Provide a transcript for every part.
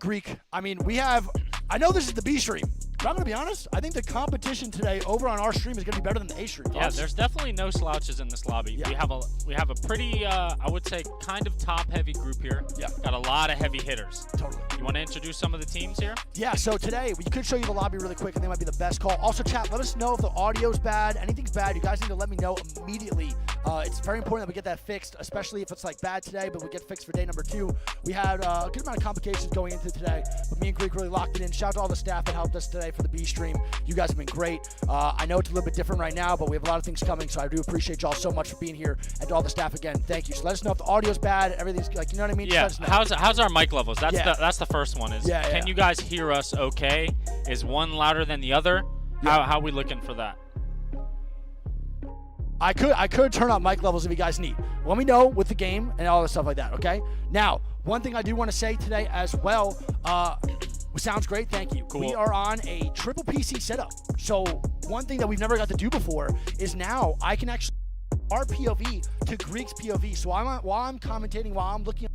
Greek, I mean, I know this is the B stream, but I'm going to be honest, I think the competition today over on our stream is going to be better than the A stream. Yeah, there's definitely no slouches in this lobby. Yeah. We have a pretty, I would say, kind of top-heavy group here. Yeah. Got a lot of heavy hitters. Totally. You want to introduce some of the teams here? Yeah, so today, we could show you the lobby really quick, and they might be the best call. Also, chat, let us know if the audio's bad, anything's bad. You guys need to let me know immediately. It's very important that we get that fixed, especially if it's like bad today, but we get fixed for day number 2. We had a good amount of complications going into today, but me and Greek really locked it in. Shout out to all the staff that helped us today for the B stream. You guys have been great. I know it's a little bit different right now, but we have a lot of things coming, so I do appreciate y'all so much for being here. And to all the staff, again, thank you. So let us know if the audio's bad, everything's like, you know what I mean? Yeah, how's our mic levels? That's the first one. Can you guys hear us okay? Is one louder than the other? Yeah. How are we looking for that? I could turn up mic levels if you guys need. Let me know with the game and all the stuff like that, okay? Now, one thing I do want to say today as well, sounds great, thank you. Cool. We are on a triple PC setup. So one thing that we've never got to do before is now I can actually our POV to Greek's POV. So while I'm commentating, while I'm looking at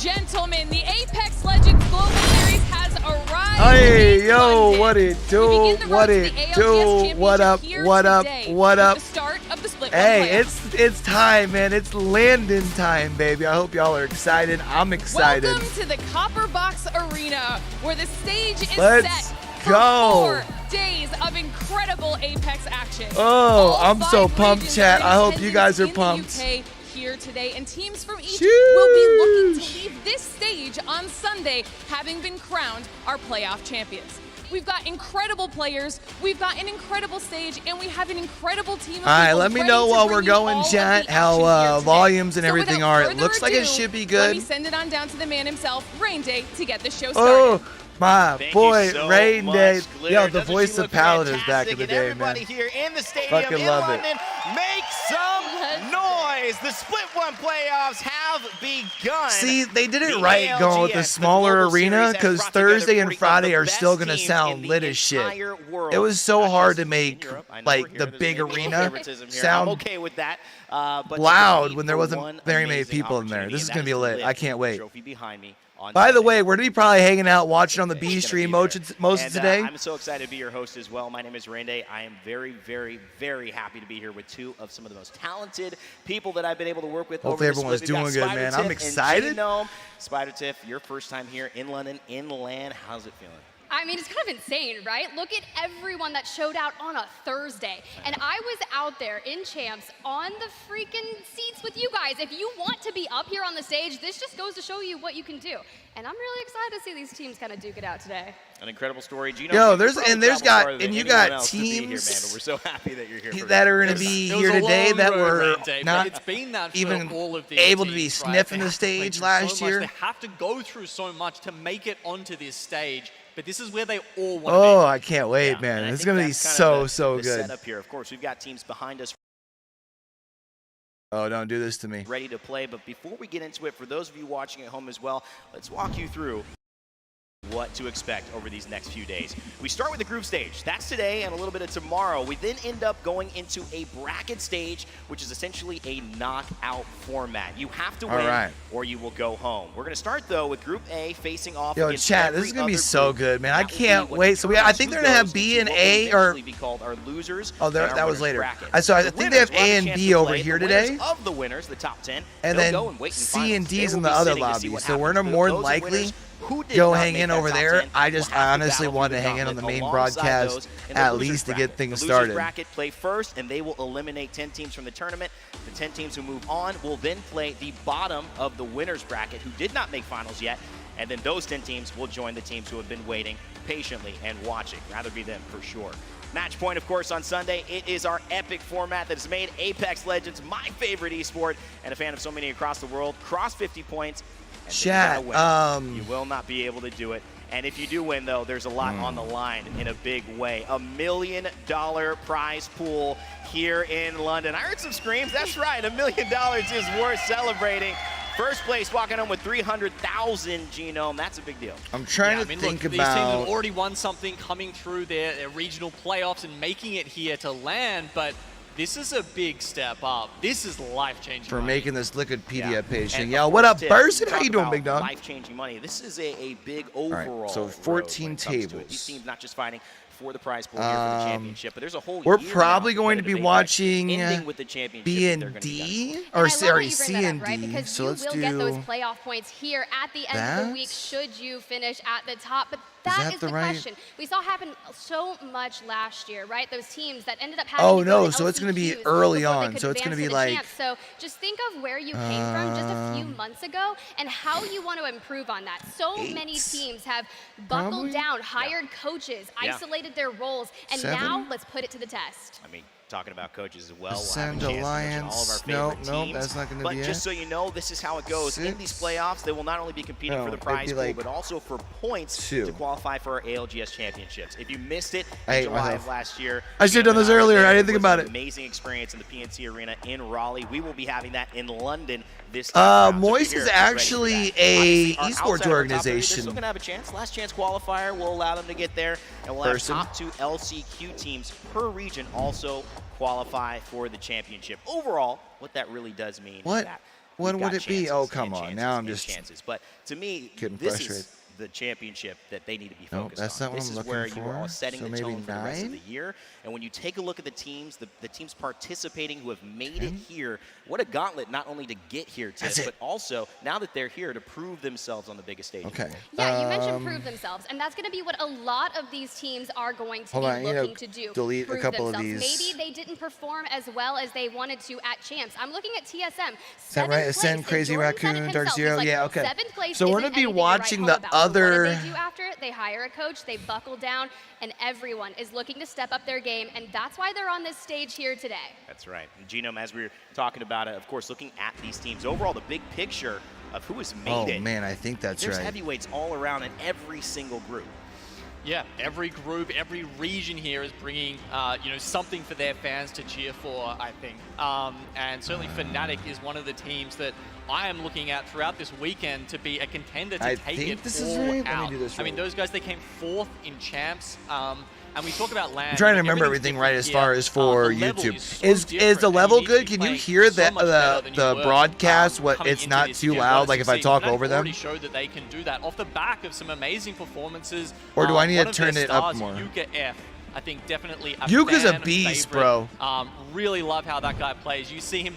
gentlemen, the Apex Legends Global Series has arrived. Hey, yo, what it do? What it do? What up? What up? What up? The start of the split. Hey, it's time, man. It's landing time, baby. I hope y'all are excited. I'm excited. Welcome to the Copper Box Arena, where the stage is Let's set go. for 4 days of incredible Apex action. Oh, I'm so pumped, chat. I hope you guys are pumped. Here today, and teams from each will be looking to leave this stage on Sunday, having been crowned our playoff champions. We've got incredible players, we've got an incredible stage, and we have an incredible team of All right, people let me ready know to while bring we're you going, all of chat, the how action here today. volumes and So everything without are. It further looks like it ado, should be Let good. me send it on down to the man himself, Rain Day, to get the show started. Oh, my Thank boy, you so Rain much, Day. Glitter. Yo, the Doesn't voice she of look Paladin is back fantastic? in the And day, everybody man. here in the stadium Fucking in love it. London, make some noise. The Split One playoffs have begun. See, they did it The right going with ALGS, the smaller global arena series, has because brought together Thursday and 40 of Friday the are best still going to teams sound in the lit as shit. entire world. It was so Not hard just to make in Europe. I know like we're here. the There's big maybe a little arena favoritism here. sound I'm okay with that. But to loud compete when there for wasn't one very many amazing people in there. opportunity, This is and going to that be lit. lift I can't the wait. trophy behind me on By the Sunday. way, we're going to be probably hanging out watching on the B It's stream gonna most be of there. today. I'm so excited to be your host as well. My name is Randy. I am very, very, very happy to be here with two of some of the most talented people that I've been able to work with. Hopefully over the everyone's split. We've got doing good, man. I'm Spider-Tiff excited. and Genome. Spider-Tiff, your first time here in London, in LAN. How's it feeling? I mean, it's kind of insane, right? Look at everyone that showed out on a Thursday. And I was out there in Champs on the freaking seats with you guys. If you want to be up here on the stage, this just goes to show you what you can do. And I'm really excited to see these teams kind of duke it out today. An incredible story. Genome, Yo, you there's probably traveled got farther than you anyone got else to be here, man, teams but we're so happy that you're here for that this. are going to be It was here a today long that road, were Rain Day, but not it's been that for even all of these able to be teams, right? sniffing They the have to play stage through last so much. year. They have to go through so much to make it onto this stage, but this is where they all want to Oh, be. I can't wait, Yeah, man. and I It's think going to be that's kind so, of so the good. setup here. Of course, we've got teams behind us Oh, don't do this to me. ready to play. But before we get into it, for those of you watching at home as well, let's walk you through what to expect over these next few days. We start with the group stage. That's today and a little bit of tomorrow. We then end up going into a bracket stage, which is essentially a knockout format. You have to win or you will go home. We're going to start, though, with Group A facing off against chat, this is going to be so good, man. I can't wait. So I think they're going to have B and A, or be called our losers. oh, that was later. Bracket. So I think they have A and B over here today. Of the winners, the top 10, and then C and D is in the other lobby. So we're more than likely go hang in over there. I honestly want to hang in on the main broadcast at least to get things started. The bracket play first, and they will eliminate 10 teams from the tournament. The 10 teams who move on will then play the bottom of the winners bracket who did not make finals yet, and then those 10 teams will join the teams who have been waiting patiently and watching. Rather be them for sure. Match point, of course, on Sunday. It is our epic format that has made Apex Legends my favorite esport and a fan of so many across the world. Cross 50 points. Chat, you will not be able to do it. And if you do win, though, there's a lot on the line in a big way. $1 million prize pool here in London. I heard some screams. That's right, $1 million is worth celebrating. First place walking home with 300,000 Genome. That's a big deal. I'm trying to think look, about. These teams have already won something coming through their regional playoffs and making it here to LAN, but this is a big step up. This is life-changing for money. making this Liquidpedia page thing. And Yo, what up, Tip, Burson? How talk you doing, about big dog? Life-changing money. This is a big overall. Right, so road 14 when it comes to it. tables. These teams not just fighting for the prize pool here for the championship, but there's a whole We're year probably now going to be competitive watching ending with the championship B that they're and gonna be D, done. or And I love sorry, that you bring C that and up, right? D. Because So you let's will do get those playoff points here at the end of the week should you finish at the top. But that is the question. We saw happen so much last year, right? Those teams that ended up having Oh to go no, to so it's going to be LCQs early before they on. could So it's going to advance be like. champs. So just think of where you came from just a few months ago and how you want to improve on that. So many teams have buckled down, hired coaches, isolated their roles, and now let's put it to the test. I mean, talking about coaches as well. Ascend we'll have a chance to mention all of our favorite Nope, teams. that's not going to but be it. just so you know, this is how it goes. In these playoffs, they will not only be competing for the prize pool, but also for points to qualify for our ALGS championships. If you missed it in July of last year, I should have done this earlier. I didn't think about it. Amazing experience in the PNC Arena in Raleigh. We will be having that in London this time. Moist is actually a esports They're organization. still going to have a chance. Last chance qualifier will allow them to get there, and we'll have top 2 LCQ teams per region also qualify for the championship. Overall, what that really does mean is that when would it be? Oh, come on. Now I'm just chances. But to me, getting this frustrated. is the championship that they need to be focused that's on. not what This I'm is where looking you are for. setting So the maybe tone for the rest of 9? the year. And when you take a look at the teams participating who have made it here, what a gauntlet not only to get here, Tiff, but also now that they're here to prove themselves on the biggest stage. Okay. Yeah, you mentioned prove themselves, and that's going to be what a lot of these teams are going to be looking to do. Delete prove a couple themselves. of these. Maybe they didn't perform as well as they wanted to at champs. I'm looking at TSM. Is that right? Ascend, Crazy Raccoon, Dark Zero. Yeah, okay. So we're going to be watching the other... What do they do after? They hire a coach, they buckle down, and everyone is looking to step up their game, and that's why they're on this stage here today. That's right. And Genome, as we were talking about it, of course, looking at these teams, overall, the big picture of who has made it. Oh, man, I think that's There's right. heavyweights all around in every single group. Yeah, every group, every region here is bringing, something for their fans to cheer for, I think. And certainly Fnatic is one of the teams that I am looking at throughout this weekend to be a contender to take it all out. Let me do this I mean, those guys, they came 4th in champs. And we talk about land. I'm trying to remember everything right as far as for YouTube. Is the level good? Can you hear that the broadcast? What it's not too loud, like if I talk over them? Already showed that they can do that off the back of some amazing performances. Or do I need to turn it up more? Yuka F, I think definitely a Yuka's a fan beast, favorite. bro. Really love how that guy plays. You see him.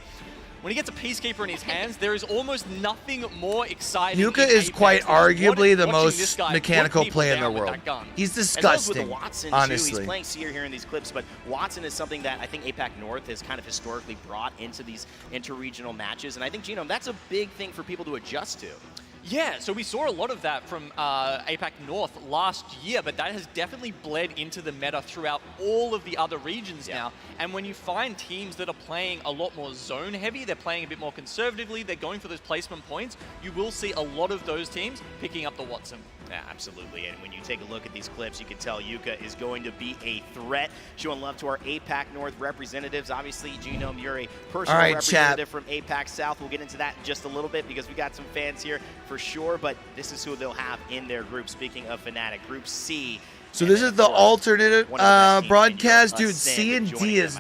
When he gets a Peacekeeper in his hands, there is almost nothing more exciting. Yuka is quite arguably the most mechanical player in the world. He's disgusting, Watson honestly. Too. He's playing Seer here in these clips, but Watson is something that I think APAC North has kind of historically brought into these interregional matches, and I think, Genome, that's a big thing for people to adjust to. Yeah, so we saw a lot of that from APAC North last year, but that has definitely bled into the meta throughout all of the other regions now. And when you find teams that are playing a lot more zone heavy, they're playing a bit more conservatively, they're going for those placement points, you will see a lot of those teams picking up the Watson. Yeah, absolutely. And when you take a look at these clips, you can tell Yuka is going to be a threat. Showing love to our APAC North representatives. Obviously, Genome, you're a personal representative from APAC South. We'll get into that in just a little bit because we got some fans here for sure. But this is who they'll have in their group. Speaking of Fnatic, Group C. So this is the alternate broadcast. Dude, C and D is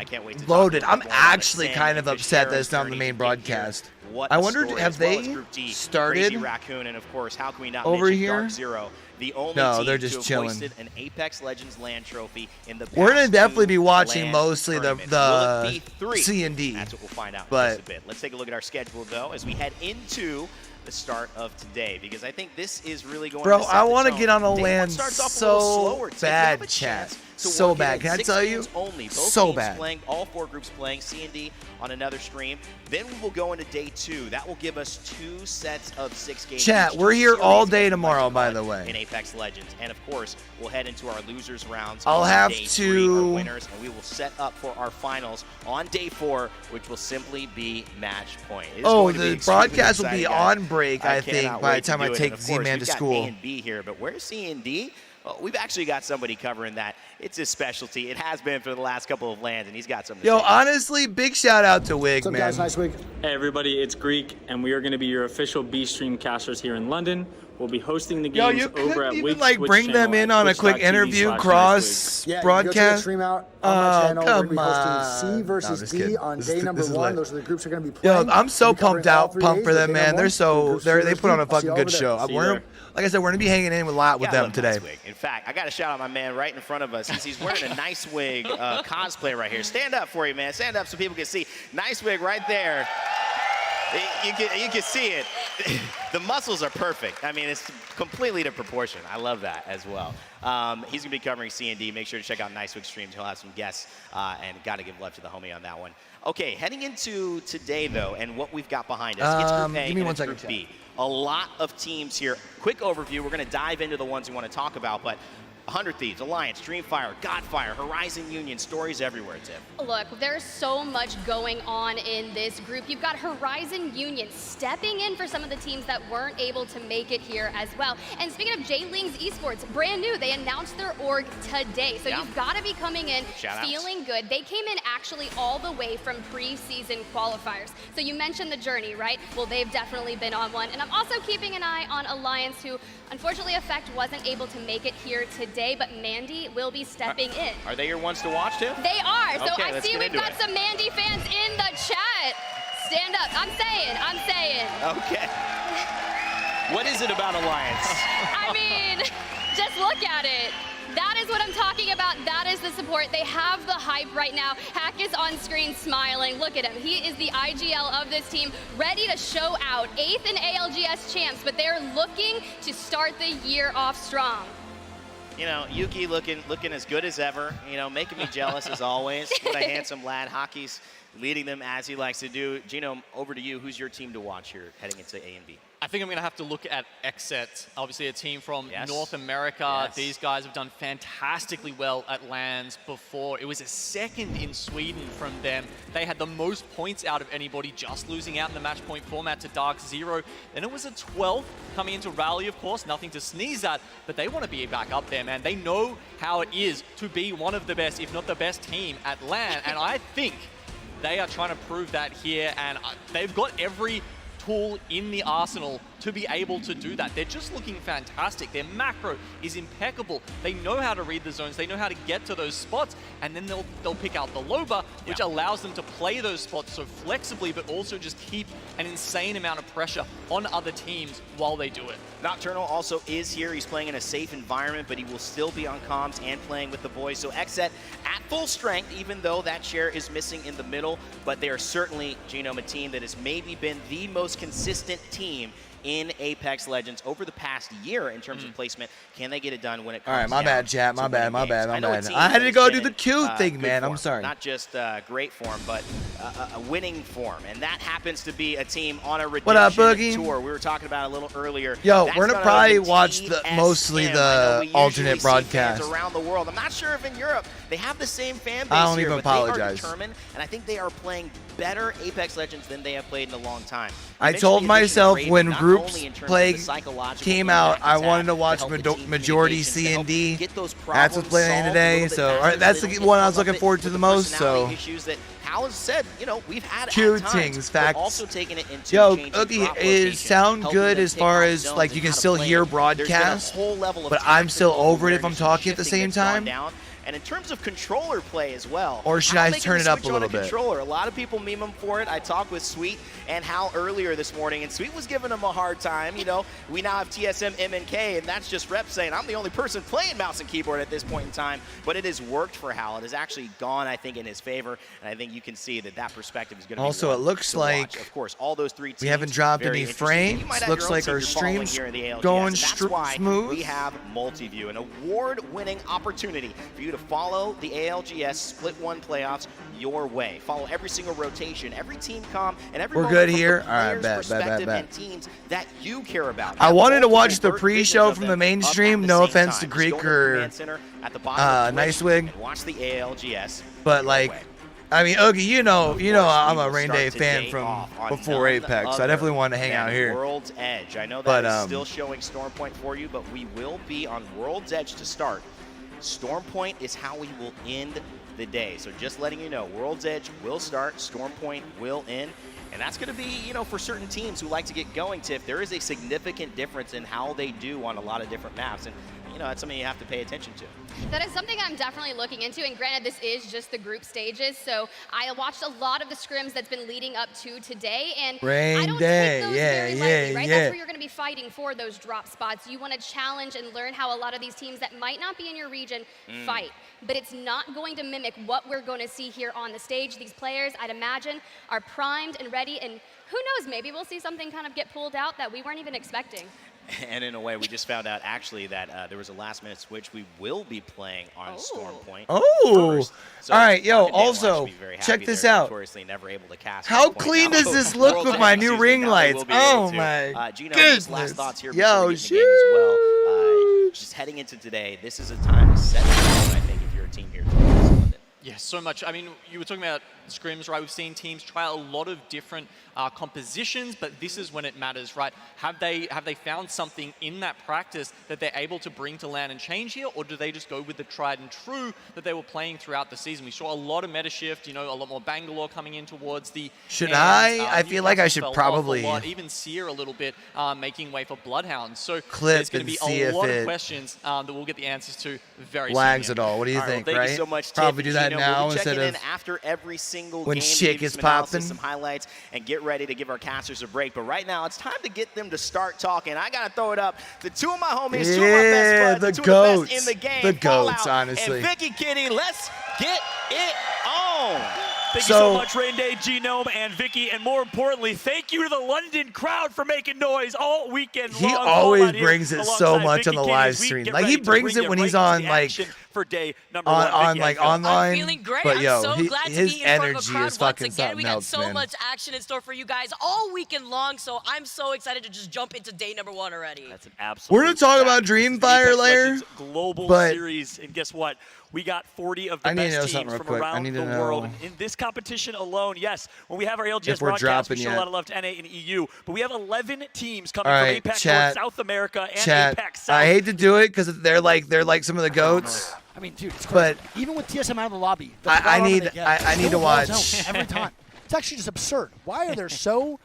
loaded. I'm actually kind of upset that it's not on the main broadcast. I wondered, have they started Raccoon, and of course, how can we not over here? Dark Zero, the only no, they're team just to chilling. have hoisted an Apex Legends land trophy in the We're gonna definitely be watching LAN mostly the C and D. That's what we'll find out in but just a bit. Let's take a look at our schedule though as we head into the start of today, because I think this is really going to set I want to get on a LAN so bad, chat. So bad. Can I tell you? So bad. Playing, all 4 groups playing C&D on another stream. Then we will go into day 2. That will give us 2 sets of 6 games. Chat, we're here all day tomorrow, by the way. In Apex Legends. And of course, we'll head into our losers rounds. I'll have day to 3, our winners, and we will set up for our finals on day 4, which will simply be match point. The broadcast will be on break, I think, by the time I take Z-Man to school. A and B here, but where's C&D? Well, we've actually got somebody covering that. It's his specialty. It has been for the last couple of lands, and he's got something to say. Honestly, big shout out to Wig, man. What's up, guys? Nice Wig. Hey, everybody, it's Greek, and we are going to be your official B-Stream casters here in London. We'll be hosting the games over at Wig's Twitch bring them in on a quick interview cross broadcast. Go check the stream out on my channel. We're going to be on. hosting C versus D on day number 1. Those are the groups that are going to be playing. I'm so pumped for them, man. They put on a fucking good show. Like I said, we're going to be hanging in a lot with them today. In fact, I got to shout out my man right in front of us. He's wearing a Nice Wig cosplay right here. Stand up for you, man. Stand up so people can see. Nice Wig right there. You can see it. The muscles are perfect. I mean, it's completely to proportion. I love that as well. He's going to be covering C&D. Make sure to check out Nice Wig streams. He'll have some guests, and got to give love to the homie on that one. Okay, heading into today, though, and what we've got behind us. It's Group A give me and one it's second, Group B. A lot of teams here. Quick overview. We're going to dive into the ones we want to talk about, but 100 Thieves, Alliance, Dreamfire, Godfire, Horizon Union, stories everywhere, Tim. Look, there's so much going on in this group. You've got Horizon Union stepping in for some of the teams that weren't able to make it here as well. And speaking of J-Ling's Esports, brand new, they announced their org today. So you've got to be coming in feeling good. They came in actually all the way from preseason qualifiers. So you mentioned the journey, right? Well, they've definitely been on one. And I'm also keeping an eye on Alliance, who unfortunately Effect wasn't able to make it here today, but Mandy will be stepping in. Are they your ones to watch, too? They are. So okay, I see we've got some Mandy fans in the chat. Stand up. I'm saying. Okay. What is it about Alliance? I mean, just look at it. That is what I'm talking about. That is the support. They have the hype right now. Hack is on screen smiling. Look at him. He is the IGL of this team, ready to show out. 8th in ALGS champs, but they're looking to start the year off strong. You know, Yuki looking as good as ever. You know, making me jealous as always. What a handsome lad. Hockey's leading them as he likes to do. Genome, over to you. Who's your team to watch here heading into A and B? I think I'm going to have to look at XSET, obviously a team from North America. Yes. These guys have done fantastically well at LANs before. It was a second in Sweden from them. They had the most points out of anybody, just losing out in the match point format to Dark Zero. Then it was a 12th coming into Rally, of course, nothing to sneeze at, but they want to be back up there, man. They know how it is to be one of the best, if not the best team at LAN, and I think they are trying to prove that here, and they've got every tool in the arsenal to be able to do that. They're just looking fantastic. Their macro is impeccable. They know how to read the zones. They know how to get to those spots, and then they'll pick out the Loba, which allows them to play those spots so flexibly, but also just keep an insane amount of pressure on other teams while they do it. Nocturnal also is here. He's playing in a safe environment, but he will still be on comms and playing with the boys. So XSET at full strength, even though that share is missing in the middle, but they are certainly, Genome, a team that has maybe been the most consistent team in Apex Legends over the past year in terms of placement. Can they get it done when it comes All right, my bad, chat. My bad. I had to go do the Q thing, man. Form. I'm sorry. Not just great form, but a winning form. And that happens to be a team on a redemption tour. We were talking about it a little earlier. Yo, we're going to probably watch mostly the alternate broadcast. Around the world. I'm not sure if in Europe they have the same fan base I don't here, even but apologize. they are determined, and I think they are playing better Apex Legends than they have played in a long time. I told myself when groups play came out, I wanted to watch majority C and D. That's what's playing today, so that's the one I was looking forward to the most. So Hal has said, you know, we've had Q at times, things, facts. also taken it into Yo, Ulti is sound good as far as like you can still hear broadcast, but I'm still over it if I'm talking at the same time. And in terms of controller play as well, or should I turn it up a little bit? Controller. A lot of people meme him for it. I talked with Sweet and Hal earlier this morning, and Sweet was giving him a hard time. You know, we now have TSM, MNK, and that's just Rep saying, I'm the only person playing mouse and keyboard at this point in time. But it has worked for Hal. It has actually gone, I think, in his favor, and I think you can see that that perspective is going to be also, it looks like of course, all those three teams, we haven't dropped any frames. Looks like our stream's going smooth. We have multi-view, an award-winning opportunity for you to follow the ALGS Split 1 playoffs your way. Follow every single rotation, every team comm, and every we're good here. All right, bet. And teams that you care about. I wanted to watch the pre-show from the main stream. No offense to Greek or Nicewig. Watch the ALGS. But like, I mean, Oogie, you know, I'm a Rain Day fan from before Apex, so I definitely want to hang out here. World's Edge. I know that is still showing Storm Point for you, but we will be on World's Edge to start. Storm Point is how we will end the day. So just letting you know, World's Edge will start, Storm Point will end. And that's going to be, you know, for certain teams who like to get going, Tiff, there is a significant difference in how they do on a lot of different maps. And, you know, that's something you have to pay attention to. That is something I'm definitely looking into, and granted, this is just the group stages, so I watched a lot of the scrims that's been leading up to today, and I don't take those very lightly, right? That's where you're going to be fighting for those drop spots. You want to challenge and learn how a lot of these teams that might not be in your region fight, but it's not going to mimic what we're going to see here on the stage. These players, I'd imagine, are primed and ready, and who knows, maybe we'll see something kind of get pulled out that we weren't even expecting. And in a way, we just found out actually that there was a last-minute switch. We will be playing on Storm Point. So all right, yo. Also, check this out. Never able to cast how clean does this look with my new ring lights? Oh my goodness! Last thoughts here yo, shoot! Just heading into today, this is a time to set the tone, I think, if you're a team here. Yeah, so much. I mean, you were talking about scrims, right? We've seen teams try a lot of different compositions, but this is when it matters, right? Have they found something in that practice that they're able to bring to LAN and change here, or do they just go with the tried and true that they were playing throughout the season? We saw a lot of meta shift, you know, a lot more Bangalore coming in towards the Should I feel like I should probably even Seer a little bit, making way for Bloodhound. So clip there's going to be a lot of questions that we'll get the answers to very lags soon. At all. What do you think? Well, thank you so much, probably Tiff. do that now we'll instead of after every single when game, shit gets popping, some highlights, and get ready to give our casters a break. But right now, it's time to get them to start talking. I gotta throw it up to two of my homies, two of my best buds, the two of the best in goats, the game. the goats, honestly. And Vicky Kitty, let's get it on. Thank you so much, Rain Day, Genome, and Vicky, and more importantly, thank you to the London crowd for making noise all weekend long. He always brings it so much on the live stream. Like, he brings it when he's on, like, for day number one. On like online. I'm feeling great. But yo, I'm so glad to his be in front of a energy crowd is fucking once again. something We got else, so man. much action in store for you guys all weekend long, so I'm so excited to just jump into day number 1 already. That's an absolute. We're gonna talk about Dreamfire later. Global but series, and guess what? We got 40 of the I need to know best something teams real from quick. I around need the to know world. In this competition alone, yes, when we have our ALGS if we're broadcast, we dropping show a yet. lot of love to NA and EU, but we have 11 teams coming All from right, APAC chat, North, South America, and chat. APAC South. I hate to do it because they're like some of the goats. I mean, dude, it's crazy. But even with TSM out of the lobby, I need to watch every time. It's actually just absurd. Why are there so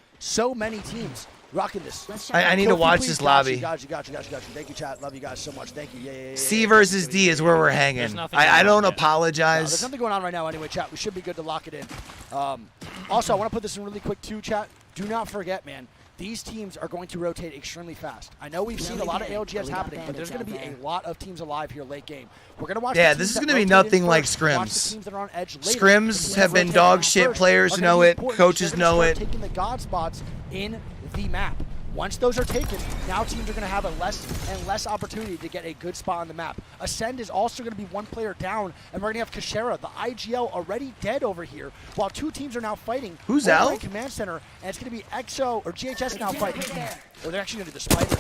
many teams rocking this? I need to watch this lobby. Got you. Thank you, chat. Love you guys so much. Thank you. Yeah. C versus D is where we're hanging. I don't apologize. No, there's nothing going on right now anyway, chat. We should be good to lock it in. Also, I want to put this in really quick too, chat. Do not forget, man. These teams are going to rotate extremely fast. I know we've seen a lot of ALGS happening, but there's going to be a lot of teams alive here late game. We're going to watch. Yeah, this is going to be nothing like scrims. Scrims have been dog shit. Players know it. Coaches know it. Taking the god spots in the map. Once those are taken, now teams are going to have a less and less opportunity to get a good spot on the map. Ascend is also going to be one player down, and we're going to have Kashera, the IGL, already dead over here, while two teams are now fighting. Who's over out? in Command Center, and it's going to be EXO, or GHS now fighting. Or they're actually going to do the Spiders.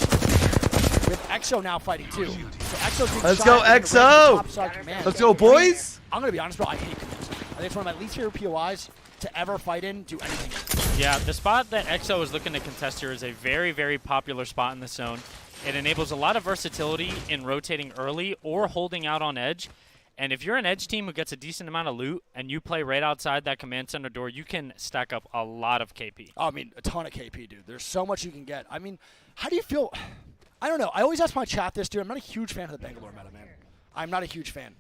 With EXO now fighting, too. So EXO's being Let's shot go, at EXO! Let's go, boys! I'm going to be honest, bro, I hate Command Center. I think it's one of my least favorite POIs to ever fight in, do anything. Yeah, the spot that EXO is looking to contest here is a very, very popular spot in the zone. It enables a lot of versatility in rotating early or holding out on edge. And if you're an edge team who gets a decent amount of loot and you play right outside that command center door, you can stack up a lot of KP. Oh, I mean, a ton of KP, dude. There's so much you can get. I mean, how do you feel? I don't know. I always ask my chat this, dude. I'm not a huge fan of the Bangalore meta, man. I'm not a huge fan.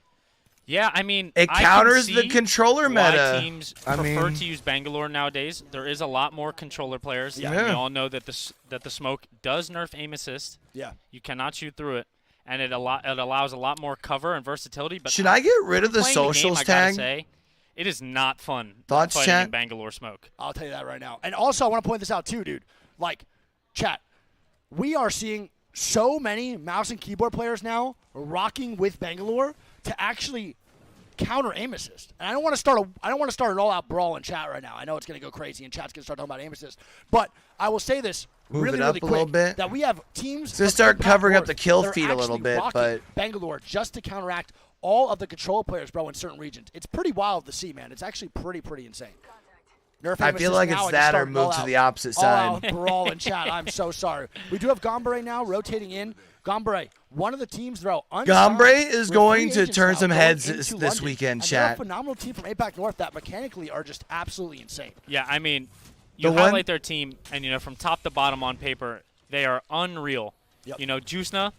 Yeah, I mean, it counters the controller meta. Why teams prefer to use Bangalore nowadays. There is a lot more controller players. Yeah. We all know that the smoke does nerf aim assist. Yeah. You cannot shoot through it, and it allows a lot more cover and versatility. But should I get rid of the socials tag? I gotta say, it is not fun. Thoughts, fighting chat? in Bangalore smoke. I'll tell you that right now. And also, I want to point this out too, dude. Like, chat, we are seeing so many mouse and keyboard players now rocking with Bangalore to actually counter aim assist. And I don't want to start an all-out brawl in chat right now. I know it's going to go crazy and chat's going to start talking about aim assist. But I will say this really quick, a little bit. that we have teams to start covering up the kill feed a little bit, but Bangalore just to counteract all of the control players, bro, in certain regions. It's pretty wild to see, man. It's actually pretty insane. I feel like it's that or move to the opposite side. All-out brawl in chat. I'm so sorry. We do have Gombre now rotating in. Gombre, one of the teams, bro. Gombre is going to turn some heads this weekend, chat. They're a phenomenal team from APAC North that mechanically are just absolutely insane. Yeah, I mean, you highlight their team, and, you know, from top to bottom on paper, they are unreal. Yep. You know, Jusna,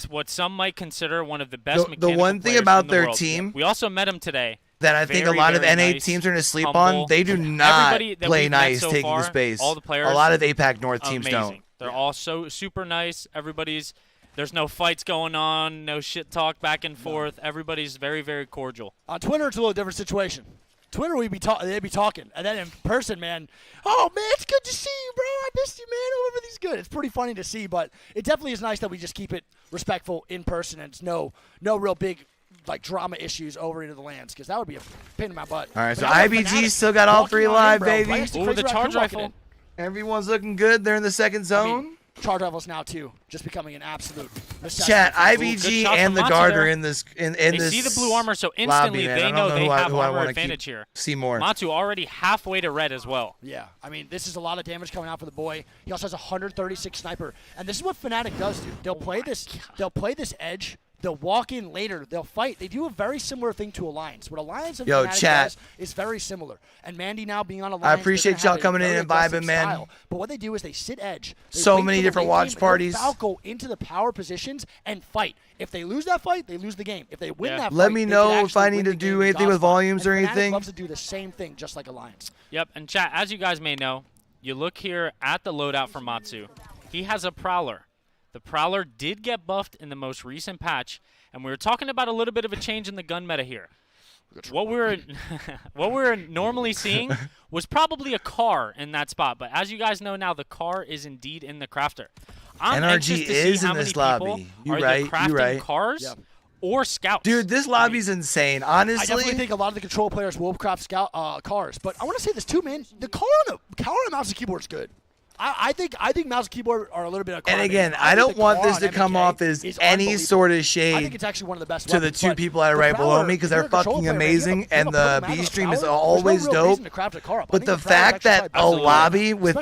what some might consider one of the best mechanical The one thing players about in the their world. team we also met him today. That I think a lot of NA teams are going to sleep on. They do not play nice taking the space. All the players, a lot of APAC North teams don't. They're all so super nice. There's no fights going on, no shit talk back and forth. Everybody's very, very cordial. On Twitter, it's a little different situation. Twitter, they'd be talking. And then in person, man, oh, man, it's good to see you, bro. I missed you, man. Everything's good. It's pretty funny to see, but it definitely is nice that we just keep it respectful in person and it's no real big like drama issues over into the lands, because that would be a pain in my butt. All right, so IBG still got all three live, baby. Ooh, the charge rifle. Everyone's looking good.Ey're in the second zone. I mean, charge rifles now too, just becoming an absolute necessity. Chat, IBG and the guard are in this. They see the blue armor, so instantly they know they have armor advantage here. See more. Matu already halfway to red as well. Yeah, I mean, this is a lot of damage coming out for the boy. He also has a 136 sniper, and this is what Fnatic does, dude. They'll play this edge. They'll walk in later. They'll fight. They do a very similar thing to Alliance. What Alliance and Fnatic does is very similar. And Mandy now being on Alliance, I appreciate y'all coming in and vibing, man. But what they do is they sit edge. So many different watch parties. Falco into the power positions and fight. If they lose that fight, they lose the game. If they win that fight, let me know if I need to do anything with volumes or anything. Fnatic loves to do the same thing, just like Alliance. Yep, and chat, as you guys may know, you look here at the loadout for Matsu. He has a Prowler. The Prowler did get buffed in the most recent patch, and we were talking about a little bit of a change in the gun meta here. What we're normally seeing was probably a car in that spot, but as you guys know now, the car is indeed in the crafter. I'm NRG anxious to see is how in many this people lobby. are either crafting cars or scouts. Dude, this lobby's insane. Honestly, I definitely think a lot of the control players will craft scout cars, but I want to say this too, man. The car on the mouse and keyboard is good. I think mouse and keyboard are a little bit of car. And again, I don't want this to come off as any sort of shade I think it's actually one of the best to the two people that are right below me because they're fucking amazing, and the B stream is always dope. But the fact that a lobby with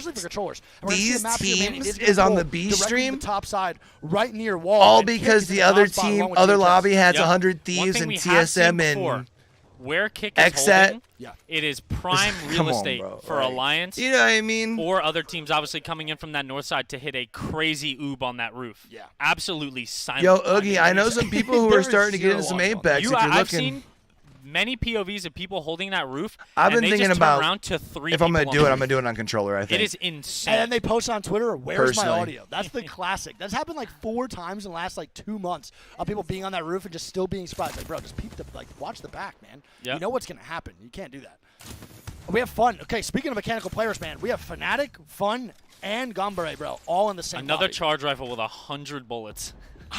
these teams is on the B stream, top side, right near wall, all because the other lobby has 100 Thieves and TSM and where Kick is holding, it is prime real estate for Alliance. You know what I mean? Or other teams obviously coming in from that north side to hit a crazy oob on that roof. Yeah. Absolutely silent. Yo, Oogie, I know some people who are starting to get into some Apex. If you're I've looking. seen many POVs of people holding that roof. I've been thinking about around to 3 if I'm going to do it, I'm going to do it on controller, I think. It is insane. And then they post on Twitter, where's my audio? That's the classic. That's happened like 4 times in the last like 2 months of people being on that roof and just still being surprised. Like, bro, just watch the back, man. Yep. You know what's going to happen. You can't do that. We have fun. Okay, speaking of mechanical players, man, we have Fnatic, Fun, and Gambare, bro, all in the same Another lobby. charge rifle with 100 bullets.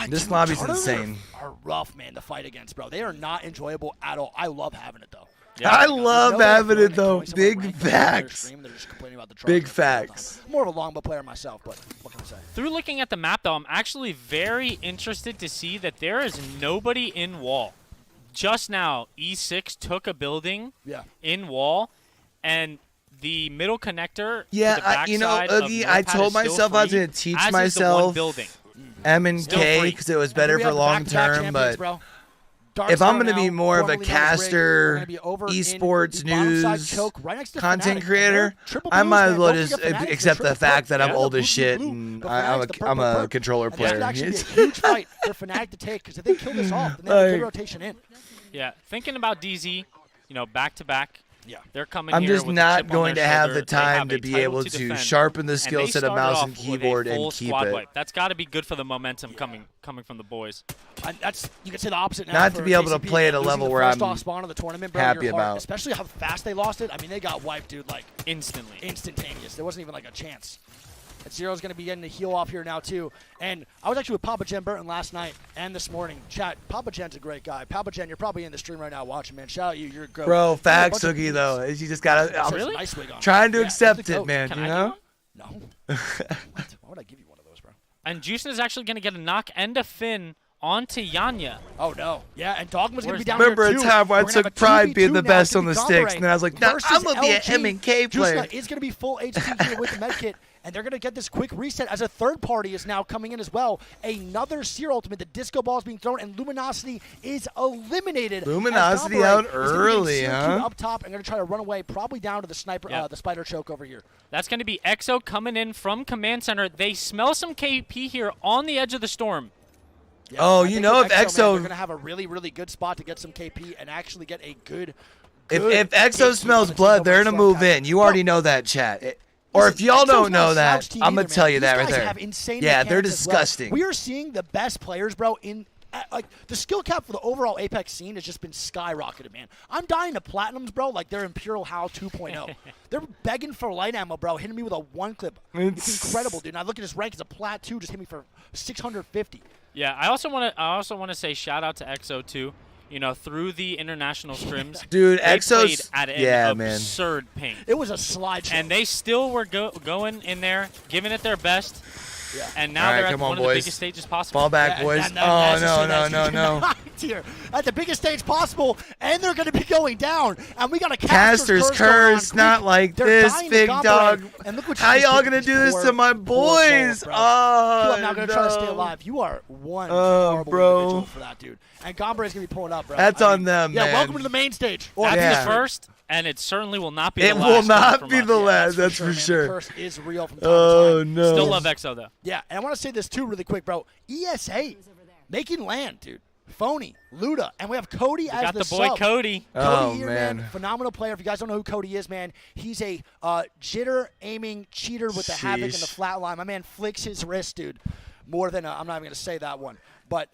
This lobby's insane. Are rough, man, to fight against, bro. They are not enjoyable at all. I love having it, though. Yeah, I love having it, though. Big facts. Big facts. I'm more of a longbow player myself, but what can I say? Through looking at the map, though, I'm actually very interested to see that there is nobody in wall. Just now, E6 took a building in wall, and the middle connector. Yeah, you know, Oogie, I told myself I was going to teach myself M and K because it was better for long term, but if I'm going to be more of a caster, esports news, content creator, I might as well just accept the fact that I'm old as shit and I'm a controller player. It's actually a huge fight for Fnatic to take because if they kill this off, then they have a good rotation in. Yeah, thinking about DZ, you know, back to back. Yeah, they're coming. I'm here just with not a chip going on to their have shoulder. the time They to be have a able title to defend. sharpen the skill set of mouse and keyboard and keep it. That's got to be good for the momentum coming from the boys. That's you can say the opposite now. Not to be able to play at a level where I'm spawn of the tournament, bro, happy about. Especially how fast they lost it. I mean, they got wiped, dude, like instantly, instantaneous. There wasn't even like a chance. And Zero's going to be getting the heal off here now, too. And I was actually with Papa Jen Burton last night and this morning. Chat, Papa Jen's a great guy. Papa Jen, you're probably in the stream right now watching, man. Shout out you. You're a goat. Bro, facts, Oogie, though. You just got to... Really? Nice wig on. Trying to accept it, man, Can you I know? No. What? Why would I give you one of those, bro? And Juicin is actually going to get a knock and a fin onto Yanya. Oh, no. Yeah, and Dogma's going to be down Remember here, a too. time where I took pride being the best on the sticks, and then I was like, nah, versus I'm going to be an LG. M and K player. Juicin is going to be full HP here with the medkit. And they're going to get this quick reset as a third party is now coming in as well. Another Seer ultimate. The disco ball is being thrown, and Luminosity is eliminated. Luminosity out early, huh? Up top, and going to try to run away, probably down to the sniper, the spider choke over here. That's going to be EXO coming in from command center. They smell some KP here on the edge of the storm. Yeah, oh, you know, if EXO... they're going to have a really, really good spot to get some KP and actually get a good if EXO smells blood, they're going to move in. You already know that, chat. Or if y'all don't know that, I'm going to tell you that right there. Yeah, they're disgusting. We are seeing the best players, bro, in like the skill cap for the overall Apex scene has just been skyrocketed, man. I'm dying to platinums, bro, like they're Imperial HAL 2.0. They're begging for light ammo, bro, hitting me with a 1 clip. It's incredible, dude. And I look at his rank as a plat 2, just hit me for 650. Yeah, I also want to say shout out to EXO too. You know, through the international scrims, dude, EXO's at an absurd pace. It was a slideshow, and they still were going in there, giving it their best. Yeah. And now they're at one of the biggest stages possible. Fall back, boys. Oh, no. Here, at the biggest stage possible, and they're going to be going down. And we got a Caster's curse, not like this, big dog. And look what how y'all going to do this to my boys? You are now going to try to stay alive. You are one horrible individual for that, dude. And Gombre is going to be pulling up, bro. That's on them, man. Yeah, welcome to the main stage. That's the first. And it certainly will not be the last. It will not be the last, that's for sure. The curse is real from time to time. No. Still love EXO, though. Yeah, and I want to say this, too, really quick, bro. ESA, making land, dude. Phony, Luda, and we have Cody as got the boy sub. Cody. Cody here, man. Phenomenal player. If you guys don't know who Cody is, man, he's a jitter aiming cheater with the havoc and the flat line. My man flicks his wrist, dude. More than I'm not even going to say that one. But,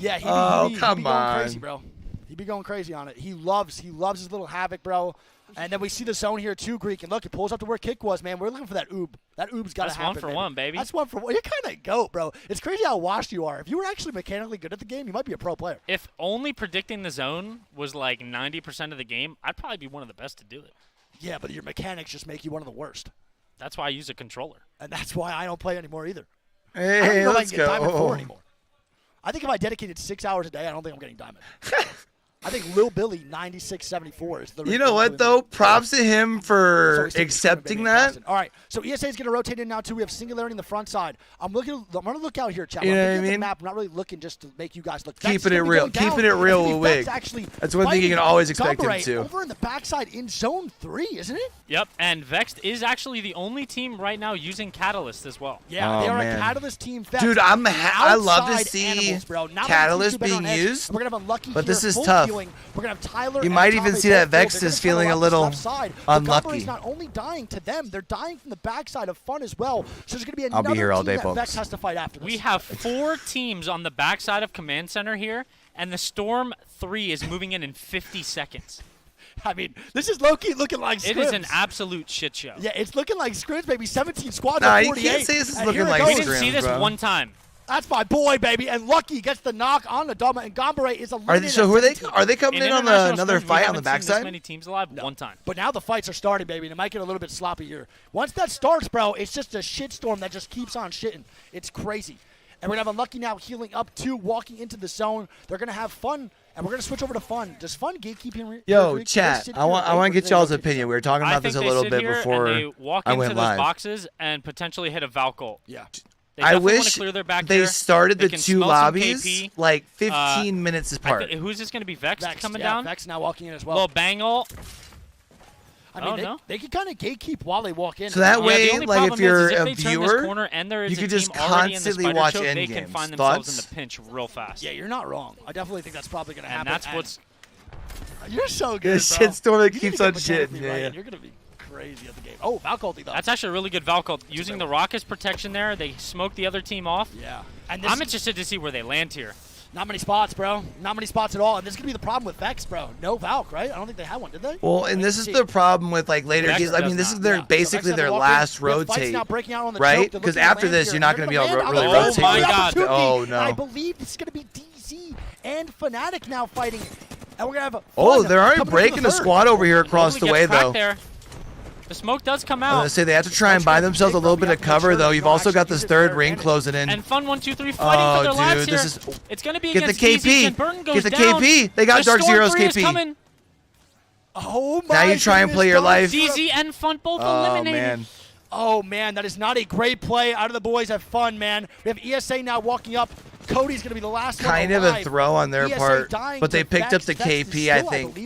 yeah, he'd be going crazy, bro. He'd be going crazy on it. He loves his little havoc, bro. And then we see the zone here too, Greek. And look, it pulls up to where Kick was, man. We're looking for that oob. That oob's got to happen. That's 1 for 1, baby. That's 1 for 1. You're kind of GOAT, bro. It's crazy how washed you are. If you were actually mechanically good at the game, you might be a pro player. If only predicting the zone was like 90% of the game, I'd probably be one of the best to do it. Yeah, but your mechanics just make you one of the worst. That's why I use a controller. And that's why I don't play anymore either. Hey, I don't even know let's if I can get go. Diamond 4 anymore. I think if I dedicated 6 hours a day, I don't think I'm getting Diamond. I think Lil Billy 9674 is the. You know what though? Props to him for accepting that. All right, so ESA is going to rotate in now too. We have Singularity in the front side. I'm going to look out here, chat. You know what I mean? mean? The map. I'm not really looking just to make you guys look. Keeping it real. Keeping it real with Wig. That's one thing you can always expect him to. Over in the backside in zone 3, isn't it? Yep, and Vexed is actually the only team right now using Catalyst as well. Yeah, they are a Catalyst team. Dude, I love to see Catalyst being used. We're going to have Unlucky but this here, is full tough. Healing. We're going to have Tyler. You might even see that Vex is feeling a little unlucky. He's not only dying to them, they're dying from the backside of Fun as well. So there's going to be another I'll be here all team day, that folks. Vex has to fight after this. We have 4 teams on the backside of Command Center here, and the Storm 3 is moving in 50 seconds. I mean, this is low-key looking like scrims. It is an absolute shit show. Yeah, it's looking like scrims, baby. 17 squads nah, at 48. You can't say this is and looking like We scrims, didn't see this bro. one time. That's my boy, baby. And Lucky gets the knock on the Doma, and Gambare is eliminated. So who are they? Are they coming in on another fight on the backside? This many teams alive one time. But now the fights are starting, baby, and it might get a little bit sloppy here. Once that starts, bro, it's just a shitstorm that just keeps on shitting. It's crazy. And we're going to have Unlucky now healing up 2, walking into the zone. They're going to have Fun, and we're going to switch over to Fun. Does Fun gatekeeping? Yo, chat, I want to get y'all's opinion. We were talking about this a little bit before and they walk I into went those live. boxes and potentially hit a Valkyl. Yeah. I wish clear their back they here. started They the can 2 smell some lobbies KP. like 15 minutes apart. Who's this going to be? Vex coming yeah, down? Vex now walking in as well. Little Bangle. I mean, they can kind of gatekeep while they walk in. So that way, the only like, problem if you're is a they turn this viewer, corner and there is you a could team just already in the constantly spider watch choke, end they can games. find themselves in Thoughts? the pinch real fast. Yeah, you're not wrong. I definitely think that's probably going to happen. And that's what's... You're so good, The shitstorm that keeps on shitting. Yeah. You're going to be crazy at the game. Oh, Valkyl though. That's actually a really good Valkyl. Using the rocket's protection there, they smoke the other team off. Yeah. And I'm interested to see where they land here. Not many spots, bro. Not many spots at all. And this is going to be the problem with Vex, bro. No Valk, right? I don't think they had one, did they? Well, and this is the problem with like later games. I mean, this is their basically their last rotate, right? Because after this, you're not going to be able to really rotate. Oh my God! Oh no! I believe this is going to be DZ and Fnatic now fighting, and we're going to have. Oh, they're already breaking the squad over here across the way, though. The smoke does come I out. was gonna say they have to try and buy themselves a little bit of cover, though. You've also got this 3rd ring closing in. And Fun 1, 2, 3 fighting for their lives here. This is, it's going to be get the against KP. and Burton goes Get the down. KP. They got Dark Zero's KP. Oh my! Now you try and play your life. DZ and Fun both eliminated. Man. Oh man, that is not a great play out of the boys. Have Fun, man. We have ESA now walking up. Cody's going to be the last one Kind of alive. a throw on their part, but they picked up the KP, I think.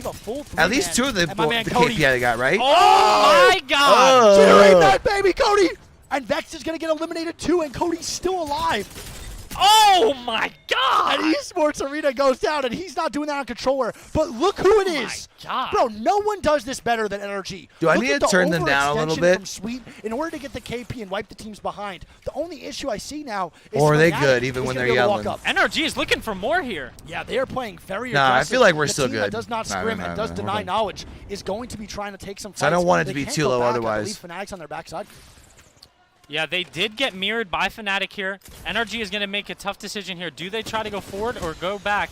At least 2 of the KP they got, right? Oh my God! Generate that, baby, Cody! And Vex is going to get eliminated too, and Cody's still alive. Oh my God! And Esports Arena goes down, and he's not doing that on controller. But look who it is. God. Bro, no one does this better than NRG. Do I look need to turn them down a little bit? From Sweet in order to get the KP and wipe the teams behind. The only issue I see now is or are they Fnatic good even when they're yelling? NRG is looking for more here. Yeah, they are playing very aggressive. I feel like we're the still team good. That does not scrim and does deny knowledge is going to be trying to take some fights. So I don't want it to They be can't too go low back. otherwise. I believe Fnatic's on their backside. Yeah, they did get mirrored by Fnatic here. NRG is going to make a tough decision here. Do they try to go forward or go back?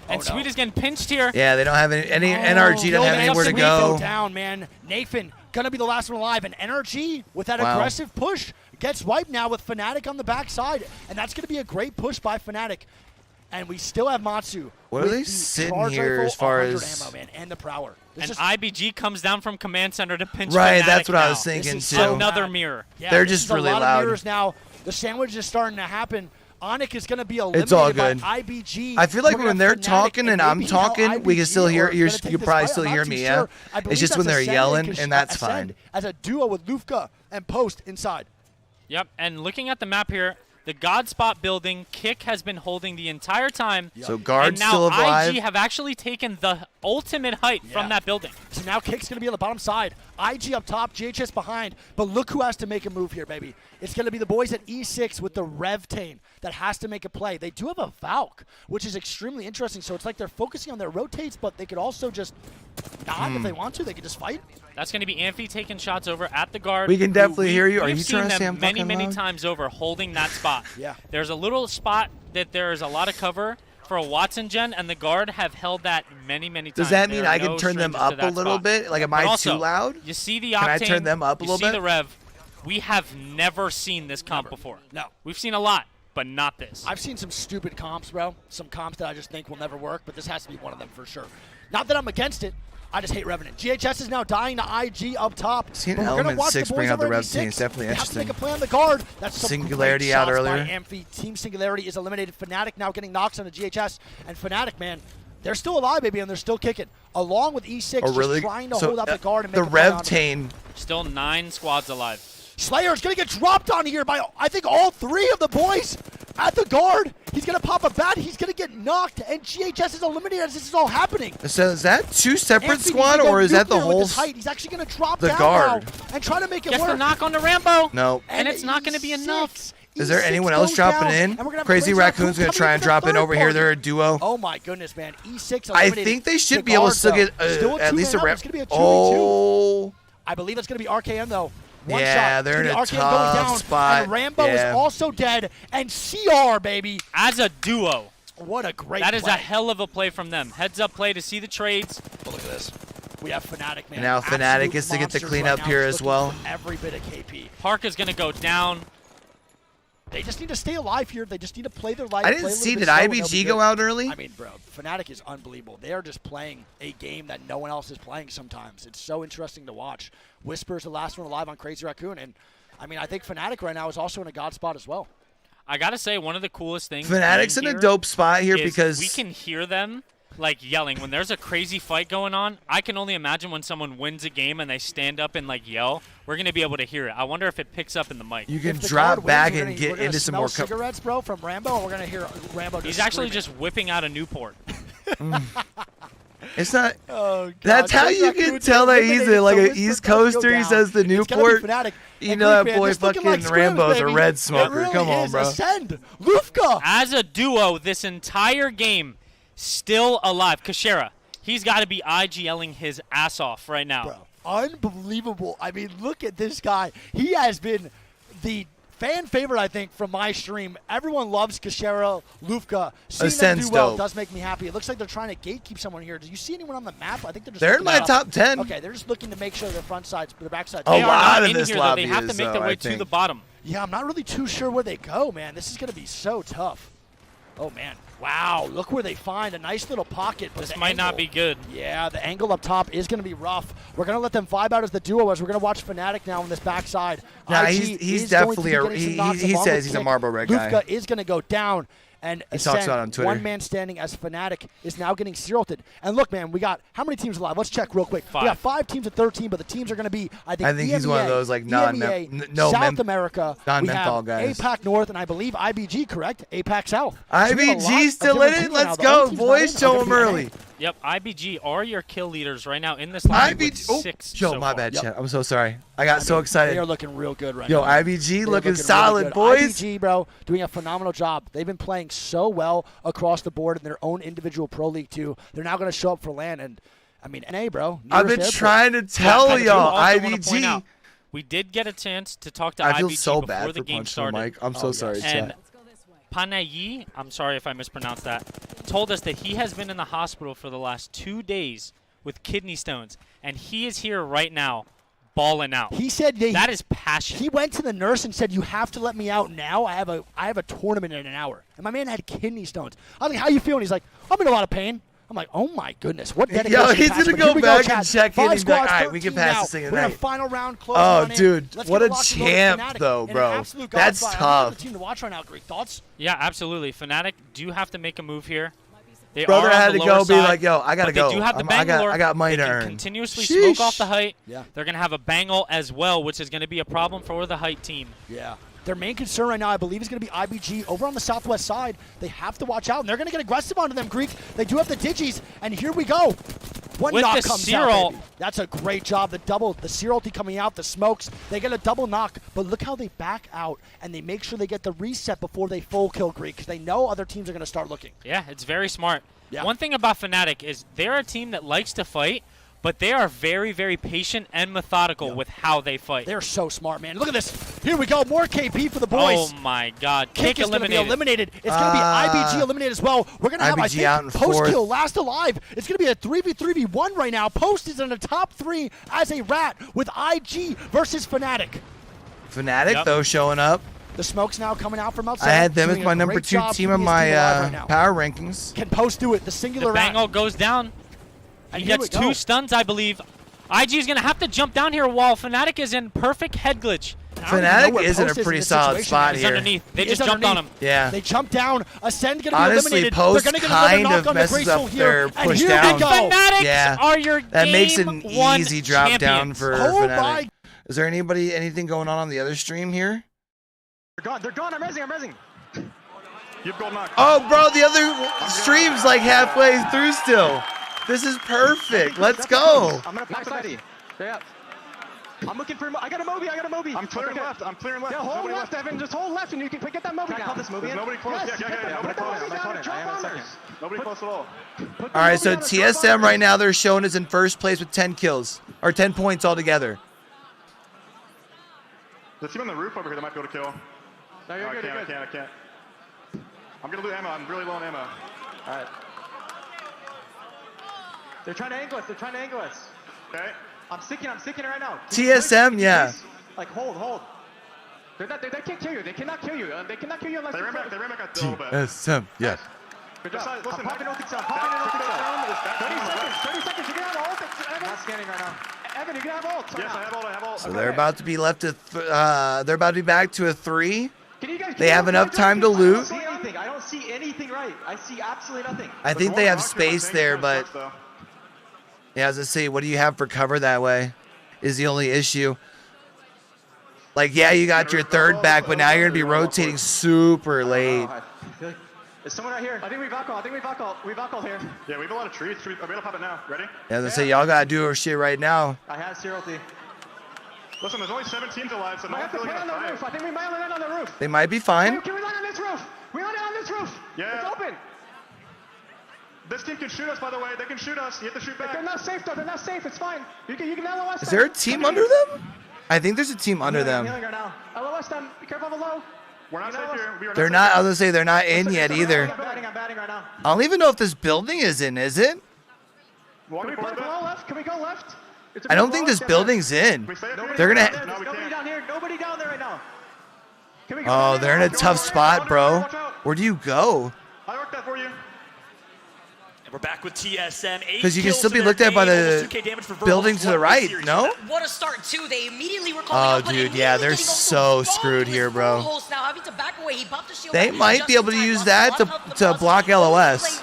And Sweet is getting pinched here. Yeah, they don't have any NRG doesn't have anywhere to go. Down, man. Nathan gonna be the last one alive, and NRG with that aggressive push gets wiped now with Fnatic on the backside, and that's gonna be a great push by Fnatic. And we still have Matsu. What are they sitting here as far as ammo, man, and the Prowler. And IBG comes down from Command Center to pinch Right, Fnatic that's what now. I was thinking too. Another mirror. Yeah, they're just really a lot loud. Of mirrors now. The sandwich is starting to happen. Onyx is going to be eliminated it's all good. by IBG. I feel like when they're talking and I'm talking, we can still hear. You can probably still hear me. Yeah, it's just when they're yelling, and that's fine. As a duo with Lufka and Post inside. Yep, and looking at the map here, the God Spot building, Kick has been holding the entire time. So Guard's and now still alive. IG have actually taken the ultimate height from that building. So now Kick's going to be on the bottom side. IG up top, GHS behind. But look who has to make a move here, baby. It's going to be the boys at E6 with the Revtane that has to make a play. They do have a Valk, which is extremely interesting. So it's like they're focusing on their rotates, but they could also just not if they want to. They could just fight. That's going to be Amphi taking shots over at the guard. We can definitely hear you. Are you trying to say I'm many, many loud? times over holding that spot. Yeah. There's a little spot that there's a lot of cover for a Watson gen, and the guard have held that many, many times. Does that mean I can turn them up a little bit? Like, am I too loud? You see the Octane? Can I turn them up a little bit? You see the Rev. We have never seen this comp before. No. We've seen a lot, but not this. I've seen some stupid comps, bro. Some comps that I just think will never work, but this has to be one of them for sure. Not that I'm against it. I just hate Revenant. GHS is now dying to IG up top. Seeing Element 6 bring out the Revtane is definitely they interesting. Have to make a play on the guard. That's some Singularity out earlier. By Amphi. Team Singularity is eliminated. Fnatic now getting knocks on the GHS. And Fnatic, man, they're still alive, baby, and they're still kicking. Along with E6, just trying to hold out the guard and make the Revtane. Still 9 squads alive. Slayer's going to get dropped on here by, I think, all 3 of the boys at the guard. He's going to pop a bat. He's going to get knocked, and GHS is eliminated as this is all happening. So is that 2 separate squad, or is that the whole He's actually going to drop the down guard now and try to make it Gets work. the knock on the Rambo. No. And it's not going to be enough. Is there anyone else dropping in? Crazy Raccoon's going to try and drop in over here. They're a duo. Oh, my goodness, man. E6 I think they should be able to still get at least a rep. Oh. I believe it's going to be RKM, though. One shot. They're in a RKM tough going down, spot. And Rambo is also dead. And CR, baby. As a duo. What a great That is play. a hell of a play from them. Heads up play to see the trades. Look at this. We have Fnatic, man. And now Fnatic gets to get the cleanup here as well. Every bit of KP. Park is going to go down. They just need to stay alive here. They just need to play their life. I didn't see. Did IBG go out early? I mean, bro, Fnatic is unbelievable. They are just playing a game that no one else is playing sometimes. It's so interesting to watch. Whisper's the last one alive on Crazy Raccoon. And, I mean, I think Fnatic right now is also in a god spot as well. I got to say, one of the coolest things. Fnatic's in a dope spot here because we can hear them like yelling. When there's a crazy fight going on, I can only imagine when someone wins a game and they stand up and like yell. We're going to be able to hear it. I wonder if it picks up in the mic. You can drop back and get into some more cigarettes, bro, from Rambo, and we're going to hear Rambo. He's actually just whipping out a Newport. It's not. Oh, God. That's how you can tell that he's like an East Coaster. He says the Newport. You know that boy fucking Rambo's a red smoker. Come on, bro. Ascend. Lufka. As a duo, this entire game, still alive. Kashera, he's got to be IGLing his ass off right now. Bro, unbelievable. I mean, look at this guy. He has been the fan favorite, I think, from my stream. Everyone loves Kashera, Lufka. Seeing them do well does make me happy. It looks like they're trying to gatekeep someone here. Do you see anyone on the map? I think they're in my top 10. Okay, they're just looking to make sure their front sides, their back sides. A lot of this lobby They have to make their way to the bottom. Yeah, I'm not really too sure where they go, man. This is going to be so tough. Oh, man. Wow, look where they find a nice little pocket. This might not be good. Yeah, the angle up top is going to be rough. We're going to let them vibe out as the duo as we're going to watch Fnatic now on this backside. Nah, he's definitely he says he's a Marlboro Red guy. Lufka is going to go down. And he talks about it on Twitter. One man standing as Fnatic is now getting zero-ed. And look, man, we got how many teams alive? Let's check real quick. 5. We got 5 teams at 13, but the teams are going to be, I think EMEA, he's one of those like South America, non-menthol guys. APAC North, and I believe IBG, correct? APAC South. IBG still in it? Let's go, boys. Show them early. Yep, IBG are your kill leaders right now in this line with 6 Yo, my bad, chat. I'm so sorry. I got so excited. They are looking real good right now. Yo, IBG looking solid, really boys. IBG, bro, doing a phenomenal job. They've been playing so well across the board in their own individual pro league, too. They're now going to show up for LAN, and, I mean, NA, bro. I've been trying to tell y'all, IBG. We did get a chance to talk to IBG before the game started. Mike. I'm so sorry, chat. Panayi, I'm sorry if I mispronounced that, told us that he has been in the hospital for the last 2 days with kidney stones, and he is here right now balling out. He said that is passion. He went to the nurse and said, "You have to let me out now. I have a tournament in an hour." And my man had kidney stones. I was like, "How you feeling?" He's like, "I'm in a lot of pain." I'm like, "Oh my goodness, what dedication!" Yo, he's gonna go back and check in. He's like, "All right, we can pass this thing tonight." We're in a final round. Oh, dude, what a champ, though, bro. That's tough. Team to watch right now. Great thoughts. Yeah, absolutely. Fnatic do have to make a move here. They Brother had to go, side, be like, "Yo, I gotta go. They do have the Bangalore. I got money to earn. earn." Continuously smoke off the height. Yeah. They're gonna have a Bangle as well, which is gonna be a problem for the height team. Yeah. Their main concern right now, I believe, is going to be IBG over on the southwest side. They have to watch out, and they're going to get aggressive onto them, Greek. They do have the digis, and here we go. One With knock the comes Cyril. out, baby. That's a great job. The Cyril ulti coming out, the smokes. They get a double knock, but look how they back out, and they make sure they get the reset before they full kill Greek, because they know other teams are going to start looking. Yeah, it's very smart. Yeah. One thing about Fnatic is they're a team that likes to fight, but they are very, very patient and methodical with how they fight. They're so smart, man. Look at this. Here we go. More KP for the boys. Oh, my God. Kick is going to be eliminated. It's going to be IBG eliminated as well. We're going to have, I think, Post-kill last alive. It's going to be a 3v1 right now. Post is in the top 3 as a rat with IG versus Fnatic. Fnatic, though, showing up. The smoke's now coming out from outside. I had them as my number 2 team on my power rankings. Can Post do it? The singular rat. Bango goes down. He gets 2 stuns, I believe. IG is going to have to jump down here while Fnatic is in perfect head glitch. Fnatic is in a pretty solid spot He's here. underneath. They just jumped on him. Yeah. They jumped down. Ascend going to be Honestly, eliminated. Post They're going to get another kind knock of on the messes Graceful up here. their push and down. Fanatics are your that makes an game 1 easy drop down for Fnatic. My. Is there anything going on the other stream here? They're gone. I'm resing. You've got knocked. Oh, bro, the other stream's like halfway through still. This is perfect. Let's go. I'm gonna pack somebody. Yeah. I'm looking for. I got a Moby. I'm clearing left. Yeah, hold left, Evan. Just hold left, and you can get that Moby. Can I call this Moby? Nobody close. Yeah. Nobody close at all. All right, so TSM right now they're showing is in first place with 10 kills or 10 points altogether. The team on the roof over here that might be able to kill. No, you're good. I can't. I'm gonna lose ammo. I'm really low on ammo. All right. They're trying to angle us. Okay. I'm sticking right now. TSM, yeah. Like hold. They can't kill you. They cannot kill you. They cannot kill you unless they ran back a little bit. TSM, yeah. Good job. Listen, I'm popping Ulti sound. 30 seconds. You can have ult. I'm not scanning right now. Evan, you can have ult. Yes, I have ult. So they're about to be left to. They're about to be back to a 3. They have enough time to loot. I don't see anything right. I see absolutely nothing. I think they have space there, but. Yeah, as I say, what do you have for cover that way is the only issue. Like, yeah, you got your third back, but now you're going to be rotating super late. Is someone right here? I think we Valkyl here. Yeah, we have a lot of trees. Are we going to pop it now? Ready? Yeah, as I say, y'all got to do our shit right now. I have Cyril T. Listen, there's only 7 teams alive, so no one's really going to fight. I think we might land on the roof. They might be fine. Can we land on this roof? We land on this roof. Yeah. It's open. This team can shoot us, by the way. They can shoot us. You have to shoot back. They're not safe, though. They're not safe. It's fine. You can LOS them. Is there a team under them? I think there's a team under them. I'm healing right now. LOS them. Be careful of the low. We're not safe here. They're not. I was going to say they're not in yet either. I'm batting right now. I don't even know if this building is in, is it? Can we play below left? Can we go left? I don't think this building's in. They're going to. Nobody down here. Nobody down there right now. Oh, they're in a tough spot, bro. Where do you go? I worked that for you. We're back with TSM. Because you can still be looked at by the building to the right, no? What a start, too. They immediately were calling Oh, dude, yeah, they're so screwed here, bro. They might be able to use that to block LOS.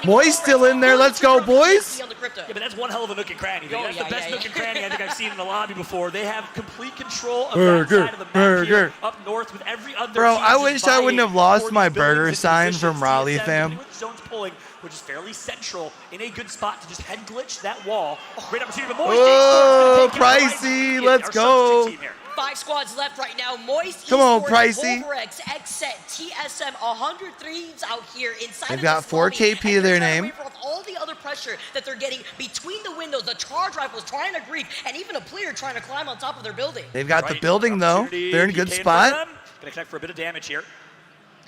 Moist still in there. Let's go, boys. Yeah, but that's one hell of a nook and cranny. That's the best nook and cranny I think I've seen in the lobby before. They have complete control of that side of the map here, up north with every other Bro, team I wish I wouldn't have lost my burger sign from Raleigh, fam. Zones pulling, which is fairly central, in a good spot to just head glitch that wall. Great opportunity, but Moist. Oh, Pricey, let's go. 5 squads left right now. Moist, come on, Pricey. Wolverex, Xset, TSM, 100 threes out here inside. They've got 4 KP to their name. All the other pressure that they're getting between the windows, the charge rifles trying to creep, and even a player trying to climb on top of their building. They've got the building though. They're in a good spot. Gonna connect for a bit of damage here.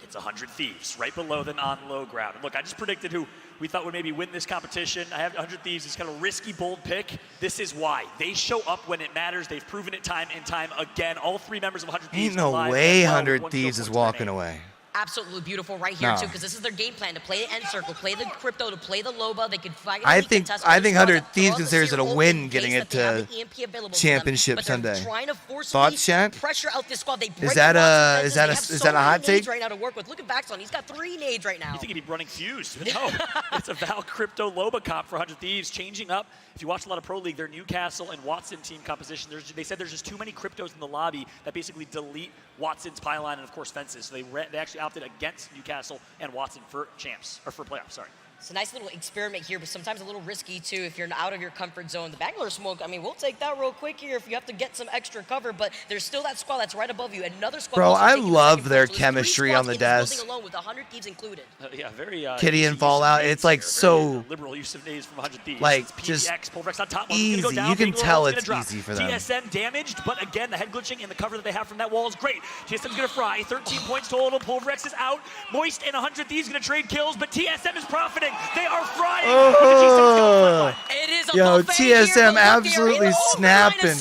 It's 100 Thieves right below them on low ground. And look, I just predicted who we thought would maybe win this competition. I have 100 Thieves. It's kind of a risky, bold pick. This is why. They show up when it matters. They've proven it time and time again. All 3 members of 100 Thieves. Ain't no way 100 Thieves is walking away. absolutely beautiful right here too, because this is their game plan to play the end circle, play the crypto, to play the Loba. They could fight. I think 100 Thieves considers it a win getting it to championship Sunday. Thoughts, chat? Pressure out this squad. Is that a hot take? Right now to work with. Look at Baxon. He's got 3 nades right now. You think he'd be running Fuse? No, it's a Val Crypto Loba comp for 100 Thieves, changing up. If you watch a lot of Pro League, their Newcastle and Watson team composition, they said there's just too many cryptos in the lobby that basically delete Watson's pylon and, of course, fences. So they actually opted against Newcastle and Watson for champs, or for playoffs, sorry. It's a nice little experiment here, but sometimes a little risky, too, if you're out of your comfort zone. The Bangalore smoke, I mean, we'll take that real quick here if you have to get some extra cover, but there's still that squad that's right above you. Another squad. Bro, I love their chemistry on the desk. Alone with 100 Thieves included. Yeah, very Kitty and Fallout, it's like so liberal use of names from 100 Thieves. Like just on top. easy. You can tell it's easy for them. TSM damaged, but again, the head glitching and the cover that they have from that wall is great. TSM's gonna fry. 13 points total. Pulverex is out. Moist and 100 Thieves gonna trade kills, but TSM is profiting. They are frying. Oh, it is a yo, TSM absolutely snapping.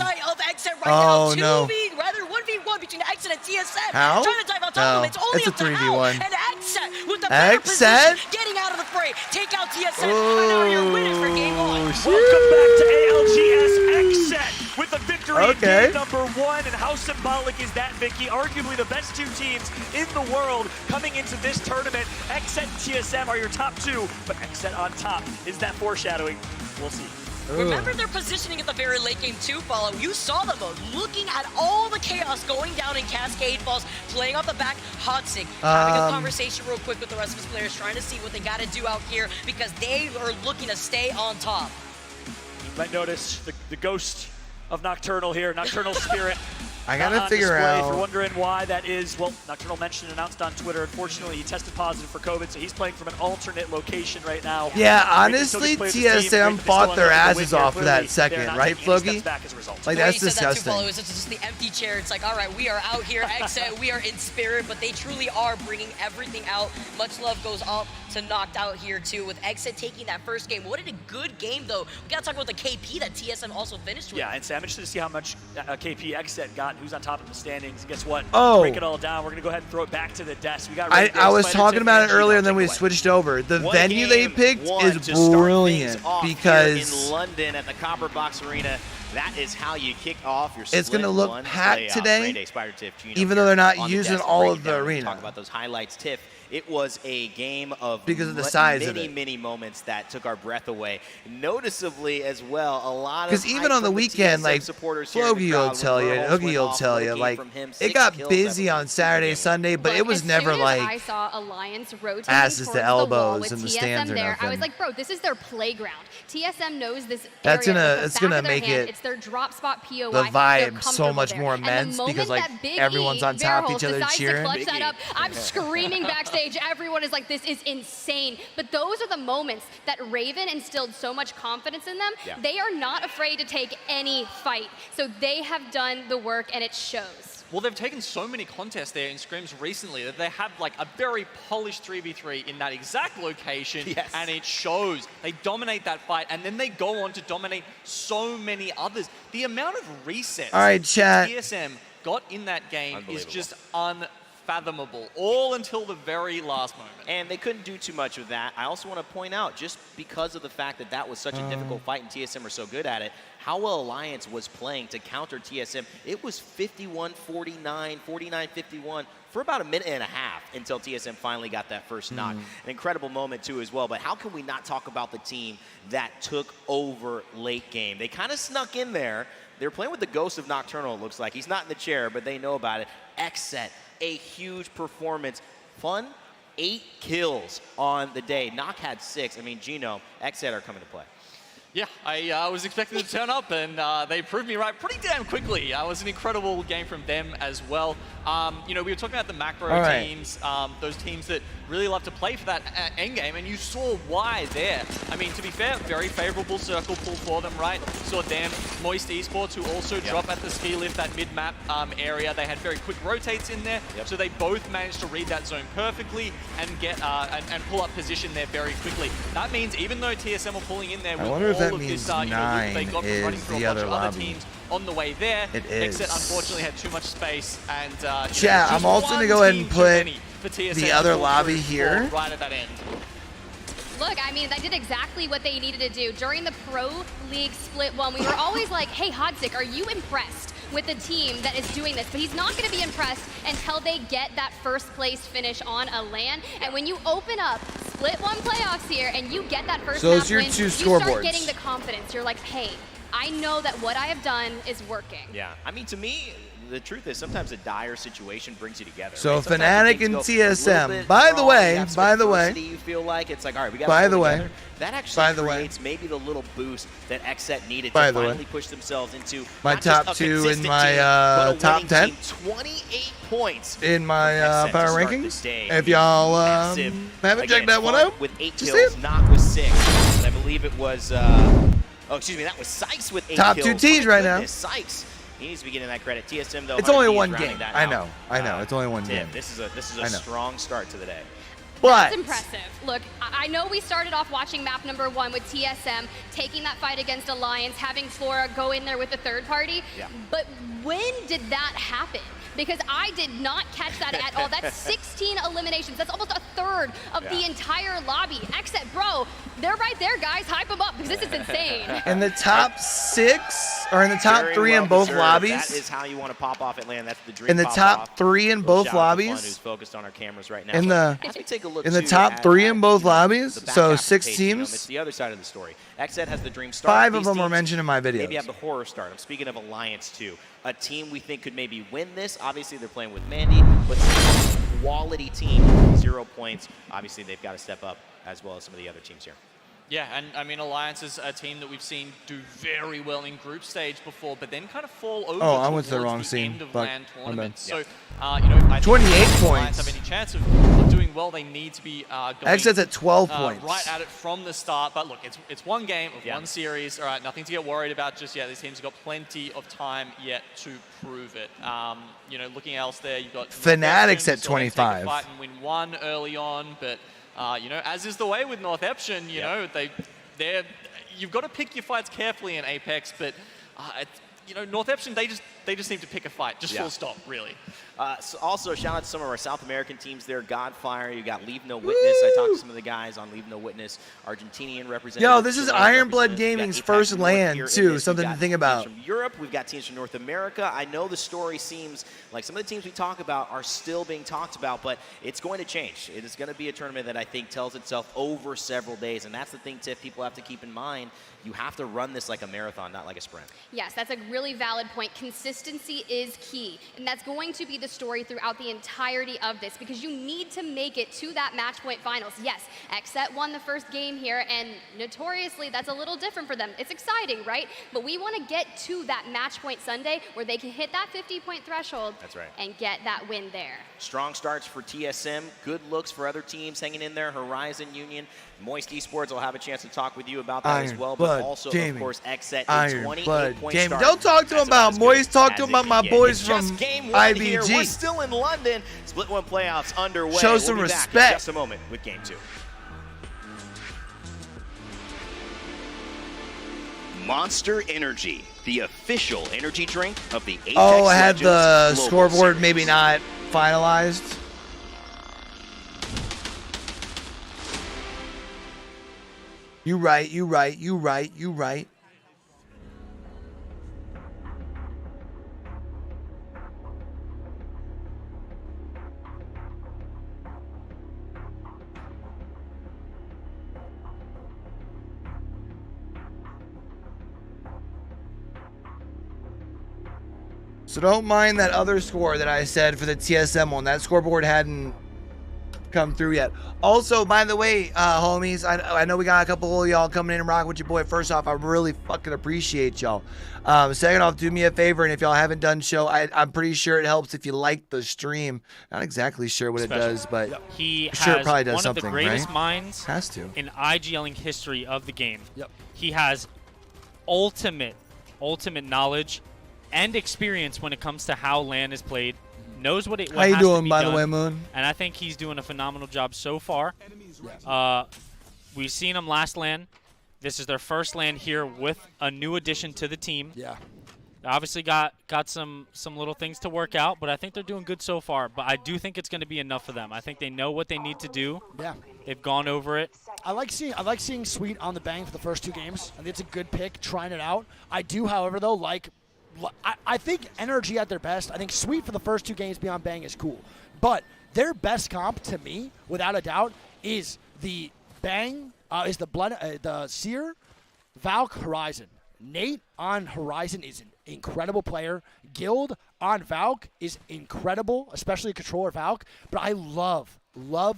Oh no. Rather 1v1 between Exit and TSM. How? Trying to dive on top of him. It's only it's a 3v1. And Exit with the better position, getting out of the fray. Take out TSM. And now you're winners for game 1. Welcome back to ALGS Exit with a victory in game number 1. And how symbolic is that, Vicky? Arguably the best 2 teams in the world coming into this tournament. Exit and TSM are your top 2, but Exit on top. Is that foreshadowing? We'll see. Remember their positioning at the very late game too, Follow. You saw them looking at all the chaos going down in Cascade Falls, playing off the back, Hotsig, having a conversation real quick with the rest of his players, trying to see what they got to do out here because they are looking to stay on top. You might notice the ghost of Nocturnal here, Nocturnal Spirit. I gotta figure display. out. If you're wondering why that is, well, Nocturnal mentioned and announced on Twitter. Unfortunately, he tested positive for COVID, so he's playing from an alternate location right now. Yeah, honestly, TSM fought their asses off for that second, right, Floki? Like, that's disgusting. It's just the empty chair. It's like, all right, we are out here, Exit, we are in spirit, but they truly are bringing everything out. Much love goes up to Knocked Out here, too, with Exit taking that first game. What a good game, though. We gotta talk about the KP that TSM also finished with. Yeah, and so I'm interested to see how much KP Exit got, who's on top of the standings. And guess what? Oh. Break it all down. We're going to go ahead and throw it back to the desk. We got I was talking about it earlier, and then we switched over. The venue they picked is brilliant because in London at the Copper Box Arena. That is how you kick off your split. It's going to look packed today, Tiff, even though they're not using all of the arena. Talk about those highlights, Tiff. It was a game of because of the size of it. Many moments that took our breath away. Noticeably as well, a lot of because even on the weekend, like Floki will tell you, Hoogie will tell you, like it got busy on Saturday, Sunday, but it was never like I saw Alliance rotating asses to elbows in the stands or nothing. I was like, bro, this is their playground. TSM knows this. That's it's gonna make it. It's their drop spot POI. The vibe so much more immense because like everyone's on top of each other cheering. I'm screaming backstage. Everyone is like, this is insane. But those are the moments that Raven instilled so much confidence in them. Yeah. They are not afraid to take any fight. So they have done the work, and it shows. Well, they've taken so many contests there in scrims recently that they have like a very polished 3v3 in that exact location, and it shows. They dominate that fight, and then they go on to dominate so many others. The amount of resets TSM got in that game is just unfathomable, all until the very last moment. And they couldn't do too much of that. I also want to point out, just because of the fact that that was such a difficult fight and TSM are so good at it, how well Alliance was playing to counter TSM. It was 51-49, 49-51 for about a minute and a half until TSM finally got that first knock. An incredible moment too as well, but how can we not talk about the team that took over late game? They kind of snuck in there. They're playing with the ghost of Nocturnal, it looks like. He's not in the chair, but they know about it. Xset, a huge performance. Fun, 8 kills on the day. Knock had 6. I mean, Gino, Xset are coming to play. Yeah, I was expecting to turn up, and they proved me right pretty damn quickly. It was an incredible game from them as well. You know, we were talking about the macro teams, those teams that really love to play for that end game, and you saw why there. I mean, to be fair, very favorable circle pull for them, right? Saw them, Moist Esports, who also drop at the ski lift, that mid-map area. They had very quick rotates in there, so they both managed to read that zone perfectly and get and pull up position there very quickly. That means even though TSM are pulling in there with all of this, you know, they got running through a bunch of other teams on the way there. It is. Except unfortunately had too much space and I'm also gonna go ahead and put for TSM. The other lobby here. Right at that end. Look, I mean, that did exactly what they needed to do. During the Pro League Split 1, we were always like, hey, Hodzik, are you impressed with the team that is doing this? But he's not going to be impressed until they get that first place finish on a LAN. And when you open up Split 1 playoffs here and you get that first those are your win, two you scoreboards. start getting the confidence. You're like, hey, I know that what I have done is working. Yeah, I mean, to me, the truth is sometimes a dire situation brings you together. So right? Fnatic and TSM. By the way, you feel like it's like, all right, we got. By the way, that actually creates maybe the little boost that XSET needed to finally push themselves into my top 2 in my top 10. 28 points in my power rankings. If y'all haven't checked that one out, with 8 just kills, not with 6. I believe it was. Oh, excuse me, that was Sykes with 8 top kills. Top 2 Ts right now. Sykes. He needs to be getting that credit. TSM though. It's only one game. I know. It's only one game. This is a strong start to the day. But that's impressive. Look, I know we started off watching map number 1 with TSM, taking that fight against Alliance, having Flora go in there with the third party. Yeah. But when did that happen? Because I did not catch that at all. That's 16 eliminations. That's almost a third of the entire lobby. XSET, bro, they're right there, guys. Hype them up because this is insane. In the top 6 or in the top 3 in both lobbies. That is how you want to pop off Atlanta. That's the dream. In the top 3 in both lobbies. Who's focused on our cameras right now. In the top 3 in both lobbies. So 6 teams. It's the other side of the story. XSET has the dream start. 5 of them were mentioned in my videos. Maybe have the horror start. I'm speaking of Alliance too. A team we think could maybe win this. Obviously, they're playing with Mandy, but quality team, 0 points. Obviously, they've got to step up as well as some of the other teams here. Yeah, and I mean, Alliance is a team that we've seen do very well in group stage before, but then kind of fall over I went to the wrong the scene. end of LAN tournaments. So, yeah. You know, I 28 think points. Alliance have any chance of doing well, they need to be going XSET's at 12 points. Right at it from the start. But look, it's one game of one series. All right, nothing to get worried about just yet. These teams have got plenty of time yet to prove it. You know, looking else there, you've got Fnatic's at so 25. take a fight and win one early on, but you know, as is the way with North Epson, you know, you've got to pick your fights carefully in Apex, but you know, North Epson, they just seem to pick a fight, just full stop, really. So also, shout out to some of our South American teams there. Godfire, you got Leave No Witness. I talked to some of the guys on Leave No Witness. Argentinian representative. Yo, this is Ironblood Gaming's first LAN, too. Something to think about. From Europe, we've got teams from North America. I know the story seems like some of the teams we talk about are still being talked about, but it's going to change. It is going to be a tournament that I think tells itself over several days, and that's the thing, Tiff, people have to keep in mind. You have to run this like a marathon, not like a sprint. Yes, that's a really valid point. Consistency is key, and that's going to be the story throughout the entirety of this because you need to make it to that match point finals. Yes, XSET won the first game here, and notoriously that's a little different for them. It's exciting, right? But we want to get to that match point Sunday where they can hit that 50-point threshold. That's right. And get that win there. Strong starts for TSM, good looks for other teams hanging in there. Horizon Union, Moist Esports will have a chance to talk with you about that as well. But also, of course, XSET, a 28-point start. Don't talk to him about Moist. Talk to him about my boys from IBG. Here. We're still in London. Split 1 playoffs underway. Show some respect. In just a moment with Game 2. Monster Energy, the official energy drink of the Apex I had Legends the Global scoreboard Series. maybe not finalized. You right. So don't mind that other score that I said for the TSM one. That scoreboard hadn't come through yet. Also, by the way, homies, I know we got a couple of y'all coming in and rock with your boy. First off, I really fucking appreciate y'all. Second off, do me a favor, and if y'all haven't done so, I'm pretty sure it helps if you like the stream. Not exactly sure what it does, but he sure has it probably does one something, of the greatest right? minds Has to. in IGLing history of the game. Yep. He has ultimate knowledge and experience when it comes to how LAN is played. Knows what How you doing, by the way, Moon? And I think he's doing a phenomenal job so far. We've seen him last LAN. This is their first LAN here with a new addition to the team. Yeah. Obviously got some little things to work out, but I think they're doing good so far. But I do think it's going to be enough for them. I think they know what they need to do. Yeah. They've gone over it. I like seeing Sweet on the bang for the first 2 games. I think it's a good pick, trying it out. I do, however, though, I think Energy at their best. I think Sweet for the first 2 games beyond bang is cool. But their best comp, to me, without a doubt, is the bang, the Seer, Valk, Horizon. Nate on Horizon is an incredible player. Guild on Valk is incredible, especially a controller Valk. But I love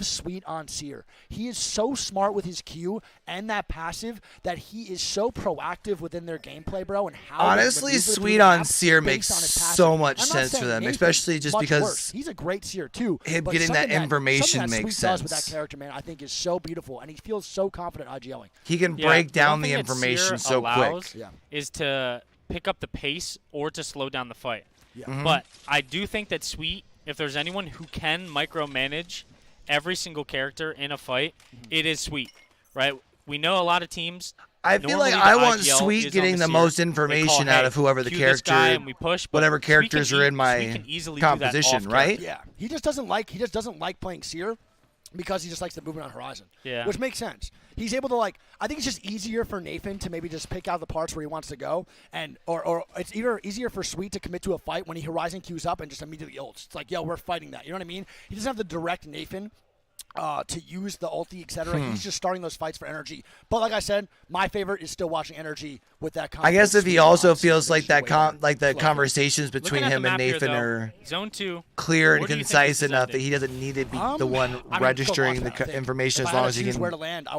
Sweet on Seer. He is so smart with his Q and that passive that he is so proactive within their gameplay, bro. And how honestly, Sweet on Seer makes so much sense for them, especially just because he's a great Seer too. Him getting that information makes sense. Does with that character, man, I think is so beautiful, and he feels so confident IGLing. He can break down the information so quick. Is to pick up the pace or to slow down the fight. Yeah. But I do think that Sweet, if there's anyone who can micromanage every single character in a fight, it is Sweet, right? We know a lot of teams. I feel like I want Sweet getting the most information out of whoever the character, whatever characters are in my composition, right? Yeah, he just doesn't like playing Seer because he just likes the movement on Horizon, which makes sense. He's able to I think it's just easier for Nathan to maybe just pick out the parts where he wants to go, and or it's either easier for Sweet to commit to a fight when he Horizon queues up and just immediately ults. It's like, yo, we're fighting that. You know what I mean? He doesn't have to direct Nathan to use the ulti, etc. He's just starting those fights for Energy. But like I said, my favorite is still watching Energy with that. I guess if he also feels like that, the conversations between him and Nathan are Zone 2 clear and concise enough that he doesn't need to be the one registering the information as long as he can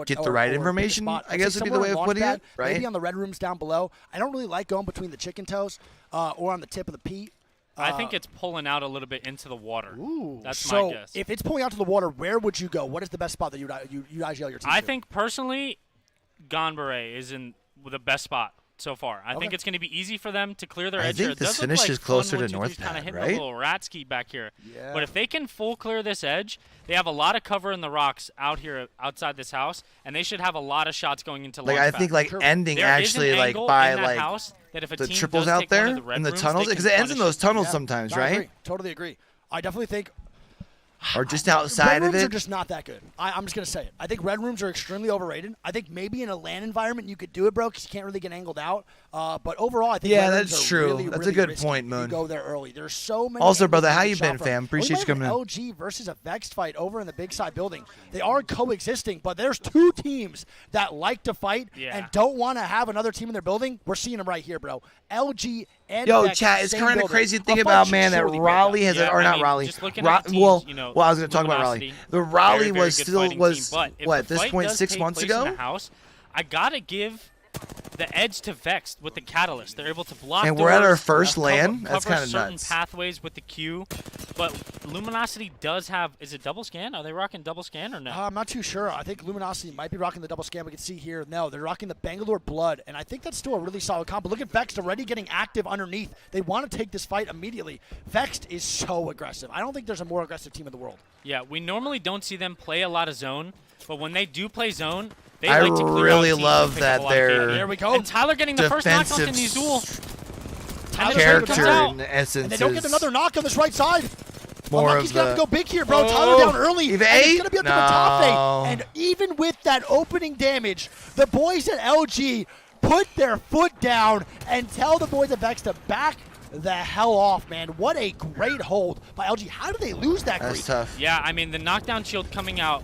get the right information. I guess would be the way of putting it, right? Maybe on the red rooms down below. I don't really like going between the chicken toes or on the tip of the P. I think it's pulling out a little bit into the water. Ooh, that's my guess. If it's pulling out to the water, where would you go? What is the best spot that you IGL your team? I think personally, Ganbare is in the best spot so far. I think it's going to be easy for them to clear their edge here. I think this finish is closer to North Pad, hitting right? A little rat ski back here. Yeah. But if they can full clear this edge, they have a lot of cover in the rocks out here outside this house, and they should have a lot of shots going into launch I pad. think ending actually by house that if a the team triples does out take one there of the red in the rooms, tunnels, because it ends in those tunnels sometimes, I right? agree. Totally agree. I definitely think. Or just outside red of rooms it. are just not that good. I'm just gonna say it. I think red rooms are extremely overrated. I think maybe in a LAN environment you could do it, bro, because you can't really get angled out. But overall, I think red rooms that's are true. Really, that's really a good risky. point, Moon. You go there early. There's so many. Also, brother, how you you been, fam? Appreciate you coming in. LG versus a Vexed fight over in the big side building. They are coexisting, but there's 2 teams that like to fight and don't want to have another team in their building. We're seeing them right here, bro. LG and Vexed, chat, it's kind of crazy to think a about, fight man, that Raleigh has, or not Raleigh. Just looking at the teams, I was going to talk about Raleigh. The Raleigh very was good still fighting team, but at this fight point does 6 take months place in ago. the house, I gotta give the edge to Vexed with the catalyst. They're able to block. And we're at our doors, first LAN. cover That's kind of certain nuts. pathways with the Q, but Luminosity does have. Is it double scan? Are they rocking double scan or no? I'm not too sure. I think Luminosity might be rocking the double scan. We can see here. No, they're rocking the Bangalore Blood, and I think that's still a really solid comp. But look at Vexed already getting active underneath. They want to take this fight immediately. Vexed is so aggressive. I don't think there's a more aggressive team in the world. Yeah, we normally don't see them play a lot of zone, but when they do play zone, they I like to clear really out teams love and pick that up a lot of they're KD. There we go. And Tyler getting the first knock on Nizul. Character in essence, and they don't get another knock on this right side. More He's gonna have to go big here, bro. Tyler down early. And it's gonna be up to Matafe. And even with that opening damage, the boys at LG put their foot down and tell the boys at Vex to back the hell off, man. What a great hold by LG. How did they lose that That's creep? tough. Yeah, I mean, the knockdown shield coming out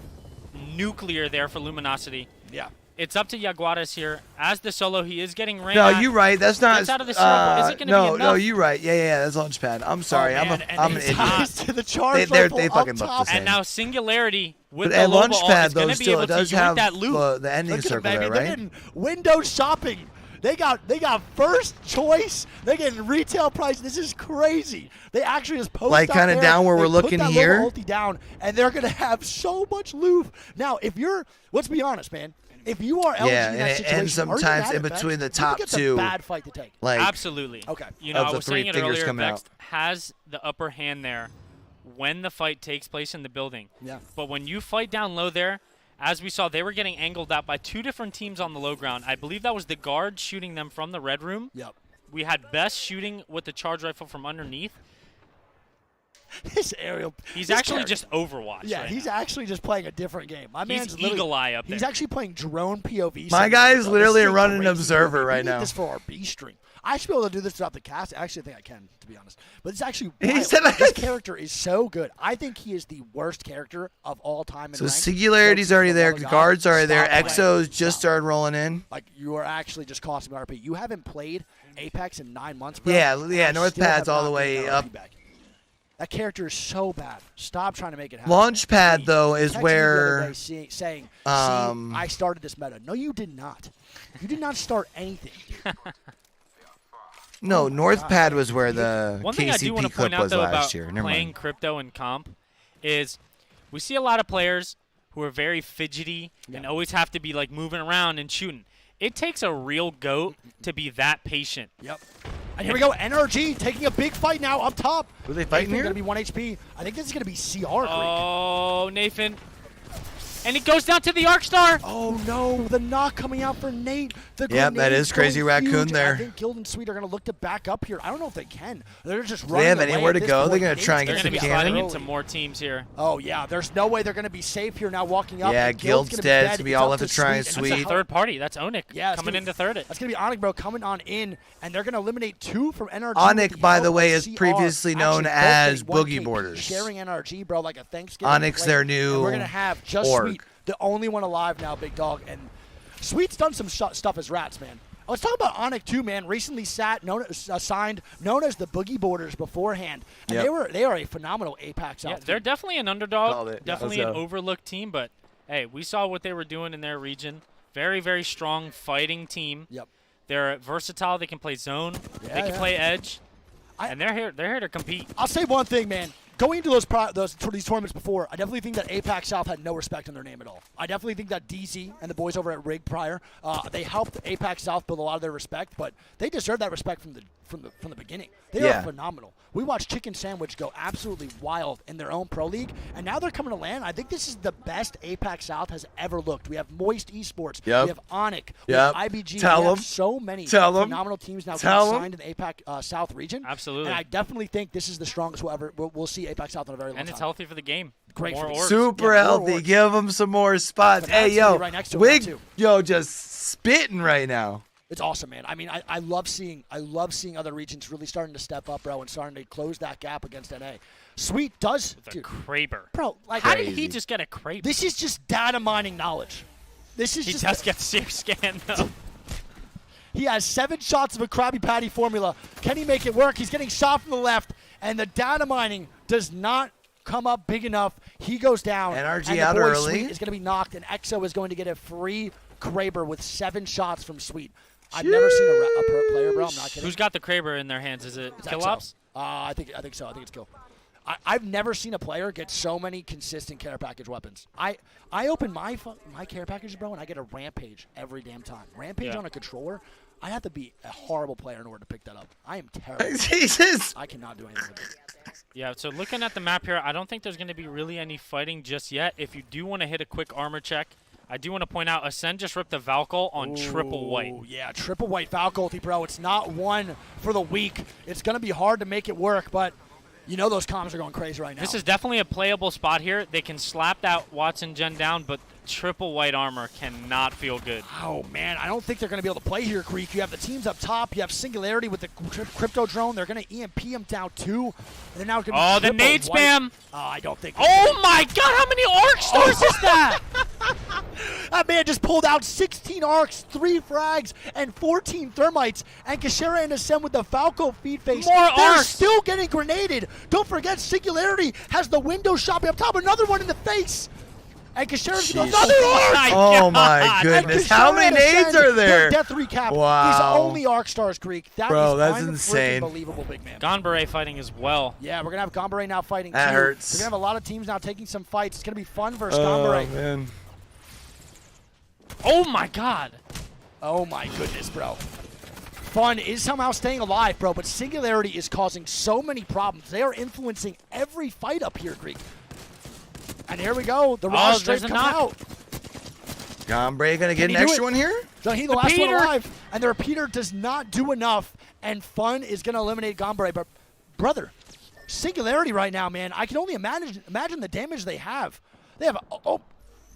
nuclear there for Luminosity. Yeah. It's up to Jaguares here. As the solo, he is getting ran No, at. you're right. That's not. Gets out of the circle. Is it gonna be enough? No, you're right. Yeah, that's Launchpad. I'm sorry. I'm an idiot. To the charge They rifle fucking up look top. the same. And now Singularity with But the at Loba ult Launchpad, is going though, to be still able it does to have that loop. the ending Look at them, circle baby. there, They're right? getting window shopping. They got first choice. They're getting retail price. This is crazy. They actually just post Like up kind of there. down where They we're put looking that here. Loba ulti down, and they're gonna have so much loot. Now, if you're, let's be honest, man. If you are LG in that and situation, and sometimes in between the top it's two, a bad fight to take. like Absolutely. Okay. You know, of I the was three saying it fingers earlier, coming Vex has the upper hand there when the fight takes place in the building. Yeah. But when you fight down low there, as we saw, they were getting angled out by two different teams on the low ground. I believe that was the guard shooting them from the red room. Yep. we had best shooting with the charge rifle from underneath. This aerial. He's actually just Overwatch. Yeah, right he's now. actually just playing a different game. My man's Eagle Eye up there. He's actually playing drone POV. My guy's literally running observer right now. We need this for our B stream. I should be able to do this throughout the cast. I actually think I can, to be honest. But it's actually wild. This character is so good. I think he is the worst character of all time. So Singularity's already there. Guard's already there. Exo's just started rolling in. Like, you are actually just costing RP. You haven't played Apex in 9 months, bro. Yeah, North Pad's all the way up. That character is so bad. Stop trying to make it happen. Launchpad, though, is where saying, see, I started this meta. No, you did not. You did not start anything. No, Northpad was where the One thing I do want KCP to point clip out, was though, last about year. Never playing mind. crypto and comp is we see a lot of players who are very fidgety and always have to be like moving around and shooting. It takes a real GOAT to be that patient. Yep. And here we go, NRG taking a big fight now up top. Who are they fighting here? Going to be 1 HP. I think this is going to be CR. Oh, Nathan. And it goes down to the Arc Star. Oh, no. The knock coming out for Nate. Yep, that is Crazy Raccoon there. I think Guild and Sweet are going to look to back up here. I don't know if they can. They're just running. They have anywhere to go. They're going to try and get some cannon. They're going to be sliding into more teams here. Oh, yeah. There's no way they're going to be safe here now walking up. Yeah, Guild's dead. It's going to be all left to try and Sweet. That's a third party. That's Onyx coming into third. That's going to be Onyx, bro, coming on in. And they're going to eliminate 2 from NRG. Onyx, by the way, is previously known as Boogie Borders. Sharing NRG, bro, like a Thanksgiving. Onyx, their new we're going to have just Sweet, the only one alive now, big dog. And Sweet's done some stuff as Rats, man. Let's talk about Onyx too, man. Recently signed, known as the Boogie Borders beforehand, and they are a phenomenal Apex. Yeah, they're definitely an underdog, definitely an overlooked team. But hey, we saw what they were doing in their region. Very, very strong fighting team. Yep. They're versatile. They can play zone. They can play edge, and they're here. They're here to compete. I'll say one thing, man. Going into these tournaments before, I definitely think that Apex South had no respect in their name at all. I definitely think that DZ and the boys over at Rig prior, they helped Apex South build a lot of their respect, but they deserve that respect from the beginning. They are phenomenal. We watched Chicken Sandwich go absolutely wild in their own pro league, and now they're coming to LAN. I think this is the best Apex South has ever looked. We have Moist Esports. We have Onyx. We have IBG. We have so many phenomenal teams now signed in the Apex South region. Absolutely. And I definitely think this is the strongest we'll see Apex South in a very long time. And it's healthy for the game. Great. Super healthy. Give them some more spots. Hey, yo, Wig, just spitting right now. It's awesome, man. I mean, I love seeing other regions really starting to step up, bro, and starting to close that gap against NA. Sweet does. The Kraber. Bro, like how did he just get a Kraber? This is just data mining knowledge. This is he does get the sear scan though. He has 7 shots of a Krabby Patty formula. Can he make it work? He's getting shot from the left, and the data mining does not come up big enough. He goes down. NRG out early. Sweet is going to be knocked, and EXO is going to get a free Kraber with 7 shots from Sweet. I've never seen a pro player, bro. I'm not kidding. Who's got the Kraber in their hands? Is it Killops? I think so. I think it's Kill. I've never seen a player get so many consistent care package weapons. I open my care packages, bro, and I get a Rampage every damn time. Rampage on a controller. I have to be a horrible player in order to pick that up. I am terrible. Jesus. I cannot do anything with it. Yeah, so looking at the map here, I don't think there's going to be really any fighting just yet. If you do want to hit a quick armor check, I do want to point out Ascend just ripped the Valkyl on triple white. Yeah, triple white Valkyl, bro. It's not one for the weak. It's going to be hard to make it work, but you know those comms are going crazy right now. This is definitely a playable spot here. They can slap that Watson gen down, but triple white armor cannot feel good. Oh, man. I don't think they're going to be able to play here, Greek. You have the teams up top. You have Singularity with the crypto drone. They're going to EMP him down, too. And they're now going to be the nade spam. I don't think. Oh, my God. How many arc stars is that? That man just pulled out 16 arcs, 3 frags, and 14 thermites. And Kashera and Ascend with the Falco feed face. More They're arcs. still getting grenaded. Don't forget, Singularity has the window shot up top. Another one in the face. And Kashera's another arc. Oh, my goodness. How many nades are there? Death recap. Wow. These only arc stars, Greek. Bro, that's insane. Unbelievable, big man. Gonberet fighting as well. Yeah, we're going to have Gonberet now fighting. That hurts. We're going to have a lot of teams now taking some fights. It's going to be fun versus Gonberet. Oh, man. Oh, my God. Oh, my goodness, bro. Fun is somehow staying alive, bro, but Singularity is causing so many problems. They are influencing every fight up here, Greek. And here we go. The Raj straight coming out. Gombre gonna get an extra one here? So he's the last one alive, and the repeater does not do enough, and Fun is gonna eliminate Gombre. But brother, Singularity right now, man. I can only imagine the damage they have. They have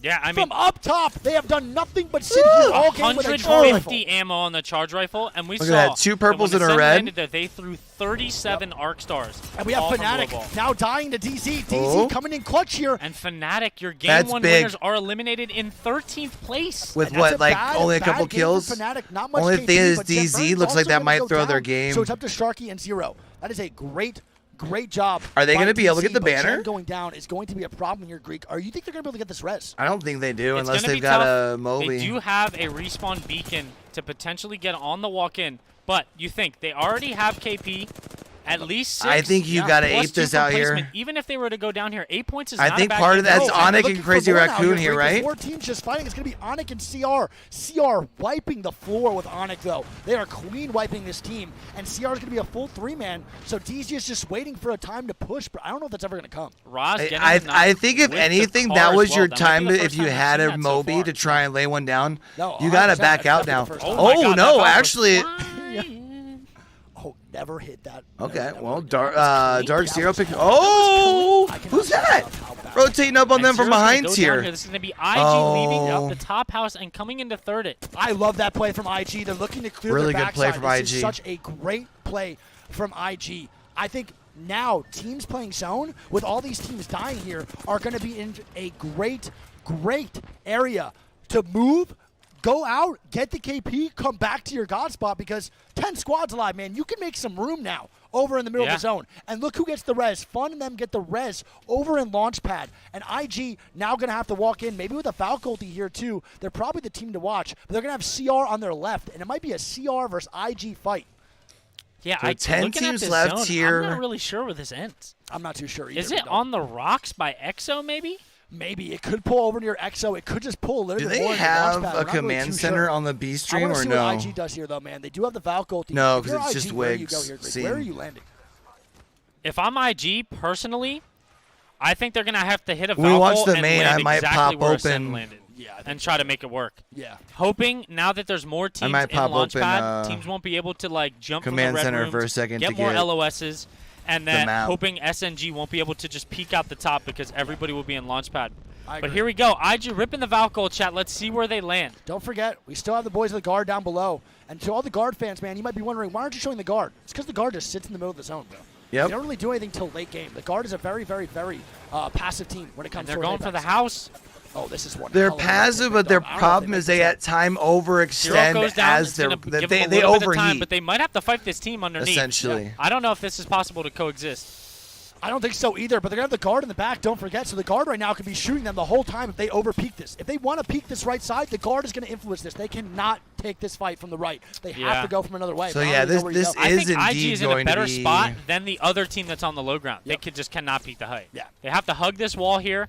yeah, I mean, from up top, they have done nothing but sit here all game with a charge 150 ammo on the charge rifle, and we Look saw at that, 2 purples and a red. There, they threw 37 arc stars. And we have Fnatic now dying to DZ. DZ coming in clutch here. And Fnatic, your game 1 winners are eliminated in 13th place. With what, like only a couple kills? Fnatic, not much only KP, thing is but DZ looks like that might throw their game. So it's up to Sharky and Zero. That is a great job. Are they going to be able to get the but banner? Jen going down is going to be a problem here, Greek. Or you think they're going to be able to get this res? I don't think they do unless they've got a Moby. They do have a respawn beacon to potentially get on the walk-in, but you think they already have KP. At least 6. I think you got to ape this out here. Even if they were to go down here, 8 points is I not think a bad part of game. that's Onyx and Crazy Raccoon here, right? 4 teams just fighting. It's going to be Onyx and CR. CR wiping the floor with Onyx, though. They are clean wiping this team, and CR is going to be a full 3-man. So DZ is just waiting for a time to push, but I don't know if that's ever going to come. I think if anything, that was your time if you had a Moby to try and lay one down. No, you got to back out now. Oh, no, actually. Never hit that. Okay, well, Dark Zero picked. Oh, who's that? Rotating up on them from behind here. This is going to be IG leaving up the top house and coming into third it. I love that play from IG. They're looking to clear really their good play backside. from IG. This is such a great play from IG. I think now teams playing zone with all these teams dying here are going to be in a great area to move. Go out, get the KP, come back to your God spot because 10 squads alive, man. You can make some room now over in the middle of the zone. And look who gets the res. Fun and them get the res over in Launchpad. And IG now going to have to walk in, maybe with a Falco ulti here too. They're probably the team to watch. But they're going to have CR on their left, and it might be a CR versus IG fight. Yeah, so 10 teams left zone, here. I'm not really sure where this ends. I'm not too sure either. Is it on the rocks by EXO maybe? Maybe. It could pull over near EXO. It could just pull a little bit more. Do they have a command center on the B stream or no? I want to see what IG does here, though, man. They do have the Falco ulti. No, because it's just wigs. Where are you landing? If I'm IG, personally, I think they're going to have to hit a Falco we watch the and main, land I might exactly pop where open. Landed. And try to make it work. Yeah. Hoping now that there's more teams in Launchpad, teams won't be able to like jump command from the red center rooms, for a second get to more get LOSs, and then hoping SNG won't be able to just peek out the top because everybody will be in Launchpad. But here we go. IG ripping the Valkyrie chat. Let's see where they land. Don't forget, we still have the boys of the guard down below. And to all the guard fans, man, you might be wondering, why aren't you showing the guard? It's because the guard just sits in the middle of the zone, bro. Yep. They don't really do anything till late game. The guard is a very, very, very passive team when it comes to they're going for the house. Oh, this is one. They're passive, but their problem is they at time overextend as they overheat. Time, but they might have to fight this team underneath. Essentially. Yeah. I don't know if this is possible to coexist. I don't think so either, but they're going to have the guard in the back, don't forget. So the guard right now could be shooting them the whole time if they over-peak this. If they want to peak this right side, the guard is going to influence this. They cannot take this fight from the right. They have to go from another way. So yeah, this is I think indeed IG is in a going better to be spot than the other team that's on the low ground. They cannot peak the height. Yeah. They have to hug this wall here.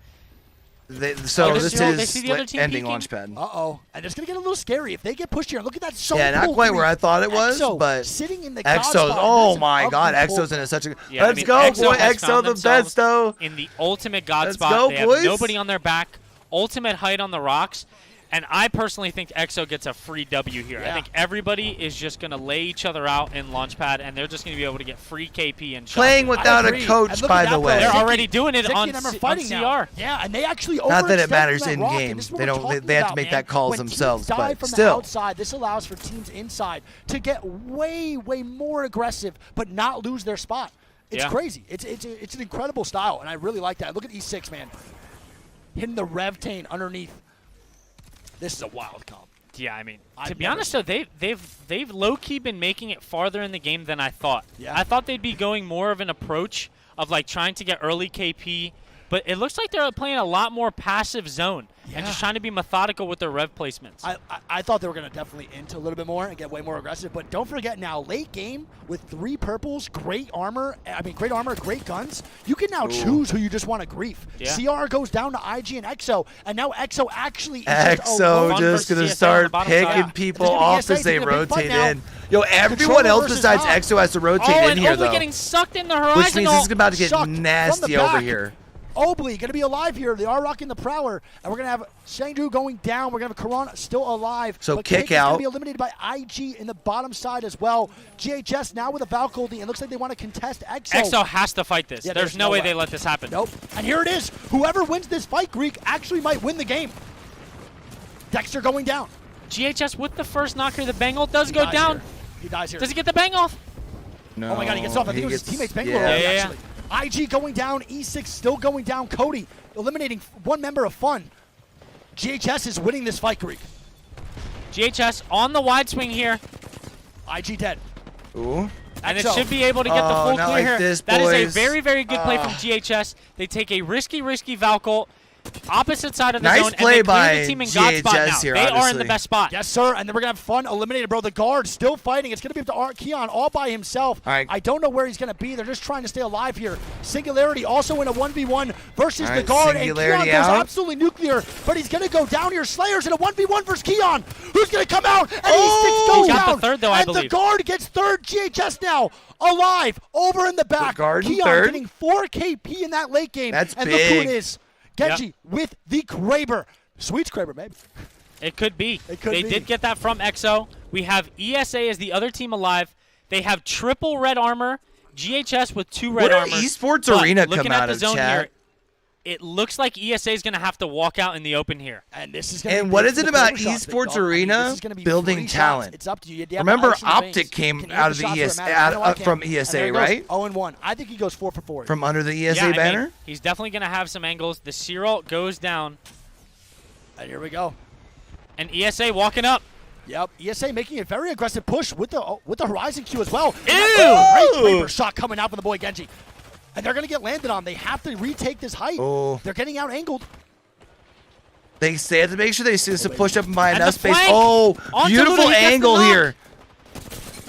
This is ending Launchpad. Uh-oh. And it's going to get a little scary if they get pushed here. Look at that so Yeah, not quite where I thought it was, but sitting in the EXO's, oh my god, EXO's in such a let's go, boy, EXO the best, though. In the ultimate god Let's spot. go, they boys. have nobody on their back. Ultimate height on the rocks. And I personally think EXO gets a free W here. I think everybody is just going to lay each other out in Launchpad, and they're just going to be able to get free KP and playing without a coach, by the way. They're already doing it on CR. Now. Yeah, and they actually not that it matters in game. They don't. They have to make that calls themselves, but from still. The outside, this allows for teams inside to get way more aggressive, but not lose their spot. It's crazy. It's an incredible style, and I really like that. Look at E6, man, hitting the Revtane underneath. This is a wild comp. Yeah, I mean, to be honest though, they've low-key been making it farther in the game than I thought. Yeah. I thought they'd be going more of an approach of like trying to get early KP, but it looks like they're playing a lot more passive zone and just trying to be methodical with their rev placements. I thought they were going to definitely into a little bit more and get way more aggressive, but don't forget now, late game with 3 purples, great armor, great guns, you can now choose who you just want to grief. Yeah. CR goes down to IG and EXO, and now EXO actually is EXO just going to start picking people off as they rotate in. Yo, everyone else besides EXO has to rotate in here, though. Getting sucked in the horizon. Which means this is about to get nasty over here. Obli going to be alive here. They are rocking the Prowler. And we're going to have Shangdu going down. We're going to have Karan still alive. So but kick out. out. Going to be eliminated by IG in the bottom side as well. GHS now with a Valkyrie. It looks like they want to contest EXO. EXO has to fight this. Yeah, there's no way they let this happen. Nope. And here it is. Whoever wins this fight, Greek, actually might win the game. Dexter going down. GHS with the first knocker. The bang ult does go down. Here. He dies here. Does he get the bang off? No. Oh my god, he gets off. I think it was his teammate's bang actually. IG going down. E6 still going down. Cody eliminating one member of Fun. GHS is winning this fight, Greek. GHS on the wide swing here. IG dead. Ooh. And it should be able to get the full clear like here. This, that is a very, very good play from GHS. They take a risky Valkyrie. Opposite side of the zone, and they clear the team in God spot now. Here, they are in the best spot. Yes, sir, and then we're going to have Fun eliminated, bro. The guard still fighting. It's going to be up to Keon all by himself. All right. I don't know where he's going to be. They're just trying to stay alive here. Singularity also in a 1v1 versus the guard, and Keon goes absolutely nuclear, but he's going to go down here. Slayer's in a 1v1 versus Keon. Who's going to come out? And E6 goes down. The third, though, I believe. The guard gets third. GHS now alive over in the back. Keon getting 4 KP in that late game. That's and big. Look who it is. Genji with the Kraber. Sweet Kraber, maybe. It could be. They did get that from EXO. We have ESA as the other team alive. They have triple red armor. GHS with 2 red armor. What did Esports Arena come out of, chat? Here, it looks like ESA is going to have to walk out in the open here. And this is going to And what is it about Esports Arena? Building talent. It's up to you. Remember, Optic came out of the from ESA, right? 0-1. I think he goes 4 for 4. From under the ESA banner? I mean, he's definitely going to have some angles. The Cyril goes down. And here we go. And ESA walking up. Yep, ESA making a very aggressive push with the Horizon Q as well. Ew! Great Kraber shot coming out from the boy Genji. And they're going to get landed on. They have to retake this height. Oh. They're getting out-angled. They have to make sure they see this push up and buy enough space. Flank. Oh, beautiful angle here.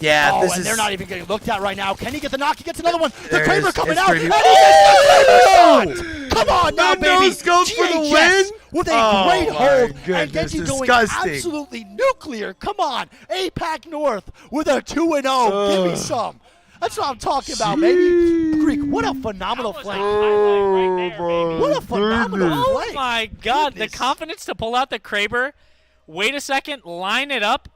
Yeah, and they're not even getting looked at right now. Can he get the knock? He gets another one. The There it Kraber is. coming It's out. pretty- And he gets the Kraber shot. Come on now, The baby. no-scope for the GHS win? with a Oh great my hold. And goodness, Genji going disgusting. absolutely nuclear. Come on. APAC North with a 2-0. Give me some. That's what I'm talking about, baby. Greek, what a phenomenal flank. What a phenomenal flank. Oh, my God. The confidence to pull out the Kraber. Wait a second. Line it up.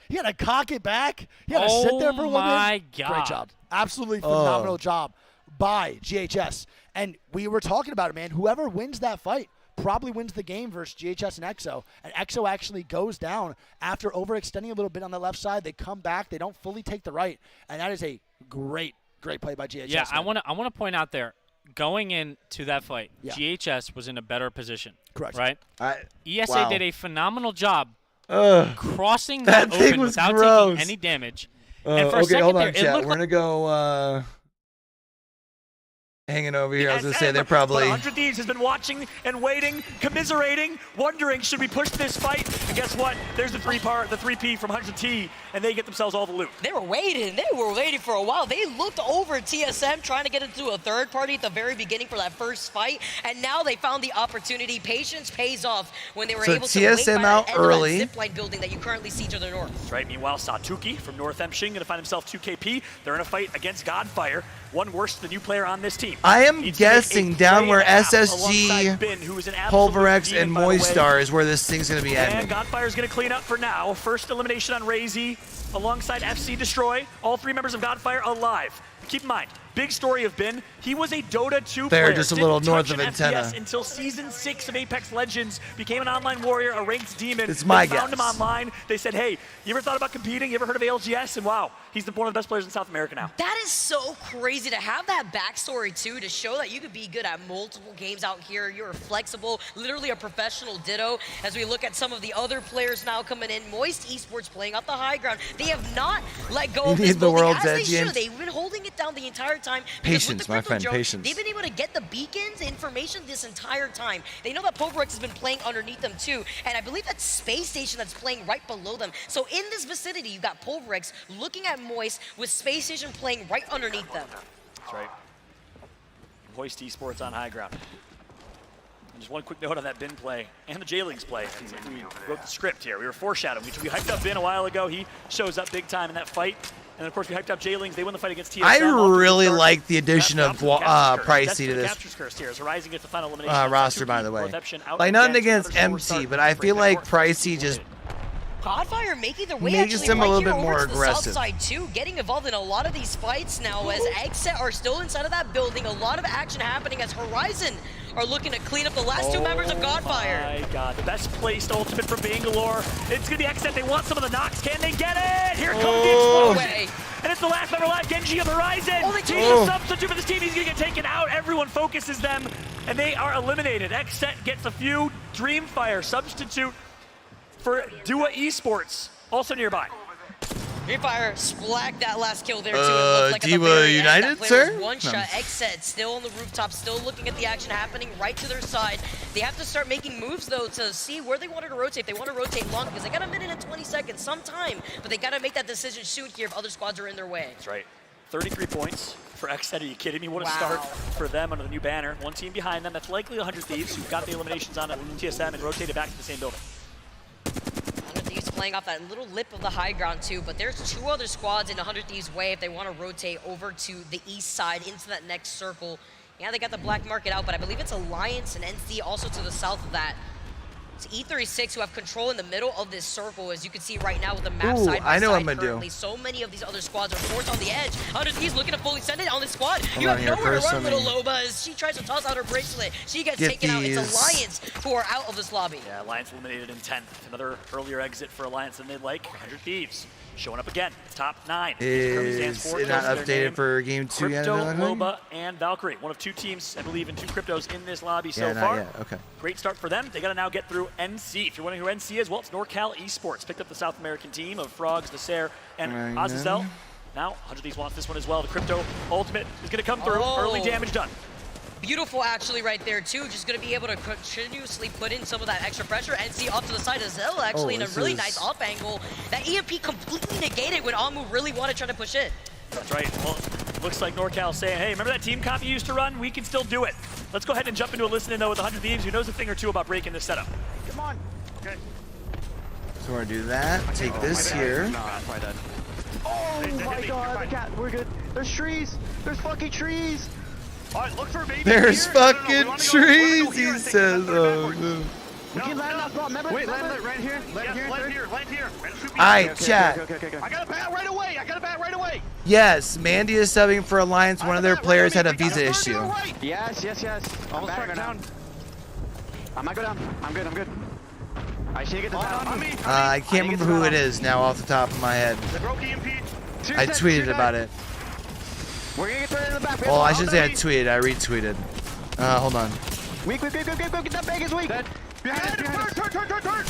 He had to cock it back. He had to sit there for a little bit. Oh, my God. Great job. Absolutely phenomenal job by GHS. And we were talking about it, man. Whoever wins that fight probably wins the game versus GHS and EXO. And EXO actually goes down after overextending a little bit on the left side. They come back. They don't fully take the right. And that is a great play by GHS. Yeah, man. I want to point out there, going into that fight, GHS was in a better position. Correct. Right? ESA wow. did a phenomenal job crossing That that thing open was without gross. taking any damage. And for a Okay, second hold there, on, it chat. looked We're going to go hanging over here. I was going to say they're probably... 100 Thieves has been watching and waiting, commiserating, wondering, should we push this fight? And guess what? There's the 3P from 100T, and they get themselves all the loot. They were waiting. They were waiting for a while. They looked over at TSM, trying to get into a third party at the very beginning for that first fight, and now they found the opportunity. Patience pays off when they were able to TSM out early. zipline building that you currently see to the north. That's right. Meanwhile, Satuki from North Emshing going to find himself 2 KP. They're in a fight against Godfire, one worse than the new player on this team. I am guessing down where SSG, Pulverex, and Moistar is where this thing's going to be ending. And Godfire's going to clean up for now. First elimination on Razy alongside FC Destroy. All 3 members of Godfire alive. Keep in mind, big story of Bin, he was a Dota 2 player. They're just a little Didn't north touch of an Antenna. FPS until Season 6 of Apex Legends, became an online warrior, a ranked demon. It's my They found guess. him online. They said, hey, you ever thought about competing? You ever heard of ALGS? And wow, he's one of the best players in South America now. That is so crazy to have that backstory too, to show that you could be good at multiple games out here. You're flexible, literally a professional ditto. As we look at some of the other players now coming in, Moist Esports playing up the high ground. They have not let go of this the building world's as they edge, should. Jens. They've been holding it down the entire time. Patience, my friend, Joke, patience. They've been able to get the beacons information this entire time. They know that Pulverex has been playing underneath them too, and I believe that's Space Station that's playing right below them. So in this vicinity, you've got Pulverex looking at Moist with Space Station playing right underneath them. That's right. Hoist Esports on high ground. And just one quick note on that Bin play and the J-Lings play. We wrote the script here. We were foreshadowing. We hyped up Bin a while ago. He shows up big time in that fight. And of course, we hyped up J-Lings. They won the fight against TSM. I really like the addition of Pricey to this roster, by the way. Like, nothing against MC, but I feel like Pricey just Godfire making their way makes him a little bit more aggressive. South side too, getting involved in a lot of these fights now as Exet are still inside of that building. A lot of action happening as Horizon are looking to clean up the last two members of Godfire. My God, the best placed ultimate from Bangalore. It's gonna be Exet. They want some of the knocks. Can they get it? Here comes the explosion. And it's the last member alive, Genji of Horizon. He's a substitute for this team. He's gonna get taken out. Everyone focuses them, and they are eliminated. Exet gets a few. Dreamfire substitute for Dua Esports, also nearby. Dreamfire splacked that last kill there too. It looked like Dua United, sir? One shot. Exet still on the rooftop, still looking at the action happening right to their side. They have to start making moves though to see where they wanted to rotate. They want to rotate long because they got a minute and 20 seconds, some time, but they got to make that decision soon here if other squads are in their way. That's right. 33 points for Exet. Are you kidding me? What a start for them under the new banner. One team behind them. That's likely 100 Thieves who got the eliminations on TSM and rotated back to the same building. Thieves playing off that little lip of the high ground too, but there's two other squads in 100 Thieves' way if they want to rotate over to the east side into that next circle. Yeah, they got the black market out, but I believe it's Alliance and NC also to the south of that. It's E36 who have control in the middle of this circle, as you can see right now with the map side by I know side what I'm gonna currently. do. So many of these other squads are forced on the edge. 100 Thieves looking to fully send it on the squad. You have nowhere to run, little Loba, as she tries to toss out her bracelet. She gets taken out. It's Alliance who are out of this lobby. Yeah, Alliance eliminated in 10th. Another earlier exit for Alliance than they'd like. 100 Thieves showing up again. Top 9. Is it not updated for Game 2 yet? Crypto, Loba, and Valkyrie. One of two teams, I believe, and two Cryptos in this lobby so far. Yeah, okay. Great start for them. They got to now get through NC. If you're wondering who NC is, well, it's NorCal Esports. Picked up the South American team of Frogs, Nasser, and Azazel. Now, 100 Thieves wants this one as well. The Crypto ultimate is going to come through. Early damage done. Beautiful actually right there too, just going to be able to continuously put in some of that extra pressure. NC off to the side as well actually in a really nice off angle. That EMP completely negated when Amu really wanted to try to push in. That's right. Well, looks like NorCal saying, hey, remember that team comp you used to run? We can still do it. Let's go ahead and jump into a listen-in though with 100 Thieves who knows a thing or two about breaking this setup. Come on. Okay. So we're gonna do that. Take this here. Oh my God, we're good. There's trees. There's fucking trees. All right, look for baby. There's fucking trees, he says. Oh, no. We can land that spot. Remember? Wait, land right here. Land here. Alright, chat. I got a bat right away. Yes, Mandy is subbing for Alliance. One of their players had a visa issue. Yes. Almost back down. I might go down. I'm good. I should get the down on me. I can't remember who it is now off the top of my head. I tweeted about it. We're gonna get thrown in the back. Well, I shouldn't say I tweeted. I retweeted. Hold on. Weak. Get that bag is weak. Behind us. Turn.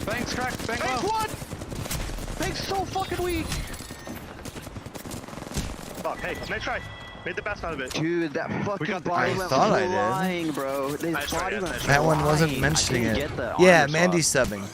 Thanks, crack. Thanks, one. Thanks, so fucking weak. Fuck, hey, nice try. Made the best out of it. Dude, that fucking body went flying, bro. That one wasn't mentioning it. Yeah, Mandy's subbing.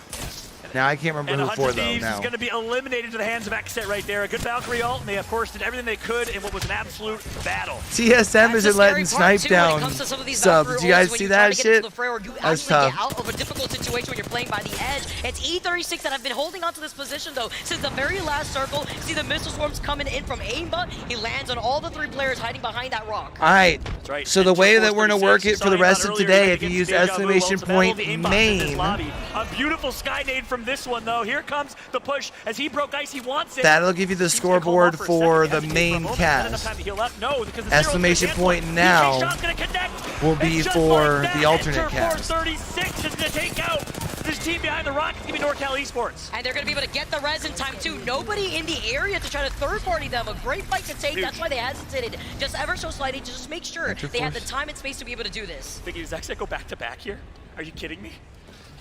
Now I can't remember who for though. Thieves now is going to be eliminated to the hands of Exet right there. A good Valkyrie ult, and they of course did everything they could in what was an absolute battle. TSM isn't letting snipe down subs. You guys see that shit? That's tough. Get out of a difficult situation when you're playing by the edge. It's E36 that have been holding on to this position though since the very last circle. See the missile swarms coming in from aimbot. He lands on all the three players hiding behind that rock. All right. So the way that we're gonna work it for the rest of today, if you use exclamation point main. A beautiful sky nade from this one though. Here comes the push as he broke ice. He wants it. That'll give you the scoreboard for the main cast. Exclamation point now will be for the alternate cast. 36 is going to take out this team behind the rock. It's going to be NorCal Esports. And they're going to be able to get the res in time too. Nobody in the area to try to third party them. A great fight to take. That's why they hesitated just ever so slightly to just make sure they had the time and space to be able to do this. Thinking, does Exet go back to back here? Are you kidding me?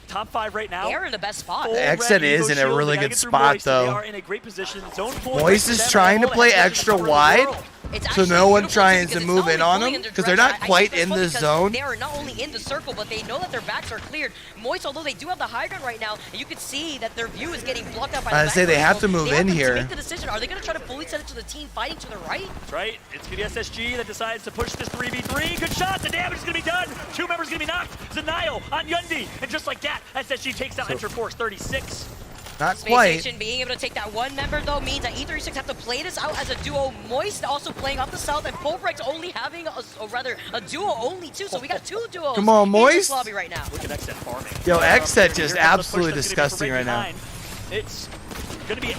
Top 5 right now. They're in the best spot. Exet is in a really good spot though. They are in a great position. Zone 4 Moist is trying to play extra wide, So no one trying to move in on them because they're not quite in the zone. They are not only in the circle, but they know that their backs are cleared. Moist, although they do have the high ground right now, and you can see that their view is getting blocked out by the back. I say they have to move in here. Make the decision. Are they going to try to fully set it to the team fighting to the right? That's right. It's going to be SSG that decides to push this 3v3. Good shot. The damage is going to be done. 2 members going to be knocked. Zanile on Yundi. And just like that, SSG takes out Enter Force 36. Not Space quite. Station being able to take that 1 member, though, means that E36 have to play this out as a duo. Moist also playing up the south, and Pulvrex only having, a duo only, too. So we got 2 duos. Come on, Moist. in this lobby right now. Look at Xset farming. Yo, Xset just absolutely disgusting right now. It's going to be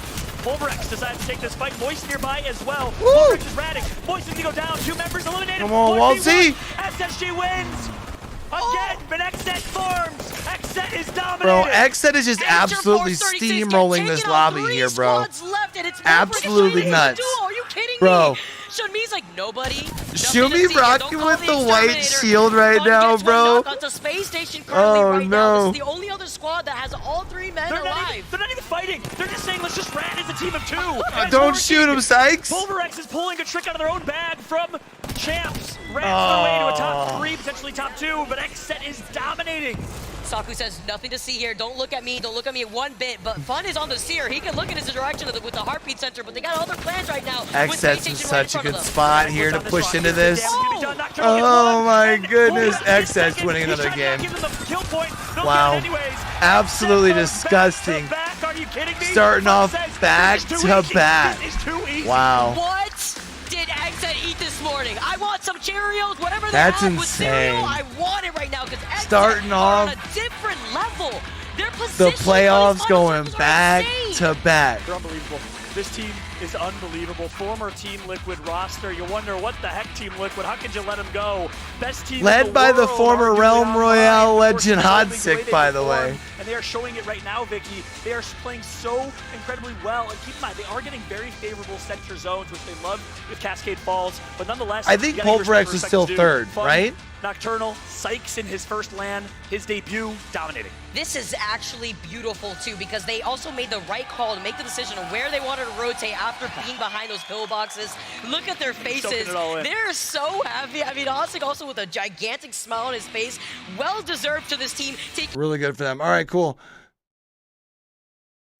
Pulvrex decides to take this fight. Moist nearby as well. Woo! Pulvrex is ratting. Moist is going to go down. 2 members eliminated. Come on, Waltzy. SSG wins. Again, but Xset forms. Xset is dominating. Bro, Xset is just absolutely steamrolling this lobby here, bro. Absolutely nuts. Are you kidding bro. me? Shunmi's like nobody. Shumi rocking with the white shield right now, bro. Space Station right now. This is the only other squad that has all 3 men alive. They're not even fighting. They're just saying, let's just rat as a team of 2. Don't shoot him, Sykes. Pulvrex is pulling a trick out of their own bag from Champs. Rats their way to a top 3, potentially top 2, but Xset is dominating. Saku says, nothing to see here. Don't look at me. Don't look at me one bit. But Fun is on the seer. He can look in his direction with the heartbeat center, but they got other plans right now. Xset's in such a good spot here to push into this. Oh my goodness. Xset's winning another game. Wow. Absolutely disgusting. Starting off back to back. Wow. What did Xset eat this morning? I want some Cheerios, whatever that's they have with cereal. insane. I want it right now because starting off on a different level. The playoffs going back to back. They're unbelievable. This team is unbelievable. Former Team Liquid roster. You wonder what the heck Team Liquid, how could you let them go? Best team led by the former Realm Royale legend Hodsick, by the way. And they are showing it right now, Vicky. They are playing so incredibly well. And keep in mind, they are getting very favorable center zones, which they love with Cascade Falls. But nonetheless, I think Pulvrex is still third, right? Nocturnal, Sykes in his first LAN, his debut, dominating. This is actually beautiful, too, because they also made the right call to make the decision of where they wanted to rotate after being behind those pillboxes. Look at their faces. They're so happy. I mean, Hodsick also with a gigantic smile on his face. Well-deserved to this team. Really good for them. All right, cool.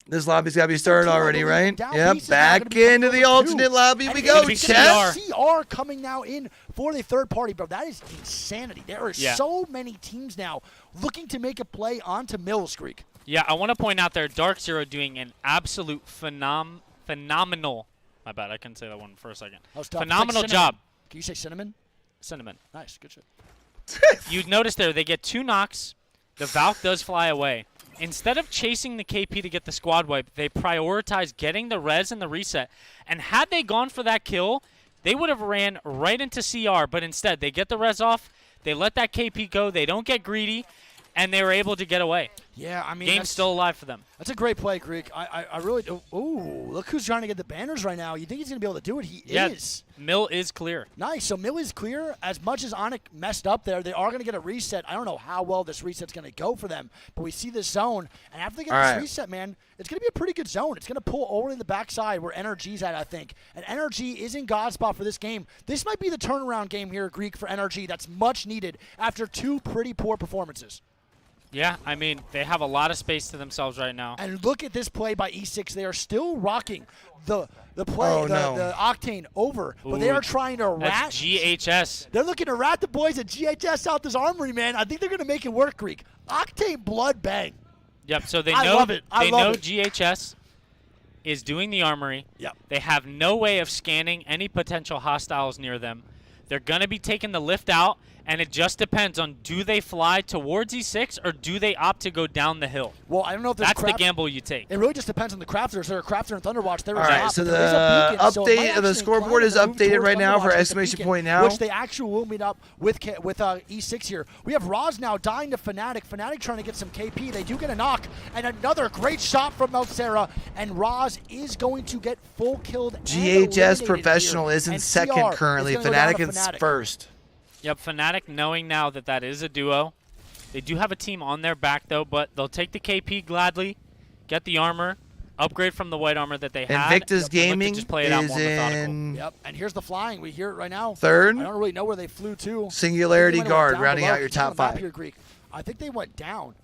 This lobby's got to be started already, right? Yep, back into the alternate lobby we go. CR coming now in for the third party, bro. That is insanity. There are so many teams now looking to make a play onto Mills Creek. Yeah, I want to point out there, Dark Zero doing an absolute phenomenal. My bad, I couldn't say that one for a second. Phenomenal job. Can you say cinnamon? Cinnamon. Nice, good shit. You'd notice there, they get 2 knocks. The Valk does fly away. Instead of chasing the KP to get the squad wipe, they prioritize getting the res and the reset. And had they gone for that kill, they would have ran right into CR. But instead, they get the res off, they let that KP go, they don't get greedy, and they were able to get away. Yeah, I mean, game's still alive for them. That's a great play, Greek. I really do. Ooh, look who's trying to get the banners right now. You think he's going to be able to do it? He is. Mill is clear. Nice. So Mill is clear. As much as Onyx messed up there, they are going to get a reset. I don't know how well this reset's going to go for them, but we see this zone. And after they get this reset, man, it's going to be a pretty good zone. It's going to pull over in the backside where NRG's at, I think. And NRG is in God spot for this game. This might be the turnaround game here, Greek, for NRG. That's much needed after 2 pretty poor performances. Yeah, I mean, they have a lot of space to themselves right now. And look at this play by E6. They are still rocking the play, the Octane over, but they are trying to rat. GHS. They're looking to rat the boys at GHS out this armory, man. I think they're going to make it work, Greek. Octane blood bang. Yep, so they know, they know GHS is doing the armory. Yep. They have no way of scanning any potential hostiles near them. They're going to be taking the lift out, and it just depends on do they fly towards E6 or do they opt to go down the hill. Well, I don't know if that's the gamble you take. It really just depends on the crafters. There are crafter and Thunderwatch. There all right, so the update, the scoreboard is updated right now for estimation point now. Which they actually will meet up with E6 here. We have Roz now dying to Fnatic. Fnatic trying to get some KP. They do get a knock, and another great shot from Melcera, and Roz is going to get full killed. GHS Professional is in second currently. Fnatic is first. Yep, Fnatic knowing now that that is a duo. They do have a team on their back, though, but they'll take the KP gladly, get the armor, Upgrade from the white armor that they had. Invictus Gaming just play it out is more methodical. in Yep, and here's the flying. We hear it right now. third. I don't really know where they flew to. Singularity Guard, down rounding below. out your Keep on top the map 5. here, Greek. I think they went down.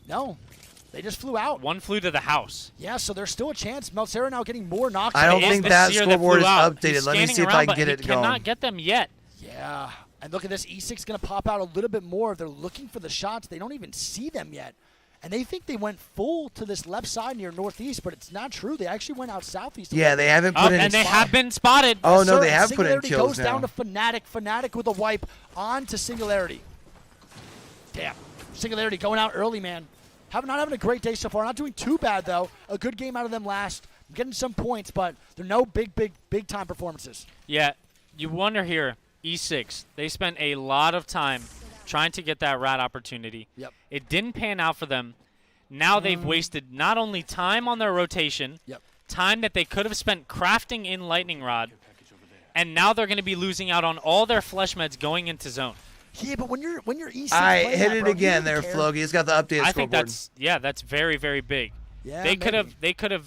No, they just flew out. One flew to the house. Yeah, so there's still a chance. Melcera now getting more knocks. I don't think that scoreboard is updated. He's Let me see if around, I can get but it he going. cannot get them yet. Yeah, and look at this. E6 going to pop out a little bit more. They're looking for the shots. They don't even see them yet. And they think they went full to this left side near northeast, but it's not true. They actually went out southeast. Yeah, they haven't put in. And they have been spotted. Oh, no, they have put in kills now. Goes down to Fnatic. Fnatic with a wipe on to Singularity. Damn. Singularity going out early, man. Not having a great day so far. Not doing too bad, though. A good game out of them last. Getting some points, but they're no big time performances. Yeah, you wonder here, E6, they spent a lot of time trying to get that rat opportunity. Yep. It didn't pan out for them. Now they've wasted not only time on their rotation, time that they could have spent crafting in Lightning Rod, and now they're going to be losing out on all their flesh meds going into zone. Yeah, but when you're E6 All right, playing hit that, it bro, again there, Flogi. He's got the updated I think scoreboard. that's very, very big. Yeah, they could have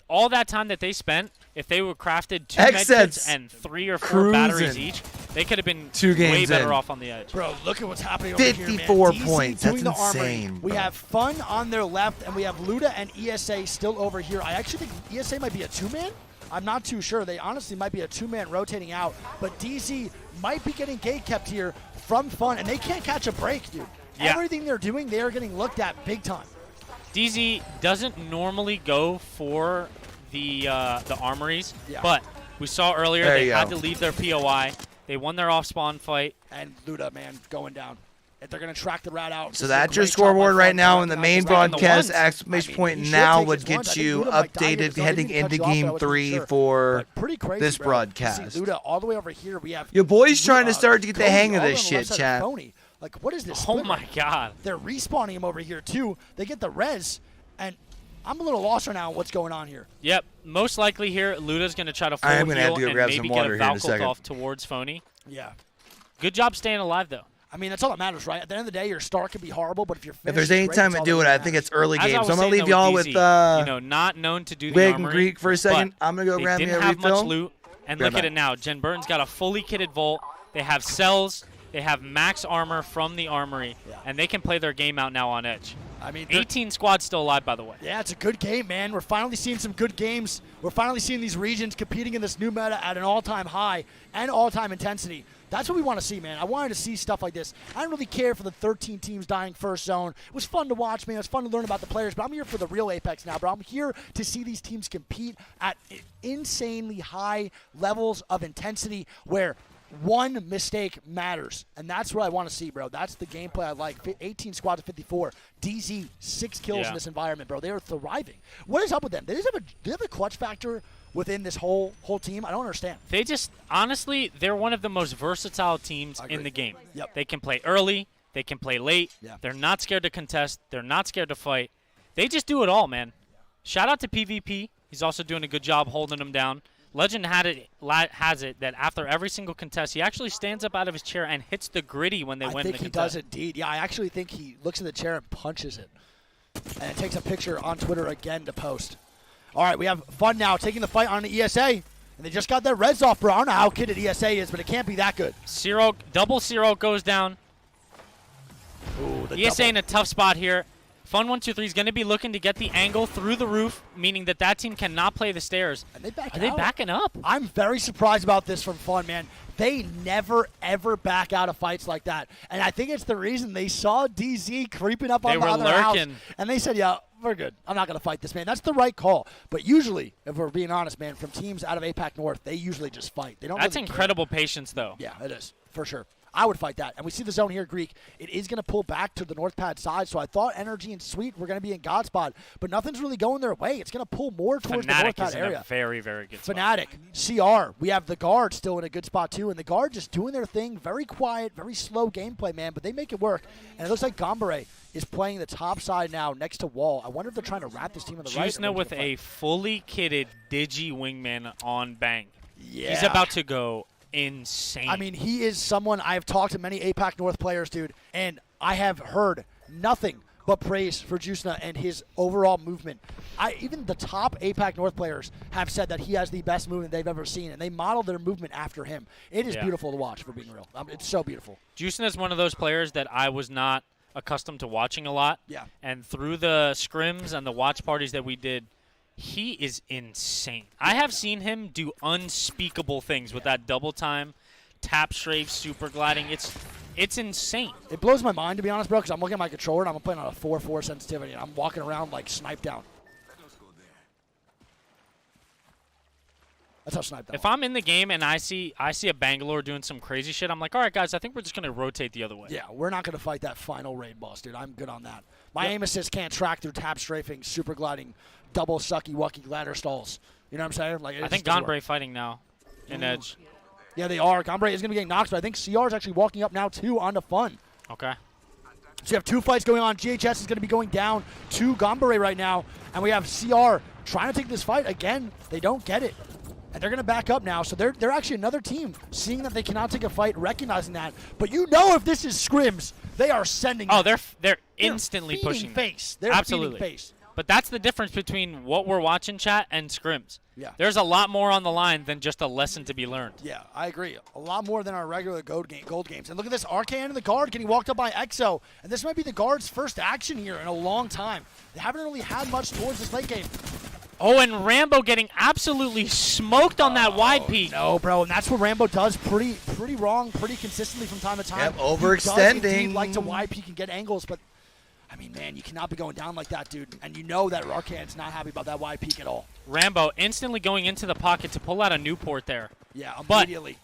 all that time that they spent, if they were crafted 2 X-Sets medkits and 3 or 4 batteries each, they could have been 2 games way better in. off on the edge. Bro, look at what's happening over 54 here, man. points. DZ That's doing the insane, armory. bro. We have Fun on their left, and we have Luda and ESA still over here. I actually think ESA might be a 2-man. I'm not too sure. They honestly might be a 2-man rotating out, but DZ might be getting gate kept here from Fun, and they can't catch a break, dude. Yeah. Everything they're doing, they are getting looked at big time. DZ doesn't normally go for the armories, but we saw earlier they had to leave their POI. They won their off-spawn fight. And Luda, man, going down. If they're going to track the rat out. So that's your scoreboard right now in the main broadcast. Exclamation point now would get you updated heading into Game 3 for this broadcast. Luda all the way over here. We have your boy's trying to start to get the hang of this shit, chat. Like, what is this? Oh my God! They're respawning him over here too. They get the res, and I'm a little lost right now on what's going on here. Yep, most likely here, Luda's going to try to full I am going to have heal to go and grab maybe some water get a here in a Valkyrie second. off towards Phony. Yeah. Good job staying alive, though. I mean, that's all that matters, right? At the end of the day, your start can be horrible, but if you're If there's any time to do it, I think it's early As I games. was So I'm going to saying, leave y'all though, with DZ, not known to do the Wig and armory, Greek for a second. but I'm going to go they grab me didn't a have refill. much loot, and Grab look at that. it now. Jen Burton's got a fully kitted Volt. They have cells. They have max armor from the armory, and they can play their game out now on edge. I mean, 18 squads still alive, by the way. Yeah, it's a good game, man. We're finally seeing some good games. We're finally seeing these regions competing in this new meta at an all-time high and all-time intensity. That's what we want to see, man. I wanted to see stuff like this. I didn't really care for the 13 teams dying first zone. It was fun to watch, man. It was fun to learn about the players, but I'm here for the real Apex now, bro. I'm here to see these teams compete at insanely high levels of intensity where one mistake matters, and that's what I want to see, bro. That's the gameplay I like. 18 squads of 54. DZ, 6 kills in this environment, bro. They are thriving. What is up with them? They have a clutch factor within this whole team? I don't understand. They just, honestly, they're one of the most versatile teams in the game. Yep. They can play early. They can play late. Yeah. They're not scared to contest. They're not scared to fight. They just do it all, man. Shout out to PvP. He's also doing a good job holding them down. Legend has it that after every single contest, he actually stands up out of his chair and hits the gritty when they win the contest. I think he does indeed. Yeah, I actually think he looks in the chair and punches it. And it takes a picture on Twitter again to post. All right, we have Fun now taking the fight on the ESA. And they just got their reds off, bro. I don't know how kitted ESA is, but it can't be that good. Double Zero goes down. Ooh, ESA in a tough spot here. Fun 1-2-3 is going to be looking to get the angle through the roof, meaning that team cannot play the stairs. And they Are they backing up? I'm very surprised about this from Fun, man. They never, ever back out of fights like that. And I think it's the reason they saw DZ creeping up on the other house. And they said, yeah, we're good. I'm not going to fight this, man. That's the right call. But usually, if we're being honest, man, from teams out of APAC North, they usually just fight. They don't. That's really incredible patience, though. Yeah, it is, for sure. I would fight that. And we see the zone here, Greek. It is going to pull back to the north pad side, so I thought Energy and Sweet were going to be in God spot, but nothing's really going their way. It's going to pull more towards the north pad area. Fnatic is in a very, very good spot. Fnatic, CR. We have the guard still in a good spot, too, and the guard just doing their thing. Very quiet, very slow gameplay, man, but they make it work. And it looks like Gambare is playing the top side now next to Wall. I wonder if they're trying to wrap this team on the right. Jusna with a fully kitted Digi wingman on Bang. Yeah. He's about to go insane. I mean, he is someone I have talked to many APAC North players, dude, and I have heard nothing but praise for Jusna and his overall movement. Even the top APAC North players have said that he has the best movement they've ever seen, and they model their movement after him. It is beautiful to watch, for being real. It's so beautiful. Jusna is one of those players that I was not accustomed to watching a lot. Yeah. And through the scrims and the watch parties that we did, he is insane. I have seen him do unspeakable things with that double time, tap strafe, super gliding. It's insane. It blows my mind, to be honest, bro, because I'm looking at my controller and I'm playing on a 4-4 sensitivity, and I'm walking around like sniped down. That's how sniped down. If I'm in the game and I see a Bangalore doing some crazy shit, I'm like, all right, guys, I think we're just going to rotate the other way. Yeah, we're not going to fight that final raid boss, dude. I'm good on that. My aim assist can't track through tap strafing, super gliding, double sucky, wucky ladder stalls. You know what I'm saying? Like, I think Gonbray fighting now in Edge. Yeah, they are. Gonbray is going to be getting knocked, but I think CR is actually walking up now, too, onto Fun. Okay. So you have 2 fights going on. GHS is going to be going down to Gonbray right now, and we have CR trying to take this fight. Again, they don't get it. And they're going to back up now. So they're actually another team, seeing that they cannot take a fight, recognizing that. But you know, if this is scrims, they are sending. Oh, they're instantly pushing face. They're absolutely feeding face. But that's the difference between what we're watching, chat, and scrims. Yeah. There's a lot more on the line than just a lesson to be learned. Yeah, I agree. A lot more than our regular gold games. And look at this, RKN in the guard getting walked up by EXO. And this might be the guard's first action here in a long time. They haven't really had much towards this late game. Oh, and Rambo getting absolutely smoked on that wide peak. No, bro, and that's what Rambo does pretty wrong, pretty consistently from time to time. Yep, overextending. He does indeed like to wide peak and get angles, but I mean, man, you cannot be going down like that, dude. And you know that Arcan's not happy about that wide peak at all. Rambo instantly going into the pocket to pull out a Newport there. Yeah, immediately. But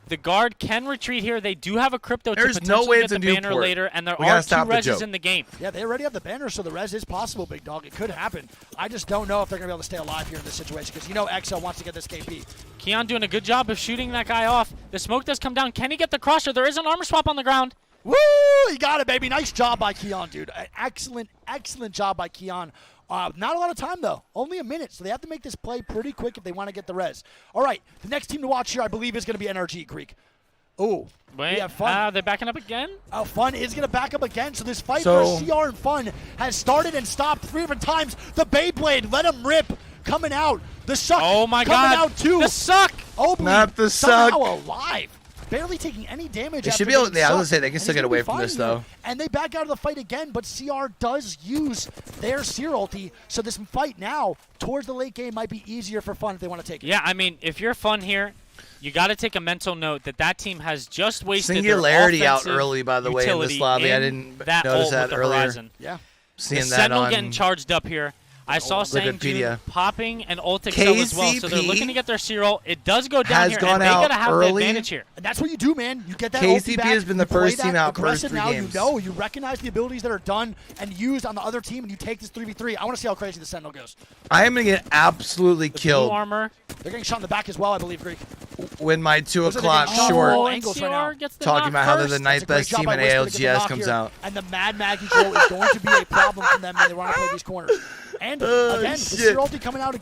the guard can retreat here. They do have a crypto There's to potentially no way get it's the a banner Newport. later, and there We are gotta 2 stop the reses joke. in the game. Yeah, they already have the banner, so the res is possible, big dog. It could happen. I just don't know if they're going to be able to stay alive here in this situation, because you know EXO wants to get this KP. Keon doing a good job of shooting that guy off. The smoke does come down. Can he get the crusher? There is an armor swap on the ground. Woo! He got it, baby. Nice job by Keon, dude. Excellent job by Keon. Not a lot of time, though. Only a minute, so they have to make this play pretty quick if they want to get the res. All right, the next team to watch here, I believe, is going to be NRG, Greek. Oh, wait, we have Fun. They're backing up again? Fun is going to back up again, so this fight for CR and Fun has started and stopped 3 different times. The Beyblade, let him rip, coming out. The suck coming out, too. The suck. Obley, not the suck. Somehow alive. Barely taking any damage. They should be able to, I was going to say, they can still get away from this, though. And they back out of the fight again, but CR does use their Seer ulti, so this fight now, towards the late game, might be easier for Fun if they want to take it. Yeah, I mean, if you're Fun here, you got to take a mental note that team has just wasted Singularity their out early, by the way, in this lobby. I didn't notice that earlier. Horizon. Yeah. the Seeing that Sentinel on getting charged up here. I saw Sang popping and ult excel as well, so they're looking to get their Seer ult. It does go down here, and they got to have the advantage here. And that's what you do, man. You get that KCP ulti back, has been the first team out first 3 now, games. You know, you recognize the abilities that are done and used on the other team, and you take this 3v3. I want to see how crazy the Sentinel goes. I am going to get absolutely killed. Blue armor. They're getting shot in the back as well, I believe, Greek. When my 2 o'clock short angles right now. talking about how they're the 9th best team in ALGS comes out. And the Mad Maggie goal is going to be a problem for them when they want to play these corners. And again, the Seer ulti coming out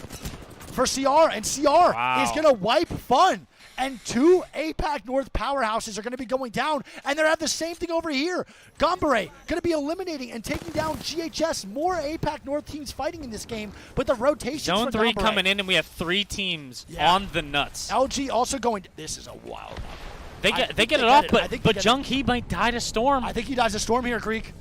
for CR, and CR is going to wipe Fun. And 2 APAC North powerhouses are going to be going down, and they're at the same thing over here. Gonbray going to be eliminating and taking down GHS. More APAC North teams fighting in this game, but the rotations Zone for 3 Gonbray. coming in, and we have 3 teams on the nuts. LG also going. This is a wild. They get it off, but Jung Hee might die to Storm. I think he dies to Storm here, Greek.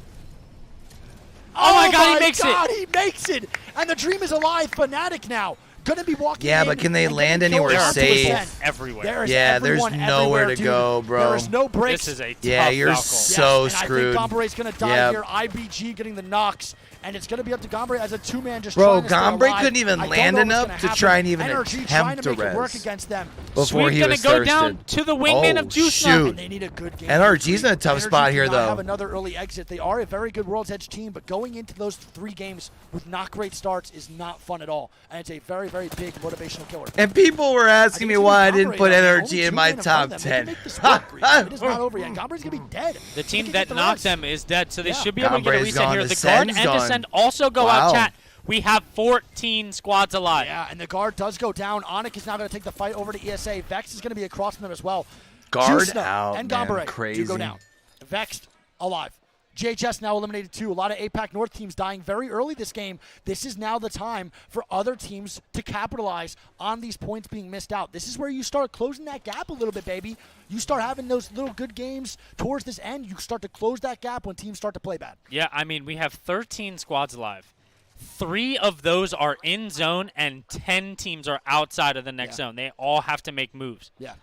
Oh my God, he makes it! He makes it! And the dream is alive. Fnatic now. Gonna be walking Yeah, in but can they and land getting anywhere killed safe? Everywhere. There's nowhere to go, bro. There is no breaks. This is a tough you're Falco. so and screwed. I think Gombray's gonna die Yep. here. IBG getting the knocks. And it's going to be up to Gombray as a 2-man just Bro, trying to stay Gombray alive. couldn't even I don't land know what's enough gonna to happen. try and even NRG attempt trying to to make it work res. against them. Before Sweep he gonna was go thirsted. down to the wingman of Juicena. And they need a good game. NRG's in a tough NRG spot here, do not though. have another early exit. They are a very good World's Edge team, but going into those 3 games with not great starts is not fun at all. And it's a very, very big motivational killer. And people were asking me why I didn't put NRG in my top 10. It is not over yet. Gombray's going to be dead. The team that knocked them is dead, so they should be able to get a Gombray's reset gone. here. The Descend's guard and gone. Descend also go out, chat. We have 14 squads alive. Yeah, and the guard does go down. Onyx is now going to take the fight over to ESA. Vex is going to be across from them as well. Guard Juicena out, and man. Gombre Crazy. do go down. Vexed alive. JHS now eliminated 2. A lot of APAC North teams dying very early this game. This is now the time for other teams to capitalize on these points being missed out. This is where you start closing that gap a little bit, baby. You start having those little good games towards this end. You start to close that gap when teams start to play bad. Yeah, I mean, we have 13 squads live. 3 of those are in zone, and 10 teams are outside of the next zone. They all have to make moves. Yeah.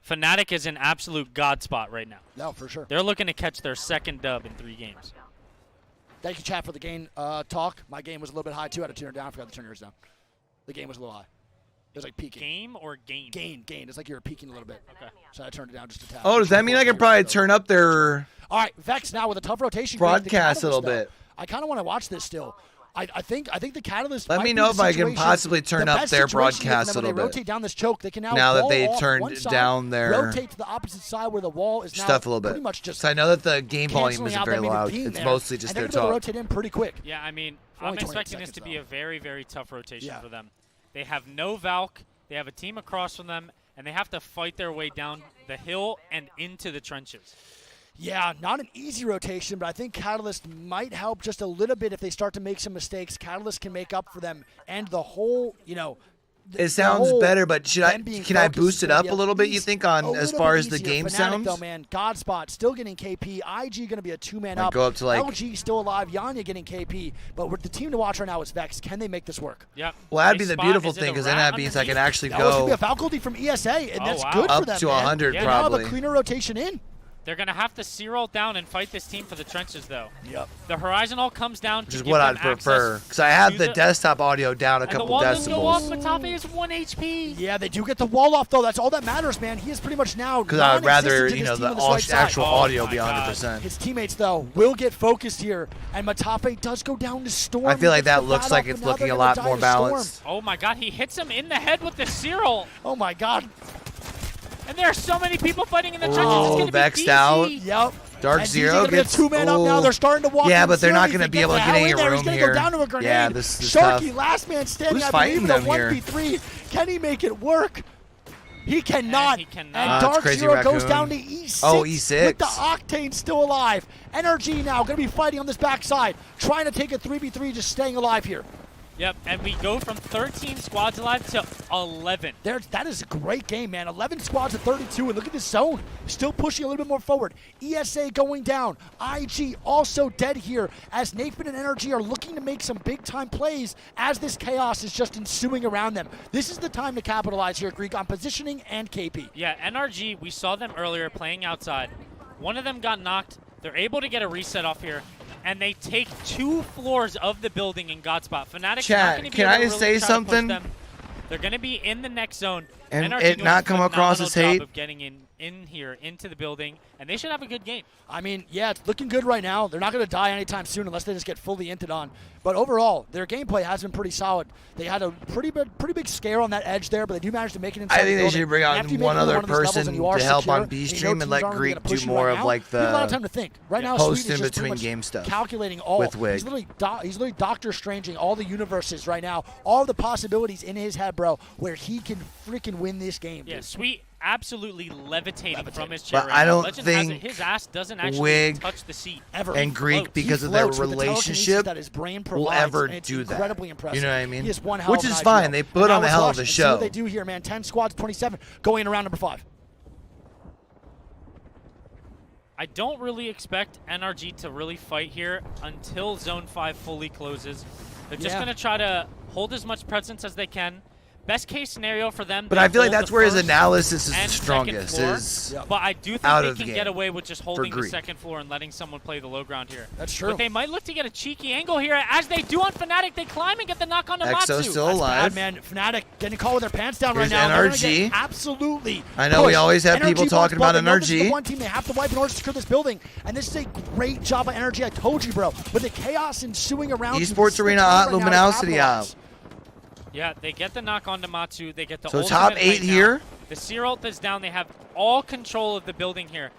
Fnatic is in absolute god spot right now. No, for sure. They're looking to catch their second dub in 3 games. Thank you, chat, for the game talk. My game was a little bit high, too. I had to turn it down. I forgot to turn yours down. The game was a little high. It was like peaking. Game or gain? Gain. It's like you were peaking a little bit. Okay. So I turned it down just a tad. Oh, does that mean I can probably turn up their All right, Vex now with a tough rotation. broadcast a little bit? I kind of want to watch this still. I think the Catalyst. Let me know if I can possibly turn up their broadcast a little bit. Rotate down this choke. They can now that they turned down their rotate to the opposite side where the wall is now stuff a little bit. Pretty much just. So I know that the game volume isn't very loud. It's mostly just their talk. Rotate in pretty quick. Yeah, I mean, I'm expecting this to be a very, very tough rotation for them. They have no Valk. They have a team across from them, and they have to fight their way down the hill and into the trenches. Yeah, not an easy rotation, but I think Catalyst might help just a little bit if they start to make some mistakes. Catalyst can make up for them, and the whole, it sounds better, but can I boost it up a little bit, you think, on as far as the game Fnatic, sounds? Though, man, Godspot still getting KP. IG going to be a 2-man up. Go up to like LG still alive. Yanya getting KP. But the team to watch right now is Vex. Can they make this work? Yep. Well, that'd be the beautiful thing, because then that means I can actually It's go going to be a faculty from ESA, and that's good up for them, to man. 100 Yeah, probably. now have a cleaner rotation in. They're going to have to C-roll down and fight this team for the trenches, though. Yep. The Horizon all comes down Which to is give what them I'd prefer, because I have the desktop audio down a and the couple wall doesn't go off. decibels. Matafe is 1 HP. Yeah, they do get the wall off, though. That's all that matters, man. He is pretty much now Because I'd rather, the actual audio be 100%. His teammates, though, will get focused here, and Matafe does go down to Storm. I feel like that looks like it's looking a lot more balanced. Oh, my God. He hits him in the head with the C-roll. Oh, my God. And there are so many people fighting in the trenches. Oh, it's going to be vexed easy. out. Yep. Dark Zero gets 2-man up now. They're starting to walk. Yeah, in but they're slowly. not going to be able to get any room He's gonna here. Go down to a grenade. Yeah, this is Sharky, tough. last man standing. Who's I believe fighting in a them here? 1v3. Can he make it work? He cannot. And Dark Zero goes down to E6. Oh, E6. With the Octane still alive. NRG now going to be fighting on this backside, trying to take a 3v3, just staying alive here. Yep, and we go from 13 squads alive to 11. That is a great game, man. 11 squads at 32, and look at this zone. Still pushing a little bit more forward. ESA going down. IG also dead here, as Nathan and NRG are looking to make some big-time plays as this chaos is just ensuing around them. This is the time to capitalize here, Greek, on positioning and KP. Yeah, NRG, we saw them earlier playing outside. One of them got knocked. They're able to get a reset off here. And they take 2 floors of the building in Godspot. Fnatic's Chat, not going to be can able I to really say try to something? push them. They're going to be in the next zone. And NRG it doing not a come across as phenomenal hate? job of getting in here into the building, and they should have a good game. I mean, yeah, it's looking good right now. They're not going to die anytime soon unless they just get fully inted on. But overall, their gameplay has been pretty solid. They had a pretty big scare on that edge there, but they do manage to make it inside. I think the they should bring on one other person to to help on B stream and let Greek do more of like a lot of time the to think. Right now, post Sweet is in just pretty between much game stuff calculating all. with Wig. He's literally Doctor Stranging all the universes right now, all the possibilities in his head, bro, where he can freaking win this game. Yeah, dude. Sweet absolutely levitating from his chair. But right I now. don't Legend has it, think his ass doesn't actually Wig touch the seat ever. and Greek, because of their relationship, that his brain will provides, ever and it's do that. incredibly impressive. You know what I mean? He is one hell Which of an is IGL. fine. They put And on now a hell let's of a watch and see what show. they do here, man. 10 squads, 27, going around number 5. I don't really expect NRG to really fight here until Zone 5 fully closes. They're just going to try to hold as much presence as they can. Best case scenario for them. But I feel like that's where his analysis is the strongest. But I do think they can get away with just holding the second floor and letting someone play the low ground here. That's true. But they might look to get a cheeky angle here, as they do on Fnatic. They climb and get the knock on to Matsu. Exo still alive. Bad, man. Fnatic getting caught with their pants down Here's right now. NRG. Absolutely. I know we always have people talking about This is the NRG. one team they have to wipe in order to secure this building, and this is a great job by NRG. I told you, bro. With the chaos ensuing around Esports Arena right Luminosity up. Yeah, they get the knock on to Matsu. They get the So ultimate top 8 right here. Now. The Seer ult is down. They have all control of the building here.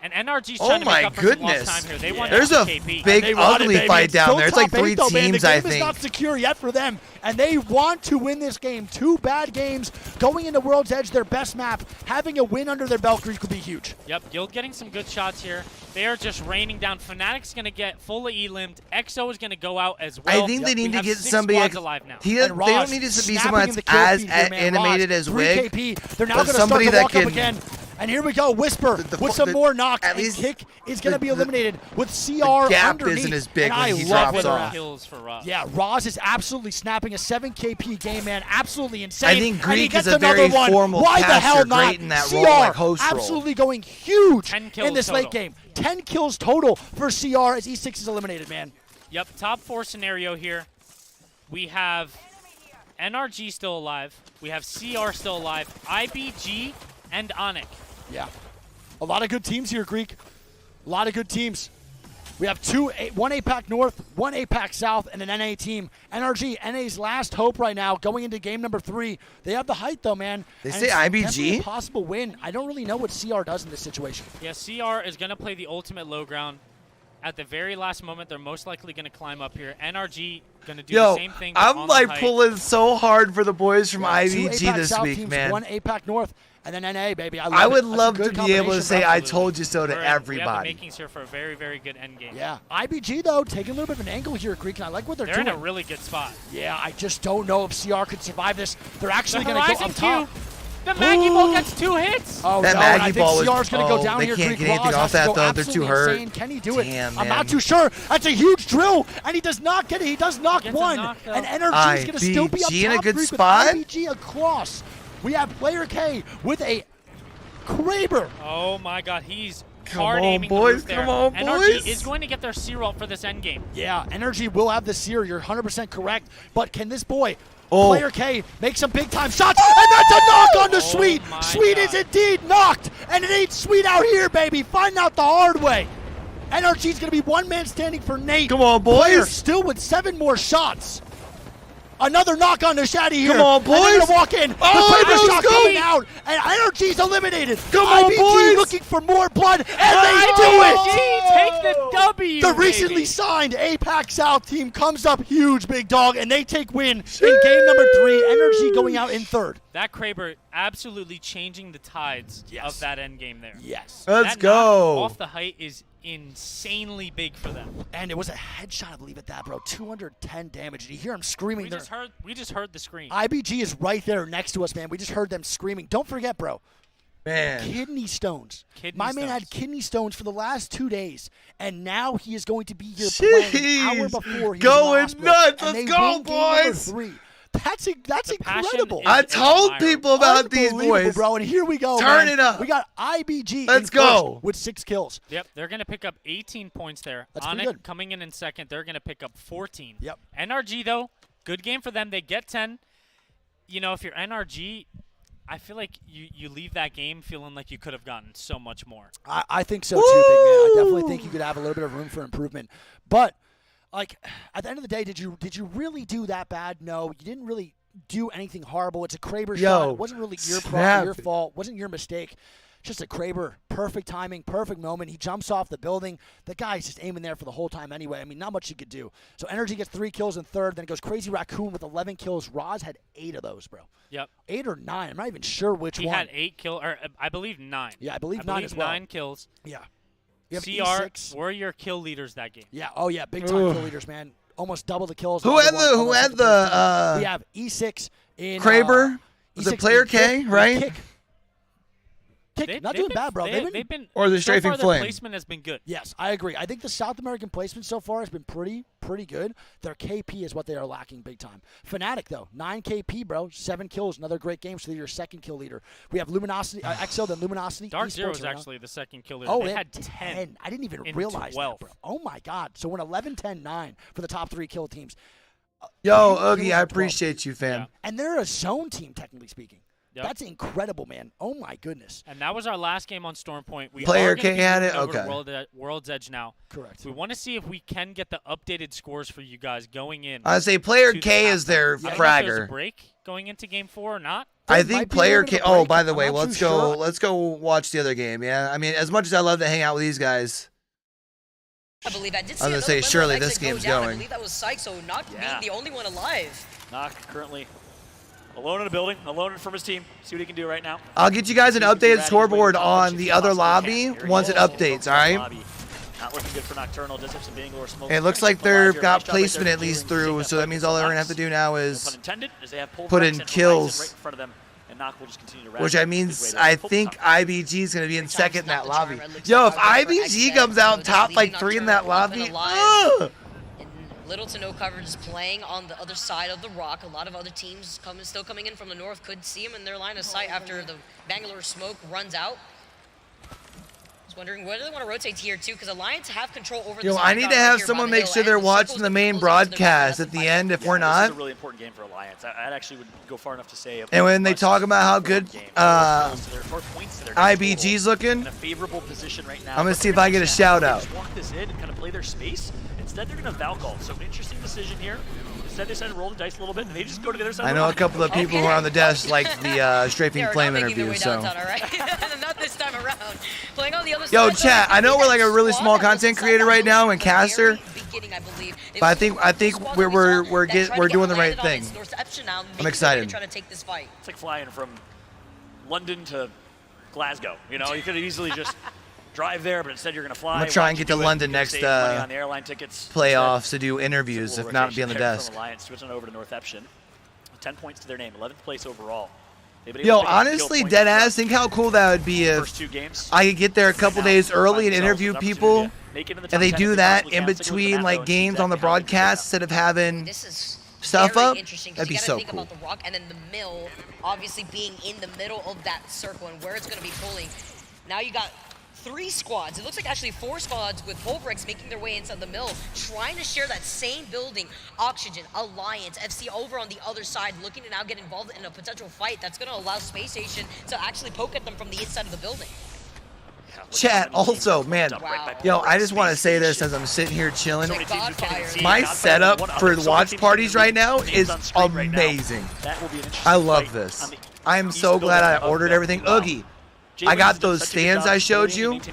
And NRG's Oh trying to my make up for some lost goodness. time here. They want There's a KP. big ugly fight down there. It's like 3 though, man. teams, the game I think. is not secure yet for them, and they want to win this game. 2 bad games going into World's Edge, their best map. Having a win under their belt, Greek, would be huge. Yep, Guild getting some good shots here. They are just raining down. Fnatic's going to get fully E-limbed. EXO is going to go out as well. I think they need to get somebody. Alive now. They don't need to be someone that's as animated as Wig. They're now going to start to walk up again. And here we go, Whisper with some more knocks. At least Kick is going to be eliminated with CR the gap underneath. isn't as big and when I he love drops off. Kills for Roz. Yeah, Roz is absolutely snapping a 7 KP game, man. Absolutely insane. I think Greek is a another very formal Why the hell caster, not? great in that CR role, like host absolutely going huge 10 kills in this total. late game. 10 kills total for CR as E6 is eliminated, man. Yep, top 4 scenario here. We have NRG still alive. We have CR still alive. IBG and Onic. Yeah. A lot of good teams here, Greek. A lot of good teams. We have one APAC North, one APAC South, and an NA team. NRG, NA's last hope right now, going into game number 3. They have the height, though, man. They and say it's IBG? definitely a possible win. I don't really know what CR does in this situation. Yeah, CR is going to play the ultimate low ground. At the very last moment, they're most likely going to climb up here. NRG going to do the same thing. I'm like pulling so hard for the boys from IBG 2 APAC this South week, teams, man. One APAC North, and then NA, baby. I would love to be able to say I told you so to We have the everybody. makings here for a very, very good endgame. Yeah. IBG, though, taking a little bit of an angle here, Greek, and I like what they're doing. They're in a really good spot. Yeah, I just don't know if CR could survive this. They're actually going to go up top. The Maggie Ball gets 2 hits. Oh, that no, Maggie I think Ball CR's going to go down they here. can't Greek get anything Roz off has to that, go though. They're too hurt. insane. Can he do it? Damn, I'm man. not too sure. That's a huge drill, and he does not get it. He does knock one. And NRG is going to still be up top. in a good Greek, spot. With IBG across. We have player K with a Kraber. Oh, my God. He's Come hard on, aiming boys. the roof Come there. on, NRG boys. is going to get their C-roll for this endgame. Yeah, NRG will have the seer. You're 100% correct. But can this boy, Oh. player K, make some big-time shots? And that's a knock on the Sweet. my Sweet God. is indeed knocked. And it ain't Sweet out here, baby. Find out the hard way. NRG's going to be one man standing for Nate. Come on, Player boys. still with 7 more shots. Another knock on the Shaddy here. Come on, And they're boys. going to walk in. Oh, the let's shot go. coming out. And NRG's eliminated. Come on, IBG boys. looking for more blood. And they do it. IBG take the W, The recently baby. signed APAC South team comes up huge, big dog, and they take win in game number 3. NRG going out in 3rd. That Kraber absolutely changing the tides of that endgame there. Yes. Let's That go. knock off the height is insanely big for them. And it was a headshot, I believe, at that, bro. 210 damage. And you hear him screaming. We just heard the scream. IBG is right there next to us, man. We just heard them screaming. Don't forget, bro. Man. Kidney stones. Kidney My man stones. had kidney stones for the last 2 days, and now he is going to be here playing an hour Jeez. before he's Going in the hospital. nuts. And Let's they go, win game number boys. 3. That's passion incredible. is I told admirable. people about these Unbelievable, boys. bro. And here we go. Turn man. it up. We got IBG. Let's in first go. with 6 kills. Yep, they're going to pick up 18 points there. That's pretty Onic good. coming in second. They're going to pick up 14. Yep. NRG, though, good game for them. They get 10. You know, if you're NRG, I feel like you leave that game feeling like you could have gotten so much more. I think so, too, big man. I definitely think you could have a little bit of room for improvement. But, like, at the end of the day, did you really do that bad? No, you didn't really do anything horrible. It's a Kraber shot. It wasn't really your fault. Wasn't your mistake. Just a Kraber, perfect timing, perfect moment. He jumps off the building. The guy's just aiming there for the whole time anyway. I mean, not much he could do. So NRG gets 3 kills in 3rd. Then it goes Crazy Raccoon with 11 kills. Roz had 8 of those, bro. Yep. 8 or 9. I'm not even sure which He one. had 8 kills, or I believe 9. Yeah, I believe 9 as well. 9 kills. Yeah. You have CR E6. were your kill leaders that game. Yeah. Oh yeah. Big time kill leaders, man. Almost double the kills. Who had the We have E6 in Kraber? Was E6 it player in K, Kick, right? Kick. Not doing bad, bro. They've been or the so strafing far, flame. their placement has been good. Yes, I agree. I think the South American placement so far has been pretty good. Their KP is what they are lacking big time. Fnatic, though, 9 KP, bro. 7 kills, another great game. So they're your second kill leader. We have Luminosity, EXO, then Luminosity. Dark esports Zero was right now. actually the second kill leader. Oh, they had 10. I didn't even in realize 12. that, bro. Oh, my God. So we're 11-10-9 for the top 3 kill teams. Yo, Kills Oogie, in I 12. appreciate you, fam. Yeah. And they're a zone team, technically speaking. Yep. That's incredible, man. Oh, my goodness. And that was our last game on Storm Point. We Player are gonna K be had moving it? over to Okay. World's Edge now. Correct. We want to see if we can get the updated scores for you guys going in. I say player to the K is halftime. their I don't know if there's a fragger. break going into game 4 or not. I might think be a player little bit K. of a Oh, break. by the I'm way, not let's too go. sure. Let's go watch the other game. Yeah, I mean, as much as I love to hang out with these guys, I believe I did see I'm gonna another say, member of surely Exit this go game's down. I going. believe that was Psycho not being the only one alive. Knock currently alone in a building, alone from his team. See what he can do right now. I'll get you guys an updated scoreboard on the other lobby once it updates. All right. Not looking good for Nocturnal. Does have some Bangalore smoke. It looks like they've got placement at least through, so that means all they're going to have to do now is put in kills. Which I means I think IBG is going to be in second in that lobby. Yo, if IBG comes out top like 3 in that lobby, little to no coverage is playing on the other side of the rock. A lot of other teams still coming in from the north could see him in their line of sight after the Bangalore smoke runs out. I was wondering whether they want to rotate here too, because Alliance have control over the Yo, I need to have someone make sure they're watching the main broadcast at the end if we're not. This is a really important game for Alliance. I actually would go far enough to say. And when they talk about how good IBG's looking, in a favorable position right now. I'm going to see if I get a shout out. Walk this in and kind of play their space. Instead, they're going to Valcall. So interesting decision here. Instead, they decided to roll the dice a little bit, and they just go to the other side. I know a couple of people who are on the desk like the Strafing Flame interview, so. Not this time around. Playing on the other Yo, side, chat, I know we're like a really small content creator right now and caster, but I think we're doing the right thing. I'm excited. It's like flying from London to Glasgow. You know, you could have easily just drive there, but instead you're going to fly. I'm going to try and get to London next playoffs to do interviews, if not be on the desk. Alliance switching over to North Epson. 10 points to their name, 11th place overall. Yo, honestly, deadass, think how cool that would be if I could get there a couple days early and interview people, and they do that in between like games on the broadcast instead of having stuff up. That'd be so cool. About the rock and then the mill, obviously being in the middle of that circle and where it's going to be pulling. Now you got 3 squads. It looks like actually 4 squads with Pulverex making their way inside the mill, trying to share that same building. Oxygen, Alliance, FC over on the other side, looking to now get involved in a potential fight that's going to allow Space Station to actually poke at them from the inside of the building. Chat, also, man, yo, I just want to say this as I'm sitting here chilling. My setup for watch parties right now is amazing. I love this. I am so glad I ordered everything. Oogie, I got those stands I showed you. And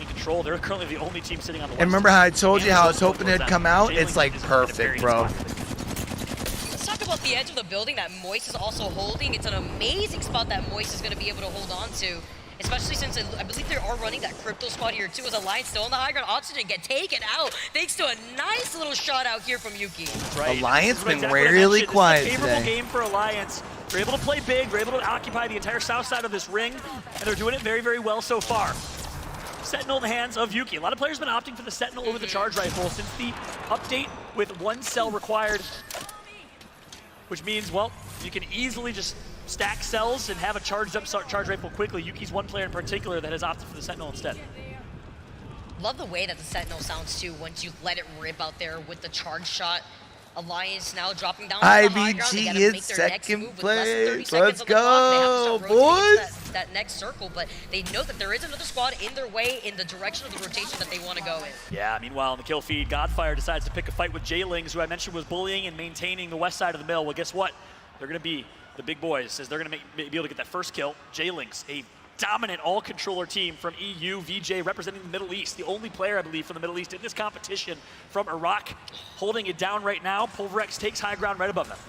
remember how I told you how I was hoping it'd come out? It's like perfect, bro. Let's talk about the edge of the building that Moist is also holding. It's an amazing spot that Moist is going to be able to hold on to. Especially since I believe they are running that crypto squad here too, as Alliance still on the high ground. Oxygen get taken out thanks to a nice little shot out here from Yuki. Right. Alliance been really quiet today. Favorable game for Alliance. They're able to play big. They're able to occupy the entire south side of this ring, and they're doing it very, very well so far. Sentinel in the hands of Yuki. A lot of players have been opting for the Sentinel over the charge rifle since the update with 1 cell required, which means, well, you can easily just stack cells and have a charged up charge rifle quickly. Yuki's one player in particular that has opted for the Sentinel instead. Love the way that the Sentinel sounds too once you let it rip out there with the charge shot. Alliance now dropping down to the high ground. IBG is second place. Let's go, boys. That next circle, but they know that there is another squad in their way in the direction of the rotation that they want to go in. Yeah, meanwhile in the kill feed, Godfire decides to pick a fight with J-Lings, who I mentioned was bullying and maintaining the west side of the mill. Well, guess what? They're going to be the big boys, as they're going to be able to get that first kill. J-Lings, a dominant all-controller team from EU, VJ, representing the Middle East. The only player, I believe, from the Middle East in this competition from Iraq, holding it down right now. Pulverex takes high ground right above them.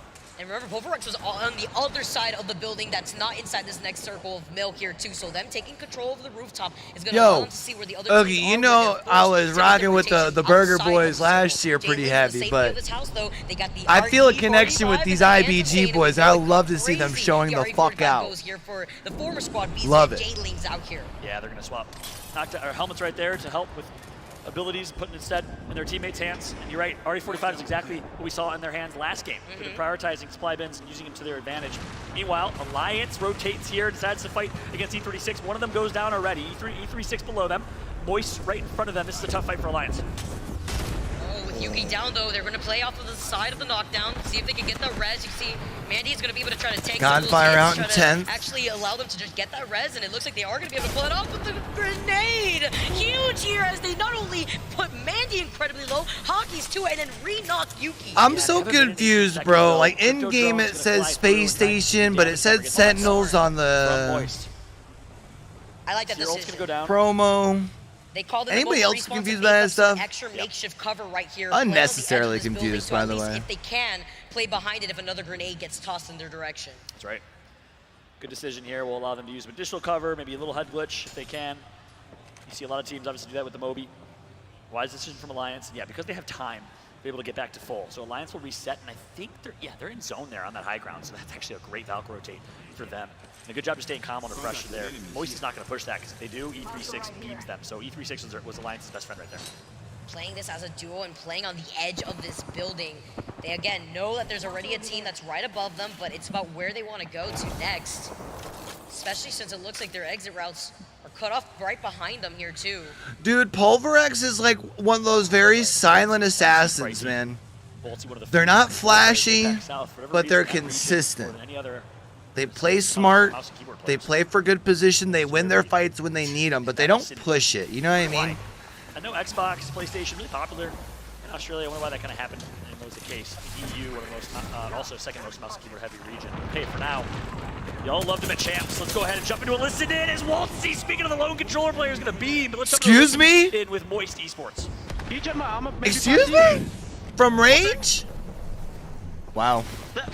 And remember, Pulverex was on the other side of the building that's not inside this next circle of milk here too. So them taking control of the rooftop is going to allow them to see where the other Oogie, you know I was rocking with the Burger Boys last year pretty heavy, but I feel a connection with these IBG boys, and I love to see them showing the fuck out. Love it. Yeah, they're going to swap helmets right there to help with abilities, putting instead in their teammates' hands. And you're right, RE45 is exactly what we saw in their hands last game. They're prioritizing supply bins and using them to their advantage. Meanwhile, Alliance rotates here, decides to fight against E36. One of them goes down already. E36 below them. Moist right in front of them. This is a tough fight for Alliance. With Yuki down though, they're going to play off of the side of the knockdown, see if they can get the res. You see, Mandy is going to be able to try to take Godfire out in 10th. Actually allow them to just get that res, and it looks like they are going to be able to pull it off with the grenade. Huge here as they not only put Mandy incredibly low, Hockey's too, and then re-knock Yuki. I'm so confused, bro. Like in game it says Space Station, but it said Sentinels on the I like that decision. promo. They called it Anybody else confused by that stuff? Extra makeshift cover right here. Unnecessarily confused, by the way. If they can play behind it, if another grenade gets tossed in their direction. That's right. Good decision here. Will allow them to use some additional cover, maybe a little head glitch if they can. You see a lot of teams obviously do that with the Moby. Wise decision from Alliance. Yeah, because they have time to be able to get back to full. So Alliance will reset, and I think they're in zone there on that high ground, so that's actually a great Valk rotate for them. And a good job to staying calm under pressure there. Moist is not going to push that, because if they do, E36 beams them. So E36 was Alliance's best friend right there. Playing this as a duo and playing on the edge of this building. They, again, know that there's already a team that's right above them, but it's about where they want to go to next. Especially since it looks like their exit routes are cut off right behind them here, too. Dude, Pulverex is like one of those very silent assassins, man. They're not flashy, but they're consistent. They play smart. They play for good position. They win their fights when they need them, but they don't push it. You know what I mean? I know Xbox, PlayStation, really popular in Australia. I wonder why that kind of happened. And that was the case. The EU, one of the most, also second most mouse keyboard heavy region. Okay, for now, y'all loved him at champs. Let's go ahead and jump into a listen in as Waltzy, speaking of the lone controller player, is going to beam. But let's Excuse me? In with Moist Esports. Excuse me? From range? Wow.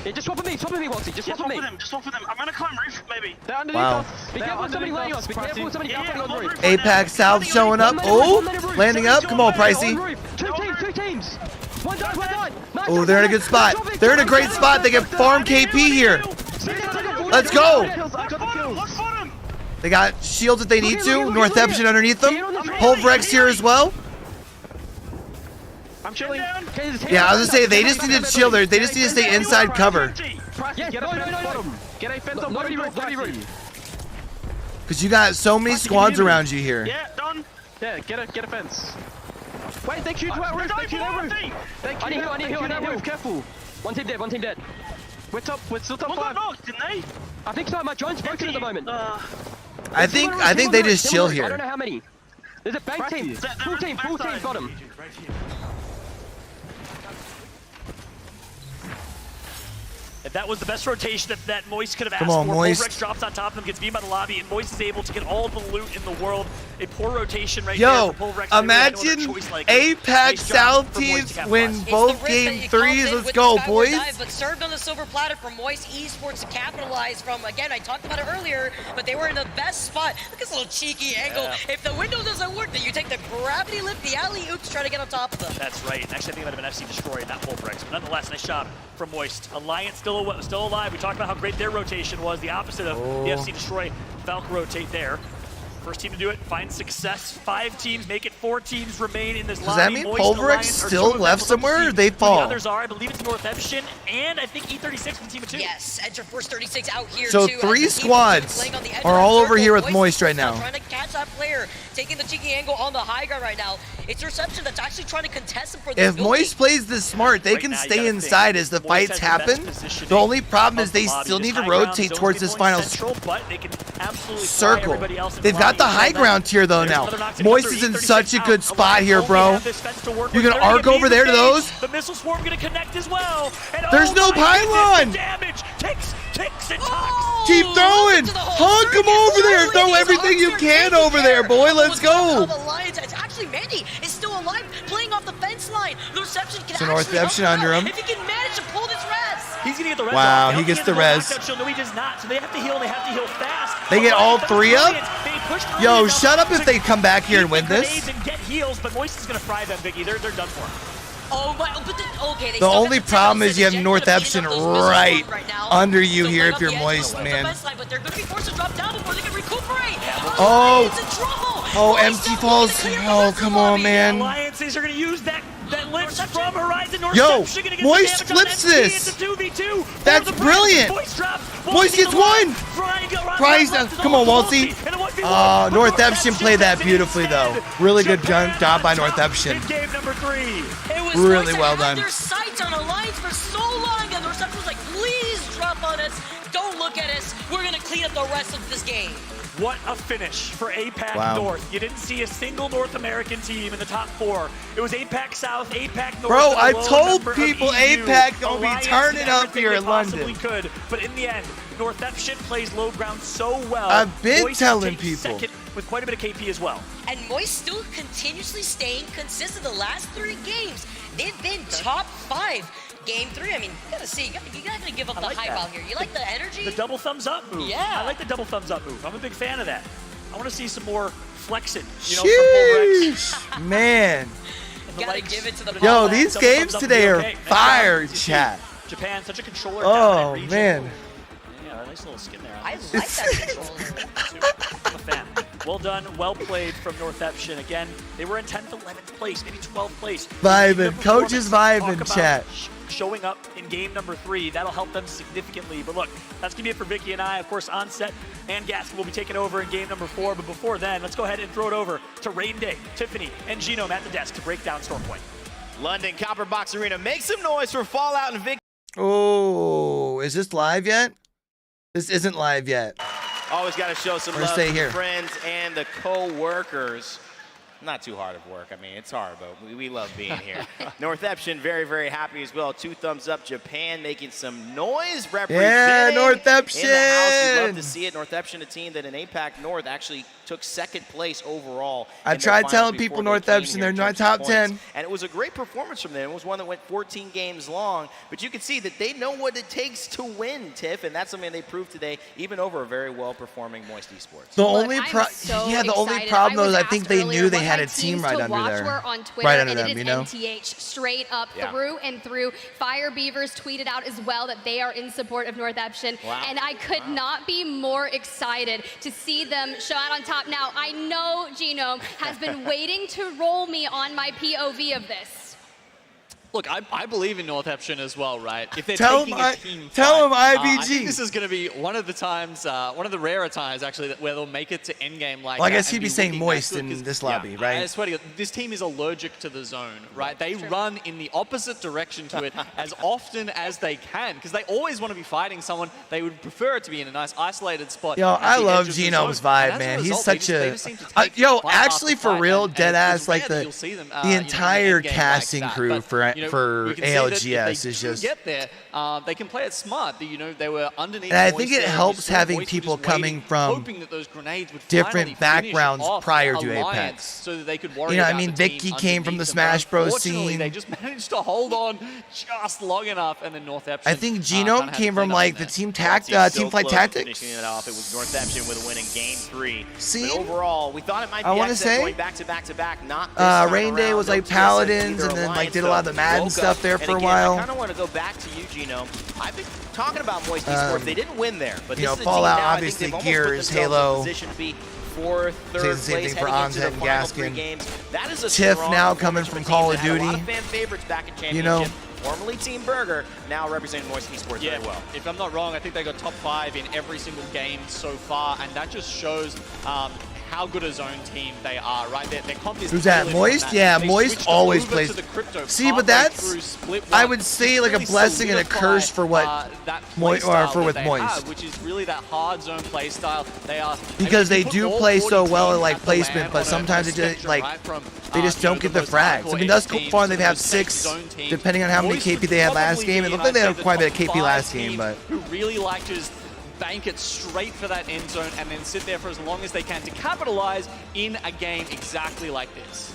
Yeah, just swap with me, Waltzy. Just swap with me. Just swap with them. I'm gonna climb roof, maybe. They're underneath us. Be careful, somebody laying us. Be careful, somebody jumping on the roof. Apex South showing up. Oh, landing up. Come on, Pricey. Two teams. One died. Oh, they're in a good spot. They're in a great spot. They can farm KP here. Let's go. They got shields if they need to. Northeption underneath them. Pulverex here as well. I'm chilling. Yeah, I was gonna say they just need to chill there. They just need to stay inside cover. Yes, get a fence on roof. Because you got so many squads around you here. Yeah, done. Yeah, get a fence. Wait, they shoot to our roof. They shoot our roof. I need heal. Careful. One team dead. We're still top 5. One got knocked, didn't they? I think so. My joint's broken at the moment. I think they just chill here. I don't know how many. There's a bank team. Full team got him. If that was the best rotation that Moist could have asked Come on, for, Moist. Pulverex drops on top of him, gets beamed by the lobby, and Moist is able to get all the loot in the world. A poor rotation right there for Pulverex. Imagine APAC South teams win both game 3s. Let's go, boys. Dive, but served on the silver platter for Moist Esports to capitalize from. Again, I talked about it earlier, but they were in the best spot. Look at this little cheeky angle. Yeah. If the window doesn't work, then you take the gravity lift, the alley-oop to try to get on top of them. That's right. Actually, I think that would have been FC Destroy, not Pulverex. But nonetheless, nice job from Moist. Alliance still alive. We talked about how great their rotation was. The opposite of the FC Destroy. Valk rotate there. First team to do it, find success. 5 teams, make it 4 teams remain in this lobby. Does that mean Pulverex still left somewhere, or they fall? The others are, I believe it's Northeption, and I think E36 from team of 2. Yes, Enter Force 36 out here so too. 3 squads are all over here with Moist right now. Trying to catch that player, taking the cheeky angle on the high ground right now. It's Reception that's actually trying to contest him for this If Moist plays this smart, they can stay inside as the fights happen. The only problem is they still need to rotate towards this final circle. They've got the high ground here though now. Moist is in such a good spot here, bro. You can arc over there to those. The missile swarm going to connect as well. There's no pylon. Ticks and Keep throwing. Hug him over there. Throw everything you can over there, boy. Let's go. Actually, Mandy is still alive, playing off the fence line. Reception can so Northeption under him. If he can manage to pull this res. He's gonna get the res. Wow, he gets the res. No, he does not. So they have to heal. They have to heal fast. They get all 3 up. Yo, shut up if they come back here and win this. And get heals, but Moist is gonna fry them, Biggie. They're done for. Oh my! But okay. The only problem is you have Northeption right under you here if you're Moist, man. But they're gonna be forced to drop down before they can recuperate. Oh, empty falls. Oh, come on, man. Alliances are gonna use that lift from Horizon. Yo, Moist flips this. That's brilliant. Moist gets 1. Price. Come on, Waltzy. Northeption played that beautifully, though. Really good job by Northeption. Game number 3. Really well done. Their sights on Alliance for so long, and the reception was like, please drop on us. Don't look at us. We're going to clean up the rest of this game. What a finish for APAC North. You didn't see a single North American team in the top 4. It was APAC South, APAC North. Bro, I told people APAC gonna be turning up here in London. Could, but in the end, Northeption plays low ground so well. I've been telling people. Second with quite a bit of KP as well. And Moist still continuously staying consistent the last 3 games. They've been top 5. Game 3, I mean, you gotta see, you gotta give up the hype out here. You like the energy? The double thumbs up move. Yeah. I like the double thumbs up move. I'm a big fan of that. I want to see some more flexing, you know, from Bullrex. Man. Gotta give it to the Yo, these games today are fire, chat. Japan, such a controller. Oh, man. Yeah, nice little skin there. I like that controller. I'm a fan. Well done, well played from Northeption. Again, they were in 10th, 11th place, maybe 12th place. Vibing, coach is vibing, chat. Showing up in game number 3, that'll help them significantly. But look, that's gonna be it for Vicky and I. Of course, Onset and Gaskin will be taking over in game number 4. But before then, let's go ahead and throw it over to Rain Day, Tiffany, and Genome at the desk to break down Stormpoint. London Copper Box Arena, make some noise for Fallout and Vicky. Oh, is this live yet? This isn't live yet. Always got to show some love to the friends and the co-workers. Not too hard of work. I mean, it's hard, but we love being here. Northeption, very, very happy as well. 2 thumbs up. Japan making some noise representing. Yeah, Northeption. In the house. We love to see it. Northeption, a team that in APAC North actually took 2nd place overall. I tried telling people Northeption, they're not top 10. And it was a great performance from them. It was one that went 14 games long. But you can see that they know what it takes to win, Tiff. And that's something they proved today, even over a very well-performing Moist Esports. The only problem though is I think they knew they had a team right under there. On Twitter, right under and them, you know? NTH straight up through and through. Fire Beavers tweeted out as well that they are in support of Northeption. Wow. And I could not be more excited to see them show out on top. Now, I know Genome has been waiting to roll me on my POV of this. Look, I believe in Northeption as well, right? If they're tell taking him a team tell fight, him IBG. I think this is going to be one of the times, one of the rarer times actually, where they'll make it to endgame like well, I that guess he'd be saying Moist in this lobby, right? I swear to God, this team is allergic to the zone, right? They run in the opposite direction to it as often as they can because they always want to be fighting someone. They would prefer it to be in a nice isolated spot. Yo, I love Genome's vibe, man. He's such a yo. Actually, for real, dead ass, like the entire casting crew for ALGS is just. Get there, they can play it smart. You know, they were underneath. And I think it helps having people coming from different backgrounds prior to Apex. So that they could worry. You know, I mean, Vicky came from the Smash Bros scene. They just managed to hold on just long enough, and then Northeption. I think Genome came from like the Team Flight Tactics. Finishing it off, it was Northeption with a win in Game 3. See, but overall, we thought it might be going back to back to back. Not this time Rain Day was like Paladins, and then like did a lot of the Madden stuff there for a while. I kind of want to go back to you, Genome. I've been talking about Moist Esports. They didn't win there, but you this know, is Fallout, a team now, obviously, Gears, Halo. Position to be 4th, 3rd the same place, thing for Onset and Gaskin. That is a Tiff now coming from Call of Duty. A lot of fan favorites back in Championship. You know, formerly Team Burger, now representing Moist Esports very well. If I'm not wrong, I think they got top 5 in every single game so far, and that just shows how good a zone team they are, right? Their comp is who's that? Moist? Yeah, Moist always plays. See, but that's, I would say, like a blessing and a curse for what Moist, or for with Moist. Which is really that hard zone play style. They are because they do play so well at like placement, but sometimes it just like they just don't get the frags. I mean, thus far they've had 6, depending on how many KP they had last game. It looked like they had quite a bit of KP last game, but who really like just bank it straight for that end zone and then sit there for as long as they can to capitalize in a game exactly like this.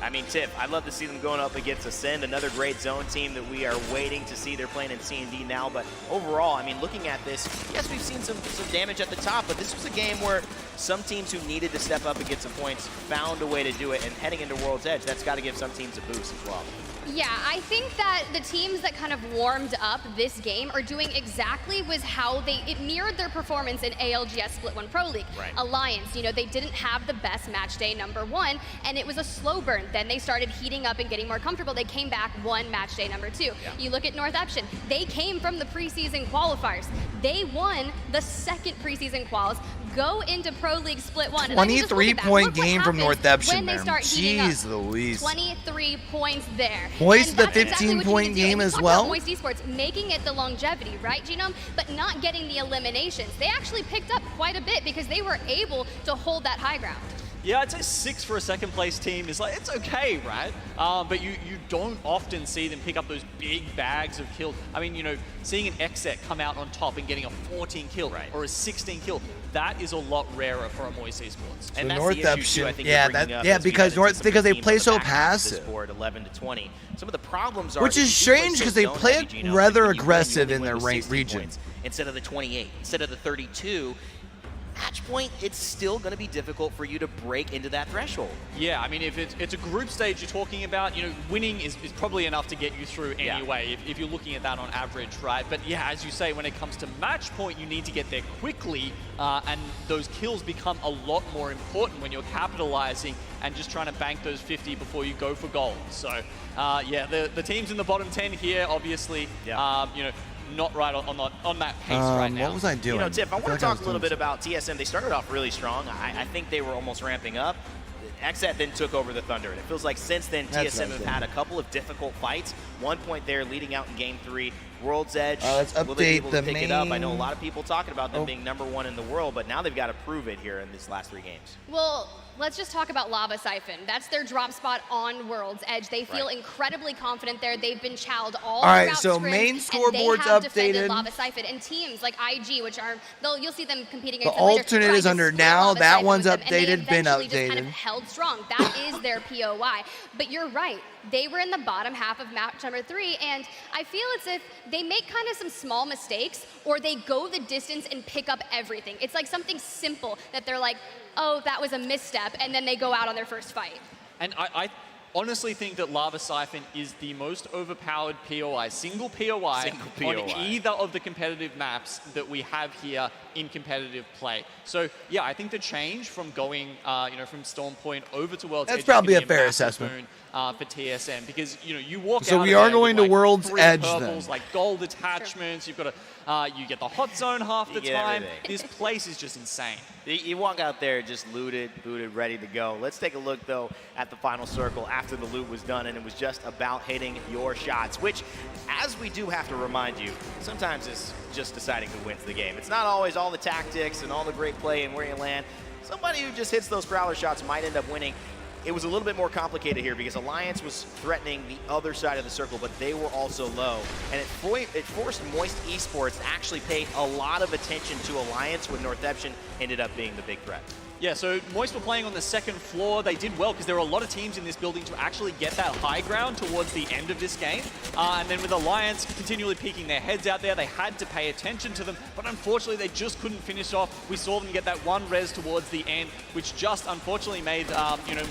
I mean, Tiff, I'd love to see them going up against Ascend, another great zone team that we are waiting to see. They're playing in C&D now, but overall, I mean, looking at this, yes, we've seen some damage at the top, but this was a game where some teams who needed to step up and get some points found a way to do it, and heading into World's Edge, that's got to give some teams a boost as well. Yeah, I think that the teams that kind of warmed up this game are doing exactly was how it mirrored their performance in ALGS Split 1 Pro League. Right. Alliance, you know, they didn't have the best match day number 1, and it was a slow burn. Then they started heating up and getting more comfortable. They came back 1 match day number 2. Yeah. You look at Northeption, they came from the preseason qualifiers. They won the 2nd preseason quals, go into Pro League Split 1. 23-point game from Northeption there. Jeez Louise. 23 points there. Moist, the 15-point game as well. Moist Esports making it the longevity, right, Genome? But not getting the eliminations. They actually picked up quite a bit because they were able to hold that high ground. Yeah, I'd say 6 for a 2nd place team is like, it's okay, right? But you don't often see them pick up those big bags of kills. I mean, you know, seeing an Xset come out on top and getting a 14 kill or a 16 kill, that is a lot rarer for a Moist Esports. And that's the issue too, I think because they play so passive. Board 11 to 20. Some of the problems are which is strange because they play it rather aggressive in their region. Instead of the 28, instead of the 32. match point, it's still going to be difficult for you to break into that threshold. Yeah, I mean, if it's a group stage you're talking about, winning is probably enough to get you through anyway, if you're looking at that on average, right? But yeah, as you say, when it comes to match point, you need to get there quickly, and those kills become a lot more important when you're capitalizing and just trying to bank those 50 before you go for gold. So, yeah, the teams in the bottom 10 here, obviously, not right on that pace right now. What was I doing? Tiff, I want to talk a little bit about TSM. They started off really strong. I think they were almost ramping up. XZ then took over the Thunder, and it feels like since then TSM have had a couple of difficult fights. 1 point there leading out in Game 3. World's Edge, let's will they be update able the to pick it up? I know a main- lot of people talking about them being #1 in the world, but now they've got to prove it here in these last 3 games. Well, let's just talk about Lava Siphon. That's their drop spot on World's Edge. They feel incredibly confident there. They've been chowed all throughout so scrims, main and scoreboard's they have defended updated. Lava Siphon. And teams like IG, which are, you'll see them competing The against them later, alternate tried is to under split now. Lava That Siphon one's with them, and they updated, been eventually just kind of updated. held strong. That is their POI. But you're right. They were in the bottom half of match number 3, and I feel as if they make kind of some small mistakes, or they go the distance and pick up everything. It's like something simple that they're like, oh, that was a misstep, and then they go out on their first fight. And I honestly think that Lava Siphon is the most overpowered POI, single POI on either of the competitive maps that we have here in competitive play. So yeah, I think the change from going, from Storm Point over to World's Edge That's probably is a gonna be fair massive assessment. boon, for TSM, because you walk out. So we of are there going with, to World's 3 Edge purples, then. like gold attachments. You've got you get the hot zone half the get time. everything. This place is just insane. You walk out there just looted, ready to go. Let's take a look, though, at the final circle after the loot was done, and it was just about hitting your shots, which, as we do have to remind you, sometimes it's just deciding who wins the game. It's not always all the tactics and all the great play and where you land. Somebody who just hits those prowler shots might end up winning. It was a little bit more complicated here because Alliance was threatening the other side of the circle, but they were also low. And it forced Moist Esports to actually pay a lot of attention to Alliance when Northeption ended up being the big threat. Yeah, so Moist were playing on the second floor. They did well because there were a lot of teams in this building to actually get that high ground towards the end of this game. And then with Alliance continually peeking their heads out there, they had to pay attention to them. But unfortunately, they just couldn't finish off. We saw them get that one res towards the end, which just unfortunately made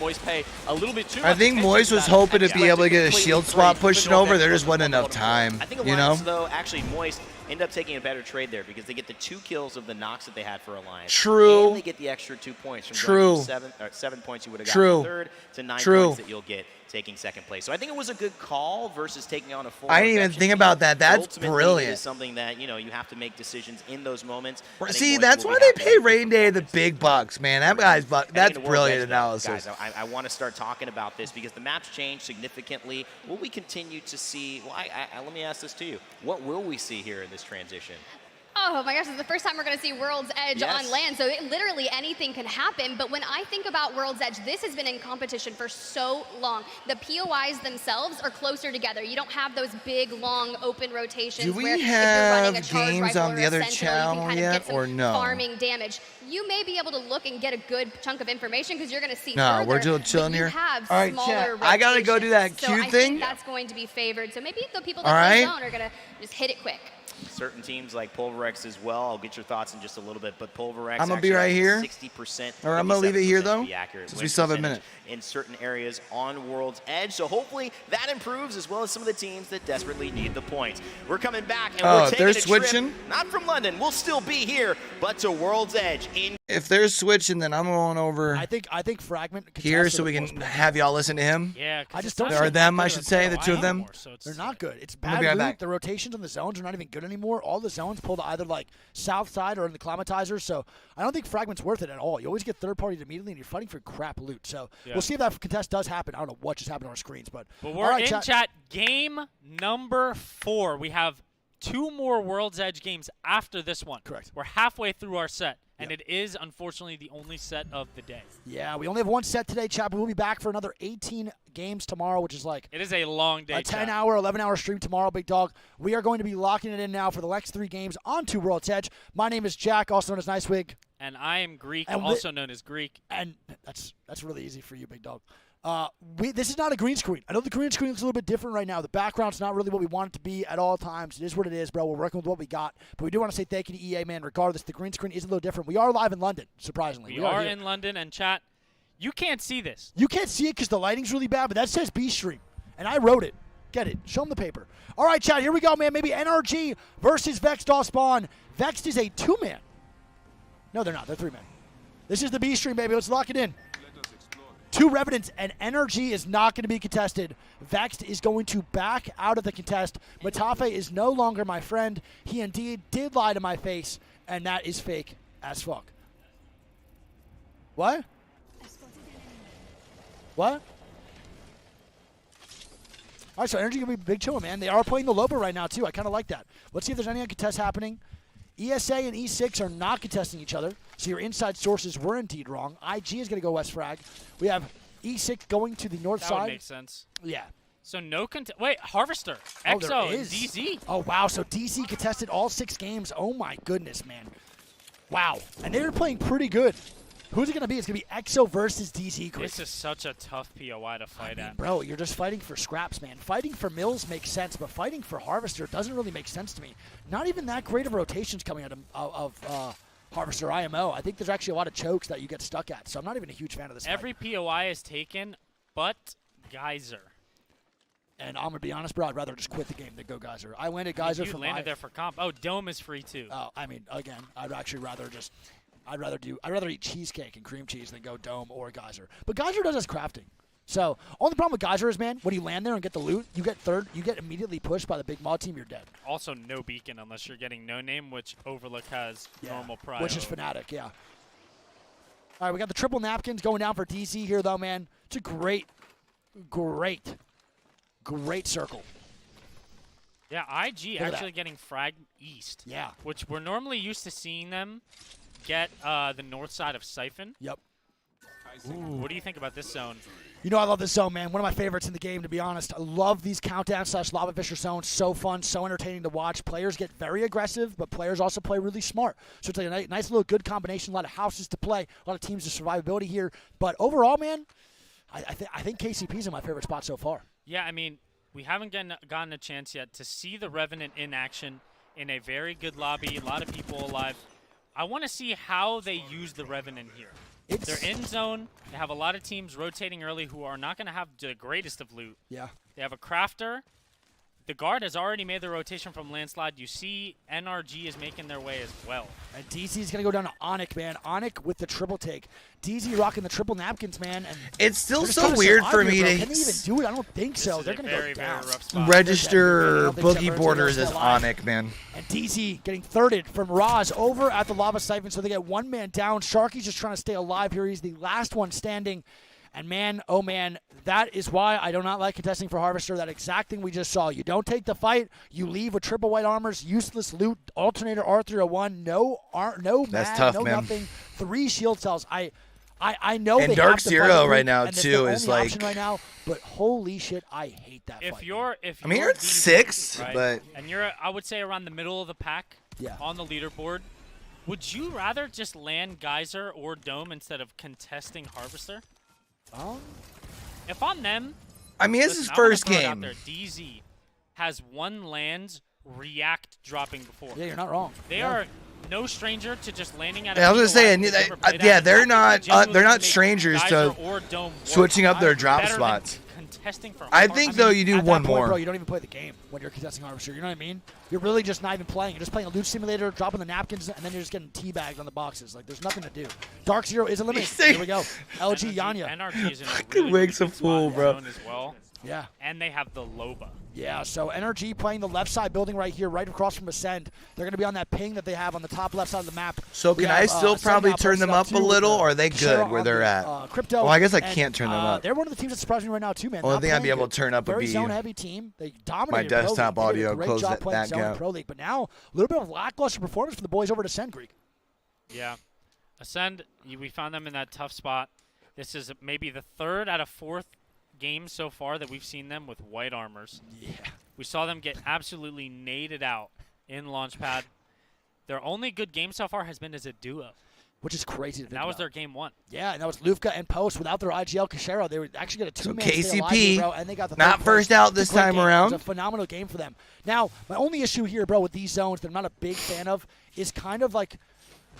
Moist pay a little bit too much. I think Moist was hoping to be able to get a shield swap pushing over. There just wasn't enough time. I think Alliance, though, actually Moist end up taking a better trade there because they get the 2 kills of the knocks that they had for Alliance. True. And they get the extra 2 points from going from 7 points you would have gotten third to 9 points that you'll get taking second place. So I think it was a good call versus taking on a full. I didn't even think about that. That's brilliant. It is something that you have to make decisions in those moments. See, that's why they pay Rain Day the big bucks, man. That guy's that's brilliant analysis. Guys, I want to start talking about this because the maps changed significantly. Will we continue to see? Well, let me ask this to you: what will we see here in this transition? Oh my gosh, it's the first time we're going to see World's Edge on land, so literally anything can happen. But when I think about World's Edge, this has been in competition for so long. The POIs themselves are closer together. You don't have those big, long, open rotations. Do we where have if you're running a games on the other channel yet, or no? Farming damage. You may be able to look and get a good chunk of information because you're going to see No, further, we're just chilling but here. You have all right, chat. I got to go do that so Q I thing. think that's going to be favored. So maybe the people that play zone are going to just hit it quick. Certain teams like Pulverex as well. I'll get your thoughts in just a little bit, but Pulverex I'm gonna be right here. 60%. Or I'm gonna leave it here though, accurate since we still have a minute. In certain areas on World's Edge, so hopefully that improves as well as some of the teams that desperately need the points. We're coming back and we're taking they're a switching. Trip, not from London. We'll still be here, but to World's Edge. If they're switching, then I'm going over. I think Fragment here, so we can have y'all listen to him. Yeah, I just don't. Or them, I should say, the two of them. They're not good. It's bad right loot. back. The rotations on the zones are not even good anymore. All the zones pull to either like south side or in the climatizers. So I don't think Fragment's worth it at all. You always get third parties immediately, and you're fighting for crap loot. So we'll see if that contest does happen. I don't know what just happened on our screens, but we're right, in chat. Game number 4. We have 2 more World's Edge games after this one. Correct. We're halfway through our set, and it is unfortunately the only set of the day. Yeah, we only have 1 set today, chat. But we'll be back for another 18 games tomorrow, which is like it is a long day. A 10-hour, 11-hour stream tomorrow, big dog. We are going to be locking it in now for the next 3 games onto World's Edge. My name is Jack, also known as Nicewig. And I am Greek, and also known as Greek. And that's really easy for you, big dog. This is not a green screen. I know the green screen looks a little bit different right now. The background's not really what we want it to be at all times. It is what it is, bro. We're working with what we got. But we do want to say thank you to EA, man. Regardless, the green screen is a little different. We are live in London, surprisingly. We are in London, and chat, you can't see this. You can't see it because the lighting's really bad, but that says B-Stream. And I wrote it. Get it. Show them the paper. All right, chat, here we go, man. Maybe NRG versus Vexed all spawn. Vexed is a 2-man. No, they're not. They're 3-man. This is the B-Stream, baby. Let's lock it in. 2 Revenants, and NRG is not going to be contested. Vexed is going to back out of the contest. Matafe is no longer my friend. He indeed did lie to my face, and that is fake as fuck. What? What? All right, so NRG going to be big chill, man. They are playing the Loba right now, too. I kind of like that. Let's see if there's any contest happening. ESA and E6 are not contesting each other, so your inside sources were indeed wrong. IG is going to go West Frag. We have E6 going to the north side. That would make sense. Yeah. So no contest. Wait, Harvester, EXO, and DZ. Oh, wow. So DZ contested all 6 games. Oh, my goodness, man. Wow. And they were playing pretty good. Who's it going to be? It's going to be EXO versus DZ. This is such a tough POI to fight at. Bro, you're just fighting for scraps, man. Fighting for Mills makes sense, but fighting for Harvester doesn't really make sense to me. Not even that great of rotations coming out of Harvester IMO. I think there's actually a lot of chokes that you get stuck at, so I'm not even a huge fan of this Every fight. POI is taken, but Geyser. And I'm going to be honest, bro, I'd rather just quit the game than go Geyser. I landed Geyser for landed there for comp. Oh, Dome is free, too. Oh, I mean, again, I'd actually rather just... I'd rather eat cheesecake and cream cheese than go Dome or Geyser. But Geyser does has crafting. So, only problem with Geyser is, man, when you land there and get the loot, you get third, you get immediately pushed by the big mod team, you're dead. Also, no beacon unless you're getting no name, which Overlook has normal prior. Which is Fnatic, yeah. All right, we got the triple napkins going down for DC here, though, man. It's a great circle. Yeah, IG actually getting frag east. Yeah. Which we're normally used to seeing them get the north side of Siphon. Yep. Ooh, what do you think about this zone? You know I love this zone, man. One of my favorites in the game, to be honest. I love these countdown/lava fisher zones. So fun, so entertaining to watch. Players get very aggressive, but players also play really smart. So it's like a nice little good combination. A lot of houses to play, a lot of teams of survivability here. But overall, man, I think KCP's in my favorite spot so far. Yeah, I mean, we haven't gotten a chance yet to see the Revenant in action in a very good lobby. A lot of people alive. I want to see how they use the Revenant here. They're in zone. They have a lot of teams rotating early who are not going to have the greatest of loot. Yeah. They have a crafter. The guard has already made the rotation from landslide. You see NRG is making their way as well. And DZ is going to go down to Onyx, man. Onyx with the triple take. DZ rocking the triple napkins, man. And it's still so weird for me to... Can they even do it? I don't think so. They're going to go down. Register boogie borders as Onyx, man. And DZ getting thirded from Roz over at the Lava Siphon, so they get 1 man down. Sharky's just trying to stay alive here. He's the last one standing. And man, oh man, that is why I do not like contesting for Harvester. That exact thing we just saw. You don't take the fight. You leave with triple white armors, useless loot, alternator R301, no That's tough, no man. Nothing, 3 shield cells. I know and they Dark have to Zero fight right now and too is like option right now, but holy shit, I hate that fight. I mean, you're at 6, right? but and you're I would say around the middle of the pack on the leaderboard. Would you rather just land Geyser or Dome instead of contesting Harvester? If I'm them, I mean, it's his first game. Out there. DZ has 1 land react dropping before. Yeah, you're not wrong. They are no stranger to just landing at. I was gonna say, yeah, they're not strangers to switching up their drop spots. I think though you do one more. Bro, you don't even play the game when you're contesting Harvester. You know what I mean? You're really just not even playing. You're just playing a loot simulator, dropping the napkins, and then you're just getting teabagged on the boxes. Like there's nothing to do. Dark Zero is eliminated. Here we go. LG Yanya. NRG is in a really Wigs a fool, bro. As well. Yeah. And they have the Loba. Yeah, so NRG playing the left side building right here, right across from Ascend. They're going to be on that ping that they have on the top left side of the map. So can I still probably turn them up a little, or are they good where they're at? Crypto. Well, I guess I can't turn them up. They're one of the teams that's surprising me right now too, man. Only thing I'd be able to turn up would very be zone-heavy team. They dominated my desktop Pro League. audio. Great Close job that playing zone in gap. Pro League, but now a little bit of lackluster performance from the boys over at Ascend, Greek. Yeah, Ascend. We found them in that tough spot. This is maybe the 3rd out of 4th game so far that we've seen them with white armors. Yeah. We saw them get absolutely naded out in Launchpad. Their only good game so far has been as a duo. which is crazy to think That was about. their game 1. Yeah, and that was Lufka and Post without their IGL Cachero. They were actually got a 2-man stay alive KCP, here, bro, and they got the not third first place. out this It's a great time game. around. It was a phenomenal game for them. Now, my only issue here, bro, with these zones that I'm not a big fan of is kind of like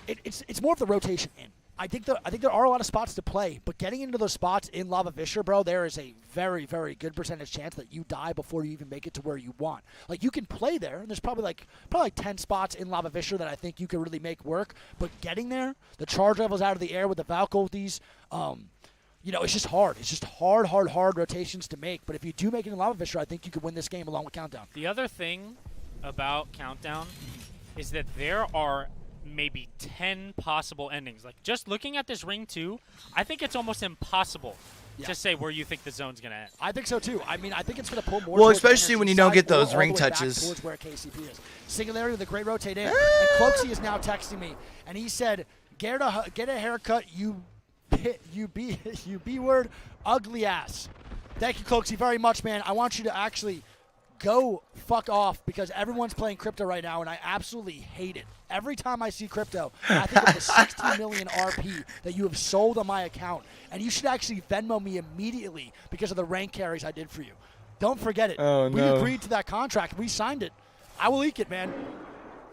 it's more of the rotation in. I think there are a lot of spots to play, but getting into those spots in Lava Fisher, bro, there is a very, very good percentage chance that you die before you even make it to where you want. Like, you can play there, and there's probably like 10 spots in Lava Fisher that I think you could really make work, but getting there, the charge levels out of the air with the Valko, these, you know, it's just hard. It's just hard rotations to make, but if you do make it in Lava Fisher, I think you could win this game along with Countdown. The other thing about Countdown is that there are maybe 10 possible endings. Like, just looking at this ring 2, I think it's almost impossible to say where you think the zone's going to end. I think so too. I mean, I think it's going to pull more. Well, towards the especially when you don't side get or those all ring the way back touches. towards where KCP is. Singularity with a great rotate in. And Cloaksy is now texting me, and he said, "Get a haircut, you B word, ugly ass." Thank you, Cloaksy, very much, man. I want you to actually go fuck off because everyone's playing crypto right now, and I absolutely hate it. Every time I see crypto, I think of the 16 million RP that you have sold on my account, and you should actually Venmo me immediately because of the rank carries I did for you. Don't forget it. Oh, we no. agreed to that contract. We signed it. I will leak it, man.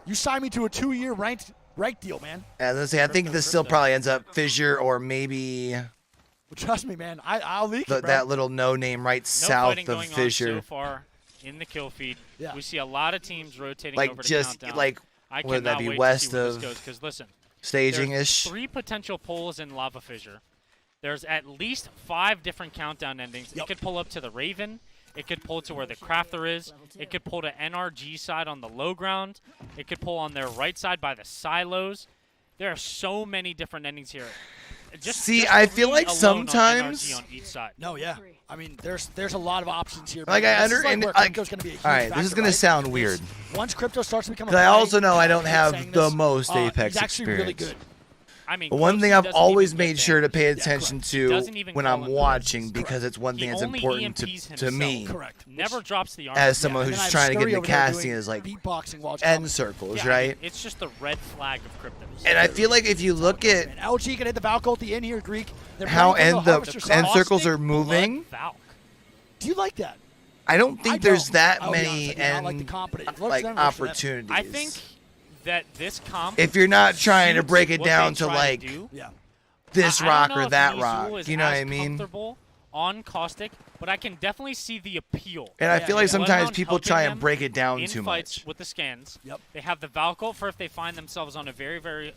You signed me to a 2-year ranked deal, man. Yeah, let's say I think this still probably ends up Fissure or maybe. Well, trust me, man. I'll leak it, bro. That little no name right south of going Fissure. on so far in the kill feed. Yeah. We see a lot of teams rotating Like over to just Countdown. like I would that cannot be wait west to see where of this goes, 'cause listen, staging-ish? there's 3 potential pulls in Lava Fissure. There's at least 5 different Countdown endings. It could pull up to the Raven. It could pull to where the Crafter is. It could pull to NRG side on the low ground. It could pull on their right side by the silos. There are so many different endings here. Just I feel 3 like alone sometimes. on each side. No, yeah. I mean, there's a lot of options here. Like, man. I This is understand. where crypto's gonna be a huge All right, this factor, is going to right? sound weird. Once crypto starts to become a Because I play, also know I don't saying have the this, most Apex he's actually really experience. good. I mean, But one thing Cloaksy I've doesn't always even made get sure to banned. pay attention to Doesn't even when call I'm him watching, Correct. because it's one He thing that's only important EMPs to me himself. Correct. Never drops the armor. as someone And who's then I have trying to get Scurry into over there casting doing is like beatboxing while it's end coming. circles, Yeah, right? It's just the red flag of crypto. And I feel like if you look at Man, LG can hit the Valko at the end here, Greek. They're how playing for the Harvester end side. circles are Caustic moving, Blood Valk. Do you like that? I don't I think there's don't. that I'll be honest many with you, I like the end competent. It looks like them versus them. opportunities. I think that this comp, if you're not trying to suits break it what they down to try like do. Yeah. this I rock don't know or if that Nizu rock, is you know what as I mean? comfortable on Caustic, but I can definitely see the appeal. And I feel like Let sometimes alone people helping try them and break it down in too fights much. with the scans. Yep. They have the Valko for if they find themselves on a very, very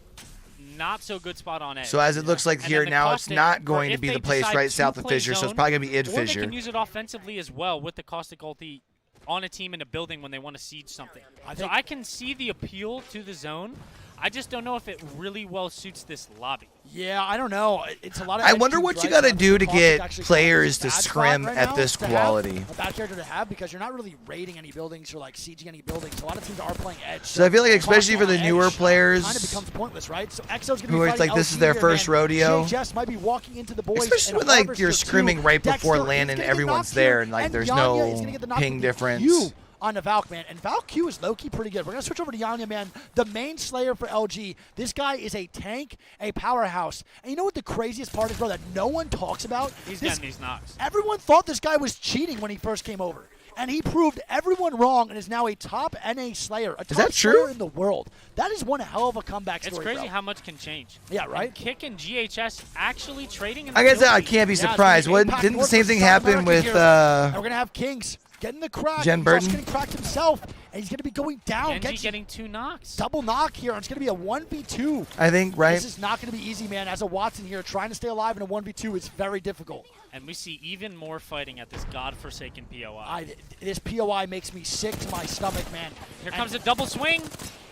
not so good spot on edge. So as it looks like And here then the now, it's Caustic, not for going to if be they the place decide right to south of play Fissure, so it's zone, probably going to be id or they Fissure. can use it offensively as well with the Caustic ulti on a team in a building when they want to siege something. So I can see the appeal to the zone. I just don't know if it really well suits this lobby. Yeah, I don't know. It's a lot of. I edge wonder teams, what you right? got to So do to Caustic get actually players to bad spot scrim right at now this to have quality. A bad character to have because you're not really raiding any buildings or like sieging any buildings. A lot of teams are playing edge. So I feel like especially for the Caustic newer edge players kind of becomes pointless, right? So Exo's gonna who be are fighting like this is LG their here, first man. rodeo. JHS might be walking into the boys. Especially in a when like Harvester you're too. screaming right before Dexter, land he's and gonna get everyone's knocked there here, and like there's Yanya is gonna get the no knock ping with difference. Q on the Valk, man. And Valk Q is low-key pretty good. We're going to switch over to Yanya, man. The main Slayer for LG. This guy is a tank, a powerhouse. And you know what the craziest part is, bro, that no one talks about? He's getting these knocks. Everyone thought this guy was cheating when he first came over. And he proved everyone wrong and is now a top NA Slayer. A top that Slayer true? in the world. That is one hell of a comeback story, It's crazy bro. how much can change. Yeah, right? And Kick and GHS actually trading in I the guess I kill feed. can't be Yeah, it's surprised. gonna be What APAC didn't the North same versus thing South happen America with here. And we're going to have Kings getting the crack. Jen He's also Burton? getting cracked himself. And he's going to be going down. Genji getting 2 knocks. Double knock here. And it's going to be a 1v2. I think, right? This is not going to be easy, man. As a Watson here, trying to stay alive in a 1v2 is very difficult. And we see even more fighting at this godforsaken POI. This POI makes me sick to my stomach, man. Here comes a double swing.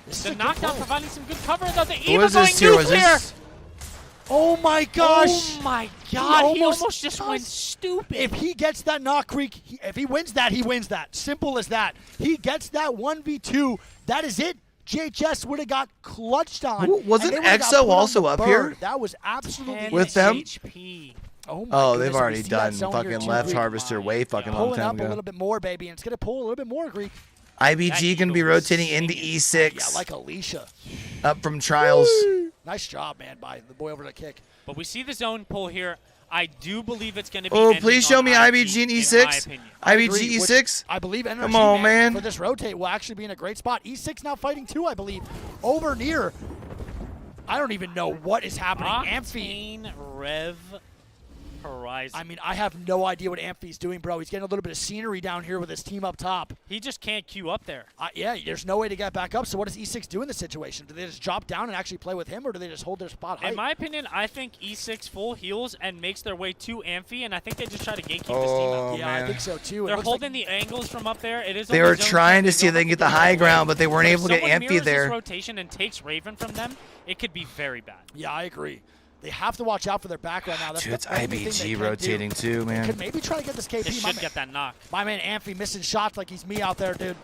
This is The a good knockdown play. providing some good cover, though. The What Eva was going this tier? Was nuclear. this? Oh my gosh! Oh my God! He almost just does. went stupid. If he gets that knock creek, if he wins that, he wins that. Simple as that. He gets that 1v2. That is it. JHS would have got clutched on. Wasn't and they would've got EXO put on also the up bird. here? That was absolutely With them? HP. Oh, my Oh, goodness, they've we already see that done zone here fucking too, left Greek. harvester way fucking long Pulling time up a ago. little bit more, baby, and it's gonna pull a little bit more, Greek. IBG going to be rotating into E6. Yeah, like Alicia. Up from Trials. Nice job, man, by the boy over to kick. But we see the zone pull here. I do believe it's going to be. Oh, please show me IBG and E6. IBG E6. I believe Energy Come on, man. for this rotate will actually be in a great spot. E6 now fighting too, I believe. Over near. I don't even know what is happening. Octane Rev Horizon. I mean, I have no idea what Amphi's doing, bro. He's getting a little bit of scenery down here with his team up top. He just can't queue up there. Yeah, there's no way to get back up. So what does E6 do in this situation? Do they just drop down and actually play with him, or do they just hold their spot high? In my opinion, I think E6 full heals and makes their way to Amphi, and I think they just try to gatekeep this team up. Yeah, I think so too. They're holding the angles from up there. It is. They were trying to see if they can get the high ground, but they weren't able to get Amphi there. If rotation and takes Raven from them, it could be very bad. Yeah, I agree. They have to watch out for their back right now. That's Dude, it's IBG rotating too, man. Could maybe try to get this KP. They should get that knock. My man Amphi missing shots like he's me out there, dude.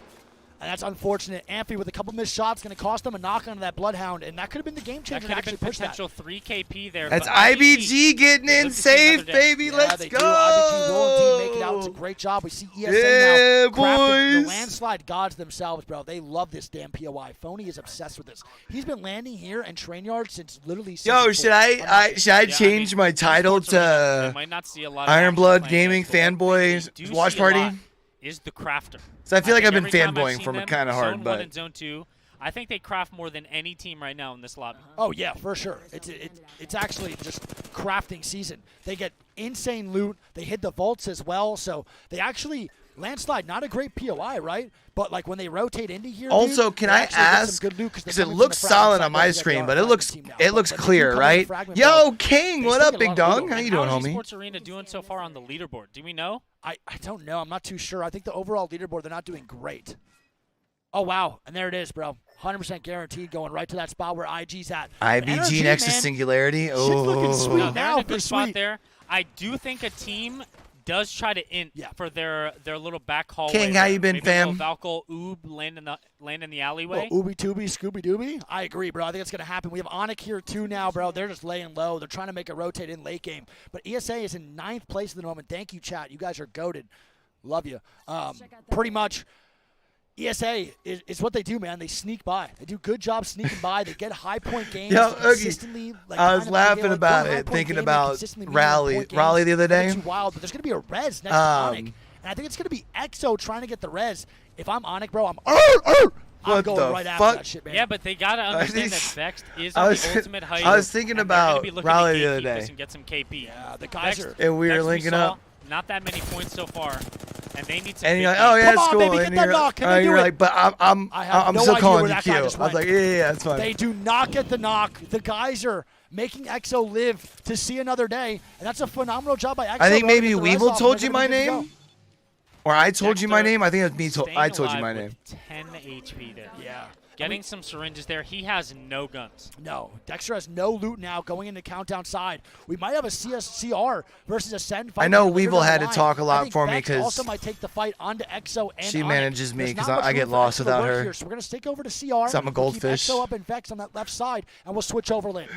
And that's unfortunate. Amphi with a couple missed shots going to cost them a knock onto that Bloodhound, and that could have been the game changer. That could have been potential 3 KP there. That's IBG getting in safe, baby. Yeah, Let's they go. Do. IBG will indeed make it out. It's a great job. We see ESA now crafting the landslide gods themselves, bro. They love this damn POI. Phony is obsessed with this. He's been landing here in train yards since literally. Yo, should I change my title to Iron Blood Gaming Fanboy Watch Party? Is the crafter. So I feel like I've been fanboying from it kind of hard, Zone but 1 and Zone 2, I think they craft more than any team right now in this lobby. Oh yeah, for sure. It's actually just crafting season. They get insane loot. They hit the vaults as well, so they actually landslide. Not a great POI, right? But like when they rotate into here. Also, dude, can I ask? Because it looks solid on my screen, but it looks clear, right? Yo, King, what up, big dog? How you doing, homie? Esports Arena doing so far on the leaderboard? Do we know? I don't know. I'm not too sure. I think the overall leaderboard, they're not doing great. Oh, wow. And there it is, bro. 100% guaranteed going right to that spot where IG's at. IBG next to Singularity. Oh. Shit's looking sweet now for good spot there. I do think a team does try to int for their little back hallway. King, how you been, maybe fam? Valkyl, Oob, land in the alleyway. Oh, Ooby Tooby, Scooby Dooby. I agree, bro. I think it's going to happen. We have Onyx here, too, now, bro. They're just laying low. They're trying to make a rotate in late game. But ESA is in 9th place at the moment. Thank you, chat. You guys are goated. Love you. Pretty much, ESA is what they do, man. They sneak by. They do a good job sneaking by. They get high point games consistently. Like, I was laughing about it, thinking about Raleigh the other day. Wild, but there's going to be a res next to Onyx. And I think it's going to be EXO trying to get the res. If I'm Onyx, bro, I'm going right after that shit, man. Yeah, but they got to understand that Vex is on the ultimate height. I was thinking about Raleigh the other day. And get some KP. Yeah, the guys are. And we were linking up. Not that many points so far, and they need some. And you're like, oh yeah, it's cool. Baby, get that knock. Can you're like, but I'm still calling you Q. I was like, yeah, it's fine. They do not get the knock. The guys are making EXO live to see another day, and that's a phenomenal job by EXO. I think maybe Weevil told you my name, or I told you my name. I think it was me. I told you my name. 10 HP there. Yeah. Getting some syringes there. He has no guns. No. Dexter has no loot now going into countdown side. We might have a CR versus Ascend fight. I know Weevil had to talk a lot for me because also might take the fight onto EXO and she manages me because I get lost without her. Here, so we're going to stick over to CR. I'm a goldfish. Keep EXO up and Vex on that left side, and we'll switch over lane.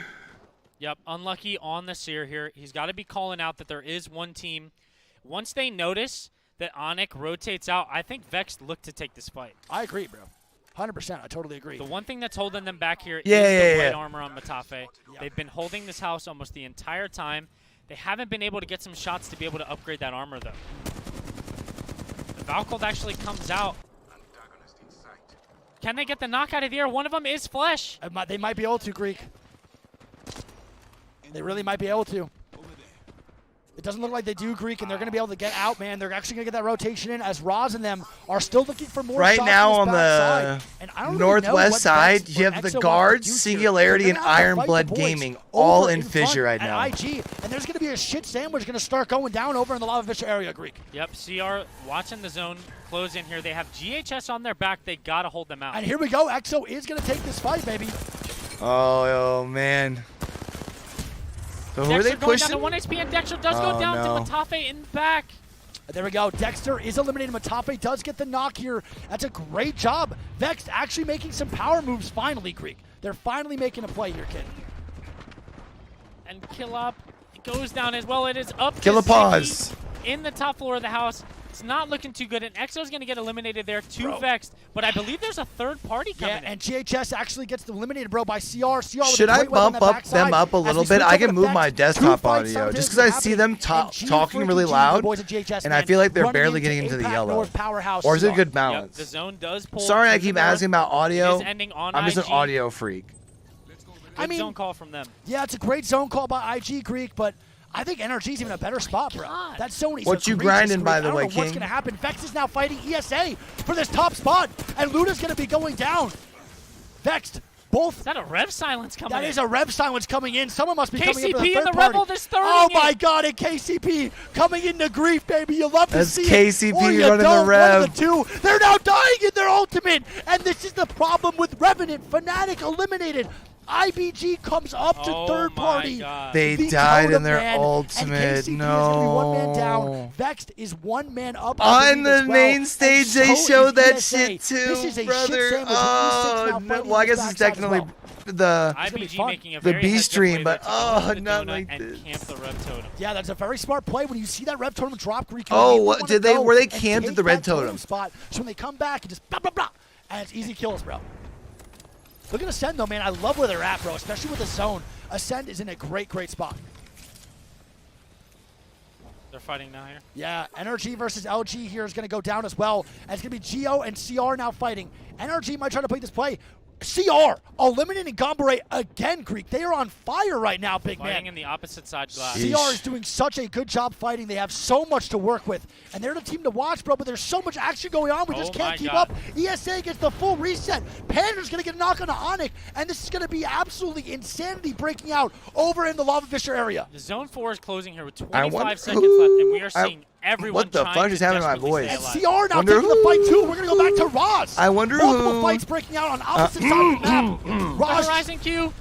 Yep, unlucky on the Seer here. He's got to be calling out that there is one team. Once they notice that Onyx rotates out, I think Vex look to take this fight. I agree, bro. 100%. I totally agree. The one thing that's holding them back here is the white armor on Matafe. They've been holding this house almost the entire time. They haven't been able to get some shots to be able to upgrade that armor, though. The Valkyl actually comes out. Can they get the knock out of the air? One of them is Flesh. They might be able to, Greek. They really might be able to. It doesn't look like they do, Greek, and they're going to be able to get out, man. They're actually going to get that rotation in as Roz and them are still looking for more right shots now on the northwest side. You have the guards, Singularity, and Ironblood Gaming all in Fissure right now. IG, and there's going to be a shit sandwich going to start going down over in the Lava Fissure area, Greek. Yep, CR watching the zone close in here. They have GHS on their back. They got to hold them out. And here we go. EXO is going to take this fight, baby. Oh, man. So who are they pushing? Down to 1 HP, and Dexter does go down to Matafe in the back. There we go. Dexter is eliminated. Matafe does get the knock here. That's a great job. Vex actually making some power moves finally, Greek. They're finally making a play here, kid. And Kill Up goes down as well. It is up Kill a pause in the top floor of the house. It's not looking too good, and Exo's going to get eliminated there, too vexed. But I believe there's a third party coming in. And GHS actually gets eliminated, bro, by CR. Should I bump them up a little bit? I can move my desktop audio just because I see them talking really loud, and I feel like they're barely getting into the yellow. Or is it a good balance? The zone does pull. Sorry, I keep asking about audio. I'm just an IG. audio freak. Good zone call from them. Yeah, it's a great zone call by IG Greek, but I think NRG's even a better spot, bro. That zone is what you grinding, by the way, King? What's going to happen? Vex is now fighting ESA for this top spot, and Luda's going to be going down. Vexed. Both. Is that a rev silence coming in? That is a rev silence coming in. Someone must be coming in for the KCP third and the party. Rebel, this third. Oh my God, and KCP coming into grief, baby. You love to see KCP it. Or you running don't. the rev. One of the two. They're now dying in their ultimate, and this is the problem with Revenant. Fnatic eliminated. IBG comes up to third party. They died in their ultimate. And KCP no. is going to be one man down. Vexed is one man up. On the main stage, they showed that shit too, this is a brother. Shit Oh, no. Well, I guess it's technically the B stream, but not like this. Yeah, that's a very smart play. When you see that rev totem drop, Greek. Oh, what did they? Were they camped at the red totem spot? So when they come back, you just blah blah blah, and it's easy kills, bro. Look at Ascend, though, man. I love where they're at, bro, especially with the zone. Ascend is in a great, great spot. They're fighting now here. Yeah, NRG versus LG here is going to go down as well. And it's going to be Geo and CR now fighting. NRG might try to play this play. CR eliminating Gombore again, Greek. They are on fire right now, big man. Fighting in the opposite side glass. CR is doing such a good job fighting. They have so much to work with. And they're the team to watch, bro, but there's so much action going on. We just can't keep up. ESA gets the full reset. Panda's going to get a knock on the Onyx, and this is going to be absolutely insanity breaking out over in the Lava Fisher area. The Zone 4 is closing here with 25 seconds left, and we are seeing everyone what the fuck is happening to my voice? And CR now taking the fight too. We're going to go back to Roz. I wonder Multiple fights breaking out on opposite sides of the map. Roz Rising Q.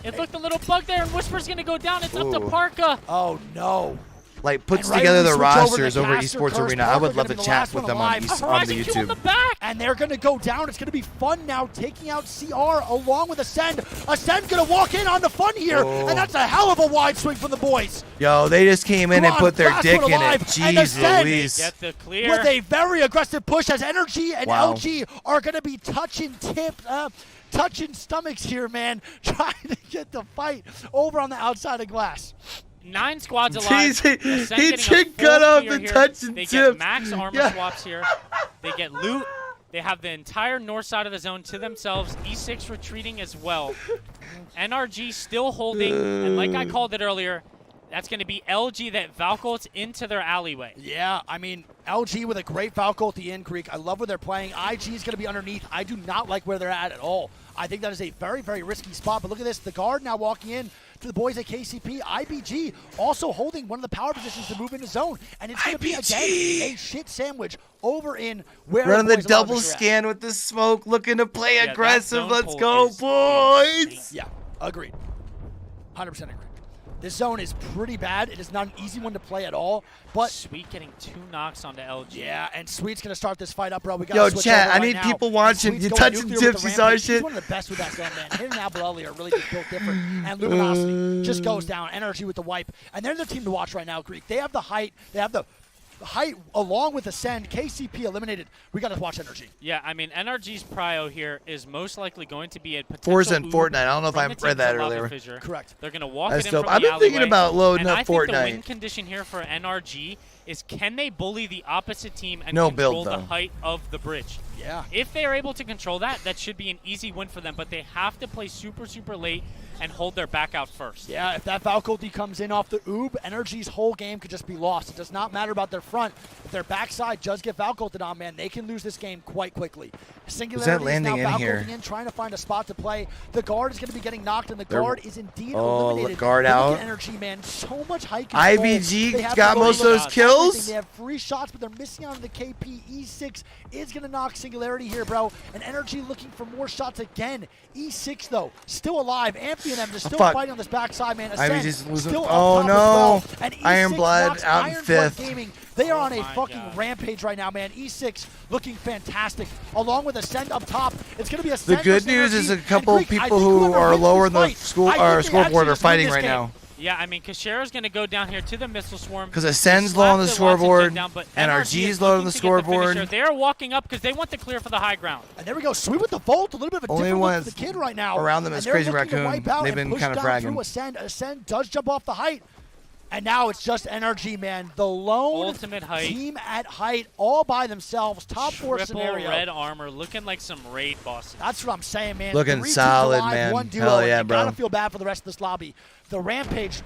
It looked a little bug there, and Whisper's going to go down. It's up to Parka. Oh, no. Like, puts together the rosters over Esports Arena. I would love to chat with them on the YouTube. And they're going to go down. It's going to be fun now, taking out CR along with Ascend. Ascend going to walk in on the fun here, and that's a hell of a wide swing from the boys. Yo, they just came in and put their dick in it. Jeez Louise. Get the clear. With a very aggressive push as Energy and LG are going to be touching touching stomachs here, man, trying to get the fight over on the outside of glass. 9 squads alive. He did cut off the touch and They tips. get max armor swaps here. They get loot. They have the entire north side of the zone to themselves. E6 retreating as well. NRG still holding, and like I called it earlier, that's going to be LG that Valcolts into their alleyway. Yeah, I mean, LG with a great Valcolt the in Greek. I love where they're playing. IG is going to be underneath. I do not like where they're at all. I think that is a very, very risky spot. But look at this. The guard now walking in to the boys at KCP. IBG also holding one of the power positions to move into zone. And it's going to be, again, a shit sandwich over in where running the double scan with the smoke, looking to play aggressive. Let's go, boys. Yeah, agreed. 100% agree. This zone is pretty bad. It is not an easy one to play at all. But Sweet getting 2 knocks onto LG. Yeah, and Sweet's going to start this fight up, bro. We got Yo, chat, I need people watching. You touching tips, you saw shit. He's one of the best with that zone, man. Him and Apple earlier really just built different. And Luminosity just goes down. Energy with the wipe. And they're the team to watch right now, Greek. They have the height. They have the height along with Ascend. KCP eliminated. We got to watch Energy. Yeah, I mean, NRG's prio here is most likely going to be a potential Forza and Fortnite. I don't know if I read that earlier. Correct. They're going to walk That's it in dope. from I've the been thinking alleyway. about loading and up I think Fortnite. the win condition here for NRG is can they bully the opposite team and No control build, the though. height of the bridge? Yeah. If they are able to control that, that should be an easy win for them, but they have to play super, super late and hold their back out first. Yeah, if that Valcolti comes in off the oob, Energy's whole game could just be lost. It does not matter about their front. If their backside does get Valcolted on, man, they can lose this game quite quickly. Singularity is now Valcolting in, trying to find a spot to play. The guard is going to be getting knocked, and the guard is indeed eliminated. The guard out. Energy, man, so much high control. IBG got most of those kills. They have free shots, but they're missing out on the KP. E6 is going to knock Singularity here, bro. And Energy looking for more shots again. E6, though, still alive. Amphi and them just still fighting on this backside, man. IBG's Ascend, losing. still Oh, no. And E6 Iron Blood knocks out in Iron Blood 5th. Gaming. They are on a fucking rampage right now, man. E6 looking fantastic. Along with Ascend up top. It's going to be Ascend. The good news is a couple people who are lower in the scoreboard are fighting right now. Yeah, I mean, Kashira's going to go down here to the missile swarm. Because Ascend's low on the scoreboard, NRG's low on the scoreboard. They're walking up because they want to clear for the high ground. And there we go. Sweet with the Volt. A little bit of a different look for the kid right now. Around them is Crazy Raccoon. They've been kind of fragging. Ascend does jump off the height. And now it's just NRG, man. The lone ultimate height team at height all by themselves. Top four scenario. Triple red armor, looking like some raid bosses. That's what I'm saying, man. Looking solid, alive, man. One duo, Hell yeah, and bro. Gotta feel bad for the rest of this lobby. The Rampage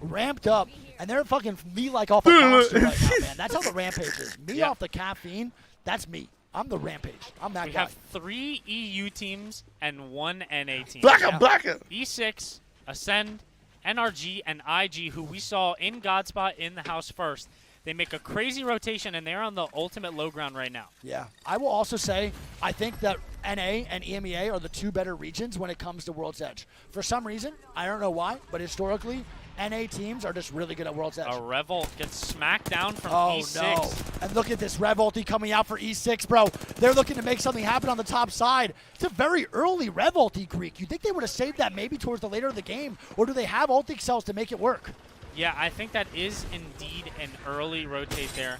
ramped up, and they're fucking me like off a monster right now, man. That's how the Rampage is. Me off the caffeine, that's me. I'm the Rampage. I'm that guy. We have 3 EU teams and 1 NA team. Blacka. E6, Ascend, NRG, and IG, who we saw in Godspot in the house first. They make a crazy rotation, and they're on the ultimate low ground right now. Yeah. I will also say, I think that NA and EMEA are the 2 better regions when it comes to World's Edge. For some reason, I don't know why, but historically, NA teams are just really good at World's Edge. A Revolt gets smacked down from E6. No. And look at this Revolty coming out for E6, bro. They're looking to make something happen on the top side. It's a very early Revolty, Greek. You think they would have saved that maybe towards the later of the game, or do they have Ulti cells to make it work? Yeah, I think that is indeed an early rotate there.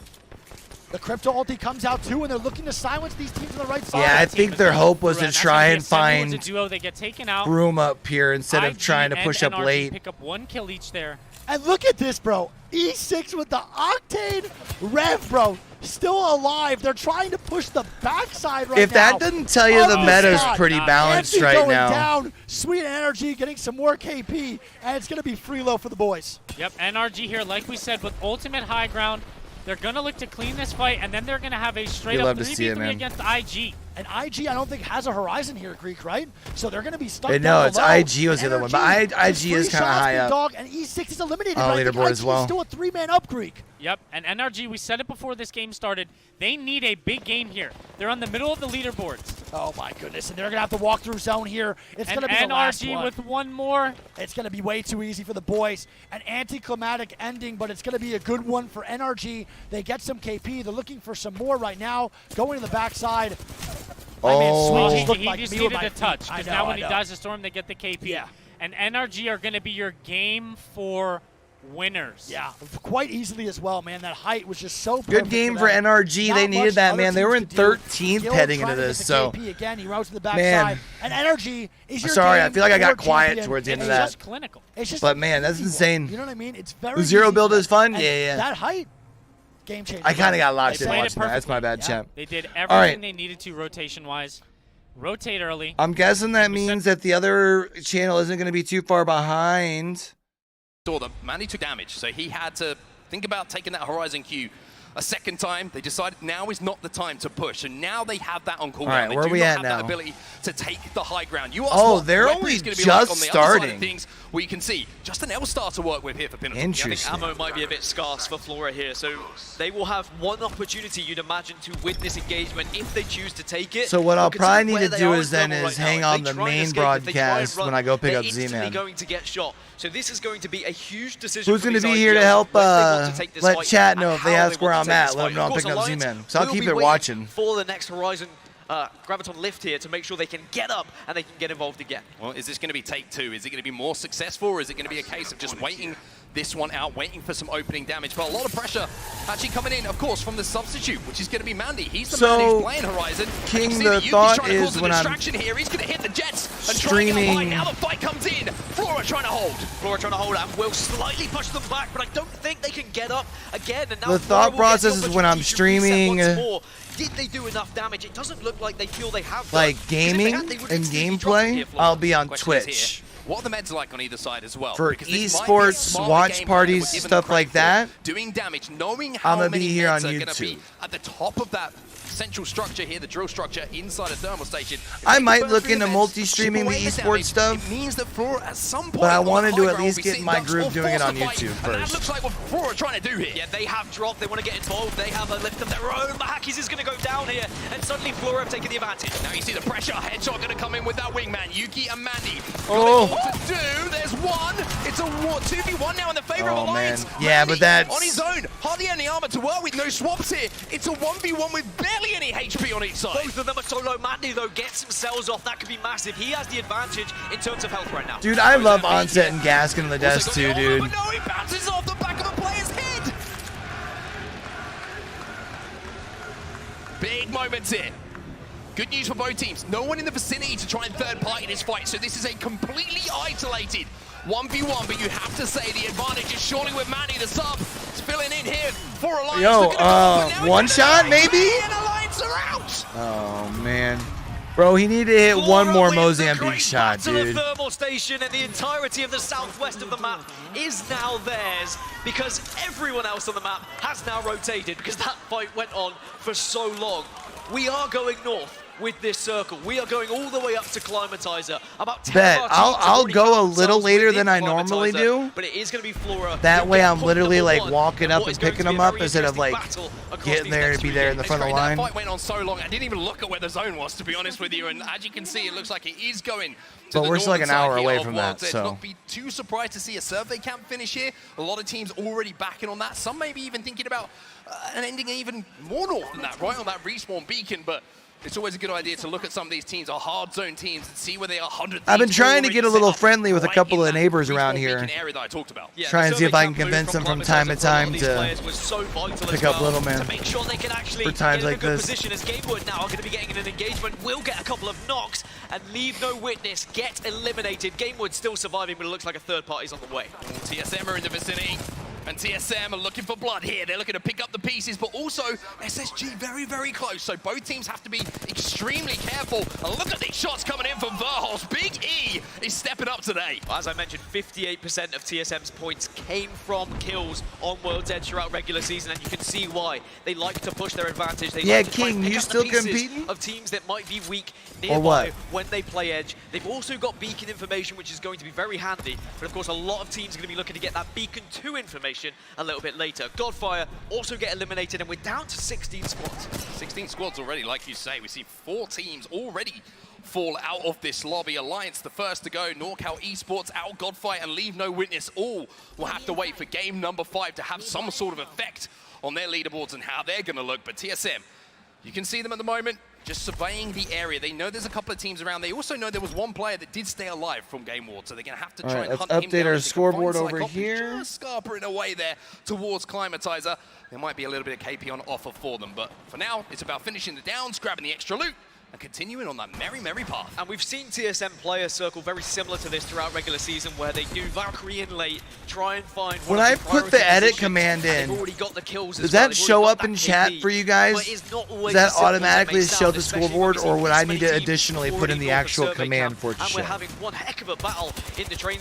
The Crypto Ulti comes out too, and they're looking to silence these teams on the right side. Yeah, I think their hope was to try and find they get taken out. room up here instead of trying to push up late. Pick up 1 kill each there. And look at this, bro. E6 with the Octane Rev, bro. Still alive. They're trying to push the backside right now. If that doesn't tell you the meta's pretty balanced right going now. Down. Sweet Energy getting some more KP, and it's going to be free low for the boys. Yep, NRG here, like we said, with ultimate high ground. They're going to look to clean this fight, and then they're going to have a straight-up 3v3 against IG. And IG, I don't think, has a Horizon here, Greek, right? So they're going to be stuck No, down it's below. IG was the other one, but IG is kind of high up. Dog, and E6 is eliminated. Oh, leaderboard as well. Still a 3-man up, Greek. Yep, and NRG, we said it before this game started, they need a big game here. They're on the middle of the leaderboards. Oh, my goodness, and they're going to have to walk through zone here. It's going to be the last one. NRG with 1 more. It's going to be way too easy for the boys. An anticlimactic ending, but it's going to be a good one for NRG. They get some KP. They're looking for some more right now. Going to the backside. He just needed a touch, because now when he dies the storm, they get the KP. Yeah. And NRG are going to be your game for winners. Yeah, quite easily as well, man. That height was just so perfect. Good game for NRG. They needed that, man. They were in 13th heading into this, so. Again, he rose to the backside. And NRG is your sorry, I feel like I got champion. quiet towards the end of that. It's just clinical. It's just but man, that's insane. You know what I mean? It's very Zero easy build is fun. and Yeah. That height, game changer. I kind of got locked in watching that. That's my bad, champ. They did everything they needed to rotation-wise. Rotate early. I'm guessing that means that the other channel isn't going to be too far behind. Saw them. Mandy took damage, so he had to think about taking that Horizon Q a second time. They decided now is not the time to push, so now they have that on cooldown. All right, they where do are we not at have now? that ability to take the high ground. You ask Oh, what they're Weapon's only gonna be just like on the other side starting. of things, we can see just an L-Star to work with here for Pinnacle. Interesting. I think ammo might be a bit scarce for Flora here, so they will have one opportunity, you'd imagine, to win this engagement if they choose to take it. So what I'll But probably considering need to where do they is are then in is thermal right hang now, on if the they try and main escape, if they try and broadcast run, when I go pick they're up instantly Z-Man. going to get shot. So this is going to be a huge decision. Who's for going to these be here to IGLs, help whether they want to take this let fight chat and know if they how ask where want I'm to take at? this Let them fight. know I'm Of course, picking up Alliance Z-Man. So I'll will keep be it waiting watching. for the next Horizon Graviton lift here to make sure they can get up and they can get involved again. Well, is this going to be take 2? Is it going to be more successful, or is it going to be a case of just waiting this one out, waiting for some opening damage? But a lot of pressure actually coming in, of course, from the substitute, which is going to be Mandy. He's the man who's playing Horizon. King, the thought is when I'm here, he's going to hit the Jets and streaming. try to get a fight. Now the fight comes in. Flora trying to hold. Flora trying to hold and will slightly push them back, but I don't think they can get up again. And now The thought process is when I'm streaming, did they do enough damage? It doesn't look like they feel they have like done. gaming Because if they had, they would and instantly drop gameplay, here, Flora. I'll be on Question is Twitch. here, what are the meds like on either side as well? For Because this might be a esports, smarter watch game parties, plan that we're given stuff credit like for. that, Doing damage, knowing how I'm gonna many be here on meds are going to be YouTube. at the top of that central structure here, the drill structure inside a thermal station. If I they can might burn look through into meds, multi-streaming chip the away esports damage, stuff. It means that Flora at some point But I on the wanted high to at ground least will be get seeing my Dux group will doing it force on the fight, YouTube and that first. looks like what Flora are trying to do here. Yeah, they have dropped. They want to get involved. They have a lift of their own. Mahakis is going to go down here, and suddenly Flora have taken the advantage. Now you see the pressure. Headshot going to come in with that wingman. Yuki and Mandy. Oh. What to do? There's one. It's a 2v1 now in the favor of Alliance. Man. Yeah, Mandy but that's on his own. Hardly any armor to work with. No swaps here. It's a 1v1 with barely barely any HP on each side. Both of them are so low. Mandy, though, gets some cells off. That could be massive. He has the advantage in terms of health right now. Dude, I love Onset and Gaskin in the desk too, dude. But no, he bounces off the back of a player's head. Big moments here. Good news for both teams. No one in the vicinity to try and third party this fight, so this is a completely isolated 1v1, but you have to say the advantage is surely with Manny, the sub. It's filling in here for Alliance. Yo, one shot maybe? And Alliance are out. Oh, man. Bro, he needed to hit one more Mozambique shot, dude. The thermal station and the entirety of the southwest of the map is now theirs because everyone else on the map has now rotated because that fight went on for so long. We are going north with this circle. We are going all the way up to Climatizer. About 10 Bet. of our teams I'll already go a found little themselves later than I within normally Climatizer, do. But it is going to be Flora. That way I'm Point literally number like one, walking up what and is going picking to be them a up very instead of interesting like battle across getting these there next to be three there in the games. front of the That line. fight went on so long, I didn't even look at where the zone was, to be honest with you. And as you can see, it looks like it is going to But the we're still like an northern hour side away here from of that, World's Edge. so. Not be too surprised to see a survey camp finish here. A lot of teams already backing on that. Some maybe even thinking about an ending even more north than that, right on that respawn beacon. But it's always a good idea to look at some of these teams, our hard zone teams, and see where they are 100. I've been trying to get a little friendly with a couple of neighbors around here. Area that I talked about. Yeah, try and see if I can survey convince them camp from time to move from time these to players was so vital pick as up well, Little Man to make sure they can actually for times get in like a good this. position as Gamewood now are going to be getting in an engagement, will get a couple of knocks and leave no witness, get eliminated. Gamewood still surviving, but it looks like a third party's on the way. TSM are in the vicinity, and TSM are looking for blood here. They're looking to pick up the pieces, but also SSG very, very close. So both teams have to be extremely careful. And look at these shots coming in from Verhos. Big E is stepping up today. Well, as I mentioned, 58% of TSM's points came from kills on World's Edge throughout regular season, and you can see why. They like to push their advantage. They Yeah, like to try King, and pick you up the still pieces competing? of teams that might be weak Or nearby what? when they play Edge. They've also got beacon information, which is going to be very handy. But of course, a lot of teams are going to be looking to get that beacon 2 information a little bit later. Godfire also get eliminated, and we're down to 16 squads. 16 squads already, like you say. We see 4 teams already fall out of this lobby. Alliance the first to go. NorCal Esports, out Godfire, and Leave No Witness all will have to wait for game number 5 to have some sort of effect on their leaderboards and how they're going to look. But TSM, you can see them at the moment just surveying the area. They know there's a couple of teams around. They also know there was one player that did stay alive from Game Ward, so they're going to have to try and hunt him down. Let's update our If they can scoreboard find over Cyclops, here. just scarpering away there towards Climatizer. There might be a little bit of KP on offer for them, but for now, it's about finishing the downs, grabbing the extra loot, and continuing on that merry, merry path. And we've seen TSM play a circle very similar to this throughout regular season, where they do Valkyrie in late, try and find When one I of the put the priority edit positions, command and in, they've already got the kills does as well. that They've show already up got in that chat KP, for you guys? but it's not always Does that as simple as it automatically may show sound, the especially scoreboard, when we or see would I this need many to teams additionally put in already the go for actual survey command camp, for it to and show? we're having one heck of a battle in the train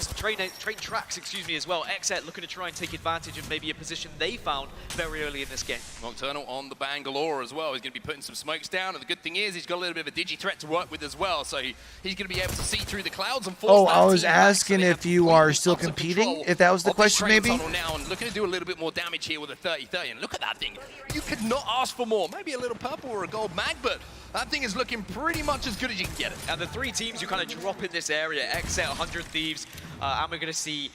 tracks, as well. Xet looking to try and take advantage of maybe a position they found very early in this game. Nocturnal on the Bangalore as well. He's going to be putting some smokes down, and the good thing is he's got a little bit of a digi threat to work with as well, so he's going to be able to see through the clouds and force Oh, that I was team back, asking so they if have you are complete still utter competing, control if that was the of this question train maybe? tunnel now, and looking to do a little bit more damage here with a 30-30, and look at that thing. You could not ask for more. Maybe a little purple or a gold mag, but that thing is looking pretty much as good as you can get it. And the 3 teams who kind of drop in this area, Xet, 100 Thieves, and we're going to see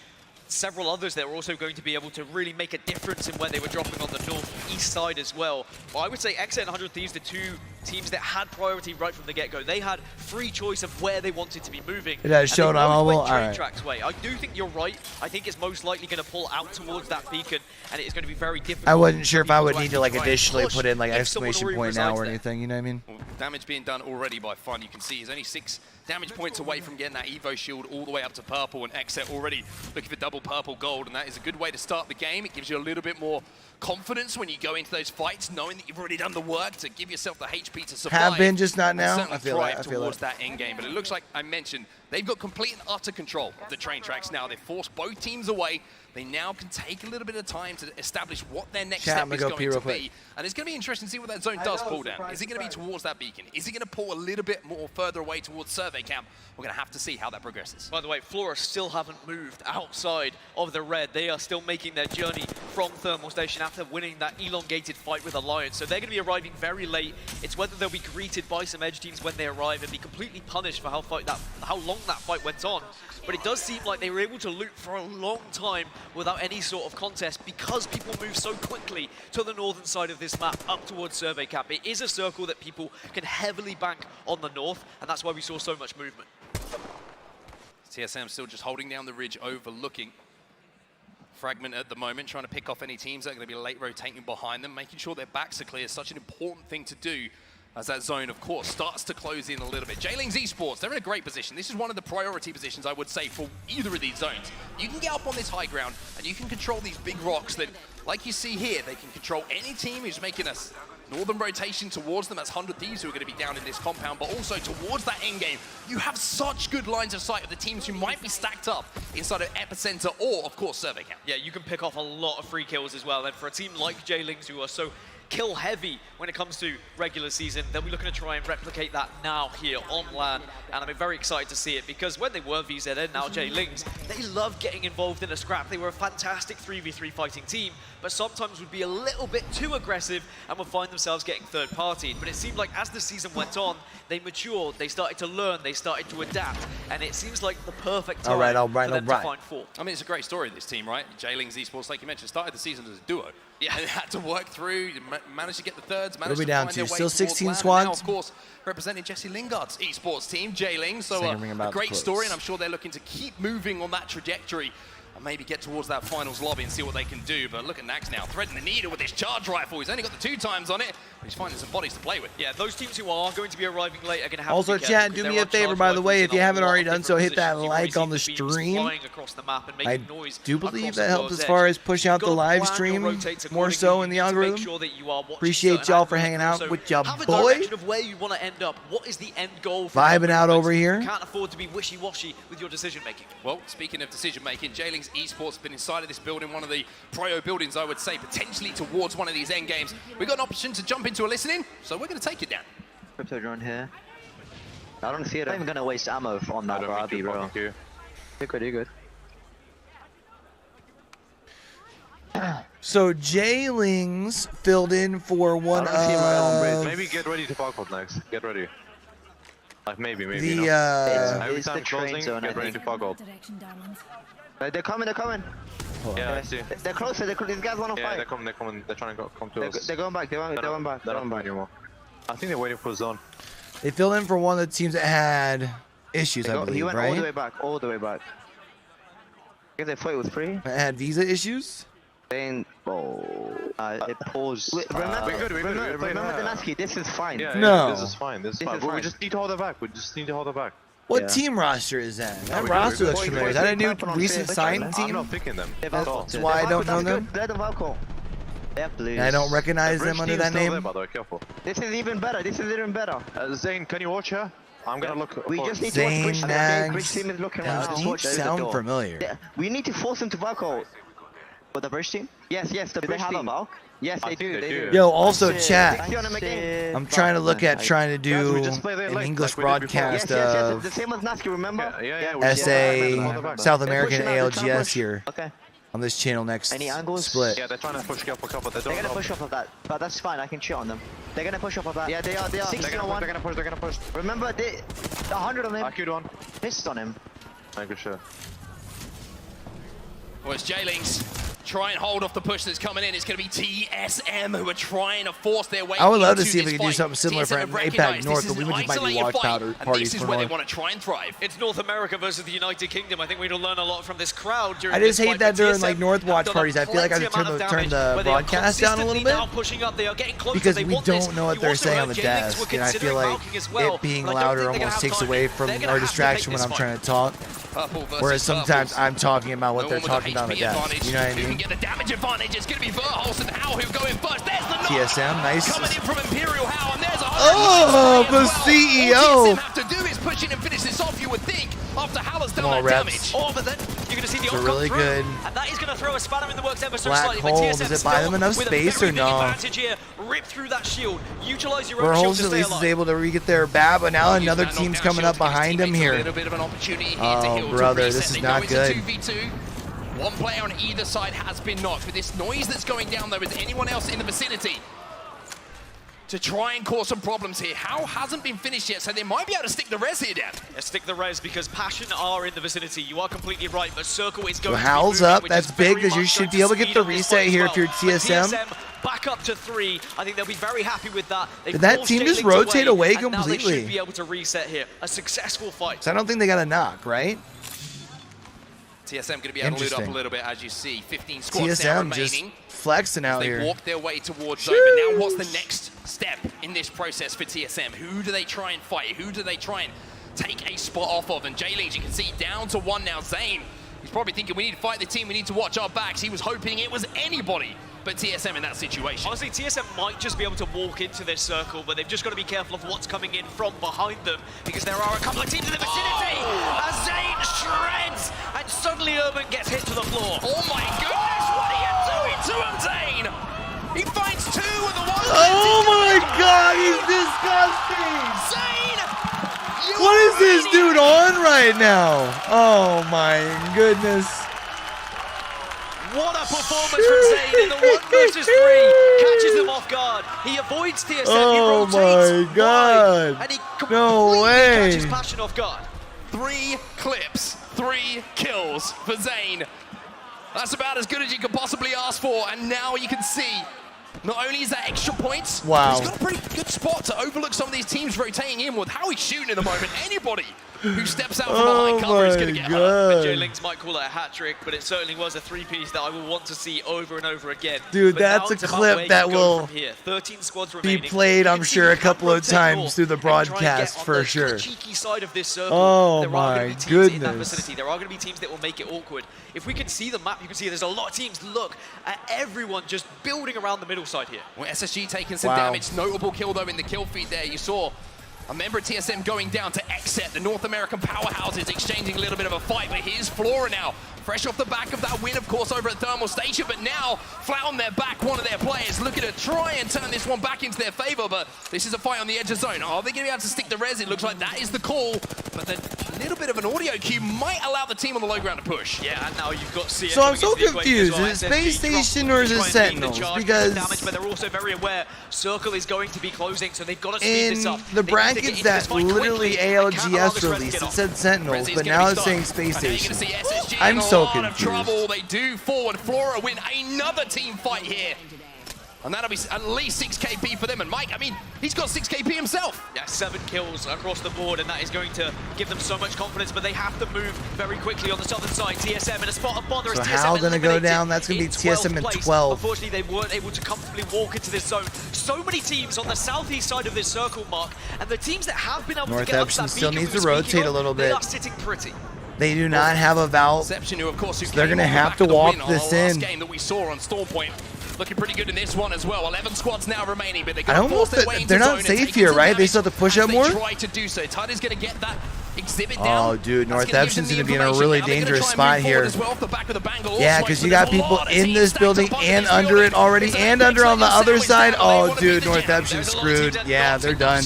several others that are also going to be able to really make a difference in where they were dropping on the northeast side as well. But I would say Xet and 100 Thieves, the 2 teams that had priority right from the get-go. They had free choice of where they wanted to be moving. It has shown on mobile. Train All right. tracks way. I do think you're right. I think it's most likely going to pull out towards that beacon, and it is going to be very difficult. I wasn't sure if I would for need to like people try and additionally push put in like if someone exclamation already point now resides or there. anything, you know what I mean? Well, damage being done already by Fun. You can see he's only 6 damage points away from getting that Evo shield all the way up to purple, and Xet already looking for double purple gold, and that is a good way to start the game. It gives you a little bit more confidence when you go into those fights, knowing that you've already done the work to give yourself the HP to survive. Have been, just not and now. certainly I feel thrive that. I feel towards that. that end game. But it looks like I mentioned they've got complete and utter control of the train tracks now. They've forced both teams away. They now can take a little bit of time to establish what their next Chat, step I'm gonna is go going pee to real be. quick. And it's going to be interesting to see what that zone does pull down. Is it going to be towards that beacon? Is it going to pull a little bit more further away towards survey camp? We're going to have to see how that progresses. By the way, Flora still haven't moved outside of the red. They are still making their journey from Thermal Station after winning that elongated fight with Alliance. So they're going to be arriving very late. It's whether they'll be greeted by some Edge teams when they arrive and be completely punished for how long that fight went on. But it does seem like they were able to loot for a long time without any sort of contest because people move so quickly to the northern side of this map up towards Survey Cap. It is a circle that people can heavily bank on the north, and that's why we saw so much movement. TSM still just holding down the ridge, overlooking Fragment at the moment, trying to pick off any teams that are going to be late rotating behind them, making sure their backs are clear is such an important thing to do as that zone, of course, starts to close in a little bit. J-Lings Esports, they're in a great position. This is one of the priority positions, I would say, for either of these zones. You can get up on this high ground, and you can control these big rocks that, like you see here, they can control any team who's making a northern rotation towards them. That's 100 Thieves who are going to be down in this compound, but also towards that end game. You have such good lines of sight of the teams who might be stacked up inside of Epicenter or, of course, Survey Camp. Yeah, you can pick off a lot of free kills as well. And for a team like J-Lings, who are so kill heavy when it comes to regular season, they'll be looking to try and replicate that now here on LAN, and I'm very excited to see it because when they were VZN, now J-Lings, they love getting involved in a scrap. They were a fantastic 3v3 fighting team, but sometimes would be a little bit too aggressive and would find themselves getting third-partied. But it seemed like as the season went on, they matured, they started to learn, they started to adapt, and it seems like the perfect time for them to find fall. I mean, it's a great story, this team, right? J-Lings Esports, like you mentioned, started the season as a duo. Yeah, they had to work through, managed to get the thirds, managed to find their way still 16 LAN, squads. and now, of course, representing Jesse Lingard's esports team, J-Lings. So a great story, and I'm sure they're looking to keep moving on that trajectory and maybe get towards that finals lobby and see what they can do. But look at Nax now, threading the needle with his charge rifle. He's only got the 2 times on it, but he's finding some bodies to play with. Yeah, those teams who are going to be arriving late are going to have also, to be chat, do me a favor, by the way, if you haven't already done so, hit that like on the stream. I do believe that helps as far as pushing out the live stream more so in the algorithm. Appreciate y'all for hanging out with your boy. Of where you want to end up. What is the end goal for vibing out over here? You can't afford to be wishy-washy with your decision making. Well, speaking of decision making, J-Lings Esports has been inside of this building, one of the prio buildings, I would say, potentially towards one of these end games. We've got an option to jump into a listening, so we're going to take it down. Crypto drone here. I don't see it. I'm not even going to waste ammo on that Barbie, bro. You're good, you're good. So J-Lings filled in for one of... Maybe get ready to fuck up next. Get ready. Like maybe. The, every time closing, get ready to fuck up. They're coming. Yeah, I see. They're closer. These guys want to fight. Yeah, they're coming. They're trying to come to us. They're going back. They're going back. Anymore. I think they're waiting for zone. They filled in for one of the teams that had issues, I believe, he went right? all the way back. I guess they thought it was free. That had visa issues? Then, it paused. Remember the Nasky, this is fine. Yeah, no. This is fine. We just need to hold it back. What team roster is that? That roster looks familiar. Is that a new recent signed team? I'm not picking them. That's why I don't know them. I don't recognize them under that name. This is even better. Zane, can you watch her? I'm gonna look. We just need Zane, to watch Nags. team is looking Those sound familiar. Yeah, we need to force them to back out. But the British team? Yes, the British team. Yes, they do. Yo, also chat. I'm trying to look at trying to do an English broadcast of the same as Nasky, remember? SA South American ALGS here. Okay. On this channel next split. Yeah, they're trying to push up a couple. They're gonna push off of that, but that's fine. I can cheat on them. They're gonna push off of that. Yeah, they are. 16-1. They're gonna push. Remember, the 100 on him. I queued one. Missed on him. I good shot. Well, it's J-Lings. Try and hold off the push that's coming in. It's going to be TSM who are trying to force their way. I would love to see if we we could do something similar for APAC North, but we just might be watch parties for this is where they want to try and thrive. It's North America versus the United Kingdom. I think we'll learn a lot from this crowd during I just this hate fight, that during TSM like North watch parties. I feel like I have to turn the broadcast down a little bit because we don't know what they're saying on the desk, and I feel like it being louder almost takes away from our distraction when I'm trying to talk. Whereas sometimes I'm talking about what they're talking about on the desk. You know what I mean? Get the damage advantage. It's going to be Verholz and Hao who go in first. There's the knock. TSM, nice. Coming in from Imperial Hao, and there's a the CEO. All TSM have to do is push in and finish this off, you would think, after Hao has done that damage. Oh, but then you're going to see the ult really come good. through, and that is going to throw a spanner in the works ever so Black slightly. hole, but TSM does it buy them enough space or no? Advantage here. Rip through that shield. Utilize your own shield Verholz to at stay least alive. is able to re-get their bat, but now another team's coming up behind him here. A little bit of an opportunity here Oh, to heal, brother, to this is reset. not They go good. into 2v2. One player on either side has been knocked. With this noise that's going down, though, is anyone else in the vicinity to try and cause some problems here? How hasn't been finished yet, so they might be able to stick the res here, Dan. Yeah, stick the res because Passion are in the vicinity. You are completely right, but Circle is going So to Howl's be moving, up. That's big because you should be able to get the reset here if you're TSM. Back up to 3. I think they'll be very happy with that. Did that team just rotate away completely? Now they should be able to reset here. A successful fight. So I don't think they got a knock, right? TSM going to be able to loot up a little bit, as you see. 15 squads now TSM remaining. just flexing out here. They walk their way towards zone, but now what's the next step in this process for TSM? Who do they try and fight? Who do they try and take a spot off of? And J-League, you can see, down to 1 now. Zane, he's probably thinking, we need to fight the team, we need to watch our backs. He was hoping it was anybody but TSM in that situation. Honestly, TSM might just be able to walk into this circle, but they've just got to be careful of what's coming in from behind them, because there are a couple of teams in the vicinity. As Zane shreds, and suddenly Urban gets hit to the floor. Oh my goodness, what are you doing to him, Zane? He finds 2 with the 1. Oh my god, he's disgusting! Zane! What is this dude on right now? Oh my goodness. What a performance from Zane in the 1 versus 3. Catches them off guard. He avoids TSM. Oh he rotates my god. wide, and he No way. catches Passion off guard. 3 clips, 3 kills for Zane. That's about as good as you could possibly ask for, and now you can see, not only is that extra points, wow, he's got a pretty good spot to overlook some of these teams rotating in with how he's shooting at the moment. Anybody who steps out from behind cover is going to get hurt. J-Links might call it a hat trick, but it certainly was a 3-piece that I will want to see over and over again. Dude, but that's a clip that will 13 squads be remaining. played, I'm sure, a couple of times through the broadcast for sure. Cheeky side of this circle, oh there are my going to be teams in that goodness. vicinity. There are going to be teams that will make it awkward. If we can see the map, you can see there's a lot of teams. Look at everyone just building around the middle side here. Well, SSG taking some damage. Notable kill, though, in the kill feed there. You saw a member of TSM going down to Exet, the North American powerhouses, exchanging a little bit of a fight. But here's Flora now, fresh off the back of that win, of course, over at Thermal Station. But now, flat on their back, one of their players looking to try and turn this one back into their favor. But this is a fight on the edge of zone. Are they going to be able to stick the res? It looks like that is the call. But then a little bit of an audio cue might allow the team on the low ground to push. Yeah, and now you've got CS. So I'm so confused. Is it Space Station or is it Sentinels? Because damage, but they're also very aware Circle is going to be closing, so they've got to speed this up. In the brackets that literally ALGS released, it said Sentinels, but now it's saying Space Station. I'm so confused. They do forward. Flora win another team fight here. And that'll be at least 6 KP for them. And Mike, I mean, he's got 6 KP himself. Yeah, 7 kills across the board, and that is going to give them so much confidence, but they have to move very quickly on the southern side. TSM in a spot of bother. So how going to go down? That's going to be TSM in 12. Unfortunately, they weren't able to comfortably walk into this zone. So many teams on the southeast side of this circle, Mark, and the teams that have been able to get up to that still beacon needs to rotate a little bit. They are sitting pretty. They do not have a Valve, so they're going to have to walk this in. Game that we saw on Stormpoint, looking pretty good in this one as well. 11 squads now remaining, but I don't know if they're not safe here, right? They still have to push up more? Try to do so. Tide is going to get that exhibit down. Oh, dude, North Epson's going to be in a really dangerous spot here. Yeah, because you got people in this building and under it already, and under on the other side. Oh, dude, North Epson's screwed. Yeah, they're done.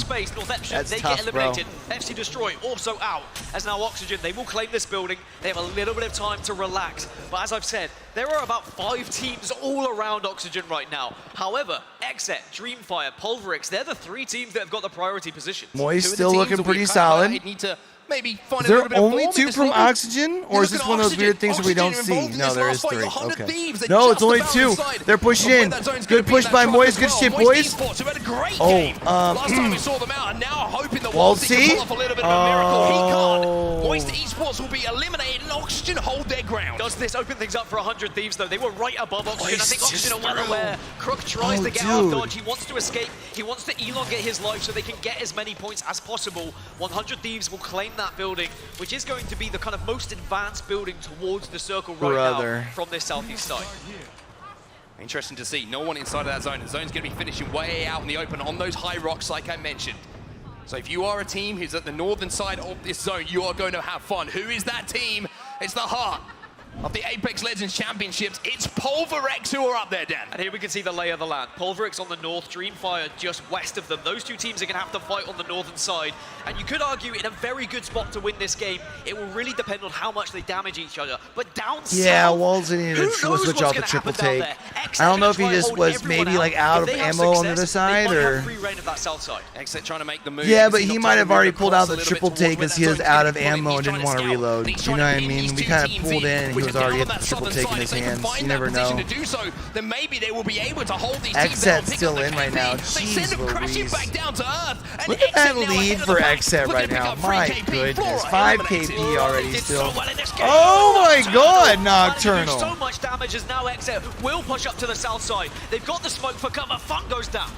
That's tough, bro. FC Destroy also out, as now Oxygen, they will claim this building. They have a little bit of time to relax. But as I've said, there are about 5 teams all around Oxygen right now. However, Exet, Dreamfire, Pulverix, they're the 3 teams that have got the priority position. Moist still looking pretty solid. Maybe find is there only 2 from Oxygen, or is this one of those weird things where we don't see? No, there is 3. Okay. No, it's only 2. They're pushing in. Good push by Moist. Good shit, boys. Oh, Walt C. Oh. Moist Esports will be eliminated, and Oxygen hold their ground. Does this open things up for 100 Thieves, though? They were right above Oxygen. I think Oxygen are well aware. Crook tries to get out of dodge. He wants to escape. He wants to elongate his life so they can get as many points as possible. 100 Thieves will claim that building, which is going to be the kind of most advanced building towards the circle right now from this southeast side. Interesting to see. No one inside of that zone. The zone's going to be finishing way out in the open on those high rocks like I mentioned. So if you are a team who's at the northern side of this zone, you are going to have fun. Who is that team? It's the Heart. of the Apex Legends Championships. It's Pulverex who are up there, Dan. And here we can see the lay of the land. Pulverex on the north, Dreamfire just west of them. Those two teams are going to have to fight on the northern side. And you could argue in a very good spot to win this game. It will really depend on how much they damage each other. But down south, Walls needed to switch off the triple take. I don't know if he just was maybe like out of ammo on the other side or. Free reign of that south side. Exit trying to make the move. Yeah, but he might have already pulled out the triple take because he was out of ammo and didn't want to reload. You know what I mean? We kind of pulled in and he was already at the triple take in his hands. You never know. Then maybe they will be able to hold these Xset's still in right now. Jeez Louise. Look at that lead for Xset right now. My goodness. 5 KP already still. Oh my god, Nocturnal. So much damage as now Xset will push up to the south side. They've got the smoke for cover. Funk goes down.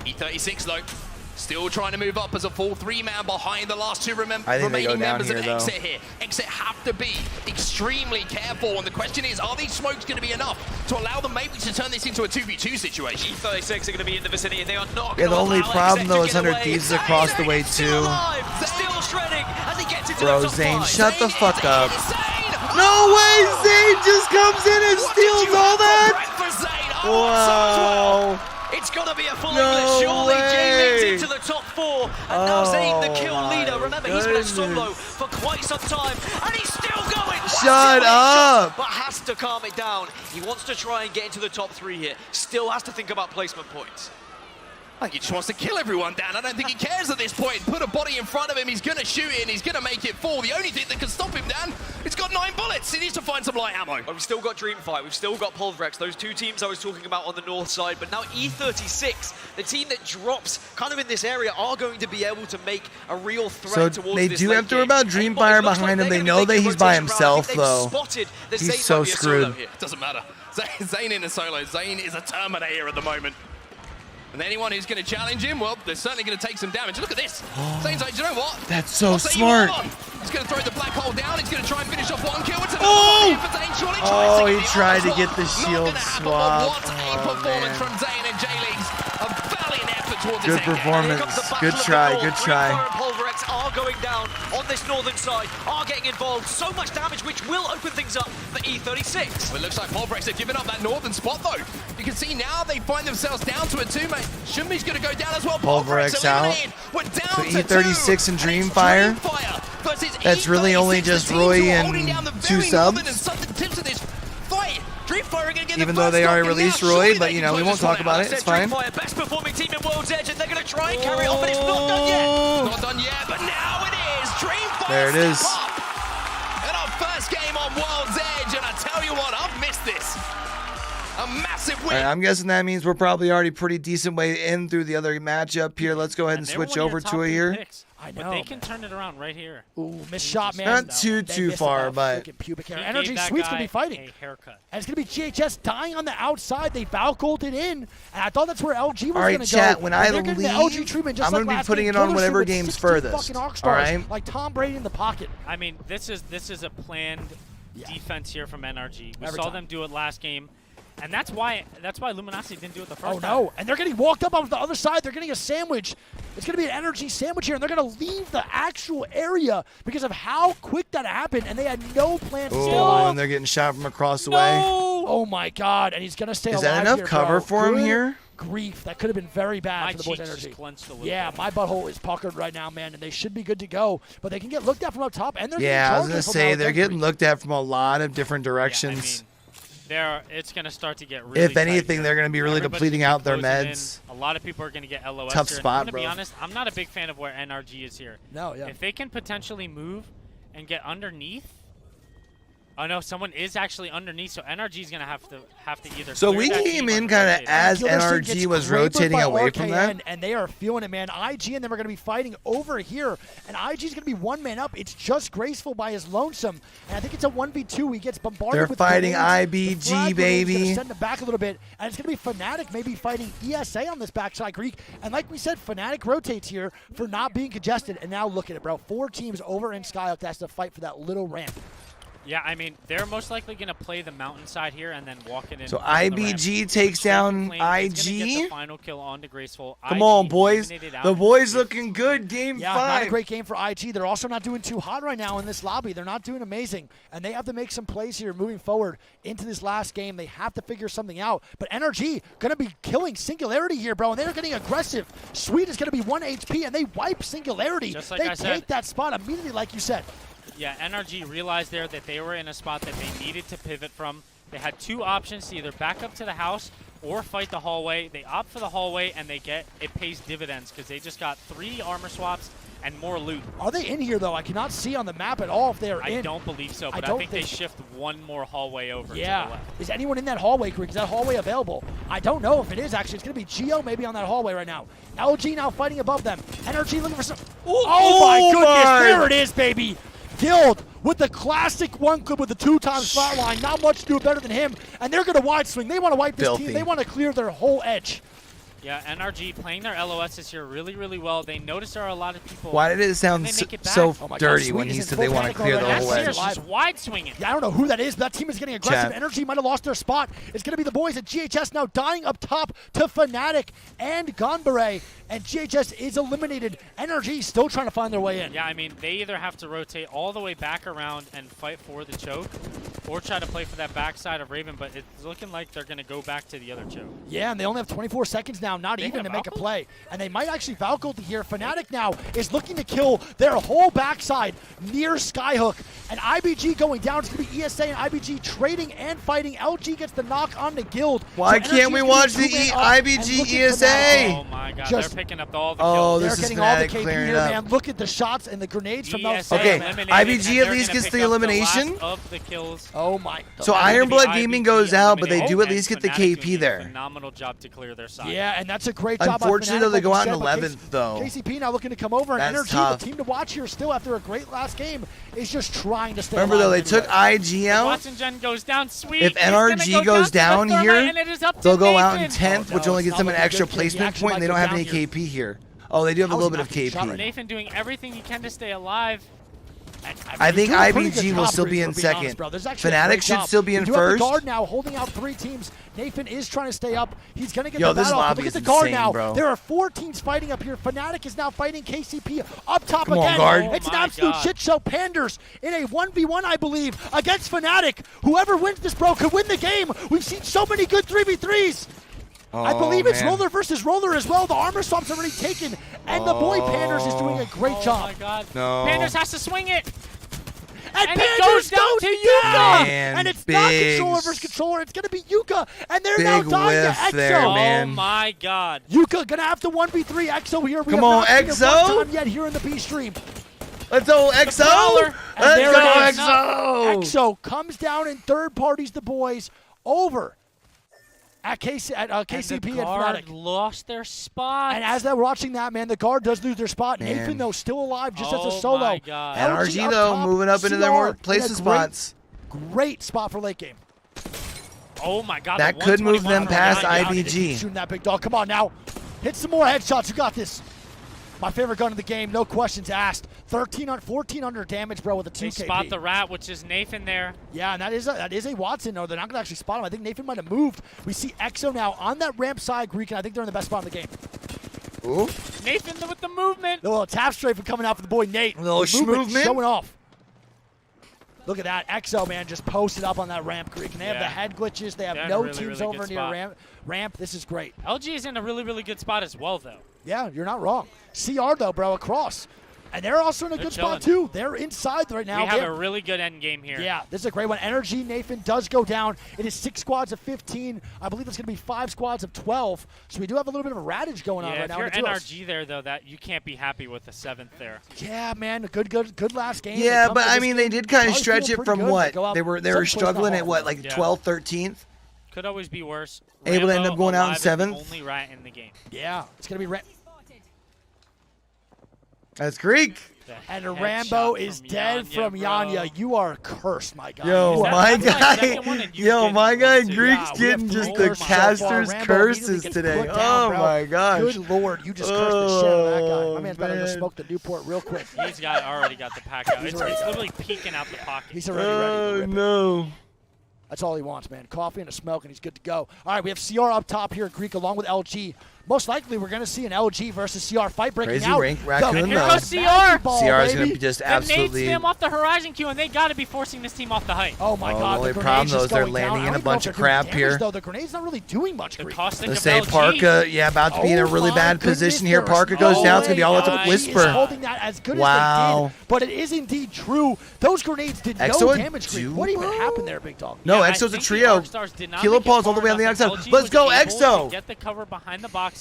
E36 though. Still trying to move up as a full 3-man behind the last two remaining members of Xset here. Xset have to be extremely careful, and the question is, are these smokes going to be enough to allow them maybe to turn this into a 2v2 situation? E36 are going to be in the vicinity, and they are not the only problem though is 100 Thieves across the way too. Still shredding as he gets into Bro, the top Zane, 5. shut the fuck up. No way, Zane just comes in and steals all that. Wow. It's got to be a full English. Surely J-League's into the top 4. And now Zane, the kill leader. Remember, he's been a solo for quite some time. And he's still going. Shut up. But has to calm it down. He wants to try and get into the top 3 here. Still has to think about placement points. I think he just wants to kill everyone, Dan. I don't think he cares at this point. Put a body in front of him, he's going to shoot it, and he's going to make it fall. The only thing that can stop him, Dan, it's got 9 bullets. He needs to find some light ammo. But we've still got Dreamfire, we've still got Pulverex, those two teams I was talking about on the north side. But now E36, the team that drops kind of in this area, are going to be able to make a real threat towards this late game. They do have to worry about Dreamfire behind him. They know that he's by himself, though. He's so screwed. It doesn't matter. Zane in a solo. Zane is a Terminator at the moment. And anyone who's going to challenge him, well, they're certainly going to take some damage. Look at this. Zane's like, you know what? That's so smart. He's going to throw the black hole down. He's going to try and finish off one kill. It's another he tried to get the shield swap. What a performance from Zane and J-Leagues. A valiant effort towards Good performance. Good try. Good try. Pulverex are going down on this northern side, are getting involved. So much damage, which will open things up for E36. Well, it looks like Pulverex have given up that northern spot, though. You can see now they find themselves down to a 2-mate. Shumbi's going to go down as well. Pulverex out. We're down so E36 and Dreamfire. That's really only just Roy and 2 subs. Even though they already released Roy, but you know, we won't talk about it. It's fine. Best performing team in World's Edge, and they're going to try and carry on, but it's not done yet. Not done yet, but now it is. Dreamfire. There it is. In our first game on World's Edge, and I tell you what, I've missed this. A massive win. All right, I'm guessing that means we're probably already pretty decent way in through the other matchup here. Let's go ahead and switch over to it here. I know, but they can turn it around right here. Ooh, missed shot, man. Not too far, but pubic hair. Energy Sweet's gonna be fighting. Haircut. And it's gonna be GHS dying on the outside. They Valkoled it in, and I thought that's where LG was gonna go. All right, chat. When I leave, I'm gonna be putting it on whatever game's furthest. All right. Like Tom Brady in the pocket. I mean, this is a planned defense here from NRG. We saw them do it last game. And that's why Luminosity didn't do it the first time. Oh, no. And they're getting walked up on the other side. They're getting a sandwich. It's going to be an energy sandwich here, and they're going to leave the actual area because of how quick that happened, and they had no plan to stay alive. And they're getting shot from across the way. Oh, my God. And he's going to stay alive. Is that enough here, cover for him here? Grief. That could have been very bad for the boys' energy. Yeah, my butthole is puckered right now, man, and they should be good to go. But they can get looked at from up top, and they're I was going to say, they're getting looked at from a lot of different directions. It's going to start to get really If anything, they're going to be really depleting out their meds. A lot of people are going to get LOS Tough here. spot, I'm going to be honest, I'm not a big fan of where NRG is here. No, yeah. If they can potentially move and get underneath. Oh, no, someone is actually underneath, so NRG is going to have to either. So we came in kind of as NRG was rotating away from that. And they are feeling it, man. IG and them are going to be fighting over here, and IG is going to be 1 man up. It's just Graceful by his lonesome, and I think it's a 1v2. He gets bombarded with fighting grenades. IBG, baby. Send them back a little bit, and it's going to be Fnatic maybe fighting ESA on this backside Greek. And like we said, Fnatic rotates here for not being congested, and now look at it, bro. 4 teams over in Skyhook that has to fight for that little ramp. Yeah, I mean, they're most likely going to play the mountainside here and then walk it in. So IBG takes down IG. Final kill on to Graceful. Come on, boys. The boys looking good. Game 5. Not a great game for IG. They're also not doing too hot right now in this lobby. They're not doing amazing. And they have to make some plays here moving forward into this last game. They have to figure something out. But NRG going to be killing Singularity here, bro. And they're getting aggressive. Sweet is going to be 1 HP, and they wipe Singularity. Just like they I said. take that spot immediately, like you said. Yeah, NRG realized there that they were in a spot that they needed to pivot from. They had 2 options to either back up to the house or fight the hallway. They opt for the hallway, and it pays dividends because they just got 3 armor swaps and more loot. Are they in here, though? I cannot see on the map at all if they are in. I don't believe so, but I think they shift 1 more hallway over to the left. Is anyone in that hallway, Greek? Is that hallway available? I don't know if it is, actually. It's going to be Geo maybe on that hallway right now. LG now fighting above them. NRG looking for some... Oh my goodness. There it is, baby. Guild with the classic 1 clip with the 2x flatline. Not much to do better than him. And they're going to wide swing. They want to wipe this team. They want to clear their whole edge. Yeah, NRG playing their LOSs here really, really well. They notice there are a lot of people. Why did it sound so dirty when he said they want to clear the whole edge? Just wide swinging. Yeah, I don't know who that is, but that team is getting aggressive. Energy might have lost their spot. It's going to be the boys at GHS now dying up top to Fnatic and Gonberet. And GHS is eliminated. NRG still trying to find their way in. Yeah, I mean, they either have to rotate all the way back around and fight for the choke, or try to play for that backside of Raven, but it's looking like they're going to go back to the other choke. Yeah, and they only have 24 seconds now, not even to make a play. And they might actually Valkyrie here. Fnatic now is looking to kill their whole backside near Skyhook. And IBG going down. It's going to be ESA and IBG trading and fighting. LG gets the knock on the Guild. Why can't we watch the IBG ESA? Oh my god, they're picking up all the kills. This they're is getting all the Fnatic KP clearing here, up. man. Look at the shots and the grenades from those. Okay, IBG at least gets the elimination. Of the kills. Oh my. So Ironblood Gaming goes out, but they do at least get the KP there. Phenomenal job to clear their side. Yeah, and that's a great job. Unfortunately, though, they go out in 11th, though. KCP now looking to come over, and That's NRG, tough. the team to watch here still after a great last game, is just trying to stay Remember, though, they took IG out. Watson Gen goes down, Sweet. If NRG goes down here, they'll go out in Nathan. 10th, which only gets them an extra placement point, and they don't have any KP here. Oh, they do have a little bit of KP. Nathan doing everything he can to stay alive. I think IBG will still be in second. Fnatic should still be in first. The guard now holding out 3 teams. Nathan is trying to stay up. He's going to get Yo, the this battle. lobby Look at is the guard insane, now. bro. There are 4 teams fighting up here. Fnatic is now fighting KCP up top Come again. on, guard. It's an absolute shit show. Panders in a 1v1, I believe, against Fnatic. Whoever wins this, bro, could win the game. We've seen so many good 3v3s. I believe it's Roller versus Roller as well. The armor swap's already taken, and the boy Panders is doing a great job. Oh my god. No. Panders has to swing it. And it goes down to Yuka! And it's not Controller versus Controller. It's going to be Yuka. And they're now dying to EXO. There, man. Oh my god. Yuka going to have to 1v3 EXO here. We Come have on, not seen it EXO. one time yet here in the B stream. Let's go, EXO. Let's go, EXO. EXO comes down and third parties the boys over at KCP and the and guard Fnatic. lost their spot. And as they're watching that, man, the guard does lose their spot. Man. Nathan, though, still alive just as a Oh solo. my God. NRG, though, moving up into their more places spots. Great spot for late game. Oh my god. That could move them past IBG. Shooting that big dog. Come on now. Hit some more headshots. You got this. My favorite gun in the game, no questions asked. 1,400 damage, bro, with a 2 They KP. spot the rat, which is Nathan there. Yeah, and that is a Watson. No, they're not going to actually spot him. I think Nathan might have moved. We see EXO now on that ramp side, Greek, and I think they're in the best spot in the game. Ooh. Nathan with the movement. A little tap strafe coming out for the boy Nate. A little movement. Showing off. Look at that. EXO, man, just posted up on that ramp, Greek. And they have the head glitches. They have no teams over near ramp. This is great. LG is in a really, really good spot as well, though. Yeah, you're not wrong. CR, though, bro, across. And they're also in a good spot, too. They're inside right now. We have a really good end game here. Yeah, this is a great one. Energy, Nathan does go down. It is 6 squads of 15. I believe it's going to be 5 squads of 12. So we do have a little bit of a radage going on right now. If you're NRG there, though, that you can't be happy with the 7th there. Yeah, man, good last game. Yeah, but I mean, they did kind of stretch it from what? They were struggling at what, like 12th, 13th? Could always be worse. Able to end up going out in 7th? Only rat in the game. Yeah, it's going to be That's Greek. And Rambo is dead from Yanya. You are cursed, my guy. Yo, my guy Greek's getting just the caster's curses today. Oh, my gosh. Good Lord, you just cursed the shit out of that guy. My man's better to smoke the Newport real quick. He's already got the pack out. It's literally peeking out the pocket. He's already ready to rip no. That's all he wants, man. Coffee and a smoke, and he's good to go. All right, we have CR up top here at Greek along with LG. Most likely, we're going to see an LG versus CR fight breaking Crazy out. rank raccoon, and here goes CR. CR is going to be just absolutely... The nades spam off the horizon queue, and they got to be forcing this team off the height. Oh, my God. The only problem, though, is they're landing in a bunch of crap here. The grenade's not really doing much. Let's say Parka, about to be in a really bad position here. Parka goes down. It's going to be all up to Whisper. Holding that as good as they did, but it is indeed true. Those grenades did no damage. What even happened there, Big Dog? No, EXO's a trio. Kilopaw's all the way on the outside. Let's go, EXO. Get the cover behind the boxes.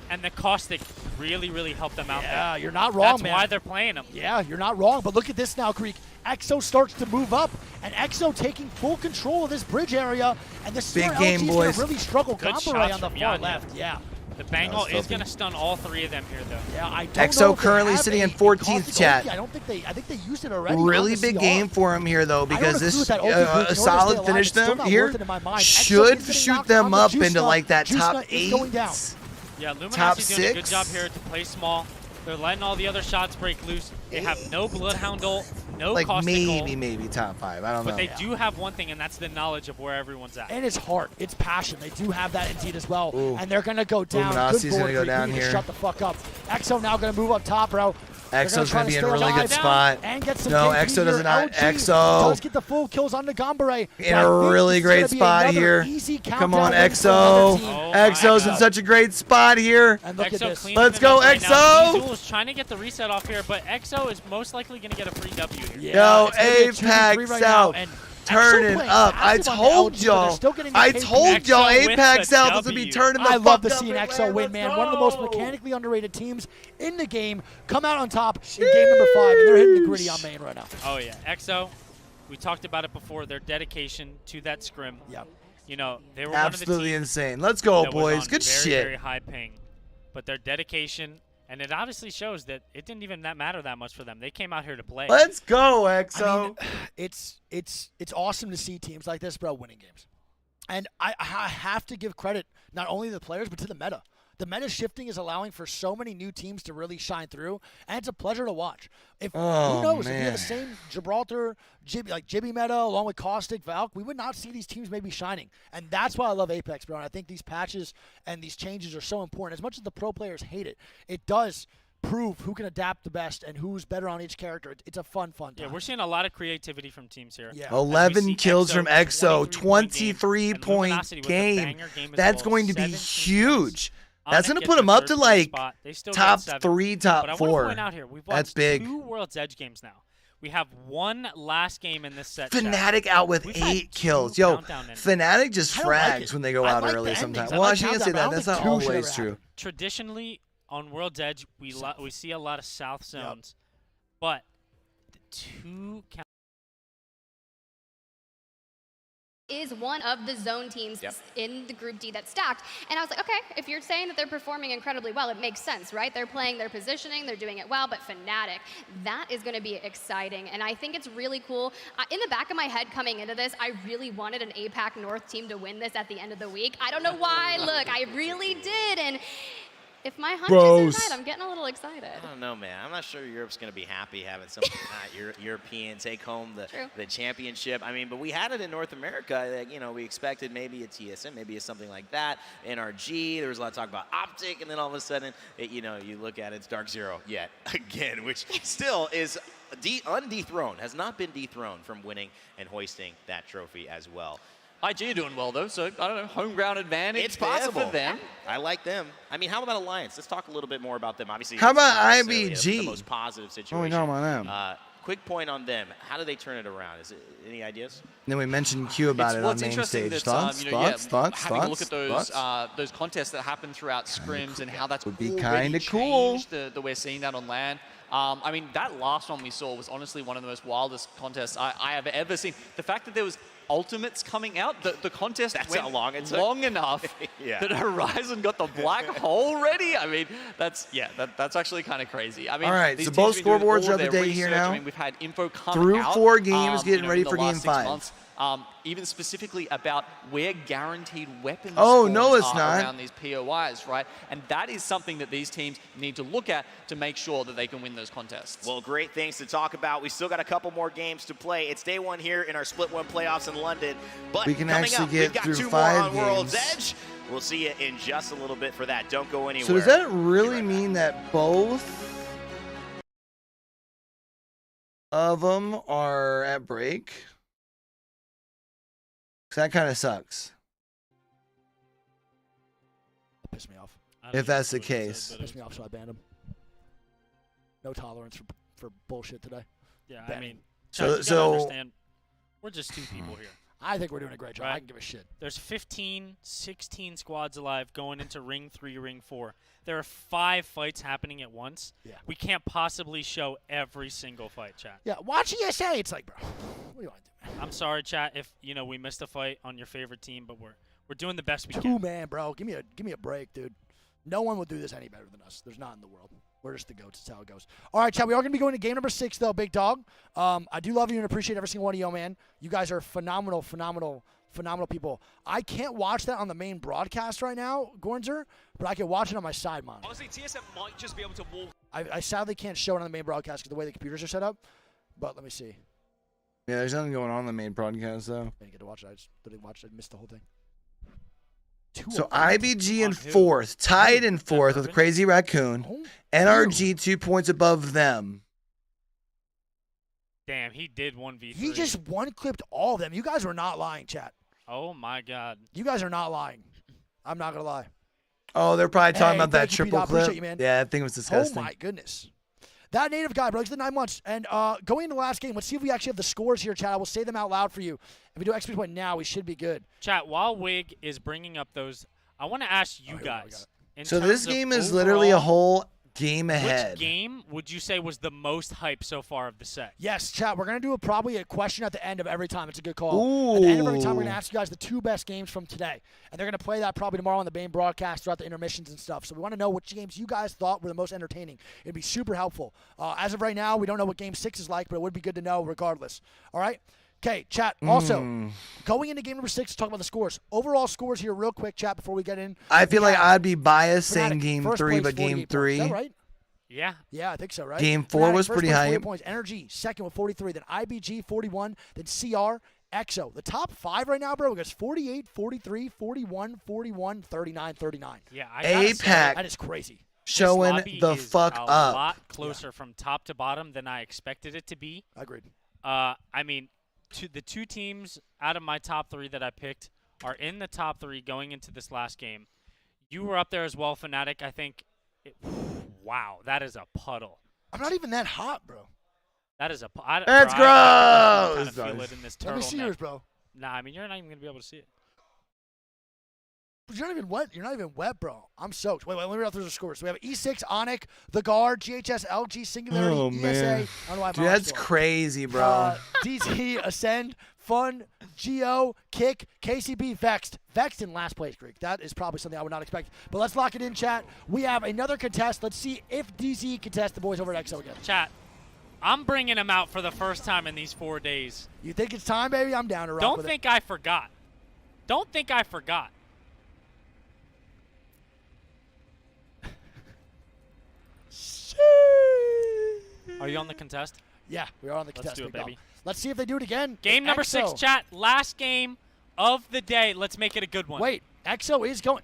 And the caustic really, really helped them out there. Yeah, you're not wrong, man. That's why they're playing them. Yeah, you're not wrong. But look at this now, Greek. EXO starts to move up, and EXO taking full control of this bridge area. And this big game, boys. Really struggle. Good Gambare on the far Yanya. left. Yeah. The Bangle is going to stun all three of them here, though. Yeah, I don't EXO know currently sitting in 14th, chat. I think they used it already. Really big game for him here, though, because this a solid finish them here should shoot them up into like that top 8. Yeah, top Luminosi's doing a good 6. job here to play small. They're letting all the other shots break loose. They have no Bloodhound ult, no Caustic ult. Maybe top 5. I don't know. But they do have one thing, and that's the knowledge of where everyone's at. And it's heart. It's passion. They do have that indeed as well. Ooh. And they're going to go down. Luminosi's going to go down here. Shut the fuck up. EXO now going to move up top, bro. EXO's going to be in a really good spot. And get some no, KP EXO does not. LG EXO does get the full kills on the Gambare. In a really great spot here. Come on, EXO. EXO's in such a great spot here. And look at this. Let's go, EXO. He's trying to get the reset off here, but EXO is most likely going to get a free W here. Yo, Apex out. Turning up. I told y'all. Apex South was going to be turning the fuck up. I love to see an EXO win, man. One of the most mechanically underrated teams in the game come out on top in game number 5, and they're hitting the gritty on main right now. Oh, yeah. EXO, we talked about it before, their dedication to that scrim. Yeah. You know, they were absolutely one of the teams insane. Let's go, boys. Good shit. Very high ping. But their dedication, and it obviously shows that it didn't even matter that much for them. They came out here to play. Let's go, EXO. I mean, it's awesome to see teams like this, bro, winning games. And I have to give credit not only to the players, but to the meta. The meta shifting is allowing for so many new teams to really shine through, and it's a pleasure to watch. Who knows, if we had the same Gibraltar, Jibby meta, along with Caustic, Valk, we would not see these teams maybe shining. And that's why I love Apex, bro. And I think these patches and these changes are so important. As much as the pro players hate it, it does prove who can adapt the best and who's better on each character. It's a fun time. Yeah, we're seeing a lot of creativity from teams here. Yeah. 11 kills from EXO, 23-point game. That's going to be huge. That's going to put them up to like top 3, top 4. But I want to point out here, we've watched That's big. 2 World's Edge games now. We have one last game in this set. Fnatic out with 8 kills. Yo, Fnatic just frags when they go out early sometimes. Well, I shouldn't say that. That's not always true. Traditionally, on World's Edge, we see a lot of south zones. But the 2 is one of the zone teams in the Group D that's stacked. And I was like, okay, if you're saying that they're performing incredibly well, it makes sense, right? They're playing their positioning, they're doing it well, but Fnatic, that is going to be exciting. And I think it's really cool. In the back of my head coming into this, I really wanted an APAC North team to win this at the end of the week. I don't know why. Look, I really did. And if my hunch is right, I'm getting a little excited. I don't know, man. I'm not sure Europe's going to be happy having something European take home the championship. I mean, but we had it in North America. That, you know, we expected maybe a TSM, maybe something like that. NRG, there was a lot of talk about Optic, and then all of a sudden, you look at it, it's Dark Zero yet again, which still is undethroned, has not been dethroned from winning and hoisting that trophy as well. IG are doing well, though, so, I don't know, home ground advantage. It's possible. For them. I like them. I mean, how about Alliance? Let's talk a little bit more about them. Obviously, how about IBG? The most positive situation. Oh, we talking about them. Quick point on them. How do they turn it around? Any ideas? Then we mentioned Q about it on main stage. Thoughts? Having a look at those contests that happen throughout scrims and how that's would be kind of cool. That we're seeing that on LAN. I mean, that last one we saw was honestly one of the most wildest contests I have ever seen. The fact that there was ultimates coming out. The contest That's went how long it took. long enough that Horizon got the black hole ready. I mean, that's actually kind of crazy. I mean, all right, these so teams both have been doing scoreboards all are up to their date here research. now. I mean, we've had info come Through out, 4 games, getting ready in the for last game 6 5. months. Even specifically about where guaranteed weapons Oh, no, it's are not. around these POIs, right? And that is something that these teams need to look at to make sure that they can win those contests. Well, great things to talk about. We still got a couple more games to play. It's day 1 here in our Split 1 playoffs in London. But We can coming actually up, get we've got through 2 more 5 on World's games. Edge. We'll see you in just a little bit for that. Don't go anywhere. So does that really mean that both of them are at break? Because that kind of sucks. That pissed me off. If that's the case. It pissed me off, so I banned him. No tolerance for bullshit today. Yeah, Ban I mean, him. you gotta understand, we're just 2 people here. I think we're doing a great job. Right. I can give a shit. There's 15, 16 squads alive going into Ring 3, Ring 4. There are 5 fights happening at once. Yeah. We can't possibly show every single fight, chat. Yeah, watch ESA. It's like, bro, what do you want to do, man? I'm sorry, chat, if we missed a fight on your favorite team, but we're doing the best we can. 2-man, bro. Give me a break, dude. No one will do this any better than us. There's not in the world. We're just the goats. That's how it goes. All right, chat. We are going to be going to game number 6, though, big dog. I do love you and appreciate every single one of you, man. You guys are phenomenal people. I can't watch that on the main broadcast right now, Gornzer, but I can watch it on my side monitor. Honestly, TSM might just be able to walk. I sadly can't show it on the main broadcast because the way the computers are set up, but let me see. Yeah, there's nothing going on in the main broadcast, though. I didn't get to watch it. I just didn't watch it. I missed the whole thing. So IBG in 4th, tied in 4th with Crazy Raccoon. NRG 2 points above them. Damn, he did 1v3. He just one-clipped all of them. You guys were not lying, chat. Oh, my God. You guys are not lying. I'm not going to lie. Oh, they're probably talking about that thank you, triple P-Dot. clip. Appreciate you, man. Yeah, I think it was disgusting. Oh, my goodness. That native guy, bro, he's the 9 months. And going into the last game, let's see if we actually have the scores here, chat. I will say them out loud for you. If we do XP point now, we should be good. Chat, while Wig is bringing up those, I want to ask you guys. So this game is literally a whole game ahead. Which game would you say was the most hype so far of the set? Yes, chat. We're going to do probably a question at the end of every time. It's a good call. At the end of every time, we're going to ask you guys the 2 best games from today. And they're going to play that probably tomorrow on the main broadcast throughout the intermissions and stuff. So we want to know which games you guys thought were the most entertaining. It'd be super helpful. As of right now, we don't know what Game 6 is like, but it would be good to know regardless. All right? Okay, chat. Also, going into game number 6 to talk about the scores. Overall scores here real quick, chat, before we get in. I feel like I'd be biased Fnatic, saying game first 3, place, but game 3. Is that right? Yeah. Yeah, I think so, right? Game 4 was first pretty place, hype. 40 points. Energy, second with 43. Then IBG, 41. Then CR, EXO. The top 5 right now, bro, it goes 48, 43, 41, 41, 39, 39. Yeah, APAC. That is crazy. Showing the fuck a up. lot closer from top to bottom than I expected it to be. Agreed. I mean, the 2 teams out of my top 3 that I picked are in the top 3 going into this last game. You were up there as well, Fnatic. I think, wow, that is a puddle. I'm not even that hot, bro. That is a That's gross. I kind of feel it in this Let me see turtleneck. yours, bro. Nah, I mean, you're not even going to be able to see it. But you're not even wet. You're not even wet, bro. I'm soaked. Wait, let me read out those scores. So we have E6, Onyx, The Guard, GHS, LG, Singularity, Oh, ESA. man. I don't know why I'm Dude, that's still. crazy, bro. DZ, Ascend, Fun, Geo, Kick, KCB, Vexed. Vexed in last place, Greek. That is probably something I would not expect. But let's lock it in, chat. We have another contest. Let's see if DZ can test the boys over at EXO again. Chat, I'm bringing him out for the first time in these 4 days. You think it's time, baby? I'm down to rock Don't with think I forgot. Don't think I forgot. Are you on the contest? Yeah, we are on the contest. Let's do it, big dog. baby. Let's see if they do it again. Game number 6, EXO. chat. Last game of the day. Let's make it a good one. Wait, EXO is going.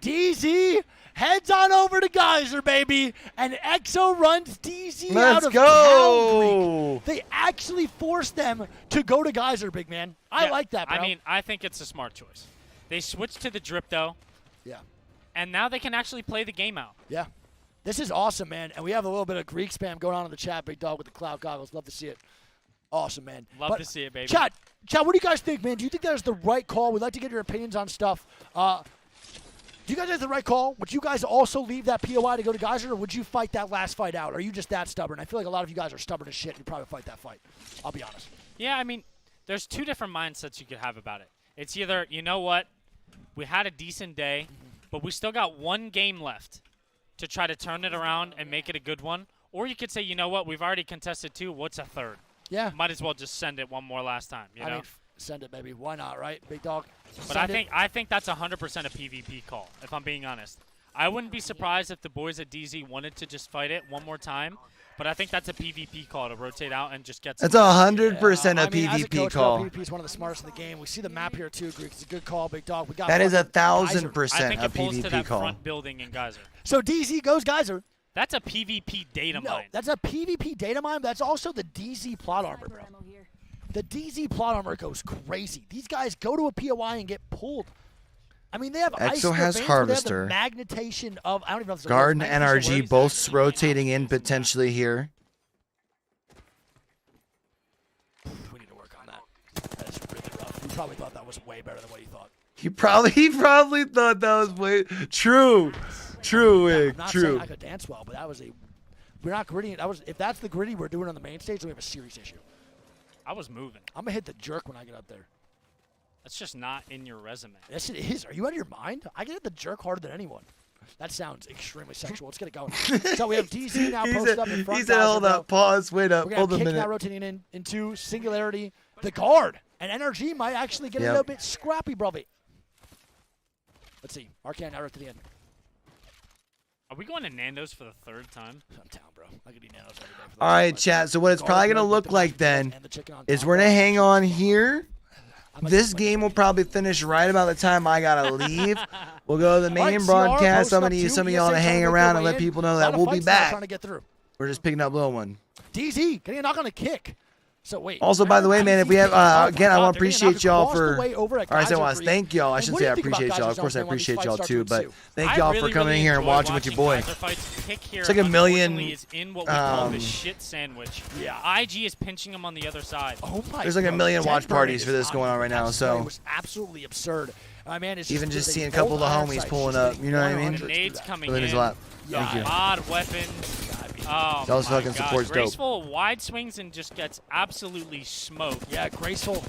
DZ heads on over to Geyser, baby, and EXO runs DZ out of town, Greek. They actually forced them to go to Geyser, big man. I like that, bro. I mean, I think it's a smart choice. They switched to the drip, though. Yeah. And now they can actually play the game out. Yeah. This is awesome, man. And we have a little bit of Greek spam going on in the chat, big dog, with the cloud goggles. Love to see it. Awesome, man. Love to see it, baby. Chat, what do you guys think, man? Do you think that is the right call? We'd like to get your opinions on stuff. Do you guys think it's the right call? Would you guys also leave that POI to go to Geyser, or would you fight that last fight out? Or are you just that stubborn? I feel like a lot of you guys are stubborn as shit, and you probably fight that fight. I'll be honest. Yeah, I mean, there's two different mindsets you could have about it. It's either, you know what, we had a decent day, but we still got one game left to try to turn it around and make it a good one. Or you could say, you know what, we've already contested 2. What's a third? Yeah. Might as well just send it one more last time. You know? mean, send it, baby. Why not, right, big dog? But I think that's 100% a PvP call, if I'm being honest. I wouldn't be surprised if the boys at DZ wanted to just fight it one more time. But I think that's a PvP call to rotate out and just get. That's 100% a PvP as a coach, call. PvP is one of the smartest in the game. We see the map here too, Greek. It's a good call, big dog. We got that is 1,000% I think a it pulls PvP to that call. Front building in Geyser. So DZ goes Geyser. That's a PvP data mine. That's a PvP data mine. But that's also the DZ plot armor, bro. The DZ plot armor goes crazy. These guys go to a POI and get pulled. I mean, they have EXO has Harvester. They have the magnetation of, I don't even know if it's Guard and NRG both rotating in potentially here. We need to work on that. That's really rough. You probably thought that was way better than what you thought. He probably thought that was way true. True, Wig. I'm not True. saying I could dance well, but that was we're not gritty. If that's the gritty we're doing on the main stage, then we have a serious issue. I was moving. I'm gonna hit the jerk when I get up there. That's just not in your resume. Yes, it is. Are you out of your mind? I can hit the jerk harder than anyone. That sounds extremely sexual. Let's get it going. So we have DZ now posted up in front. He said, hold up, pause, wait up, hold a minute. We're going to kick now rotating into Singularity, the guard. And NRG might actually get a little bit scrappy, brother. Let's see. Arcane now right to the end. Are we going to Nando's for the 3rd time? I'm down, bro. I could eat Nando's every day. All right, chat. So what it's probably going to look like then is we're going to hang on here. This game will probably finish right about the time I gotta leave. We'll go to the main broadcast. I'm gonna need some of y'all to hang around and let people know that we'll be back. We're just picking up little one. DZ getting a knock on a kick. So wait. Also, by the way, man, if we have again, I want to appreciate y'all for. All right, so thank y'all. I should say I appreciate y'all. Of course, I appreciate y'all too. But thank y'all for coming in here and watching with your boy. It's like a million. Is in what we call the shit sandwich. Yeah. IG is pinching him on the other side. Oh my. There's like a million watch parties for this going on right now. So. It was absolutely absurd. Man, it's even just seeing a couple of the homies pulling up. You know what I mean? Grenades coming in. Thank you. Odd weapons. Oh, that was fucking support's dope. Graceful wide swings and just gets absolutely smoked. Yeah, Graceful.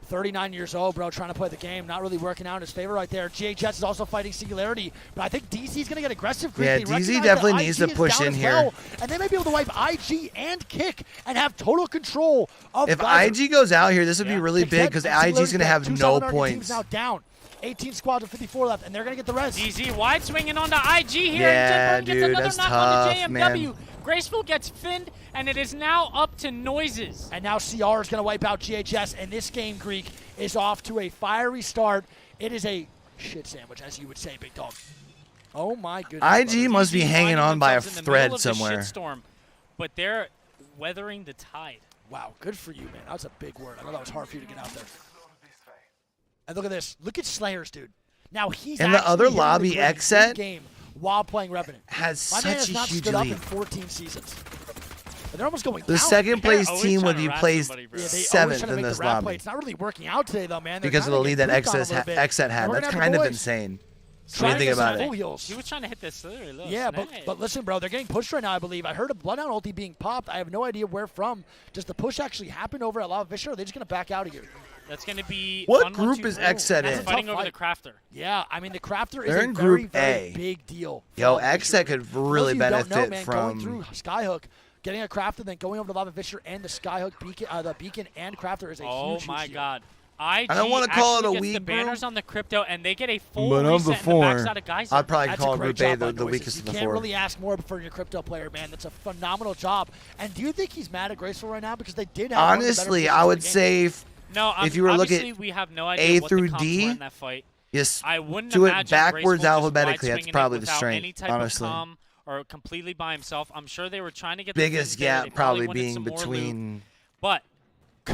39 years old, bro, trying to play the game. Not really working out in his favor right there. GHS is also fighting Singularity, but I think DZ's going to get aggressive. Yeah, DZ definitely needs to push in here. And they may be able to wipe IG and Kick and have total control of If IG goes out here, this would be really big because IG's going to have no points. Now down. 18 squads with 54 left, and they're going to get the rest. DZ wide swinging on the IG here. Yeah, and dude, that's tough, on the JMW. man. Graceful gets finned, and it is now up to Noises. And now CR is going to wipe out GHS, and this game, Greek, is off to a fiery start. It is a shit sandwich, as you would say, big dog. Oh, my goodness. IG must be hanging on by a thread somewhere. Shitstorm, but they're weathering the tide. Wow, good for you, man. That was a big word. I know that was hard for you to get out there. And look at this. Look at Slayers, dude. Now he's and the other lobby exit game while playing Revenant. Has such a huge lead. Up in 14 seasons. And they're almost going the down. Second place team would be placed 7th in this lobby. It's not really working out today, though, man. Because of the lead that Exet had. That's kind of insane. When you think about it. He was trying to hit this. Yeah, but listen, bro, they're getting pushed right now, I believe. I heard a Bloodhound ulti being popped. I have no idea where from. Does the push actually happen over at Lava Fisher, or are they just going to back out of here? That's going to be what group is Exet in? Fighting over the Crafter. Yeah, I mean, the Crafter is a very, very big deal. Yo, Exet could really benefit from... Going through Skyhook, getting a Crafter, then going over to Lava Fisher and the Skyhook beacon, the beacon and Crafter is a huge Oh, my God. I don't want to call it a weak the banners group. on the crypto, and they get a full reset in the backside of Geyser. I'd probably call Group A the weakest of the 4. You can't really ask more for your crypto player, man. That's a phenomenal job. And do you think he's mad at Graceful right now? Because they did have honestly, I would say if you were looking at we have no idea A through D, in that fight. Yes, I wouldn't do it imagine backwards Graceful alphabetically. That's probably the strength, any type honestly. Of or completely by himself. I'm sure they were trying to get biggest the gap probably being between. But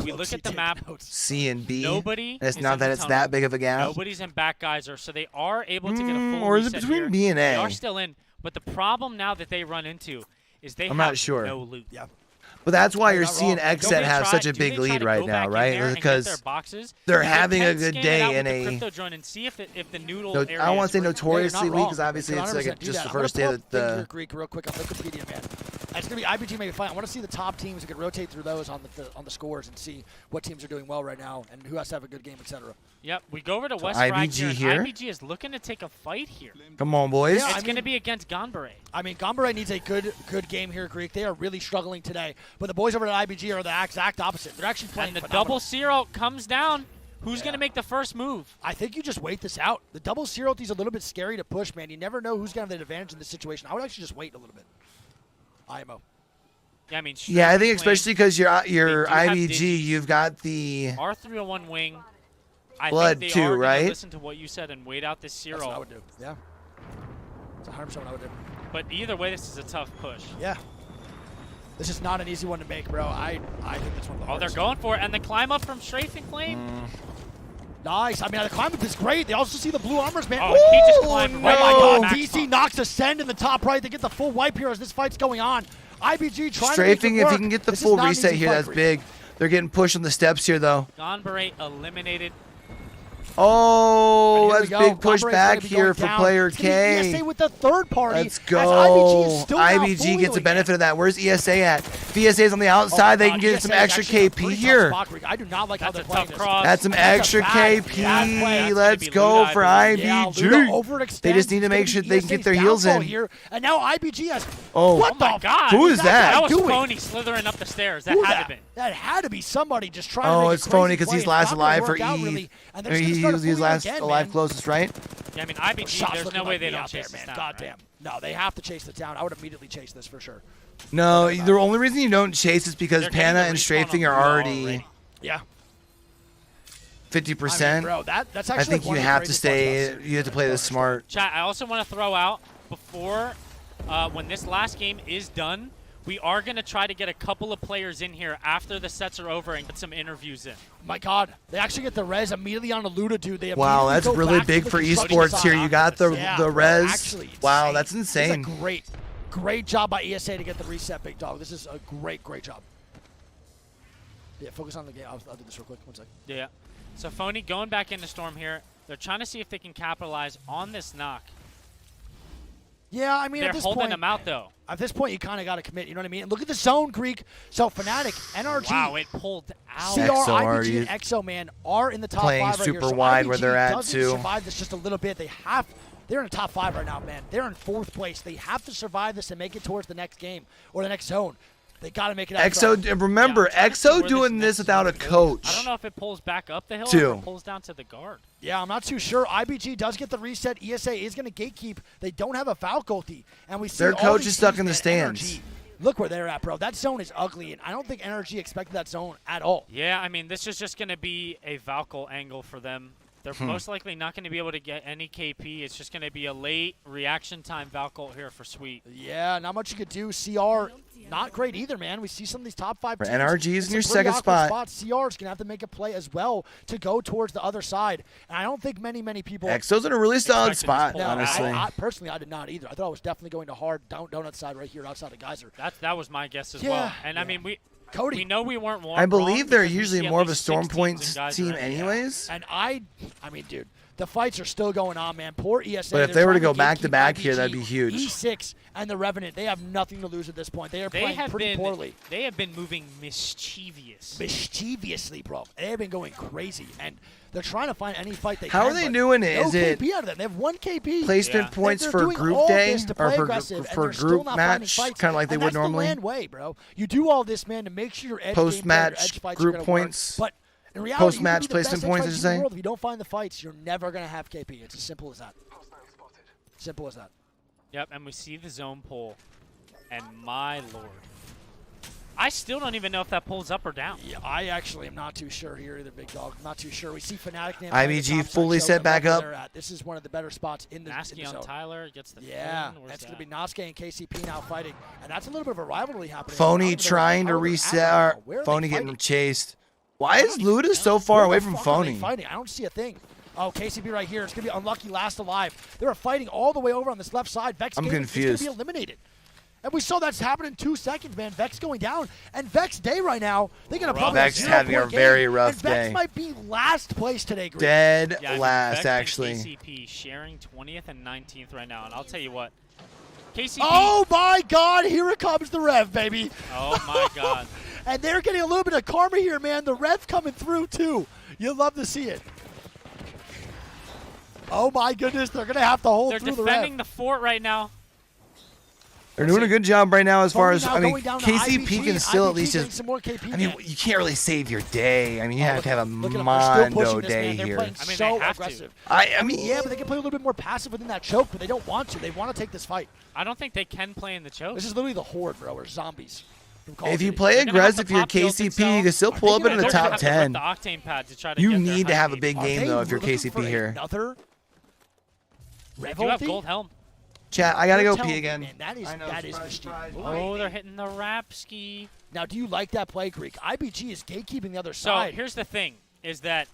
we look at the map. C and B. Nobody. It's not that it's that big of a gap. Nobody's in back Geyser, so they are able to get a full or is it reset between here. B and A? They are still in, but the problem now that they run into is they have not sure. no loot. Yeah. But that's why you're seeing Exet have such a big lead right now, right? Because they're having a good day in a. No, I don't want to say notoriously weak because obviously it's like just the first day that the. Greek real quick on Wikipedia, man. It's going to be IBG maybe fine. I want to see the top teams. We can rotate through those on the scores and see what teams are doing well right now and who has to have a good game, etc. Yep, we go over to So West IBG here. IBG is looking to take a fight here. Come on, boys. Yeah, It's going to be against Ganbare. I mean, Ganbare needs a good game here, Greek. They are really struggling today. But the boys over at IBG are the exact opposite. They're actually playing And the phenomenal. double zero comes down. Who's going to make the first move? I think you just wait this out. The double zero is a little bit scary to push, man. You never know who's going to have the advantage in this situation. I would actually just wait a little bit. IMO. Yeah, I mean, Yeah, I think especially because you're IBG, you've got the R301 wing. I blood think they too, are gonna right? listen to what you said and wait out this zero. That's what I would do. Yeah. It's 100% what I would do. But either way, this is a tough push. Yeah. This is not an easy one to make, bro. I think that's one of the hardest. They're going for it, and the climb up from Strafing Flame. Nice. I mean, the climb up is great. They also see the blue armors, man. Oh, he just climbed right. Oh, my God. back. DC knocks Ascend in the top right. They get the full wipe here as this fight's going on. IBG trying Strafing, to make it work. if you can get the This is full not an reset easy here, fight that's for you. big. They're getting pushed on the steps here, though. Ganbare eliminated. Oh, Here we that's go. big push Ganbare's back gonna be here going for down. player It's gonna be K. ESA with the third party. Let's as go. IBG is still not IBG fully gets a doing benefit it. of that. Where's ESA at? If ESA's on the outside, they can get some extra KP here. I do not like how they're That's a playing tough this. cross. That's some extra bad KP. play. Let's That's go gonna be for Luda, Yeah, IBG. Luda overextends. They just need to It's make gonna sure be they can get ESA's their heels downfall in. Here. And now IBG has. Oh, what my the God. Who is that? That was doing? Phony slithering up the stairs. That Who had to that? be. That had to be somebody just trying to Oh, make it's a crazy Phony because play. he's It's last not gonna alive for work out E. really, and they're I just mean, gonna he start was to last again, alive man. closest, right? Yeah, I mean, IBG, Shots there's looking no way like they me don't out there, chase man. this down. God right? damn. No, they have to chase this down. I would immediately chase this for sure. No, the only reason you don't chase is because They're getting Panna the and respawn Strafing on are Luda already Yeah. 50%. I mean, bro, that's I actually think one you of the have to craziest stay. parts about You have to play this smart. Chat, I also want to throw out before when this last game is done, we are going to try to get a couple of players in here after the sets are over and get some interviews in. My God, they actually get the res immediately on a Luda dude. They Wow, immediately that's go really back to big the for construction esports side. here. You got the Yeah, res. actually, Wow, insane. that's insane. This is a great job by ESA to get the reset, big dog. This is a great job. Yeah, focus on the game. I'll do this real quick. 1 second. Yeah. So Phony going back into Storm here. They're trying to see if they can capitalize on this knock. Yeah, I mean, They're at this holding point, them out, though. At this point, you kind of got to commit. You know what I mean? And look at the zone, Greek. So Fnatic, NRG, Wow, it pulled out. CR, Exo IBG, already and Exo, man, are in the top playing 5 right super here. So wide IBG where they're at, does too. survive this just a little bit. They're in the top 5 right now, man. They're in 4th place. They have to survive this and make it towards the next game or the next zone. They got to make it out. EXO, remember, Yeah, I'm trying to see EXO where doing this next without a move goes. coach. I don't know if it pulls back up the hill Two. or if it pulls down to the guard. Yeah, I'm not too sure. IBG does get the reset. ESA is going to gatekeep. They don't have a foul ulti. And we see Their all coach these is stuck teams, in the man, stands. NRG, look where they're at, bro. That zone is ugly, and I don't think NRG expected that zone at all. Yeah, I mean, this is just going to be a Valkyl angle for them. They're most likely not going to be able to get any KP. It's just going to be a late reaction time Valkyl here for Sweet. Yeah, not much you could do. CR, not great either, man. We see some of these top 5 For teams. NRG's in your some pretty second awkward spot. spots. CR's going to have to make a play as well to go towards the other side. And I don't think many people... EXO's in a really solid Expected spot, this pull. honestly. I personally, I did not either. I thought I was definitely going to hard donut side right here outside of Geyser. That was my guess as Yeah, well. And yeah. I mean, Cody. we know we weren't wrong. I believe they're because we usually see at more of a least Storm 6 teams Points in Geyser team right? anyways. And I mean, dude, the fights are still going on, man. Poor ESA. But if they're they were to trying go back-to-back gatekeep here, that'd be IBG, huge. E6 and the Revenant, they have nothing to lose at this point. They are playing pretty poorly. They have been moving mischievously, bro. They have been going crazy, and they're trying to find any fight they How can. are they but doing it? No Is it KP out of them. They have 1 KP. Placement points They're for doing group all day this to or play for aggressive, and for they're still group not finding match, fights. kind of like they And would that's normally? the land way, bro. You do all this, man, to make sure your edge Post-match gameplay, your edge fights group are gonna points. Work. But in reality, Post-match you can be the placement best points, edge I should fighter in the say. world. If you don't find the fights, you're never going to have KP. It's as simple as that. Simple as that. Yep, and we see the zone pull. And my lord. I still don't even know if that pulls up or down. Yeah, I actually am not too sure here either, big dog. I'm not too sure. We see Fnatic IBG fully set back up. This is one of the better spots in the Nasky on zone. Tyler gets the Yeah, fin. that's going to be Nosuke and KCP now fighting. And that's a little bit of a rivalry happening. Phony trying to reset. Phony getting chased. Why is Luda so far away from Phony? Fighting? I don't see a thing. Oh, KCP right here. It's going to be unlucky last alive. They were fighting all the way over on this left side. Vex I'm is confused. going to be eliminated. And we saw that's happening in 2 seconds, man. Vex going down. And Vex day right now, they're going to probably Vex having a very rough and Vex day. might be last place today, Greg. Dead Yeah, I mean, last, Vex actually. and KCP sharing 20th and 19th right now. And I'll tell you what, KCP. Oh my God! Here it comes the Rev, baby. Oh my God. And they're getting a little bit of karma here, man. The Rev coming through too. You'll love to see it. Oh my goodness, they're gonna have to hold through the Rev. They're defending the fort right now. They're doing a good job right now as far as, I mean, KCP can still at least just, I mean, you can't really save your day. I mean, you have to have a mondo day here. I mean, so aggressive. I mean, yeah, but they can play a little bit more passive within that choke, but they don't want to. They want to take this fight. I don't think they can play in the choke. This is literally the Horde, bro, or zombies. If you play aggressive, you're KCP, you can still pull up into the top 10. You need to have a big game, though, if you're KCP here. Another They do have gold helm. Chat, I gotta go pee again. Man, that is mischievous. Oh, they're hitting the Rapski. Now, do you like that play, Greek? IBG is gatekeeping the other So side. here's the thing, is that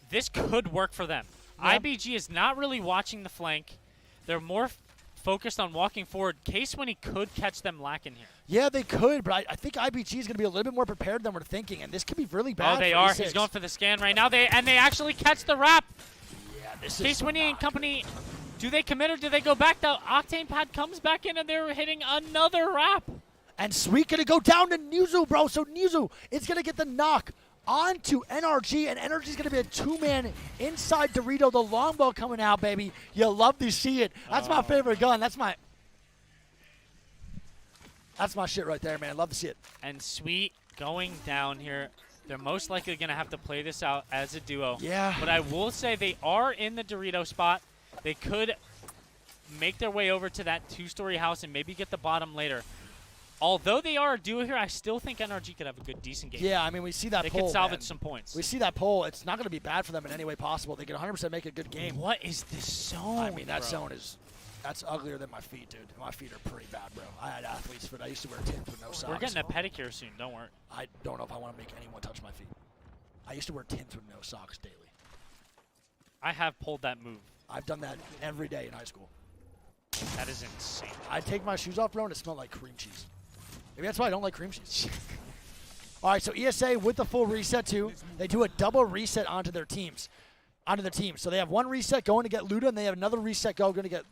this could work for them. Yeah. IBG is not really watching the flank. They're more focused on walking forward. K-Swinny could catch them lacking here. Yeah, they could, but I think IBG is going to be a little bit more prepared than we're thinking, and this could be really bad. Oh, they are. He's going for the scan right now. They actually catch the Rap. Yeah, this K-Swinny and company. Do they commit or do they go back? The Octane Pad comes back in and they're hitting another Rap. And Sweet going to go down to Nuzu, bro. So Nuzu is going to get the knock onto NRG, and NRG is going to be a two-man inside Dorito. The longbow coming out, baby. You love to see it. That's my favorite gun. That's my shit right there, man. Love to see it. And Sweet going down here. They're most likely going to have to play this out as a duo. Yeah. But I will say they are in the Dorito spot. They could make their way over to that two-story house and maybe get the bottom later. Although they are a duo here, I still think NRG could have a good, decent game. Yeah, I mean, we see that they pull, could salvage man. Some points. We see that pull. It's not going to be bad for them in any way possible. They can 100% make a good game. What is this zone, I mean, that bro? zone is... That's uglier than my feet, dude. My feet are pretty bad, bro. I had athlete's foot. I used to wear tins with no socks. We're getting a pedicure soon. Don't worry. I don't know if I want to make anyone touch my feet. I used to wear tins with no socks daily. I have pulled that move. I've done that every day in high school. That is insane. I take my shoes off, bro, and it smelled like cream cheese. Maybe that's why I don't like cream cheese. All right, so ESA with the full reset, too. They do a double reset onto their teams. So they have one reset going to get Luda, and they have another reset going to get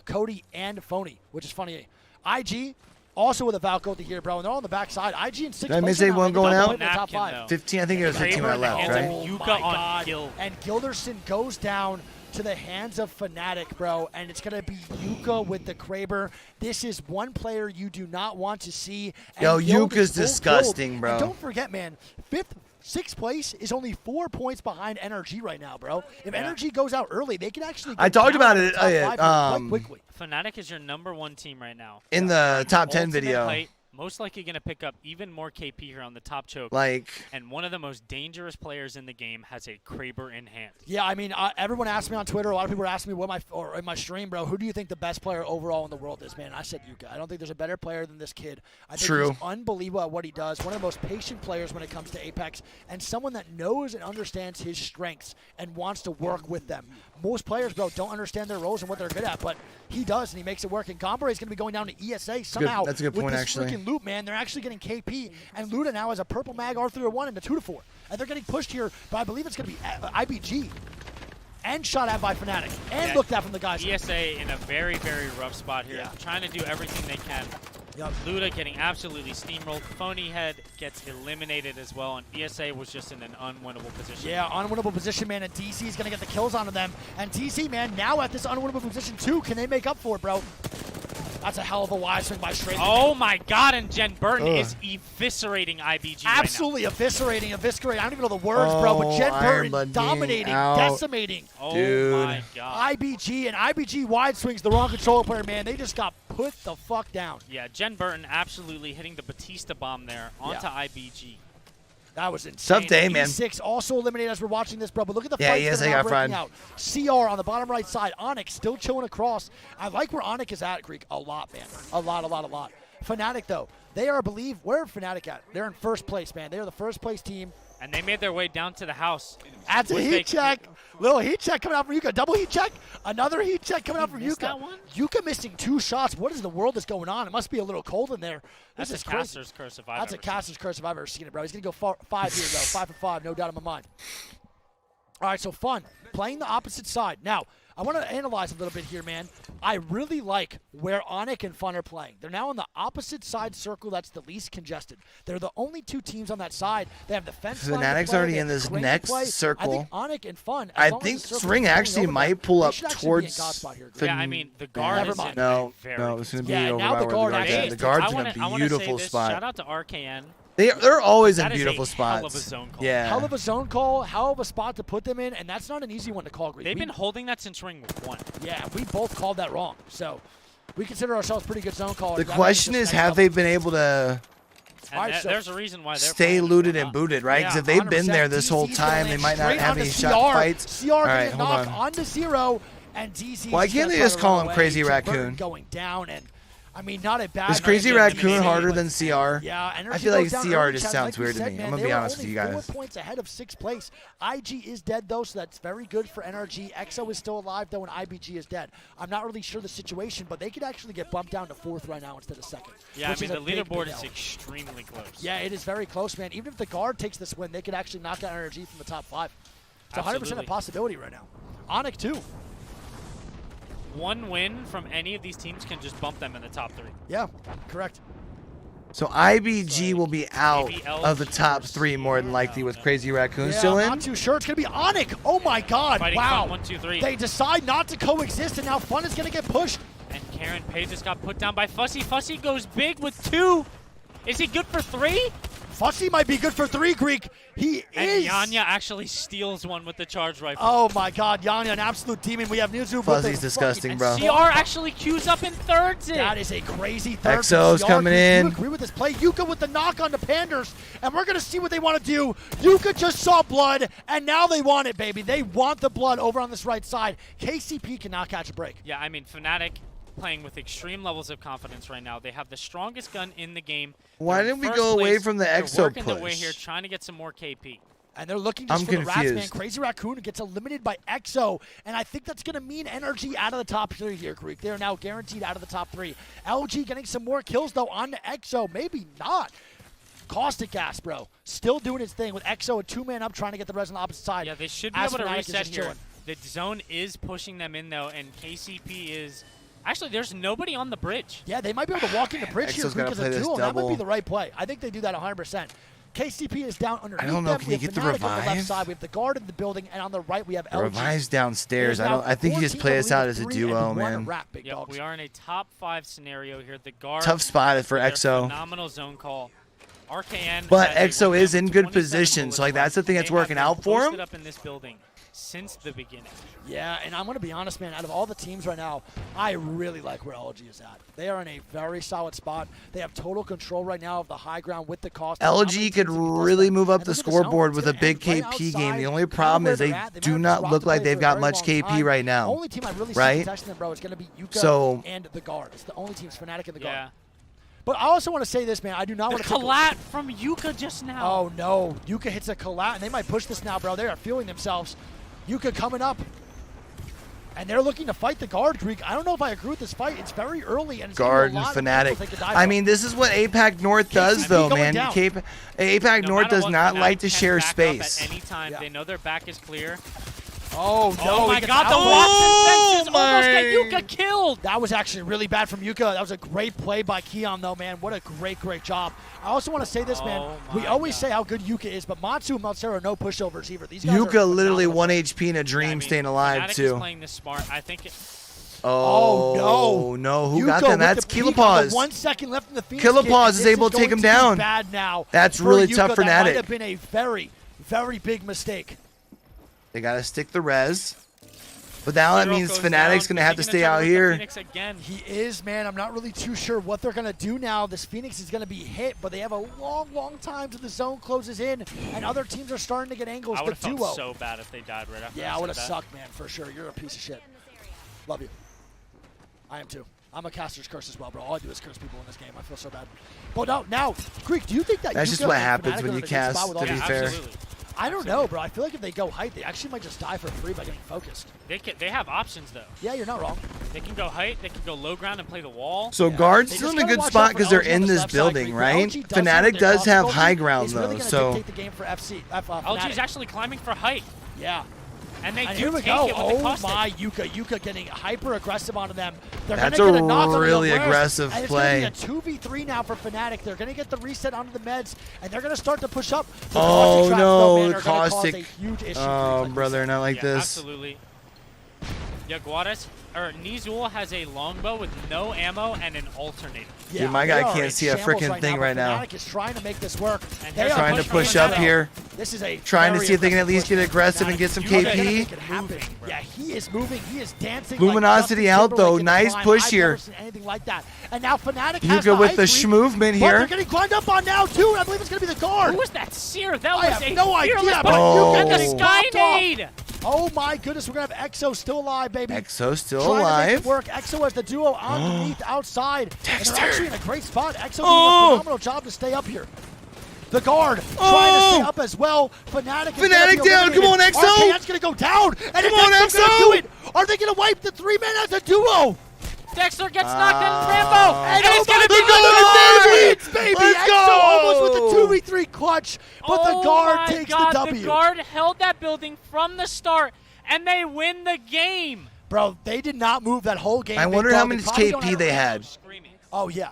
Cody and Phony, which is funny. IG also with a Valk ulti here, bro, and they're all on the backside. IG in 6th place. Did I miss anyone going out? Top 5. 15, I think it was 15 when I left, right? Oh, my God. And Gilderson goes down to the hands of Fnatic, bro, and it's going to be Yuka with the Kraber. This is one player you do not want to see. And yo, Yuka's disgusting, bro. And don't forget, man, 6th place is only 4 points behind NRG right now, bro. If NRG goes out early, they can actually I talked about it quite quickly. Fnatic is your #1 team right now. In the top 10 video. Play, most likely going to pick up even more KP here on the top choke. And one of the most dangerous players in the game has a Kraber in hand. Yeah, I mean, everyone asked me on Twitter. A lot of people were asking me or in my stream, bro, who do you think the best player overall in the world is, man? I said Yuka. I don't think there's a better player than this kid. I think he's unbelievable at what he does. One of the most patient players when it comes to Apex, and someone that knows and understands his strengths and wants to work with them. Most players, bro, don't understand their roles and what they're good at, but he does, and he makes it work. And Gombare is going to be going down to ESA somehow. That's a good point, with this actually. Freaking loop, man. They're actually getting KP, and Luda now has a purple mag R301 and a 2-4. And they're getting pushed here, but I believe it's going to be IBG. And shot at by Fnatic. And looked at from the guys. ESA in a very, very rough spot here. Yeah. Trying to do everything they can. Yep. Luda getting absolutely steamrolled. Phony Head gets eliminated as well, and ESA was just in an unwinnable position. Yeah, unwinnable position, man, and DC is going to get the kills onto them. And DC, man, now at this unwinnable position, too. Can they make up for it, bro? That's a hell of a wide swing by Straight. Oh, my God, and Jen Burton is eviscerating IBG Absolutely right now. eviscerating. I don't even know the words, bro, but Jen Burton dominating, decimating. Dude. Oh, my God. IBG, and IBG wide swings the wrong controller player, man. They just got put the fuck down. Yeah, Jen Burton absolutely hitting the Batista bomb there onto IBG. That was insane. Tough day, man. E6 also eliminated as we're watching this, bro. But look at the Yeah, fights that are now breaking fried. out. CR on the bottom right side. Onyx still chilling across. I like where Onyx is at, Greek. A lot, man. A lot. Fnatic, though. They are, I believe, where are Fnatic at? They're in first place, man. They are the first place team. And they made their way down to the house. That's a heat check. Little heat check coming out from Yuka. Double heat check. Another heat check coming out from Yuka. Yuka missing 2 shots. What is the world that's going on? It must be a little cold in there. That's a caster's curse if I've ever seen it. That's a caster's curse if I've ever seen it, bro. He's going to go 5 here, though. 5 for 5, no doubt in my mind. All right, so fun. Playing the opposite side. Now, I want to analyze a little bit here, man. I really like where Onyx and Fun are playing. They're now on the opposite side circle that's the least congested. They're the only two teams on that side. They have the fence line Fnatic's already in this next circle. I think Onyx and Fun. I think String actually might pull up towards. Yeah, I mean, the guard is no, it's going to be over now the guard the guard's in a beautiful spot. Shout out to RKN. They're always in beautiful spots. spots. Hell of a zone call. Yeah. Hell of a zone call, hell of a spot to put them in, and that's not an easy one to call, Greek. They've been holding that since ring 1. Yeah, we both called that wrong. So we consider ourselves pretty good zone callers. The question is, have they been able to there's a reason why they're stay looted and booted, right? Because if they've been there this whole time, they might not have any shot fights. CR getting knocked onto 0, and DZ. Why can't they just call him Crazy Raccoon? Going down, and I mean, not a bad. Is Crazy Raccoon harder than CR? Yeah, I feel like CR just sounds weird to me. I'm gonna be honest with you guys. 4 points ahead of 6th place. IG is dead though, so that's very good for NRG. EXO is still alive though, and IBG is dead. I'm not really sure the situation, but they could actually get bumped down to 4th right now instead of 2nd. Yeah, I mean the leaderboard is extremely close. Yeah, it is very close, man. Even if the guard takes this win, they could actually knock out NRG from the top 5. It's 100% a possibility right now. Onyx too. One win from any of these teams can just bump them in the top 3. Yeah, correct. So IBG will be out of the top 3 more than likely with Crazy Raccoon still in. I'm not too sure. It's going to be Onyx. Oh my God. Fighting wow. Fun, 1, 2, 3. They decide not to coexist, and now Fun is going to get pushed. And Karen Page just got put down by Fussy. Fussy goes big with 2. Is he good for 3? Fussy might be good for 3, Greek. He is. And Yanya actually steals one with the charge rifle. Oh my God, Yanya, an absolute demon. We have Nizu. Fuzzy's disgusting, bro. CR actually queues up in 3rd. That is a crazy 3rd. EXO's coming in. You agree with this play? Yuka with the knock on the Panders, and we're going to see what they want to do. Yuka just saw blood, and now they want it, baby. They want the blood over on this right side. KCP cannot catch a break. Yeah, I mean, Fnatic playing with extreme levels of confidence right now. They have the strongest gun in the game. Why didn't we go away from the EXO They're working push? their way here, trying to get some more KP. And they're looking just for the Rats, man. Crazy Raccoon gets eliminated by EXO, and I think that's going to mean NRG out of the top 3 here, Greek. They are now guaranteed out of the top 3. LG getting some more kills, though, on the EXO. Maybe not. Caustic Gas, bro. Still doing his thing with EXO, a 2-man up, trying to get the res on the opposite side. Yeah, they should be able to reset here. The zone is pushing them in, though, and KCP is... Actually, there's nobody on the bridge. Yeah, they might be able to walk in the bridge here because of duel. That might be the right play. I think they do that 100%. KCP is down underneath them. I don't know. Can you get the revive? On the left side, we have the guard in the building, and on the right we have LG. The revive's downstairs. I think you just play us out as a duo, man. Yep, we are in a top 5 scenario here. The guard. Tough spot for EXO. Phenomenal zone call. RKN. But EXO is in good position, so like that's the thing that's working out for him. Up in this building since the beginning. Yeah, and I'm going to be honest, man. Out of all the teams right now, I really like where LG is at. They are in a very solid spot. They have total control right now of the high ground with the cost. LG could really move up the scoreboard with a big KP game. The only problem is they do not look like they've got much KP right now. The only team I really see contesting them, bro, is going to be Yuka and the guard. It's the only teams, Fnatic and the guard. Yeah. But I also want to say this, man. I do not want to collat from Yuka just now. Oh, no. Yuka hits a collat, and they might push this now, bro. They are feeling themselves. Yuka coming up. And they're looking to fight the guard, Greek. I don't know if I agree with this fight. It's very early. And it's guard and Fnatic. I mean, this is what APAC North does, though, man. APAC North does not like to share space. At any time, they know their back is clear. Oh, no. Oh, my God. The Watson almost got Yuka killed. That was actually really bad from Yuka. That was a great play by Keon, though, man. What a great, great job. I also want to say this, man. We always say how good Yuka is, but Matsu and Malzero, no pushovers either. These guys Yuka literally 1 HP in a dream staying alive, too. Is playing this smart. I think Oh, no. Who got them? That's Kilopause. 1 second left in the Phoenix. Kilopause is able to take him down. Bad now. That's really tough for That Fnatic. might have been a very, very big mistake. They got to stick the res. But now that means Fnatic's going to have to stay out here. He is, man. I'm not really too sure what they're going to do now. This Phoenix is going to be hit, but they have a long, long time till the zone closes in, and other teams are starting to get angles. I would have felt felt so bad if they died right after. Yeah, I would have sucked, man, for sure. You're a piece of shit. Love you. I am too. I'm a caster's curse as well, bro. All I do is curse people in this game. I feel so bad. But no, now, Greek, do you think that that's just what happens when you cast, to be fair. Absolutely. I don't know, bro. I feel like if they go height, they actually might just die for free by getting focused. They have options, though. Yeah, you're not wrong. They can go height. They can go low ground and play the wall. So guard's still in a good spot because they're in this building, right? Fnatic does have high ground, though. So dictate the game for FC. LG is actually climbing for height. Yeah. And they do here we take go. it with the Oh caustic. my, Yuka getting hyper aggressive onto them. They're That's gonna a get a knock on really the wrist, aggressive and play. It's gonna be a 2v3 now for Fnatic. They're gonna get the reset onto the meds, and they're gonna start to push up. The Oh traps, no, man, the are gonna cause caustic. a huge issue. Oh, brother, not like this. Absolutely. Nizul has a longbow with no ammo and an alternator. Yeah, Dude, my guy they are can't in see a shambles freaking thing but right now. Fnatic is trying to make this work. And They are Trying to push up here. This is a Trying to very see if they can at least aggressive get aggressive and get some KP. Yeah, he is moving. He is dancing. Luminosity like out though. Timberlake in the Nice climb. push I've here. never seen anything like that. And now Fnatic has Yuka with the ice lead, schmovement but here. they're getting climbed up on now too. I believe it's going to be the guard. Who was that seer? That I was have a no idea. fearless But Oh. Yuka and the just sky popped off. nade. Oh my goodness, we're going to have EXO still alive, baby. EXO still Trying to make alive. it work. EXO as the duo underneath, outside. And they're actually in a great spot. EXO doing Oh. a phenomenal job to stay up here. The guard trying to stay up as well. Fnatic down. Come on, EXO. RKN's going to go down. And Come on, EXO gonna EXO. do it. Are they going to wipe the 3-man as a duo? Dexter gets knocked out. Rambo. And it's going to be It's baby. Let's EXO go. almost with the 2v3 clutch, but the guard takes the W. The guard held that building from the start, and they win the game. Bro, they did not move that whole game. I Big wonder dog. how They much probably don't KP have they a- had. Oh yeah,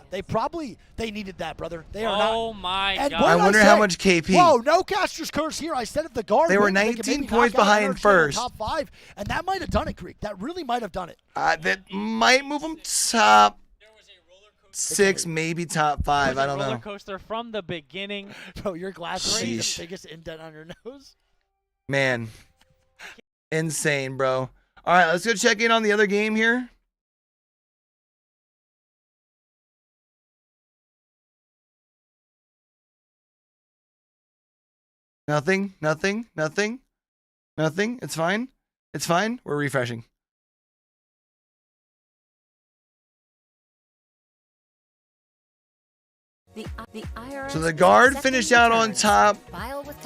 they needed that, brother. They are not. Oh my And God. what I did wonder say? how much KP. Whoa, no caster's curse here. I said if the guard They were wins, could 19 maybe points knock out behind Energy in the first. top 5, and that might have done it, Greek. That really might have done it. That might move them top 6, maybe top 5. I don't roller know. coaster from the beginning. Bro, your glass rate is Sheesh. the biggest indent on your nose. Man, insane, bro. All right, let's go check in on the other game here. Nothing. It's fine. It's fine. We're refreshing. So the guard finished out on top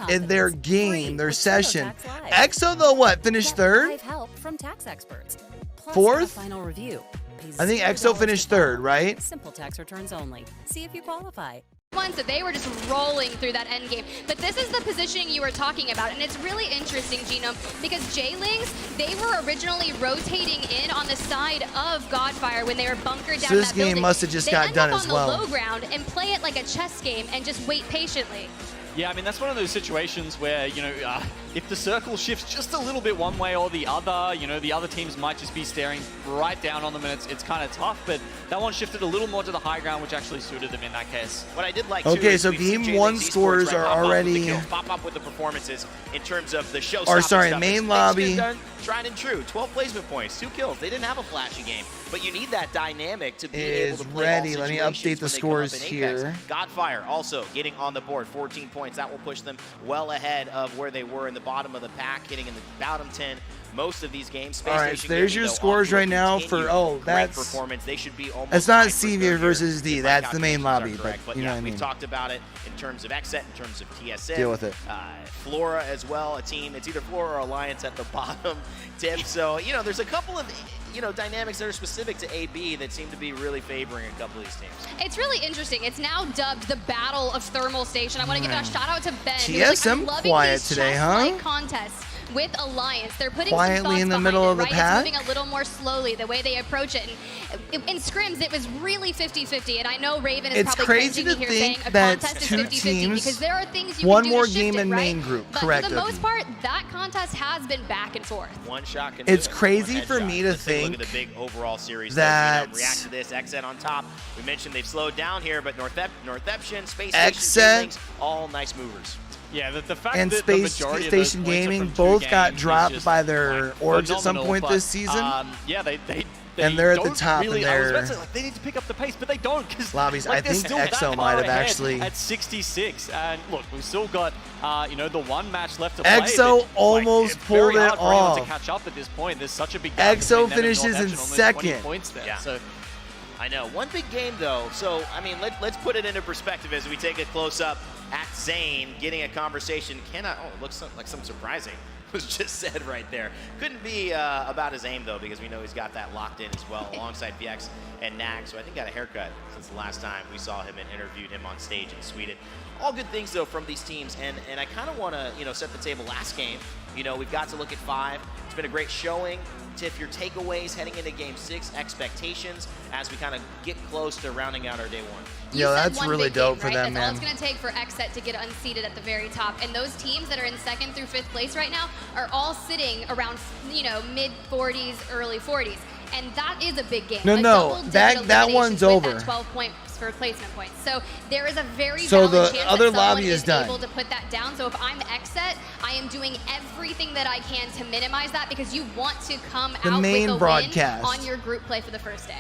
in their game, their session. EXO, though, what? Finished third? Fourth? Final review. I think EXO finished third, right? Simple tax returns only. See if you qualify. So they were just rolling through that end game. But this is the positioning you were talking about, and it's really interesting, Genome, because J-Lings, they were originally rotating in on the side of Godfire when they were bunkered down So this that game building. must have just they got end done up as on well. the low ground and play it like a chess game and just wait patiently. Yeah, I mean, that's one of those situations where, you know, if the circle shifts just a little bit one way or the other, you know, the other teams might just be staring right down on them, and it's kind of tough, but that one shifted a little more to the high ground, which actually suited them in that case. What I did like Okay, too, is so we've seen game J-League one esports, scores right, are pop up with the already- kills, pop up with the performances in terms of the show. Or, sorry, stuff. main It's lobby. been done, tried and true. 12 placement points, 2 kills. They didn't have a flashy game, but you need that dynamic to be able Is to play ready. all Let me situations update the when they come up scores in Apex. here. Godfire also getting on the board, 14 points. That will push them well ahead of where they were in the bottom of the pack, hitting in the bottom 10 most of these games. Space All right, Station so there's Gaming, your though, scores off to a right now for continued great that's performance. They should be almost that's not tied for CV third here, versus D. if my That's the main calculations lobby, are correct. but But you know yeah, what I mean. we've talked about it in terms of XSET, in terms of TSM. Deal with it. Flora as well, a team. It's either Flora or Alliance at the bottom, Tim. So, you know, there's a couple of, you know, dynamics that are specific to AB that seem to be really favoring a couple of these teams. It's really interesting. It's now dubbed the Battle of Thermal Station. I want to give a shout out to Ben. who's TSM like, I'm loving quiet these today, chess-like huh? contests with Alliance. They're putting Quietly some thoughts in the behind middle it, of the right? pack? It's moving a little more slowly, the way they approach it. And in scrims, it was really 50-50. And I know Raven is It's probably crazy cringing to here think saying a that contest is two 50-50 teams, because there are things you one can do more to shift game it, in right? main group, But correct, for the most Oki? part, that contest has been back and forth. One shot can It's do it. crazy One for headshot. me to Let's take a think look at the big overall series. that- React to this. XSET on top. We mentioned they've slowed down here, but Northeption, Space XSET, Station, J-Lings, all nice movers. Yeah, the fact and that the Space majority of those Station points are Gaming from two both got games is dropped just, by their orgs at some phenomenal, point but, this season. Yeah, they And they're at the don't top in really, I was their about to say, like, they need to pick up the pace, but they don't. Cause, lobbies. like, I they're think still that EXO far might have ahead actually. at 66. And look, we've still got you know, the one match left to play. EXO but, almost it's pulled very it hard for anyone to off. catch up at this point. There's such a big gap EXO between them and finishes in Northampton, almost 20 second. points there. Yeah. So I know. One big game, though. So, I mean, let's put it into perspective as we take a close-up at Zane getting a conversation. It looks like something surprising was just said right there. Couldn't be about his aim, though, because we know he's got that locked in as well alongside VX and Nag. So I think got a haircut since the last time we saw him and interviewed him on stage in Sweden. All good things, though, from these teams. And I kind of want to, you know, set the table last game. You know, we've got to look at 5. It's been a great showing. Tiff, your takeaways heading into Game 6, expectations as we kind of get close to rounding out our day 1. Yeah, that's really dope for them, That's all man. it's going to take for XSET to get unseated at the very top. And those teams that are in 2nd through 5th place right now are all sitting around, you know, mid-40s, early 40s. And that is a big game. No, that one's over. That 12 points for placement points. So there is a very So valid the chance other that someone lobby is done. able to put that down. So if I'm XSET, I am doing everything that I can to minimize that because you want to come out main with a broadcast win on your group play for the first day.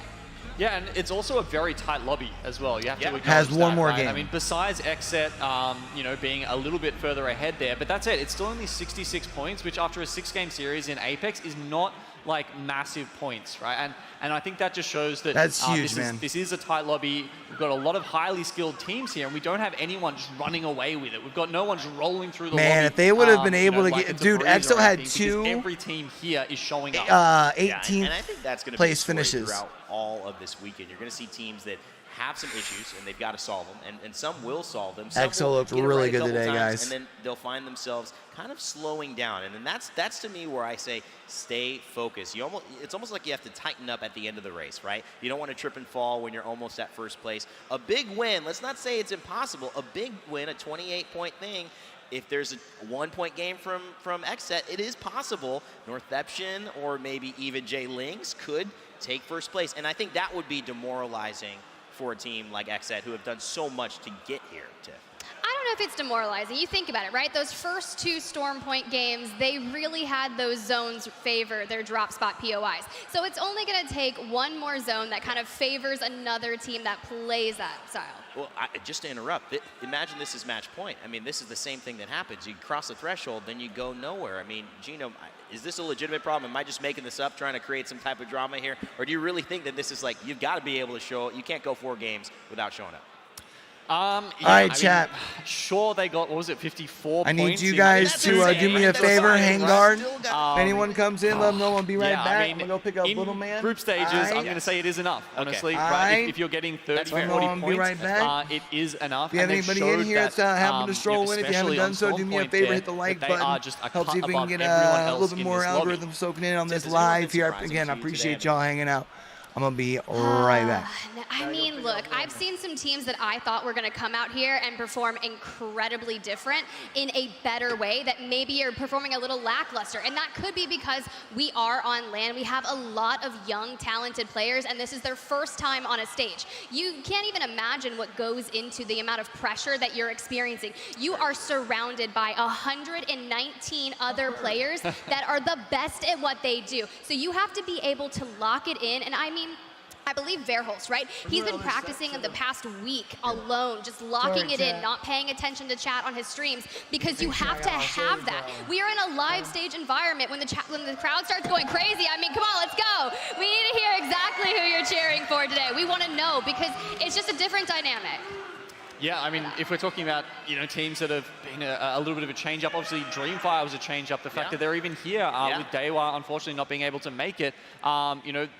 Yeah, and it's also a very tight lobby as well. You have to acknowledge Has one that, more right? game. I mean, besides XSET, you know, being a little bit further ahead there, but that's it. It's still only 66 points, which after a 6-game series in Apex is not like massive points, right? And I think that just shows that that's huge, this is a tight lobby. We've got a lot of highly skilled teams here, and we don't have anyone just running away with it. We've got no one just rolling through the lobby. Man, if they would have been able to like get, dude, EXO had 2. Every team here is showing up. 18th and I think that's going to place be finishes throughout all of this weekend. You're going to see teams that have some issues and they've got to solve them, and some will solve them. Some EXO will looked get it really right a good couple today, times, guys. And then they'll find themselves kind of slowing down, and then that's to me where I say stay focused. It's almost like you have to tighten up at the end of the race, right? You don't want to trip and fall when you're almost at first place. A big win, let's not say it's impossible, a big win, a 28-point thing. If there's a 1-point game from XSET, it is possible Northeption or maybe even J Lynx could take first place. And I think that would be demoralizing for a team like XSET who have done so much to get here, Tiff. I don't know if it's demoralizing. You think about it, right? Those first 2 Storm Point games, they really had those zones favor their drop spot POIs. So it's only going to take one more zone that kind of favors another team that plays that style. Well, just to interrupt, imagine this is match point. I mean, this is the same thing that happens. You cross the threshold, then you go nowhere. I mean, Gino, is this a legitimate problem? Am I just making this up, trying to create some type of drama here? Or do you really think that this is like, you've got to be able to show, you can't go 4 games without showing up? Yeah, all right, chat. Sure, they got, what was it, 54 I points? need you guys to do me a favor, hang guard. If anyone comes in, let them know I'll be right back. I mean, I'm going to go pick up Little Man. Group stages, I'm going to say it is enough, honestly. Right? If you're getting 30, 40 points, right back. it is enough. If you have anybody in here that's happened to stroll in, if you haven't done so, do me a favor, hit the like button. Helps see if we can get a little bit more algorithm soaking in on this live here. Again, I appreciate y'all hanging out. I'm going to be right back. I mean, look, I've seen some teams that I thought were going to come out here and perform incredibly different in a better way that maybe are performing a little lackluster. And that could be because we are on LAN. We have a lot of young, talented players, and this is their first time on a stage. You can't even imagine what goes into the amount of pressure that you're experiencing. You are surrounded by 119 other players that are the best at what they do. So you have to be able to lock it in. And I mean, I believe Verholst, right? He's been practicing in the past week alone, just locking it in, not paying attention to chat on his streams, because you have to have that. We are in a live stage environment. When the crowd starts going crazy, I mean, come on, let's go. We need to hear exactly who you're cheering for today. We want to know, because it's just a different dynamic. Yeah, I mean, if we're talking about, teams that have been a little bit of a change-up, obviously Dreamfire was a change-up. The fact that they're even here with Dewa, unfortunately, not being able to make it,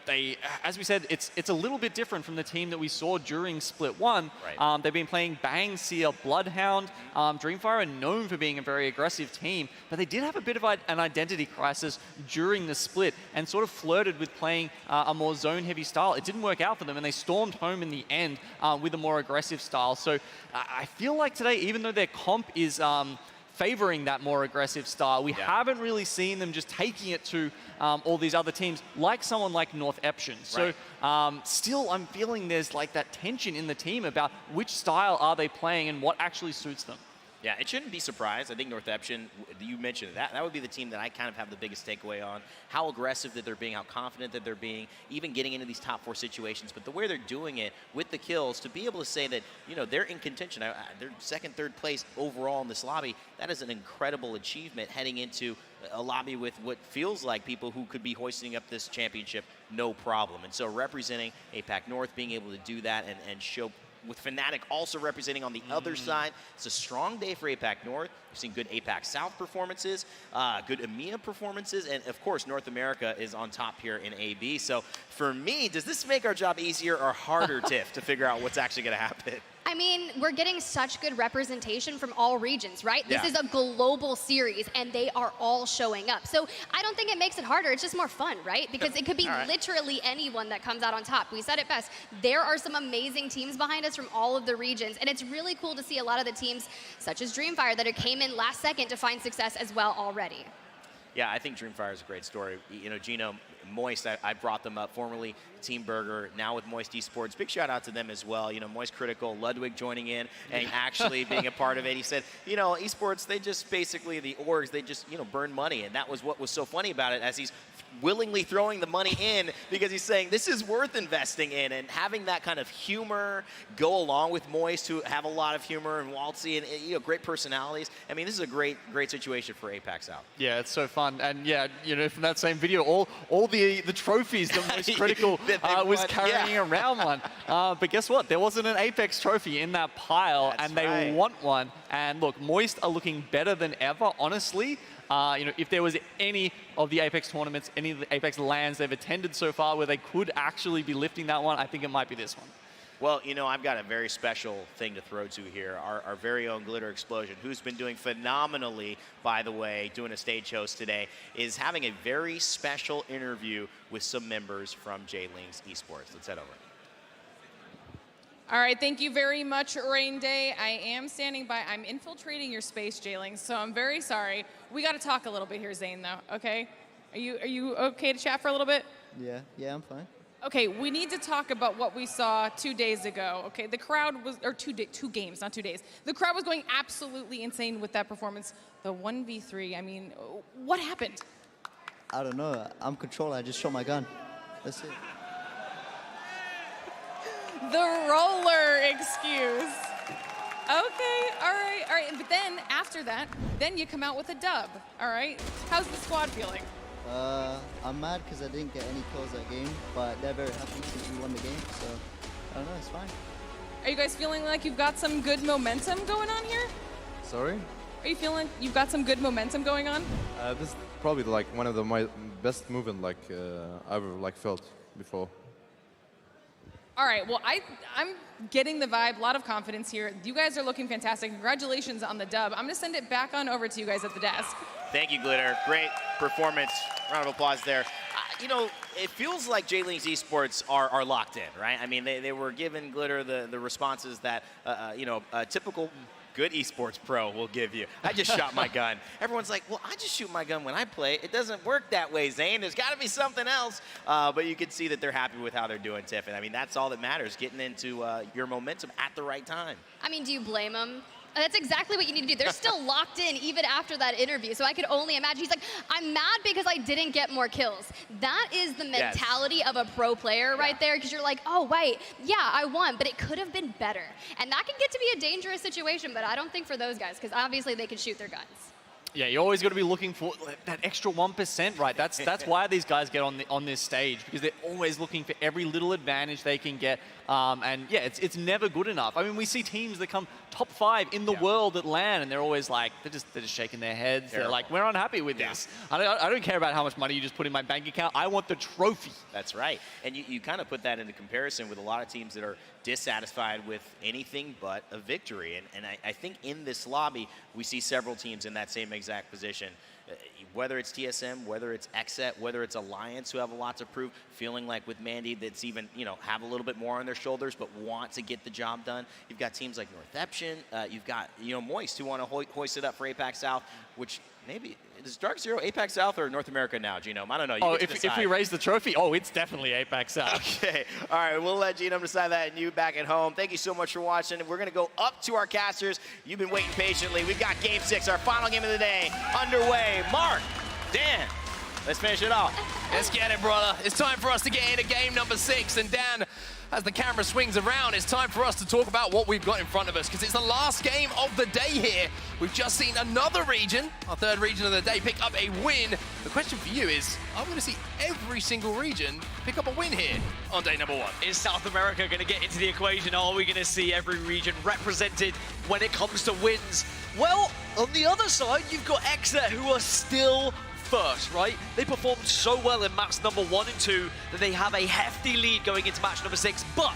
they, as we said, it's a little bit different from the team that we saw during Split 1. Right. They've been playing Bang, Seer, Bloodhound. Dreamfire are known for being a very aggressive team, but they did have a bit of an identity crisis during the split and sort of flirted with playing a more zone-heavy style. It didn't work out for them, and they stormed home in the end with a more aggressive style. So I feel like today, even though their comp is favoring that more aggressive style, we haven't really seen them just taking it to all these other teams, like someone like Northeption. So still, I'm feeling there's like that tension in the team about which style are they playing and what actually suits them. Yeah, it shouldn't be surprised. I think Northeption, you mentioned that would be the team that I kind of have the biggest takeaway on. How aggressive that they're being, how confident that they're being, even getting into these top 4 situations. But the way they're doing it with the kills, to be able to say that, they're in contention. They're 2nd, 3rd place overall in this lobby. That is an incredible achievement heading into a lobby with what feels like people who could be hoisting up this championship no problem. And so representing APAC North, being able to do that and show, with Fnatic also representing on the other side. It's a strong day for APAC North. We've seen good APAC South performances, good EMEA performances, and of course North America is on top here in AB. So for me, does this make our job easier or harder, Tiff, to figure out what's actually going to happen? I mean, we're getting such good representation from all regions, right? This is a global series, and they are all showing up. So I don't think it makes it harder. It's just more fun, right? Because it could be literally anyone that comes out on top. We said it best. There are some amazing teams behind us from all of the regions, and it's really cool to see a lot of the teams, such as Dreamfire, that came in last second to find success as well already. Yeah, I think Dreamfire is a great story. You know, Gino, Moist, I brought them up, formerly Team Burger, now with Moist Esports. Big shout out to them as well. You know, Moist Critical, Ludwig joining in and actually being a part of it. He said, you know, esports, they just basically, the orgs, they just, you know, burn money. And that was what was so funny about it, as he's willingly throwing the money in, because he's saying this is worth investing in, and having that kind of humor go along with Moist, who have a lot of humor, and Waltzy, and you know, great personalities. I mean, this is a great situation for Apex South. Yeah, it's so fun, and yeah, you know, from that same video, all the trophies that Moist Critical was carrying around one. But guess what? There wasn't an Apex trophy in that pile, and they want one. And look, Moist are looking better than ever, honestly. You know, if there was any of the Apex tournaments, any of the Apex LANs they've attended so far where they could actually be lifting that one, I think it might be this one. Well, you know, I've got a very special thing to throw to here. Our very own Glitter Explosion, who's been doing phenomenally, by the way, doing a stage host today, is having a very special interview with some members from J-Lings Esports. Let's head over. All right, thank you very much, Rain Day. I am standing by. I'm infiltrating your space, J-Lings, so I'm very sorry. We got to talk a little bit here, Zane, though, okay? Are you okay to chat for a little bit? Yeah, I'm fine. Okay, we need to talk about what we saw 2 days ago. Okay, the crowd was, or two games, not 2 days. The crowd was going absolutely insane with that performance. The 1v3, I mean, what happened? I don't know. I'm controller. I just shot my gun. That's it. The roller excuse. Okay, all right. But then after that, then you come out with a dub. All right. How's the squad feeling? I'm mad because I didn't get any kills that game, but they're very happy since we won the game. So I don't know. It's fine. Are you guys feeling like you've got some good momentum going on here? Sorry? Are you feeling you've got some good momentum going on? This is probably like one of my best movement like I've like felt before. All right, well, I'm getting the vibe, a lot of confidence here. You guys are looking fantastic. Congratulations on the dub. I'm going to send it back on over to you guys at the desk. Thank you, Glitter. Great performance. Round of applause there. You know, it feels like J-Lings Esports are locked in, right? I mean, they were giving Glitter the responses that, you know, a typical good esports pro will give you. I just shot my gun. Everyone's like, well, I just shoot my gun when I play. It doesn't work that way, Zane. There's got to be something else. But you can see that they're happy with how they're doing, Tiff. And I mean, that's all that matters, getting into your momentum at the right time. I mean, do you blame them? That's exactly what you need to do. They're still locked in even after that interview. So I could only imagine. He's like, I'm mad because I didn't get more kills. That is the mentality of a pro player right there, because you're like, oh, wait, yeah, I won, but it could have been better. And that can get to be a dangerous situation, but I don't think for those guys, because obviously they can shoot their guns. Yeah, you always got to be looking for that extra 1%, right? That's why these guys get on this stage, because they're always looking for every little advantage they can get. And yeah, it's never good enough. I mean, we see teams that come top 5 in the world at LAN, and they're always like, they're just shaking their heads. They're like, we're unhappy with this. I don't care about how much money you just put in my bank account. I want the trophy. That's right. And you kind of put that into comparison with a lot of teams that are dissatisfied with anything but a victory. And I think in this lobby, we see several teams in that same exact position. Whether it's TSM, whether it's XSET, whether it's Alliance, who have a lot to prove, feeling like with Mandy that's even, you know, have a little bit more on their shoulders, but want to get the job done. You've got teams like Northeption. You've got, you know, Moist, who want to hoist it up for APAC South, which maybe, is Dark Zero APAC South or North America now, Genome? I don't know. You if we raise the trophy, it's definitely APAC South. Okay. All right, we'll let Genome decide that, and you back at home. Thank you so much for watching. We're going to go up to our casters. You've been waiting patiently. We've got Game 6, our final game of the day, underway. Mark, Dan, let's finish it off. Let's get it, brother. It's time for us to get into game number 6. And Dan, as the camera swings around, it's time for us to talk about what we've got in front of us, because it's the last game of the day here. We've just seen another region, our third region of the day, pick up a win. The question for you is, are we going to see every single region pick up a win here on day number 1? Is South America going to get into the equation? Are we going to see every region represented when it comes to wins? Well, on the other side, you've got XSET, who are still first, right? They performed so well in maps number 1 and 2 that they have a hefty lead going into match number 6, but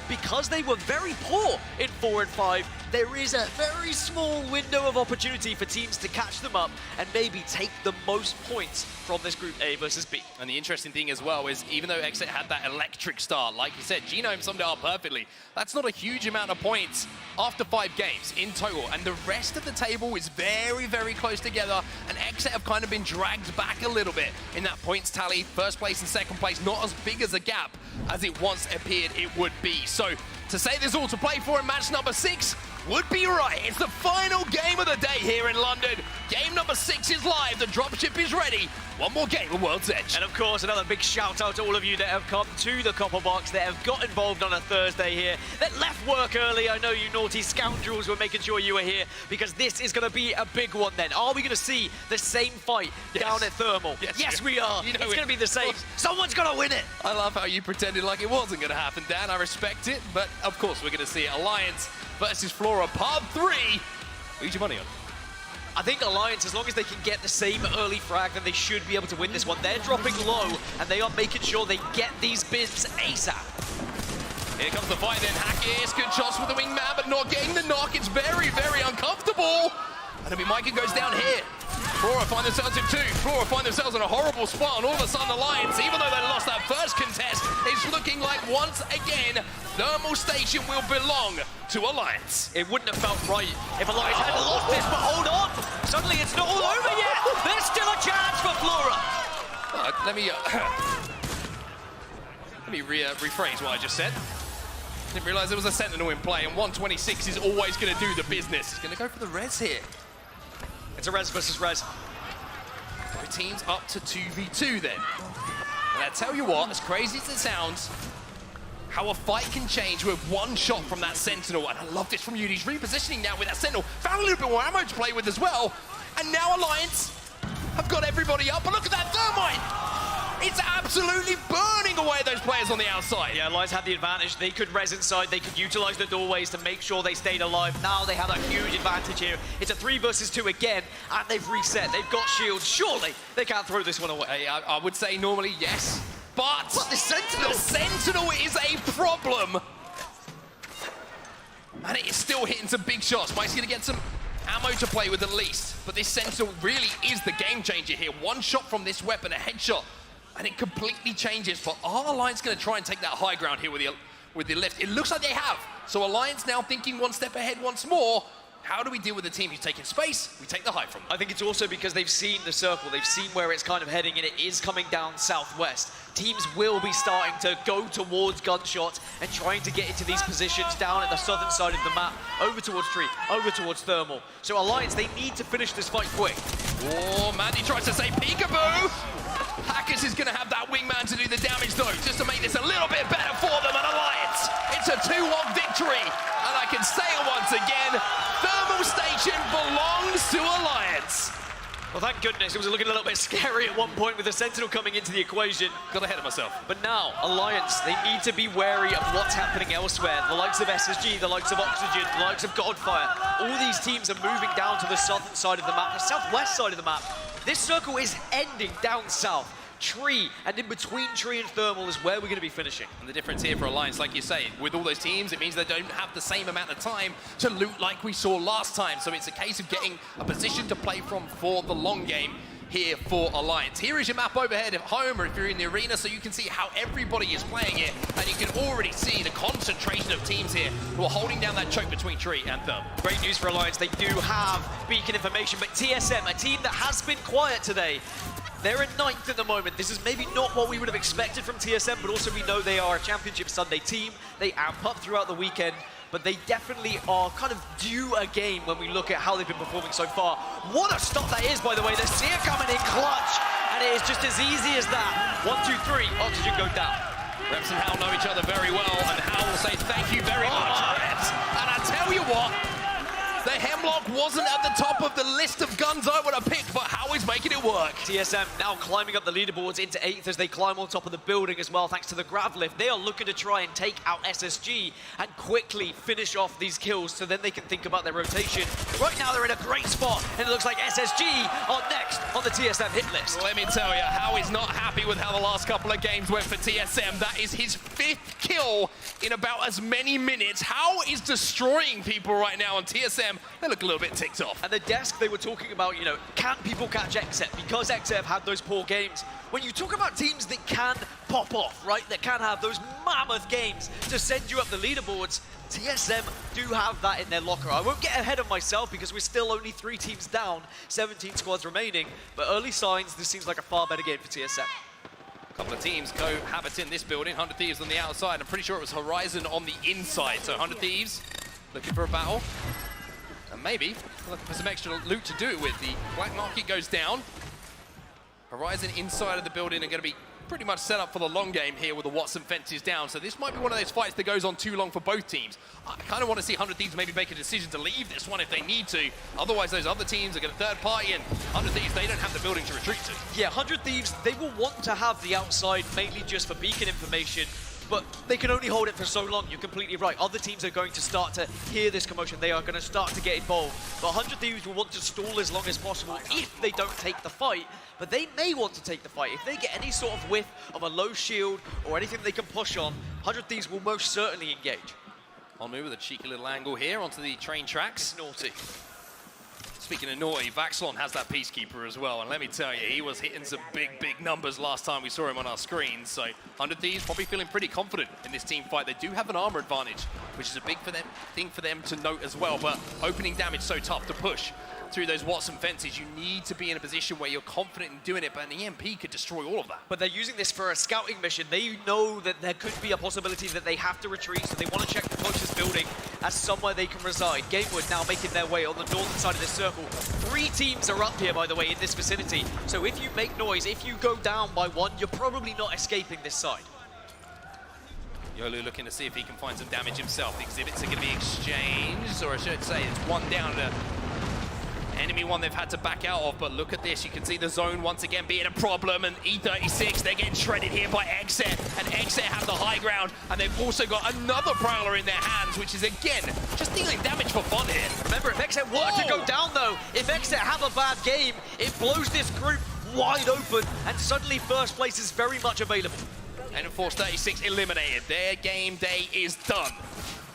because they were very poor in 4 and 5, there is a very small window of opportunity for teams to catch them up and maybe take the most points from this Group A versus B. And the interesting thing as well is, even though Exit had that electric start, like you said, Genome summed it up perfectly. That's not a huge amount of points after 5 games in total, and the rest of the table is very, very close together, and Exit have kind of been dragged back a little bit in that points tally. First place and second place, not as big as a gap as it once appeared it would be. So to say there's all to play for in match number 6 would be right. It's the final game of the day here in London. Game number 6 is live. The dropship is ready. One more game of World's Edge. And of course, another big shout out to all of you that have come to the Copper Box, that have got involved on a Thursday here, that left work early. I know you naughty scoundrels were making sure you were here, because this is going to be a big one then. Are we going to see the same fight down at Thermal? Yes, we are. You know it's going to be the same. Someone's going to win it. I love how you pretended like it wasn't going to happen, Dan. I respect it, but of course we're going to see it. Alliance versus Flora, part 3. Who's your money on? I think Alliance, as long as they can get the same early frag, then they should be able to win this one. They're dropping low, and they are making sure they get these bids ASAP. Here comes the fight then. Hackers, good shots with the wingman, but not getting the knock. It's very, very uncomfortable. And I mean, Micah goes down here. Flora find themselves in 2. Flora find themselves in a horrible spot, and all of a sudden Alliance, even though they lost that first contest, it's looking like once again Thermal Station will belong to Alliance. It wouldn't have felt right if Alliance had lost this, but hold on. Suddenly it's not all over yet. There's still a chance for Flora. Let me rephrase what I just said. Didn't realize there was a Sentinel in play, and 126 is always going to do the business. He's going to go for the res here. It's a res versus res. Both teams up to 2v2 then. And I tell you what, as crazy as it sounds, how a fight can change with one shot from that Sentinel. And I love this from Yudi. He's repositioning now with that Sentinel. Found a little bit more ammo to play with as well. And now Alliance have got everybody up. But look at that Thermite! It's absolutely burning away those players on the outside. Yeah, Alliance had the advantage. They could res inside. They could utilize the doorways to make sure they stayed alive. Now they have a huge advantage here. It's a 3 versus 2 again, and they've reset. They've got shields. Surely they can't throw this one away. I would say normally yes, but the Sentinel is a problem. And it is still hitting some big shots. Mike's going to get some ammo to play with at least. But this Sentinel really is the game changer here. One shot from this weapon, a headshot, and it completely changes. But are Alliance going to try and take that high ground here with the lift? It looks like they have. So Alliance now thinking one step ahead once more. How do we deal with the team who's taking space? We take the high from them. I think it's also because they've seen the circle. They've seen where it's kind of heading, and it is coming down southwest. Teams will be starting to go towards Gunshot and trying to get into these positions down at the southern side of the map, over towards Tree, over towards Thermal. So Alliance, they need to finish this fight quick. Oh, Mandy tries to say peekaboo. Hackers is going to have that wingman to do the damage though, just to make this a little bit better for them. And Alliance, it's a 2-1 victory. And I can say it once again, Thermal Station belongs to Alliance. Well, thank goodness. It was looking a little bit scary at one point with the Sentinel coming into the equation. Got ahead of myself. But now, Alliance, they need to be wary of what's happening elsewhere. The likes of SSG, the likes of Oxygen, the likes of Godfire. All these teams are moving down to the southern side of the map, the southwest side of the map. This circle is ending down south. Tree, and in between Tree and Thermal is where we're going to be finishing. And the difference here for Alliance, like you say, with all those teams, it means they don't have the same amount of time to loot like we saw last time. So it's a case of getting a position to play from for the long game here for Alliance. Here is your map overhead at home, or if you're in the arena, so you can see how everybody is playing it, and you can already see the concentration of teams here who are holding down that choke between Tree and Thermal. Great news for Alliance. They do have beacon information, but TSM, a team that has been quiet today, they're in 9th at the moment. This is maybe not what we would have expected from TSM, but also we know they are a Championship Sunday team. They amp up throughout the weekend, but they definitely are kind of due a game when we look at how they've been performing so far. What a stop that is, by the way. The Seer coming in clutch, and it is just as easy as that. 1, 2, 3, Oxygen go down. Reps and Hal know each other very well, and Hal will say thank you very much, Reps. And I tell you what, The Hemlock wasn't at the top of the list of guns I would have picked, but how is making it work? TSM now climbing up the leaderboards into 8th as they climb on top of the building as well, thanks to the grab lift. They are looking to try and take out SSG and quickly finish off these kills so then they can think about their rotation. Right now they're in a great spot, and it looks like SSG are next on the TSM hit list. Let me tell you, Howie's not happy with how the last couple of games went for TSM. That is his 5th kill in about as many minutes. How is destroying people right now on TSM? They look a little bit ticked off. And the desk, they were talking about, you know, can people catch XF? Because XF had those poor games. When you talk about teams that can pop off, right, that can have those mammoth games to send you up the leaderboards, TSM do have that in their locker. I won't get ahead of myself because we're still only 3 teams down, 17 squads remaining, but early signs, this seems like a far better game for TSM. A couple of teams cohabit in this building. 100 Thieves on the outside. I'm pretty sure it was Horizon on the inside. So 100 Thieves looking for a battle. And maybe looking for some extra loot to do it with. The Black Market goes down. Horizon inside of the building are going to be pretty much set up for the long game here with the Watson fences down. So this might be one of those fights that goes on too long for both teams. I kind of want to see 100 Thieves maybe make a decision to leave this one if they need to. Otherwise, those other teams are going to third party, and 100 Thieves, they don't have the building to retreat to. Yeah, 100 Thieves, they will want to have the outside mainly just for beacon information, but they can only hold it for so long. You're completely right. Other teams are going to start to hear this commotion. They are going to start to get involved. But 100 Thieves will want to stall as long as possible if they don't take the fight. But they may want to take the fight. If they get any sort of whiff of a low shield or anything they can push on, 100 Thieves will most certainly engage. On move with a cheeky little angle here onto the train tracks. It's naughty. Speaking of naughty, Vaxlon has that Peacekeeper as well, and let me tell you, he was hitting some big numbers last time we saw him on our screen. So 100 Thieves probably feeling pretty confident in this team fight. They do have an armor advantage, which is a big thing for them to note as well, but opening damage so tough to push through those Watson fences. You need to be in a position where you're confident in doing it, but an EMP could destroy all of that. But they're using this for a scouting mission. They know that there could be a possibility that they have to retreat, so they want to check the closest building as somewhere they can reside. Gamewood now making their way on the northern side of this circle. 3 teams are up here, by the way, in this vicinity. So if you make noise, if you go down by 1, you're probably not escaping this side. Yolu looking to see if he can find some damage himself. The exhibits are going to be exchanged, or I should say it's 1 down to enemy one they've had to back out of, but look at this. You can see the zone once again being a problem, and E36, they're getting shredded here by XF, and XF have the high ground, and they've also got another Prowler in their hands, which is, again, just dealing damage for fun here. Remember, if XF were to go down, though, if XF have a bad game, it blows this group wide open, and suddenly first place is very much available. And Force 36 eliminated. Their game day is done.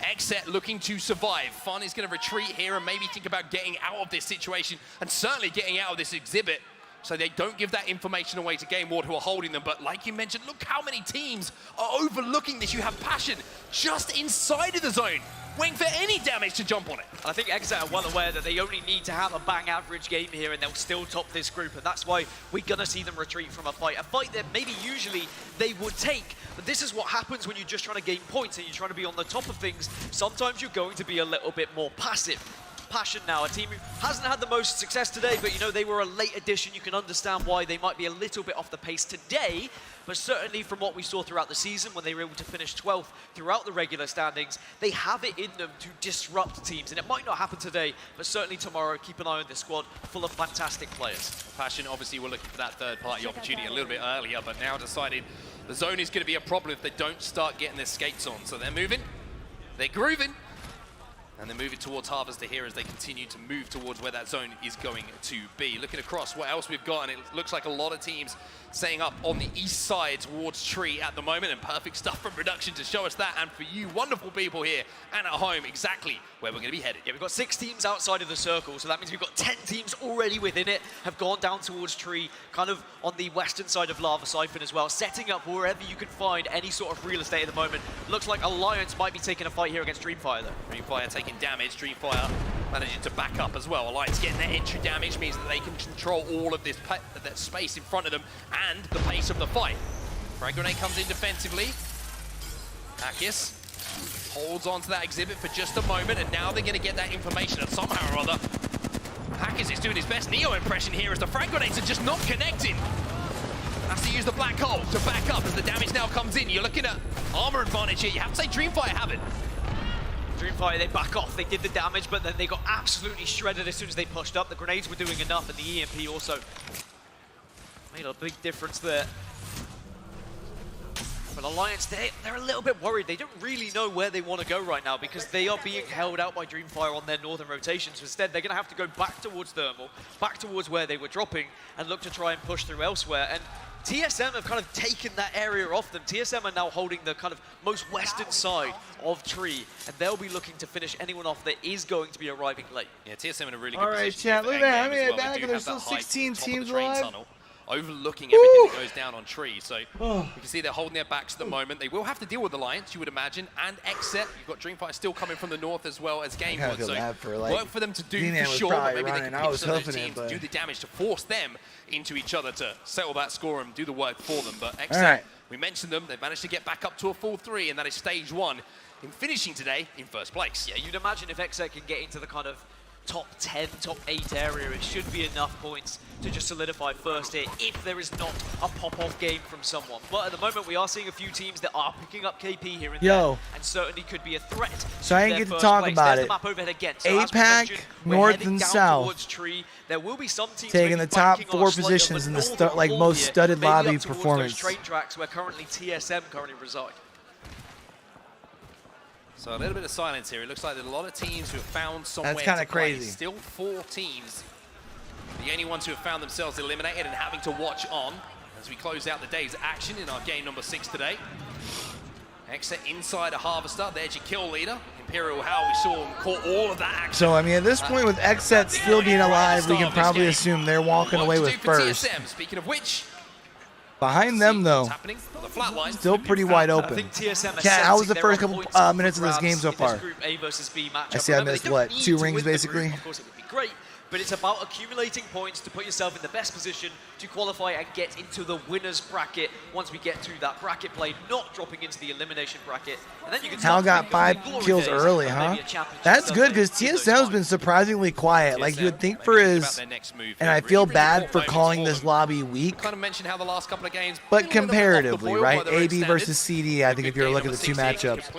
XF looking to survive. Fun is going to retreat here and maybe think about getting out of this situation, and certainly getting out of this exhibit so they don't give that information away to Game Ward, who are holding them. But like you mentioned, look how many teams are overlooking this. You have Passion just inside of the zone, waiting for any damage to jump on it. I think XF are well aware that they only need to have a bang average game here and they'll still top this group, and that's why we're going to see them retreat from a fight that maybe usually they would take. But this is what happens when you're just trying to gain points and you're trying to be on the top of things. Sometimes you're going to be a little bit more passive. Passion now, a team who hasn't had the most success today, but you know, they were a late addition. You can understand why they might be a little bit off the pace today, but certainly from what we saw throughout the season when they were able to finish 12th throughout the regular standings, they have it in them to disrupt teams, and it might not happen today, but certainly tomorrow. Keep an eye on this squad full of fantastic players. Passion obviously were looking for that third-party opportunity a little bit earlier, but now decided the zone is going to be a problem if they don't start getting their skates on. So they're moving, they're grooving, and they're moving towards Harvester here as they continue to move towards where that zone is going to be. Looking across what else we've got, and it looks like a lot of teams setting up on the east side towards Tree at the moment, and perfect stuff from Production to show us that, and for you wonderful people here and at home, exactly where we're going to be headed. Yeah, we've got 6 teams outside of the circle, so that means we've got 10 teams already within it, have gone down towards Tree, kind of on the western side of Lava Siphon as well, setting up wherever you can find any sort of real estate at the moment. Looks like Alliance might be taking a fight here against Dreamfire, though. Dreamfire taking damage, Dreamfire managing to back up as well. Alliance getting their entry damage means that they can control all of this that space in front of them and the pace of the fight. Frag Grenade comes in defensively. Akis holds on to that exhibit for just a moment, and now they're going to get that information, and somehow or other, Akis is doing his best Neo impression here as the Frag Grenades are just not connecting. Has to use the Black Hole to back up as the damage now comes in. You're looking at armor advantage here. You have to say Dreamfire have it. Dreamfire, they back off. They did the damage, but then they got absolutely shredded as soon as they pushed up. The grenades were doing enough, and the EMP also made a big difference there. But Alliance, they're a little bit worried. They don't really know where they want to go right now because they are being held out by Dreamfire on their northern rotations. So instead, they're going to have to go back towards Thermal, back towards where they were dropping, and look to try and push through elsewhere. And TSM have kind of taken that area off them. TSM are now holding the kind of most western side of Tree, and they'll be looking to finish anyone off that is going to be arriving late. Yeah, TSM in a really good All right, position. chat, look at that. How many Well. back? There's still 16 teams alive. Overlooking everything that goes down on Tree. So you can see they're holding their backs at the moment. They will have to deal with Alliance, you would imagine, and Xset. You've got Dreamfire still coming from the north as well as Gamewood. So work for them to do for sure, but maybe they can pick some of those teams to do the damage to force them into each other to settle that score and do the work for them. But Xset, we mentioned them, they've managed to get back up to a full 3, and that is stage 1 in finishing today in first place. Yeah, you'd imagine if Xset can get into the kind of top 10, top 8 area, it should be enough points to just solidify first here if there is not a pop-off game from someone. But at the moment, we are seeing a few teams that are picking up KP here and there, and certainly could be a threat. So I didn't get to talk about it. APAC, north and south, Tree. There will be some teams taking the top 4 positions in the most studded lobby performance. Train tracks where currently TSM reside. So a little bit of silence here. It looks like there's a lot of teams who have found somewhere That's kind of to play. crazy. Still 4 teams. The only ones who have found themselves eliminated and having to watch on as we close out the day's action in our game number 6 today. Xset inside a Harvester. There's your kill leader. Imperial How, we saw him caught all of that action. So, I mean, at this point with Xset still being alive, we can probably assume they're walking away with first. TSM, speaking of which, behind them, though, still pretty wide open. Cat, how was the first couple minutes of this game so far? I see I missed, what, 2 rings, basically? Of course, it would be great, but it's about accumulating points to put yourself in the best position to qualify and get into the winner's bracket once we get to that bracket play, not dropping into the elimination bracket. And then you can Hal got 5 kills early, huh? That's good, because TSM's been surprisingly quiet. Like, you would think for his... And I feel bad for calling this lobby weak. Kind of mentioned how the last couple of games, but comparatively, right? AB versus CD, I think if you're looking at the 2 matchups.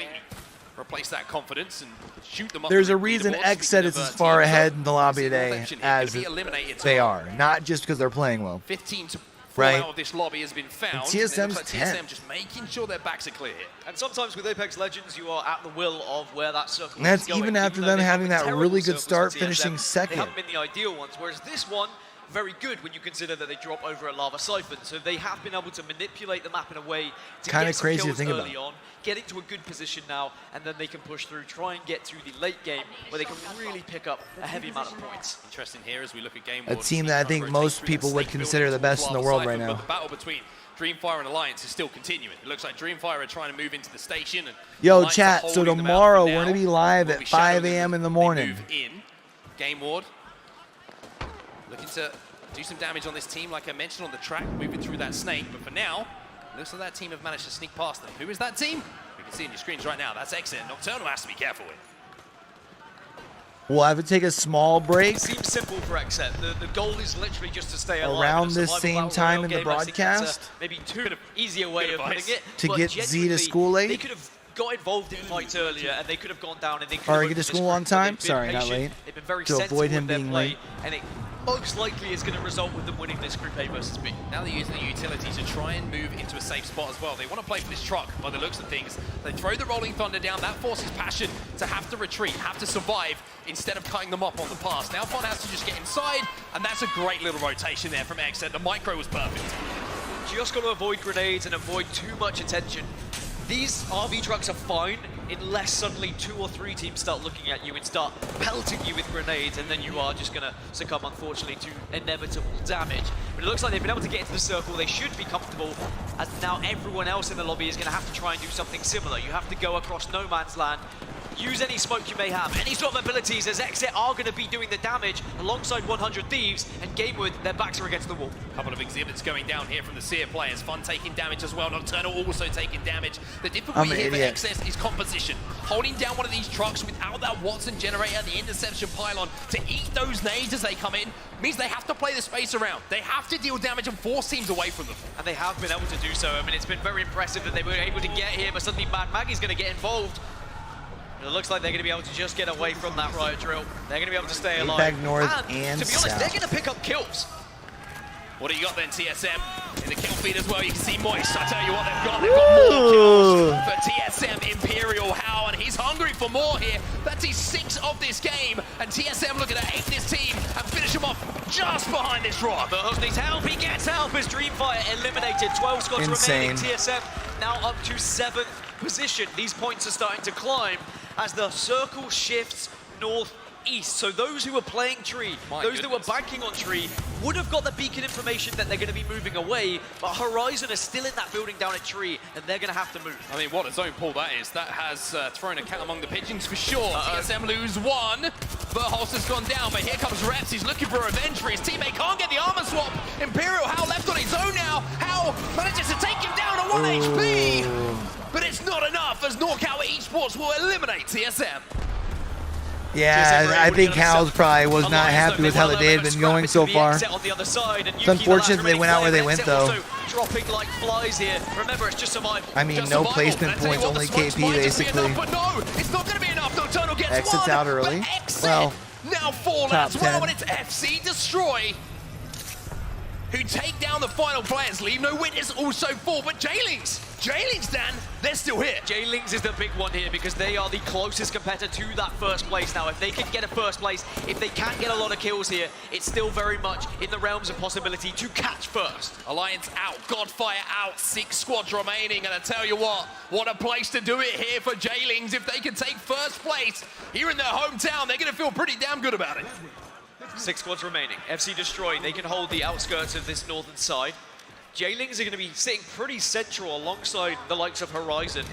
Replace that confidence and shoot them up. There's a reason Xset is as far ahead in the lobby today as they are, not just because they're playing well. 15 to fall out of this lobby has been found. And TSM's 10. TSM just making sure their backs are clear. And sometimes with Apex Legends, you are at the will of where that circle and that's is going, even after them having that really good start, finishing second. They haven't been the ideal ones, whereas this one, very good when you consider that they drop over at Lava Siphon. So they have been able to manipulate the map in a way to kind get of crazy some to kills think early about. on, get into a good position now, and then they can push through, try and get to the late game where they can really pick up a heavy amount of points. Interesting here as we look at game a team that I think most people would consider the best in the world right now. But the battle between Dreamfire and Alliance is still continuing. It looks like Dreamfire are trying to move into the station. And yo, Alliance chat, so tomorrow we're going to be live at 5 a.m. in the morning. Game Ward looking to do some damage on this team, like I mentioned on the track, moving through that snake. But for now, it looks like that team have managed to sneak past them. Who is that team? We can see on your screens right now. That's Xset. Nocturnal has to be careful with. We'll have to take a small break. It seems simple for Xset. The goal is literally just to stay alive. Around this same time in the broadcast. Maybe too easier way of putting it. To get Z to school late. They could have got involved in fights earlier, and they could have gone down and they could have get to school on time. Sorry, not late. They've been very to avoid him being late. And it most likely is going to result with them winning this Group A versus B. Now they're using the utility to try and move into a safe spot as well. They want to play for this truck by the looks of things. They throw the Rolling Thunder down. That forces Passion to have to retreat, have to survive instead of cutting them up on the pass. Now Fun has to just get inside, and that's a great little rotation there from Xset. The micro was perfect. Just got to avoid grenades and avoid too much attention. These RV trucks are fine unless suddenly 2 or 3 teams start looking at you and start pelting you with grenades, and then you are just going to succumb, unfortunately, to inevitable damage. But it looks like they've been able to get into the circle. They should be comfortable, as now everyone else in the lobby is going to have to try and do something similar. You have to go across no man's land, use any smoke you may have, any sort of abilities, as Xset are going to be doing the damage alongside 100 Thieves, and Gamewood, their backs are against the wall. A couple of exhibits going down here from the Seer players. Fun taking damage as well. Nocturnal also taking damage. The difficulty here for Xset is composition. Holding down one of these trucks without that Watson generator, the interception pylon, to eat those nades as they come in, means they have to play the space around. They have to deal damage and force teams away from them. And they have been able to do so. I mean, it's been very impressive that they were able to get here, but suddenly Mad Maggie's going to get involved. It looks like they're going to be able to just get away from that riot drill. They're going to be able to stay alive. Back north and to be honest, south. they're going to pick up kills. What do you got then, TSM? In the kill feed as well, you can see Moist. I tell you what, they've got more kills for TSM Imperial How, and he's hungry for more here. That's his 6th of this game, and TSM looking to ape this team and finish him off just behind this rock. But Hook needs help, he gets help as Dreamfire eliminated. 12 squads remaining. TSM now up to 7th position. These points are starting to climb as the circle shifts northeast. So those who were playing Tree, that were banking on Tree, would have got the beacon information that they're going to be moving away, but Horizon is still in that building down at Tree, and they're going to have to move. I mean, what a zone pull that is. That has thrown a cat among the pigeons for sure. TSM lose 1. Verholst has gone down, but here comes Reps. He's looking for revenge for his teammate. Can't get the armor swap. Imperial How left on his own now. How manages to take him down at 1 HP. But it's not enough as Knockout Esports will eliminate TSM. Yeah, I think Hal's probably was not happy with how the day had been going so far. It's unfortunate they went out where they went, though. Dropping like flies here. Remember, it's just survival. I mean, no placement points, only KP, basically. But no, it's not going to be enough. Nocturnal gets Exits out early. Well, now fall as well, 10. and it's FC Destroy who take down the final players. Leave no witness also fall, but Jaylings, Dan, they're still here. Jaylings is the big one here because they are the closest competitor to that first place. Now, if they can get a first place, if they can't get a lot of kills here, it's still very much in the realms of possibility to catch first. Alliance out, Godfire out, 6 squads remaining, and I tell you what a place to do it here for Jaylings. If they can take first place here in their hometown, they're going to feel pretty damn good about it. 6 squads remaining. FC Destroy, they can hold the outskirts of this northern side. Jaylings are going to be sitting pretty central alongside the likes of Horizon.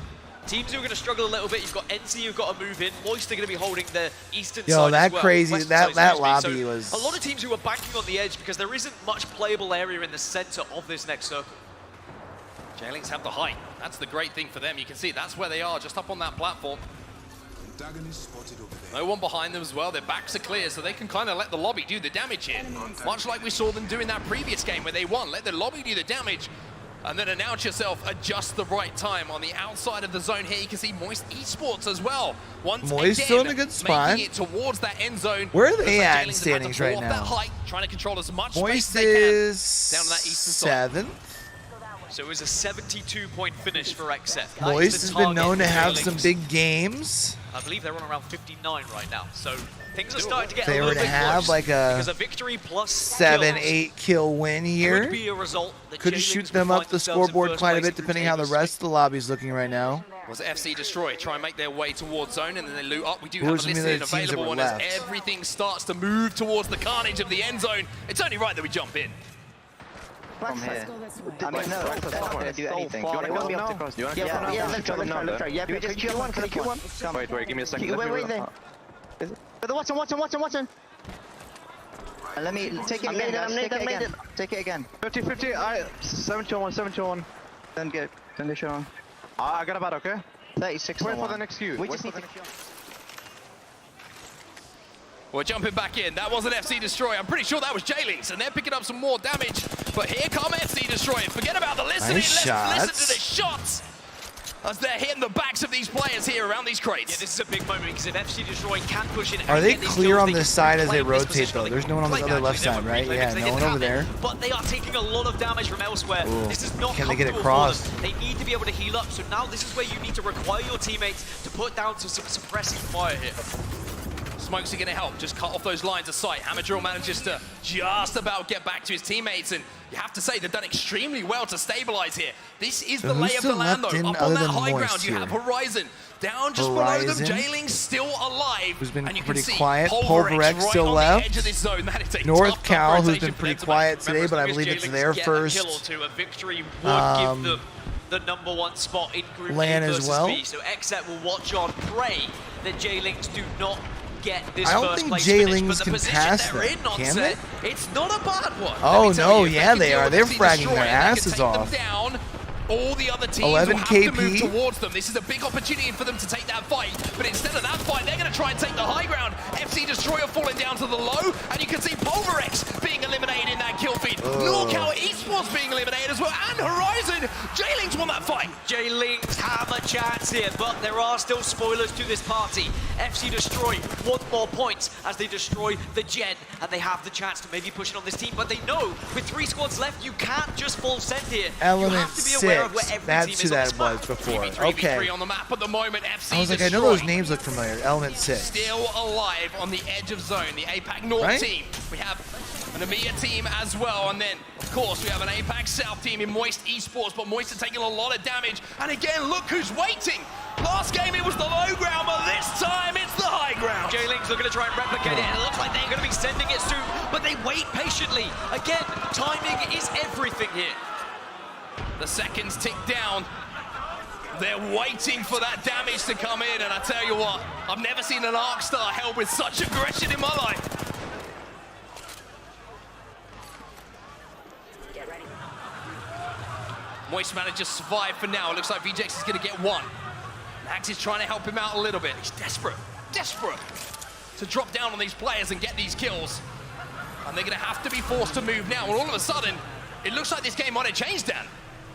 Teams who are going to struggle a little bit, you've got NC who've got to move in. Moist are going to be holding the eastern side that as well. crazy, Western that side, lobby so was... a lot of teams who are banking on the edge because there isn't much playable area in the center of this next circle. Jaylings have the height. That's the great thing for them. You can see that's where they are, just up on that platform. No one behind them as well. Their backs are clear, so they can kind of let the lobby do the damage here. Much like we saw them do in that previous game where they won. Let the lobby do the damage, and then announce yourself at just the right time. On the outside of the zone here, you can see Moist Esports as well. Once Moist again, still in a good spot. making it towards that end zone. Where are they at in standings right now? That height, trying to control as much Moist space they can is down on that eastern side. 7th. So it was a 72-point finish for XF. Moist has been known to have some big games. I believe they're on around 59 right now, so things are starting to get they a little bit close. They were to have like a victory plus 7-8 kill win here. Could be a result that could shoot them up the scoreboard quite a bit depending how the rest of the lobby is looking right now. Was FC Destroy try and make their way towards zone, and then they loot up. We do have a listed available one as everything starts to move towards the carnage of the end zone. It's only right that we jump in. From here. I mean, no, they're not going to do anything. They won't be able to cross. Yeah, let's try. Yeah, because Q1, can I Q1? Wait, give me a second. Wait there. Watson. Let me take it again. Take it again. 50-50, 7-2-1. Then get condition on. I got about, okay? 36 Wait for the next queue. We're jumping back in. That wasn't FC Destroy. I'm pretty sure that was Jaylings, and they're picking up some more damage. But here come FC Destroy. Forget about the listening. Nice Let's listen to the shots as they're hitting the backs of these players here around these crates. Yeah, this is a big moment because if FC Destroy can push in... Are they clear on this side as they rotate, though? There's no one on this other left side, right? Yeah, no one over there. But they are taking a lot of damage from elsewhere. Ooh. This is not Can they get it comfortable for crossed? them. They need to be able to heal up. So now this is where you need to require your teammates to put down some suppressing fire here. Smokes are going to help, just cut off those lines of sight. Hamadrill manages to just about get back to his teammates, and you have to say they've done extremely well to stabilize here. This is the lay of the land, though. Up on that high ground, you have Horizon. Down just below them, Jaylings still alive. Who's been and you pretty can see quiet. Pulverex Pulverex right still on left. The edge of this zone. That is a North Cal, who's rotation been for pretty them to quiet make. today, but I believe it's their first A victory would give them the #1 spot in Group LAN A as versus well. B. So XF will watch on, pray that Jaylings do not get this I don't first think place Jaylings finish, but the can position pass they're them, in on can set, they? it's not a bad one. Oh, Let me tell no, you, yeah, if they can are. deal They're with FC fragging Destroy, their they can asses take them off. down. All the other teams 11 will have KP. to move towards them. This is a big opportunity for them to take that fight. But instead of that fight, they're going to try and take the high ground. FC Destroyer falling down to the low. And you can see Pulverex being eliminated in that kill feed. Knockout Esports being eliminated as well. And Horizon. Jaylings won that fight. Jaylings have a chance here, but there are still spoilers to this party. FC Destroy want more points as they destroy the Gen, and they have the chance to maybe push it on this team, but they know with 3 squads left, you can't just full send here. Element you have to be aware of where 6. every That's team who is on that the spot. was before. 3v3 Okay. on the map at the moment. FC I was like, I know Destroy. those names look familiar. Element 6. Still alive on the edge of zone. The APAC North Right? team. We have an EMEA team as well. And then, of course, we have an APAC South team in Moist Esports. But Moist are taking a lot of damage. And again, look who's waiting. Last game it was the low ground, but this time it's the high ground. J-Lings are going to try and replicate it, and it looks like they're going to be sending it soon, but they wait patiently. Again, timing is everything here. The seconds tick down. They're waiting for that damage to come in, and I tell you what, I've never seen an ARC star held with such aggression in my life. Moist managed to survive for now. It looks like VJX is going to get one. Max is trying to help him out a little bit. He's desperate to drop down on these players and get these kills. And they're going to have to be forced to move now. And all of a sudden, it looks like this game might have changed, Dan.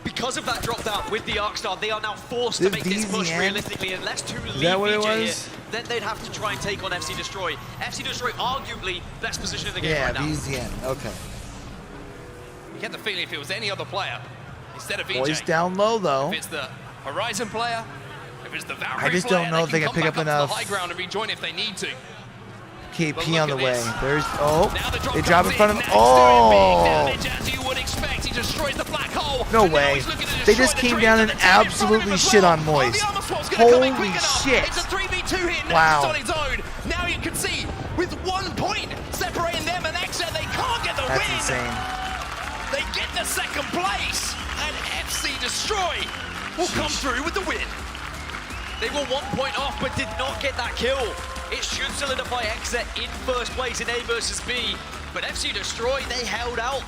Because of that drop down with the Arcstar, they are now forced to make this push realistically. Unless 2 leave VJ here, then they'd have to try and take on FC Destroy. FC Destroy, arguably, best position in the game right now. Yeah, VZN. Okay. You get the feeling if it was any other player, instead of VJ. Boys down low, though. If it's the Horizon player, if it's the Valkyrie I just player, don't know if they can pick up enough. To the high ground and rejoin if they need to. KP on the way. There's they drop in front of him. Oh! Damage, as you would expect. He destroys the black hole. No way. They just came down and absolutely shit on Moist. Holy shit. It's a 3v2 here. Wow. On its own. Now you can see with 1 point separating them and Exa, they can't get the win. That's insane. They get the 2nd place, and FC Destroy will come through with the win. They were 1 point off, but did not get that kill. It should solidify Exa in 1st place in A versus B, but FC Destroy, they held out.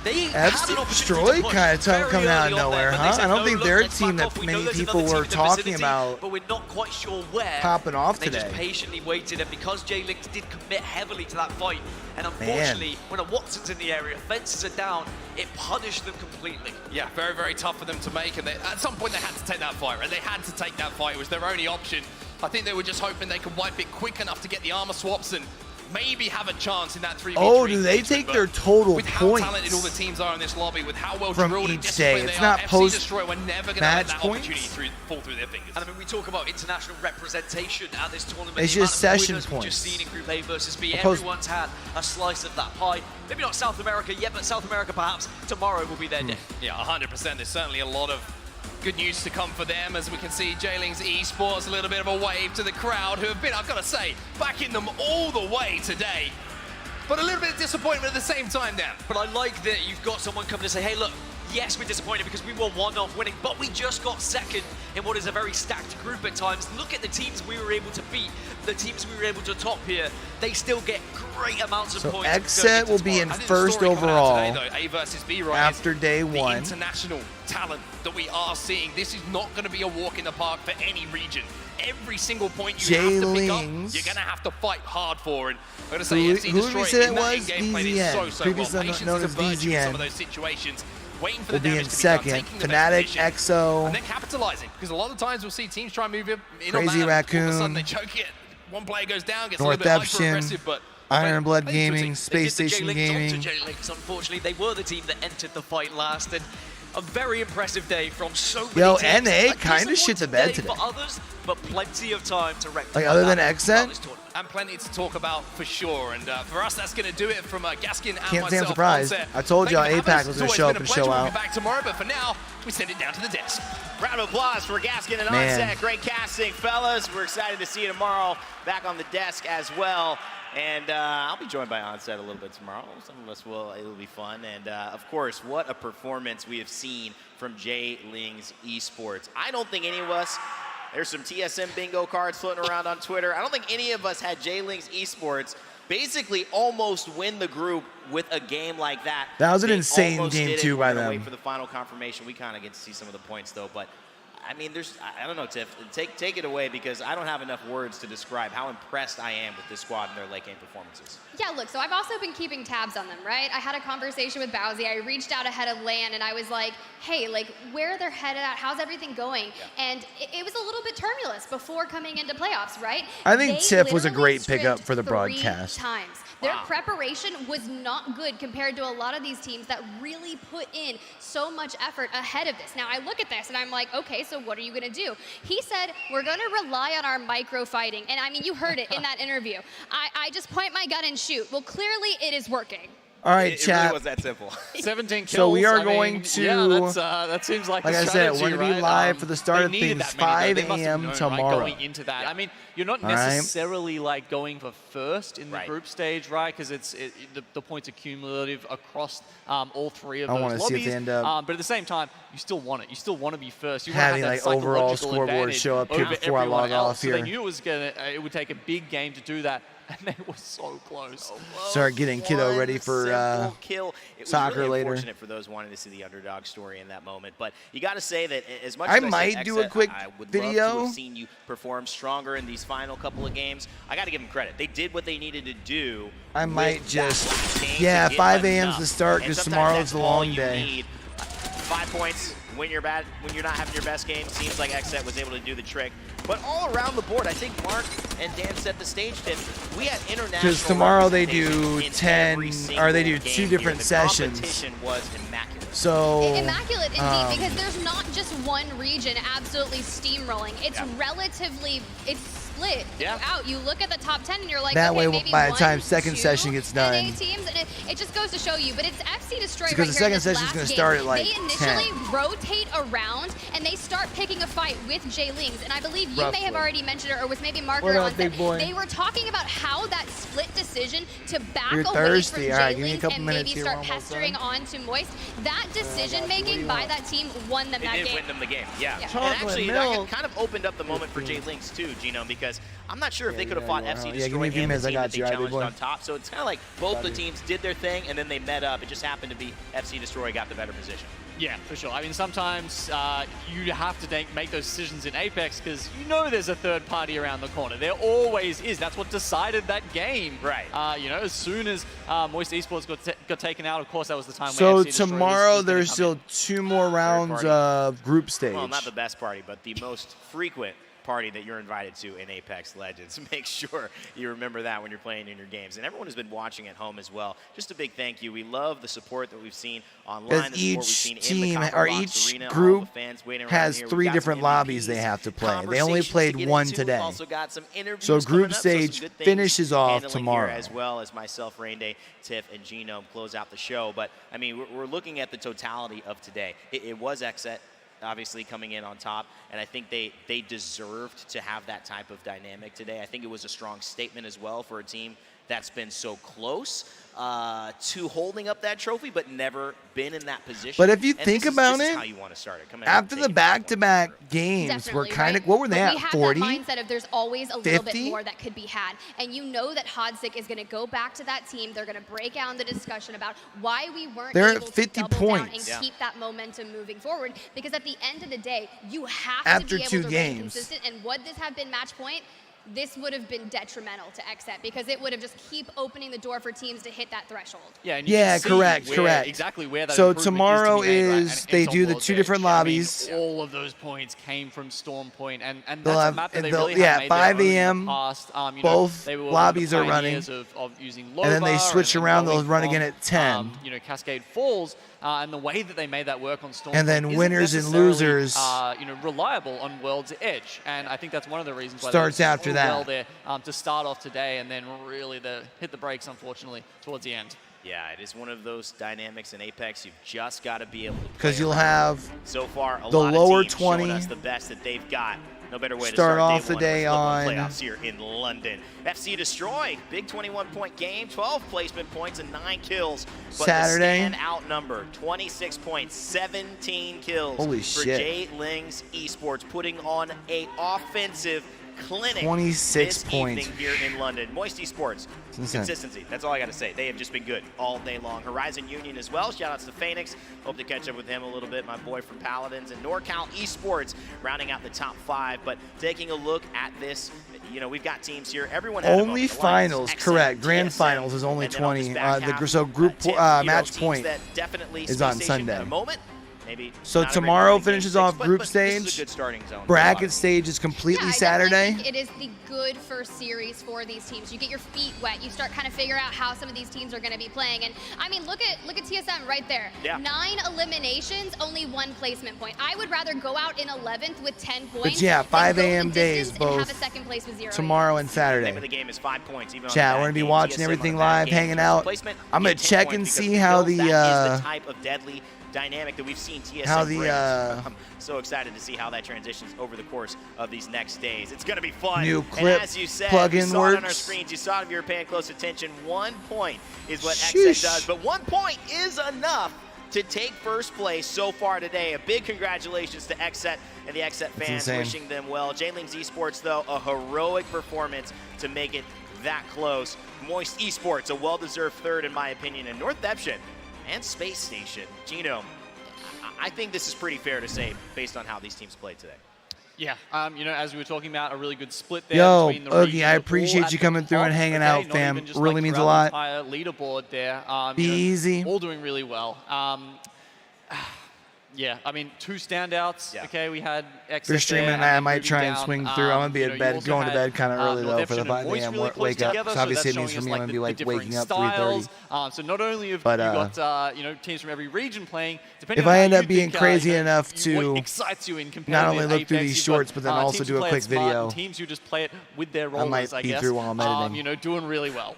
They FC Destroy kind of coming out of nowhere, huh? I don't think they're a team that many people were talking about but we're not quite sure where. Popping off they today. They just patiently waited, and because J-Lings did commit heavily to that fight, and unfortunately, when a Watson's in the area, fences are down, it punished them completely. Yeah, very, very tough for them to make, and at some point they had to take that fight, right? They had to take that fight. It was their only option. I think they were just hoping they could wipe it quick enough to get the armor swaps and maybe have a chance in that 3v3. Oh, do they take their total with points? How talented all the teams are in this lobby, with how well from drilled each and day. It's not post Destroy, we're never going to let that opportunity fall through their fingers. And I mean, we talk about international representation at this tournament. It's just session points. We've just seen in Group A versus B. Everyone's had a slice of that pie. Maybe not South America yet, but South America perhaps tomorrow will be their day. Yeah, 100%. There's certainly a lot of good news to come for them, as we can see J-Lings Esports, a little bit of a wave to the crowd who have been, I've got to say, backing them all the way today. But a little bit of disappointment at the same time, Dan. But I like that you've got someone come to say, hey, look, yes, we're disappointed because we were 1-off winning, but we just got 2nd in what is a very stacked group at times. Look at the teams we were able to beat, the teams we were able to top here. They still get great amounts of points. Exet will be in 1st overall today, A versus B, right, after day 1. The international talent that we are seeing, this is not going to be a walk in the park for any region. Every single point you have to pick up, you're going to have to fight hard for. And I'm going to say FC Destroy in that in-game play is so well. Patience known is a as virtue in some of VZN. those situations. Waiting for Will the be damage in to be done, 2nd. taking the Fnatic, position, EXO. and then capitalizing. Because a lot of times we'll see teams try and move in Crazy on man, Raccoon. all of a sudden they choke it. One player goes down, gets North a little bit Epson, hyper-aggressive, but Iron Blood Gaming, Space Station Gaming. Unfortunately, they were the team that entered the fight last, and a very impressive day from so many Yo, teams. NA kind of shit the bed today. For others, but plenty of time to rectify. Like other than Exet? And plenty to talk about for sure. And for us, that's going to do it from Gaskin and Can't myself. say I'm surprised. I told you APAC was going to show up and show We'll out. be back tomorrow, but for now, we send it down to the desk. Round of applause for Gaskin and Onset. Great casting, fellas. We're excited to see you tomorrow back on the desk as well. And I'll be joined by Onset a little bit tomorrow. Some of us will. It'll be fun. And, of course, what a performance we have seen from J-Lings Esports. I don't think any of us, there's some TSM bingo cards floating around on Twitter. I don't think any of us had J-Lings Esports basically almost win the group with a game like that. That was an insane game, too, by them. Wait for the final confirmation. We kind of get to see some of the points, though. But I mean, I don't know, Tiff. Take it away because I don't have enough words to describe how impressed I am with this squad and their late game performances. Yeah, look, so I've also been keeping tabs on them, right? I had a conversation with Bowsy. I reached out ahead of LAN, and I was like, hey, like, where they're headed at? How's everything going? Yeah. And it was a little bit turbulent before coming into playoffs, right? I think Tiff was a great pickup for the broadcast. 3 times. Their preparation was not good compared to a lot of these teams that really put in so much effort ahead of this. Now, I look at this, and I'm like, okay, so what are you going to do? He said, we're going to rely on our micro fighting. And, I mean, you heard it in that interview. I just point my gun and shoot. Well, clearly it is working. All right, it chat. really was that simple. 17 kills. So we are going to, yeah, that seems like I said, we're going to be live for the start of things, 5 a.m. tomorrow. Going into that. I mean, you're not necessarily like going for first in the group stage, right? Because the points are cumulative across all 3 of those lobbies. See if they end up but at the same time, you still want it. You still want to be first. You having want to have like that overall scoreboard show up here before I log off here. So they knew it would take a big game to do that. And they were so close. Start getting Kiddo ready for kill. It soccer was really later. Unfortunate for those wanting to see the underdog story in that moment, but you got to say that as much I as might do a quick I would video. love to have seen you perform stronger in these final couple of games. I got to give them credit. They did what they needed to do. I might just 5 a.m.'s the start because tomorrow's the long day. 5 points when you're bad, when you're not having your best game. Seems like XSET was able to do the trick. But all around the board, I think Mark and Dan set the stage, Tim. We had international. Because tomorrow they do 10, or they do 2 different sessions. The competition was immaculate. So immaculate indeed, because there's not just one region absolutely steamrolling. It's relatively, it's split out. You look at the top 10 and you're like, that okay, way maybe by the time 1, second 2 session gets done. NA teams, and it just goes to show you. But it's FC Destroy because the second session is going to start at like They initially rotate around and they start picking a fight with Jay Lings. And I believe you may have already mentioned it, or was maybe Mark or on set. They were talking about how that split decision to back away from Jay Lings and maybe start pestering on to Moist. That decision making by that team won them that game. It did win them the game, yeah. And actually, that kind of opened up the moment for Jay Lings too, Gino, because I'm not sure if they could have fought FC Destroy and the team that they challenged on top. So it's kind of like both the teams did their thing and then they met up. It just happened to be FC Destroy got the better position. Yeah, for sure. I mean, sometimes you have to make those decisions in Apex because you know there's a third party around the corner. There always is. That's what decided that game. Right. You know, as soon as Moist Esports got taken out, of course, that was the time so where FC tomorrow was there's still 2 more rounds of group stage. Well, not the best party, but the most frequent party that you're invited to in Apex Legends. Make sure you remember that when you're playing in your games. And everyone has been watching at home as well. Just a big thank you. We love the support that we've seen online. Each team or each group has 3 different lobbies they have to play. They only played 1 today. So group stage finishes off tomorrow. As well as myself, Rainday, Tiff, and Genome close out the show. But I mean, we're looking at the totality of today. It was XSET obviously coming in on top, and I think they deserved to have that type of dynamic today. I think it was a strong statement as well for a team that's been so close to holding up that trophy, but never been in that position. But if you think about it, how you want to start it. After the back-to-back games were kind of, what were they at, 40? We have that mindset of there's always a little bit more that could be had. And you know that Hodzic is going to go back to that team. They're going to break down the discussion about why we weren't able to double down and keep that momentum moving forward. Because at the end of the day, you have to be able to remain consistent. And would this have been match point? This would have been detrimental to XSET because it would have just keep opening the door for teams to hit that threshold. Yeah, and correct. Exactly where that so tomorrow is they do the 2 different lobbies. I mean, all of those points came from Storm Point, and that's a map that they really have 5 a.m. in the past. Both lobbies are running, of using and then they switch around. They'll run again at 10. You know, Cascade Falls. And the way that they made that work on Storm and then winners and losers, you know, reliable on World's Edge, and I think that's one of the reasons why starts after that. Well there to start off today, and then really hit the brakes, unfortunately, towards the end. Yeah, it is one of those dynamics in Apex. You've just got to be able to. Because you'll have so far the lower 20 showing us the best that they've got. No better way to start off the day on playoffs here in London. FC Destroy, big 21-point game, 12 placement points and 9 kills. But Saturday, the standout number, 26 points, 17 kills Holy for shit. Jay Lings Esports, putting on a offensive clinic 26 this points. evening here in London. Moist Esports, consistency. That's all I got to say. They have just been good all day long. Horizon Union as well. Shout outs to Phoenix. Hope to catch up with him a little bit. My boy from Paladins and NorCal Esports rounding out the top 5. But taking a look at this, you know, we've got teams here. Everyone only finals, correct. Grand finals is only 20. So group match point is on Sunday. So tomorrow finishes off group stage. Bracket stage is completely Saturday. I think it is the good first series for these teams. You get your feet wet. You start kind of figure out how some of these teams are going to be playing. And I mean, look at TSM right there. Yeah. 9 eliminations, only 1 placement point. I would rather go out in 11th with 10 points. But yeah, 5 a.m. days both. Have a second place with 0 tomorrow and Saturday. The name of the game is 5 points. Even Chat, we're gonna be watching everything live, hanging out. I'm gonna check and see how the type of deadly dynamic that we've seen TSM how the I'm so excited to see how that transitions over the course of these next days. It's going to be fun. New clip and as you said, plugin you saw works. it on our screens. You saw it if you were paying close attention. 1 point is what XSET does, but 1 point is enough to take first place so far today. A big congratulations to XSET and the XSET fans, wishing them well. J-Lings Esports, though, a heroic performance to make it that close. Moist Esports, a well-deserved third, in my opinion, and North Eption and Space Station. Gino, I think this is pretty fair to say based on how these teams played today. Yeah, you know, as we were talking about, a really good split there. Yo, between the Oogie, I appreciate you coming through and hanging out, fam. Really means a lot. Entire leaderboard there. Be easy. All doing really well. Yeah, I mean, 2 standouts. Yeah. Okay, we had XSET. If you're streaming tonight, I might try and swing through. I'm gonna be at bed, going to bed kind of early though for the 5 a.m. wake up. So obviously it means for me I'm gonna be like waking up 3:30. So not only have you got you know, teams from every region playing, depending if on I how end you up being think, crazy enough to excites you in not only look through Apex, these shorts, but then also do a quick video. Teams who just play it with their rollers, I might be through while I'm editing. You know, doing really well.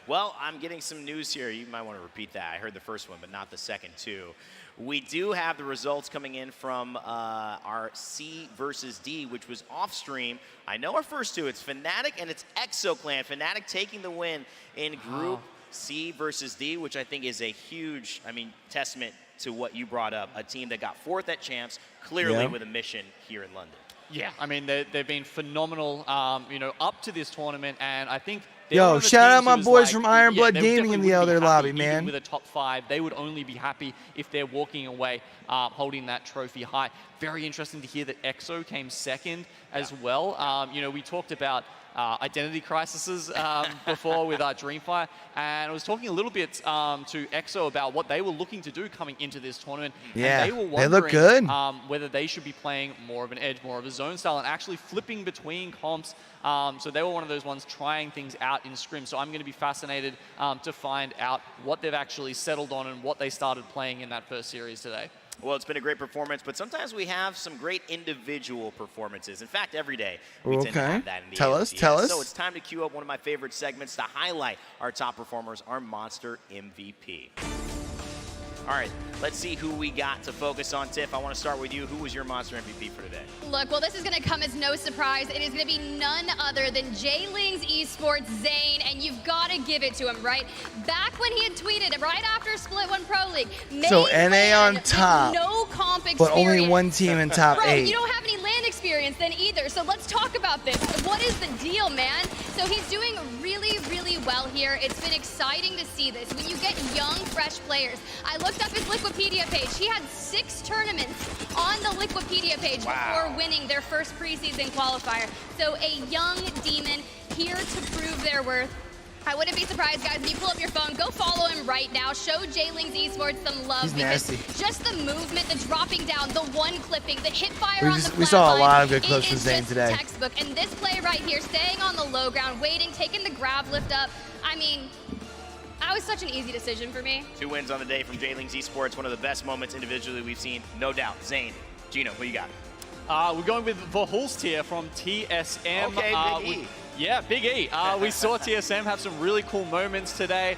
Well, I'm getting some news here. You might want to repeat that. I heard the first one, but not the second two. We do have the results coming in from our C versus D, which was off stream. I know our first two. It's Fnatic and it's ExoClan. Fnatic taking the win in Group C versus D, which I think is a huge, testament to what you brought up. A team that got 4th at Champs, clearly with a mission here in London. Yeah, I mean, they've been phenomenal, you know, up to this tournament, and I think yo, shout out my boys from Iron Blood Gaming in the other lobby, man. With a top 5, they would only be happy if they're walking away holding that trophy high. Very interesting to hear that EXO came 2nd as well. You know, we talked about identity crises before with Dreamfire, and I was talking a little bit to EXO about what they were looking to do coming into this tournament. Yeah, and they were wondering, they look good. Whether they should be playing more of an edge, more of a zone style, and actually flipping between comps. So they were one of those ones trying things out in scrim. So I'm going to be fascinated to find out what they've actually settled on and what they started playing in that first series today. Well, it's been a great performance, but sometimes we have some great individual performances. In fact, every day we tend to have that in the Tell us. So it's time to queue up one of my favorite segments to highlight our top performers, our Monster MVP. All right, let's see who we got to focus on. Tiff, I want to start with you. Who was your Monster MVP for today? Look, well, this is going to come as no surprise. It is going to be none other than J-Lings Esports Zane, and you've got to give it to him, right? Back when he had tweeted right after Split 1 Pro League. So NA on top, no comp experience. but only one team in top 8. You don't have any LAN experience then either, so let's talk about this. What is the deal, man? So he's doing really, really well here. It's been exciting to see this. When you get young, fresh players, I looked up his Liquipedia page. He had 6 tournaments on the Liquipedia page before winning their first preseason qualifier. So a young demon here to prove their worth. I wouldn't be surprised, guys, when you pull up your phone, go follow him right now. Show J-Lings Esports some love. He's nasty. Just the movement, the dropping down, the one clipping, the hit fire on the flat We saw a line, lot of good clips from Zane today. Textbook. And this play right here, staying on the low ground, waiting, taking the grab lift up. I mean, that was such an easy decision for me. 2 wins on the day from J-Lings Esports. One of the best moments individually we've seen, no doubt. Zane, Gino, who you got? We're going with Verhulst here from TSM. Okay, Big E. Yeah, Big E. We saw TSM have some really cool moments today,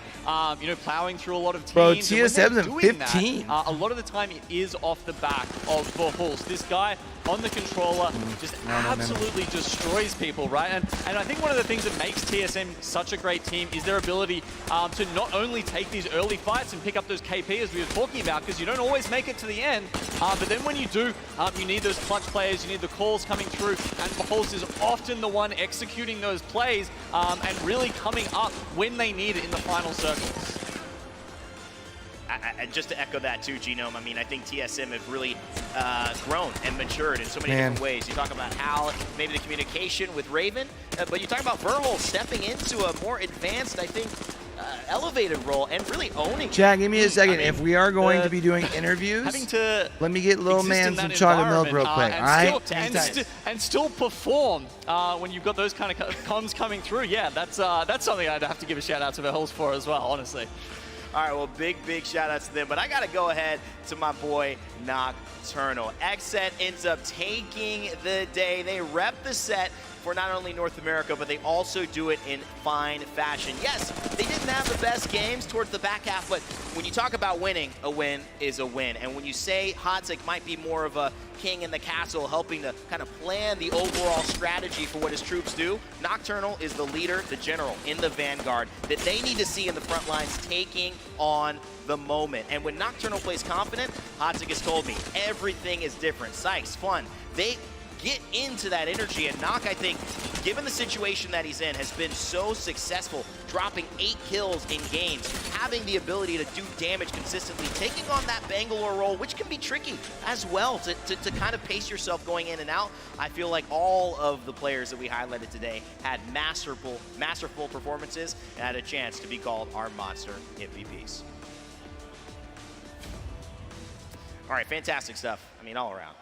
you know, plowing through a lot of teams. Bro, TSM's at 15. A lot of the time it is off the back of Verhulst. This guy on the controller, just absolutely destroys people, right? And I think one of the things that makes TSM such a great team is their ability to not only take these early fights and pick up those KP as we were talking about, because you don't always make it to the end, but then when you do, you need those clutch players, you need the calls coming through, and Pulse is often the one executing those plays and really coming up when they need it in the final circles. Just to echo that too, Genome, I mean, I think TSM have really grown and matured in so many different ways. You talk about how maybe the communication with Raven, but you talk about Verhul stepping into a more advanced, I think, elevated role and really owning. Jack, give me a second. If we are going to be doing interviews, let me get little man some chocolate milk real quick, all right? And still perform when you've got those kind of comms coming through. Yeah, that's something I'd have to give a shout out to Verhul for as well, honestly. All right, well, big shout outs to them. But I got to go ahead to my boy Nocturnal. XSET ends up taking the day. They rep the set for not only North America, but they also do it in fine fashion. Yes, they didn't have the best games towards the back half, but when you talk about winning, a win is a win. And when you say Hodzic might be more of a king in the castle, helping to kind of plan the overall strategy for what his troops do, Nocturnal is the leader, the general in the vanguard that they need to see in the front lines taking on the moment. And when Nocturnal plays confident, Hodzic has told me everything is different. Sykes, fun. They get into that energy, and Nock, I think, given the situation that he's in, has been so successful, dropping 8 kills in games, having the ability to do damage consistently, taking on that Bangalore role, which can be tricky as well to kind of pace yourself going in and out. I feel like all of the players that we highlighted today had masterful performances and had a chance to be called our monster MVPs. All right, fantastic stuff. I mean, all around.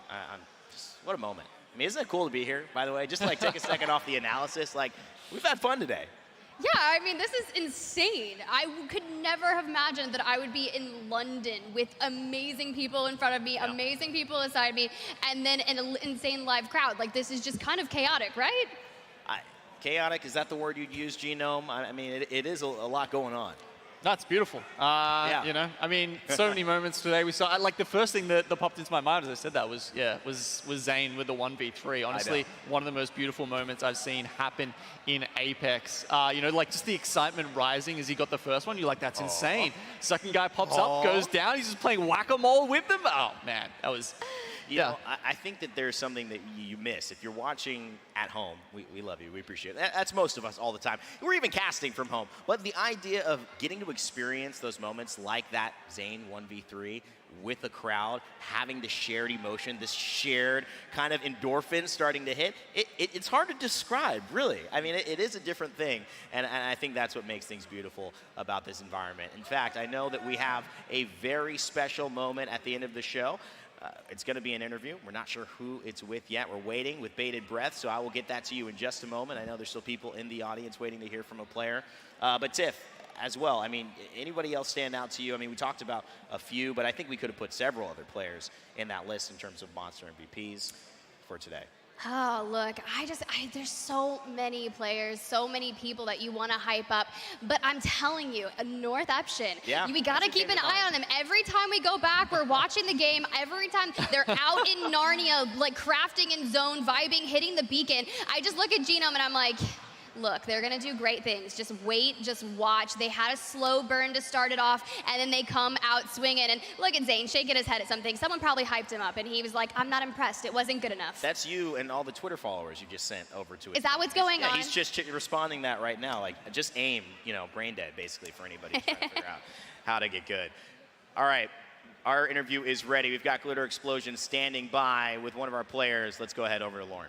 What a moment. I mean, isn't it cool to be here, by the way? Just like take a second off the analysis. Like, we've had fun today. Yeah, I mean, this is insane. I could never have imagined that I would be in London with amazing people in front of me, amazing people beside me, and then an insane live crowd. Like, this is just kind of chaotic, right? Chaotic, is that the word you'd use, Genome? I mean, it is a lot going on. That's beautiful. You know, I mean, so many moments today we saw. Like the first thing that popped into my mind as I said that was Zane with the 1v3. Honestly, one of the most beautiful moments I've seen happen in Apex. You know, like just the excitement rising as he got the first one. You're like, that's insane. Second guy pops up, goes down. He's just playing whack-a-mole with them. Oh man, that was. You know, I think that there's something that you miss. If you're watching at home, we love you. We appreciate it. That's most of us all the time. We're even casting from home. But the idea of getting to experience those moments like that Zane 1v3 with a crowd, having the shared emotion, this shared kind of endorphin starting to hit, it's hard to describe, really. I mean, it is a different thing. And I think that's what makes things beautiful about this environment. In fact, I know that we have a very special moment at the end of the show. It's going to be an interview. We're not sure who it's with yet. We're waiting with bated breath, so I will get that to you in just a moment. I know there's still people in the audience waiting to hear from a player. But Tiff, as well, I mean, anybody else stand out to you? I mean, we talked about a few, but I think we could have put several other players in that list in terms of Monster MVPs for today. Oh, look, there's so many players, so many people that you want to hype up. But I'm telling you, North Eption, we got to keep an eye on them. Every time we go back, we're watching the game. Every time they're out in Narnia, like crafting in zone, vibing, hitting the beacon. I just look at Genome and I'm like, look, they're going to do great things. Just wait, just watch. They had a slow burn to start it off, and then they come out swinging. And look at Zane shaking his head at something. Someone probably hyped him up, and he was like, I'm not impressed. It wasn't good enough. That's you and all the Twitter followers you just sent over to it. Is that what's going on? He's just responding that right now. Like, just aim, you know, brain dead, basically, for anybody who's trying to figure out how to get good. All right. Our interview is ready. We've got Glitter Explosion standing by with one of our players. Let's go ahead over to Lauren.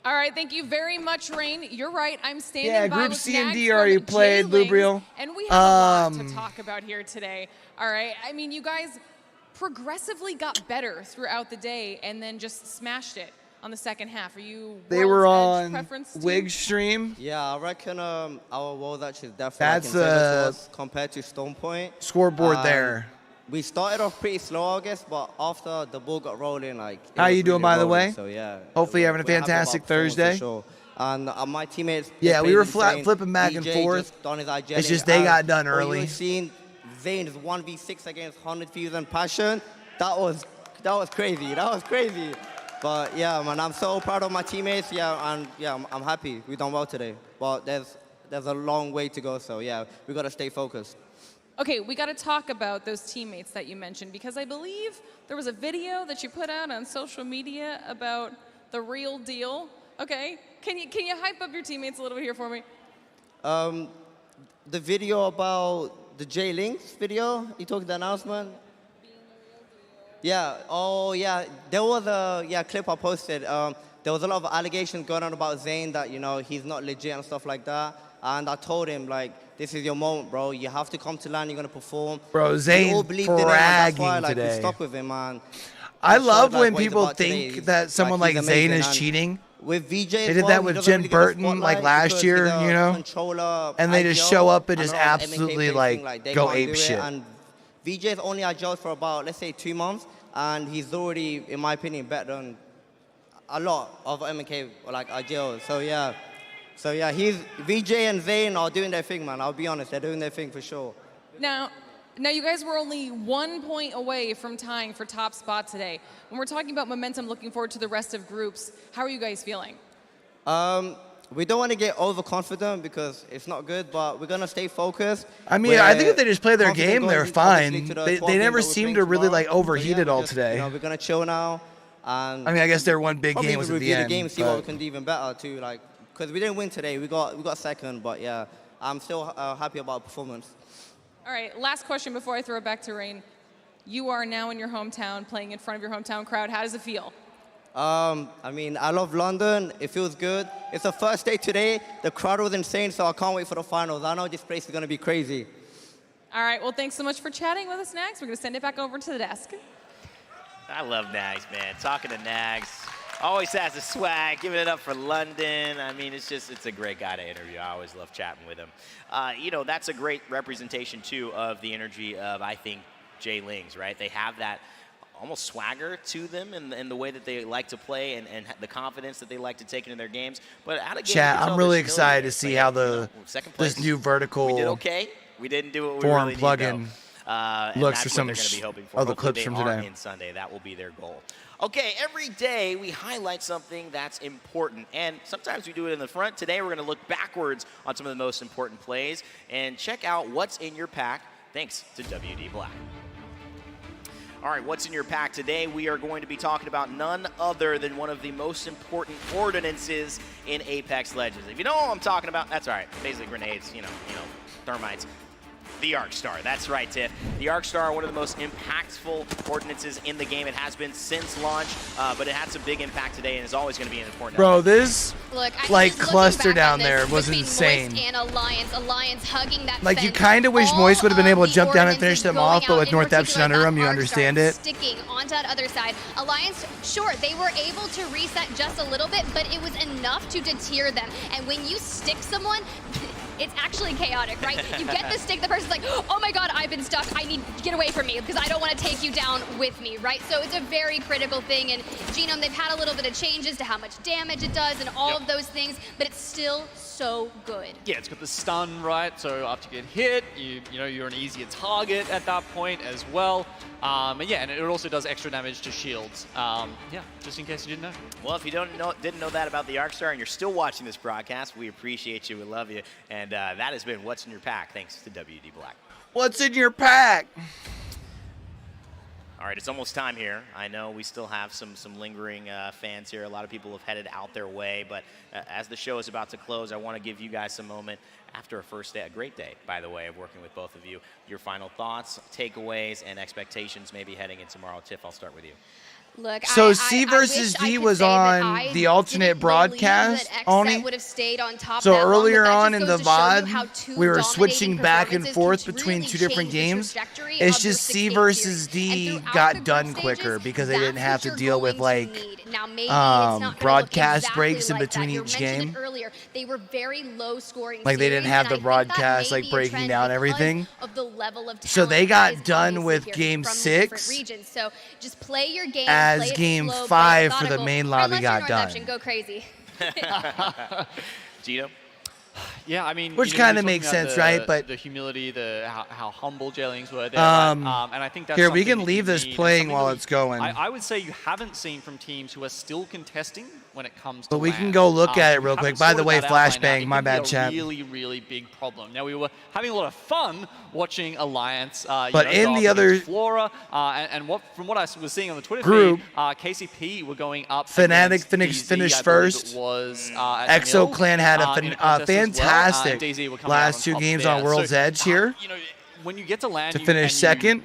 All right, thank you very much, Rain. You're right. I'm standing by Group with C and D Nags already from played, J-Lings, Lubriel. and we have a lot to talk about here today. All right, I mean, you guys progressively got better throughout the day and then just smashed it on the second half. Are you They were World's Edge on preference team? Wig stream. Yeah, I reckon our World Edge is definitely That's to us compared to Stone Point. Scoreboard there. We started off pretty slow, I guess, but after the ball got rolling, like. How you doing, by the way? So yeah. Hopefully, having a fantastic Thursday. For sure. And my teammates. Yeah, we were flipping back and forth. It's just they got done early. You seen Zane's 1v6 against 100 Thieves and Passion. That was that was crazy. That was crazy. But yeah, man, I'm so proud of my teammates. Yeah, and yeah, I'm happy we done well today. But there's a long way to go. So yeah, we got to stay focused. Okay, we got to talk about those teammates that you mentioned because I believe there was a video that you put out on social media about the real deal. Okay, can you hype up your teammates a little bit here for me? The video about the J Links video, you took the announcement. Yeah. Oh yeah. There was a clip I posted. There was a lot of allegations going on about Zayn that he's not legit and stuff like that. And I told him like, this is your moment, bro. You have to come to LAN. You're gonna perform. Bro, Zayn bragging today. We stuck with him, man. I love when people think that someone like Zayn is cheating. With VJ, they did that with Jim Burton like last year, and they just show up and just absolutely like go ape shit. And VJ's only at Jones for about, let's say, 2 months, and he's already, in my opinion, better than a lot of MK like IGL. So yeah, VJ and Zayn are doing their thing, man. I'll be honest, they're doing their thing for sure. Now you guys were only 1 point away from tying for top spot today. When we're talking about momentum, looking forward to the rest of groups, how are you guys feeling? We don't want to get overconfident because it's not good, but we're going to stay focused. I mean, I think if they just play their game, they're fine. They never seem to really like overheat it all today. We're going to chill now. And I mean, I guess their one big game was at the end. Review the game, see what we can do even better too. Like, because we didn't win today, we got second, but yeah, I'm still happy about the performance. All right, last question before I throw it back to Rain. You are now in your hometown, playing in front of your hometown crowd. How does it feel? I mean, I love London. It feels good. It's the first day today. The crowd was insane, so I can't wait for the finals. I know this place is going to be crazy. All right, well, thanks so much for chatting with us, Nags. We're going to send it back over to the desk. I love Nags, man. Talking to Nags. Always has a swag, giving it up for London. I mean, it's a great guy to interview. I always love chatting with him. That's a great representation, too, of the energy of, I think, J Lings, right? They have that almost swagger to them in the way that they like to play and the confidence that they like to take into their games. But out of game, chat, I'm really excited to see how this new vertical we did okay. We didn't do what we really plugin looks for some of the clips from today. In Sunday, that will be their goal. Okay, every day we highlight something that's important, and sometimes we do it in the front. Today we're going to look backwards on some of the most important plays and check out what's in your pack thanks to WD Black. All right, what's in your pack today? We are going to be talking about none other than one of the most important ordinances in Apex Legends. If you know what I'm talking about, that's all right. Basically grenades, thermites. The Arc Star. That's right, Tiff. The Arc Star, one of the most impactful ordinances in the game. It has been since launch, but it had some big impact today and is always going to be an important element. Bro, this cluster down there was insane. And Alliance hugging that like, you kind of wish Moist would have been able to jump down and finish them off, but with North Epson under him, you understand it. Sticking onto that other side. Alliance, sure, they were able to reset just a little bit, but it was enough to deter them. And when you stick someone, it's actually chaotic, right? You get the stick, the person's like, oh my god, I've been stuck. I need to get away from me because I don't want to take you down with me, right? So it's a very critical thing. And Genome, they've had a little bit of changes to how much damage it does and all of those things, but it's still so good. Yeah, it's got the stun, right? So after you get hit, you're an easier target at that point as well. And it also does extra damage to shields. Just in case you didn't know. Well, if you didn't know that about the Arc Star and you're still watching this broadcast, we appreciate you, we love you, and that has been What's in Your Pack, thanks to WD Black. What's in your pack? All right, it's almost time here. I know we still have some lingering fans here. A lot of people have headed out their way, but as the show is about to close, I want to give you guys a moment after a first day, a great day, by the way, of working with both of you. Your final thoughts, takeaways, and expectations maybe heading into tomorrow. Tiff, I'll start with you. Look, so C versus D was on the alternate broadcast only. So earlier on in the VOD, we were switching back and forth between two different games. It's just C versus D got done quicker because they didn't have to deal with like broadcast breaks in between each game. They were very low scoring. Like they didn't have the broadcast like breaking down everything. So they got done with game 6. So just play your game. As game 5 for the main lobby got done. Go crazy. Gino? Yeah, I mean, which kind of makes sense, right? But the humility, how humble Jailings were there, and I think that's here we something can leave this playing while it's going. I would say you haven't seen from teams who are still contesting when it comes to But we LAN. can go look at it real You quick. haven't By the sorted way, that out by now. flashbang, It my can be bad, a chat. really, really big problem. Now we were having a lot of fun watching Alliance, But in the other Flora, and from what I was seeing on the Twitter group, feed, KCP were going up. Fnatic against finished DZ, I believe first. it was, EXO Clan had a fantastic last two games on World's Edge here. When you get to LAN, to finish second.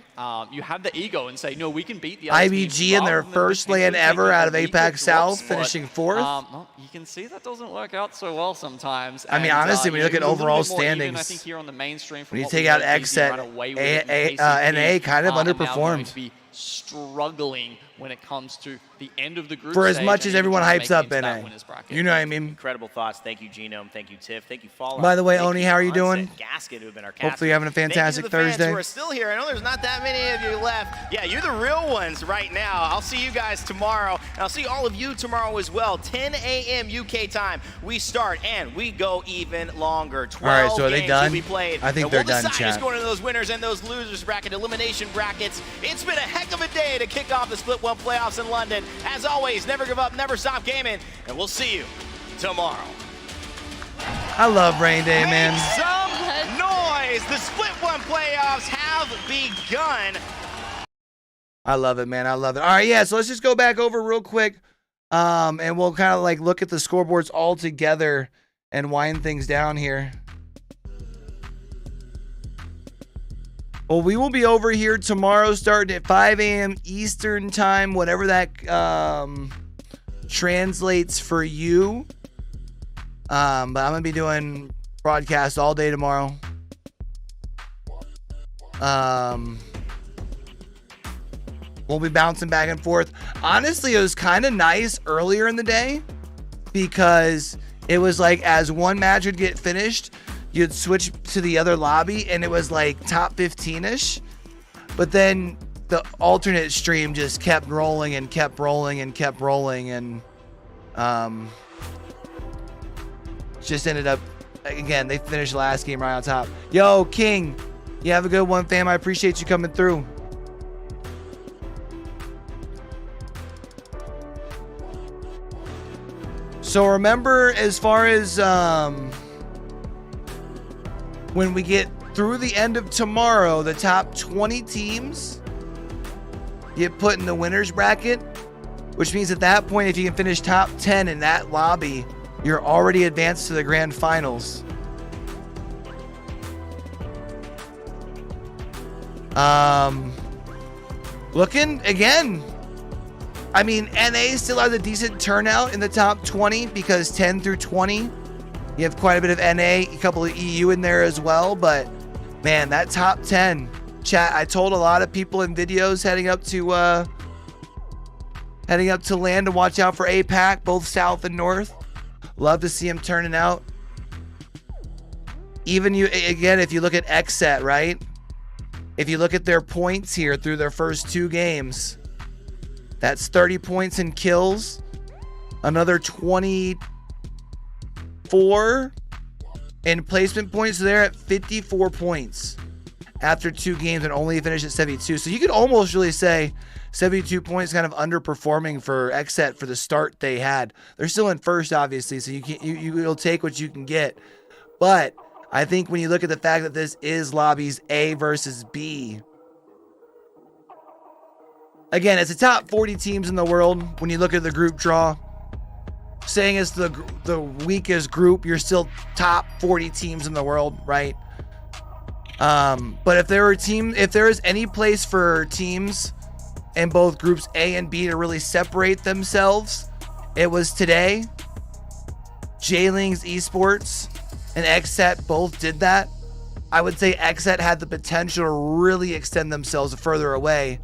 You have the ego and say, no, we can beat the IBG in their first LAN ever out of APAC South, finishing fourth. Well, you can see that doesn't work out so well sometimes. I mean, honestly, when you look at overall standings, I think here on the mainstream, when you take out XSET, NA kind of underperformed. Struggling when it comes to the end of the group for as stage much as everyone hypes up NA. You know what I mean? Incredible thoughts. Thank you, Genome. Thank you, Tiff. Thank you, Fallout. By the way, Oni, how are you doing? Gasket, who have been our Hopefully you're having a fantastic Thursday. Fans who are still here. I know there's not that many of you left. Yeah, you're the real ones right now. I'll see you guys tomorrow, and I'll see all of you tomorrow as well. 10 a.m. UK time. We start, and we go even longer. 12 all right, so are they games done? will be played. I think and they're we'll done, decide chat. who's going into those winners and those losers bracket, elimination brackets. It's been a heck of a day to kick off the Split 1 playoffs in London. As always, never give up, never stop gaming, and we'll see you tomorrow. I love Rain Day, man. Make some noise. The Split 1 playoffs have begun. I love it, man. I love it. All right, yeah, so let's just go back over real quick, and we'll kind of like look at the scoreboards all together and wind things down here. Well, we will be over here tomorrow starting at 5 a.m. Eastern time, whatever that translates for you. But I'm going to be doing broadcast all day tomorrow. We'll be bouncing back and forth. Honestly, it was kind of nice earlier in the day because it was like as one match would get finished, you'd switch to the other lobby and it was like top 15-ish. But then the alternate stream just kept rolling and kept rolling and kept rolling and just ended up, again, they finished the last game right on top. Yo, King, you have a good one, fam. I appreciate you coming through. So remember, as far as when we get through the end of tomorrow, the top 20 teams get put in the winners bracket, which means at that point, if you can finish top 10 in that lobby, you're already advanced to the grand finals. Looking again, I mean, NA still has a decent turnout in the top 20 because 10 through 20, you have quite a bit of NA, a couple of EU in there as well. But man, that top 10, chat, I told a lot of people in videos heading up to LAN to watch out for APAC, both South and North. Love to see them turning out. Even you, again, if you look at XSET, right? If you look at their points here through their first two games, that's 30 points in kills, another 24 in placement points. So they're at 54 points after two games and only finished at 72. So you could almost really say 72 points kind of underperforming for XSET for the start they had. They're still in first, obviously, so you'll take what you can get. But I think when you look at the fact that this is lobbies A versus B, again, it's the top 40 teams in the world. When you look at the group draw, saying it's the weakest group, you're still top 40 teams in the world, right? But if there is any place for teams in both groups A and B to really separate themselves, it was today. Jailings Esports and XSET both did that. I would say XSET had the potential to really extend themselves further away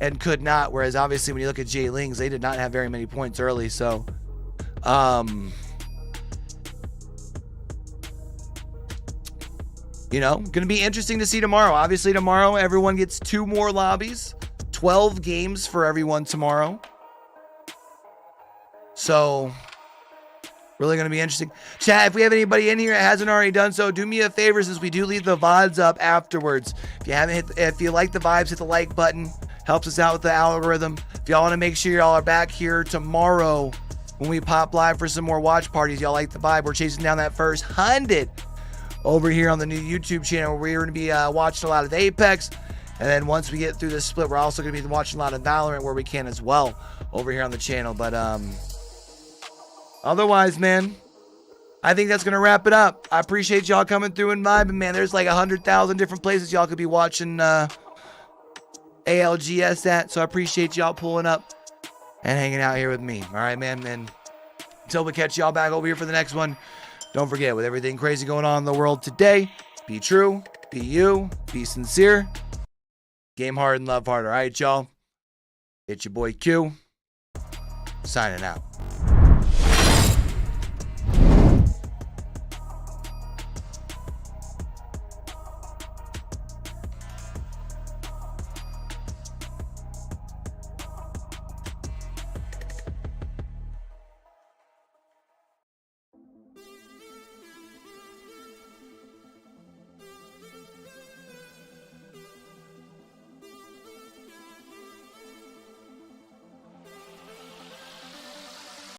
and could not, whereas obviously when you look at Jailings, they did not have very many points early. So you know, gonna be interesting to see tomorrow. Obviously tomorrow everyone gets 2 more lobbies, 12 games for everyone tomorrow. So Really going to be interesting. Chat, if we have anybody in here that hasn't already done so, do me a favor since we do leave the VODs up afterwards. If you like the vibes, hit the like button. Helps us out with the algorithm. If y'all want to make sure y'all are back here tomorrow when we pop live for some more watch parties, y'all like the vibe. We're chasing down that first 100 over here on the new YouTube channel where we're going to be watching a lot of Apex. And then once we get through this split, we're also going to be watching a lot of Valorant where we can as well over here on the channel. But otherwise, man, I think that's going to wrap it up. I appreciate y'all coming through and vibing, man. There's like 100,000 different places y'all could be watching ALGS at. So I appreciate y'all pulling up and hanging out here with me. All right, man. And until we catch y'all back over here for the next one, don't forget, with everything crazy going on in the world today, be true, be you, be sincere, game hard and love hard. All right, y'all. It's your boy Q, signing out.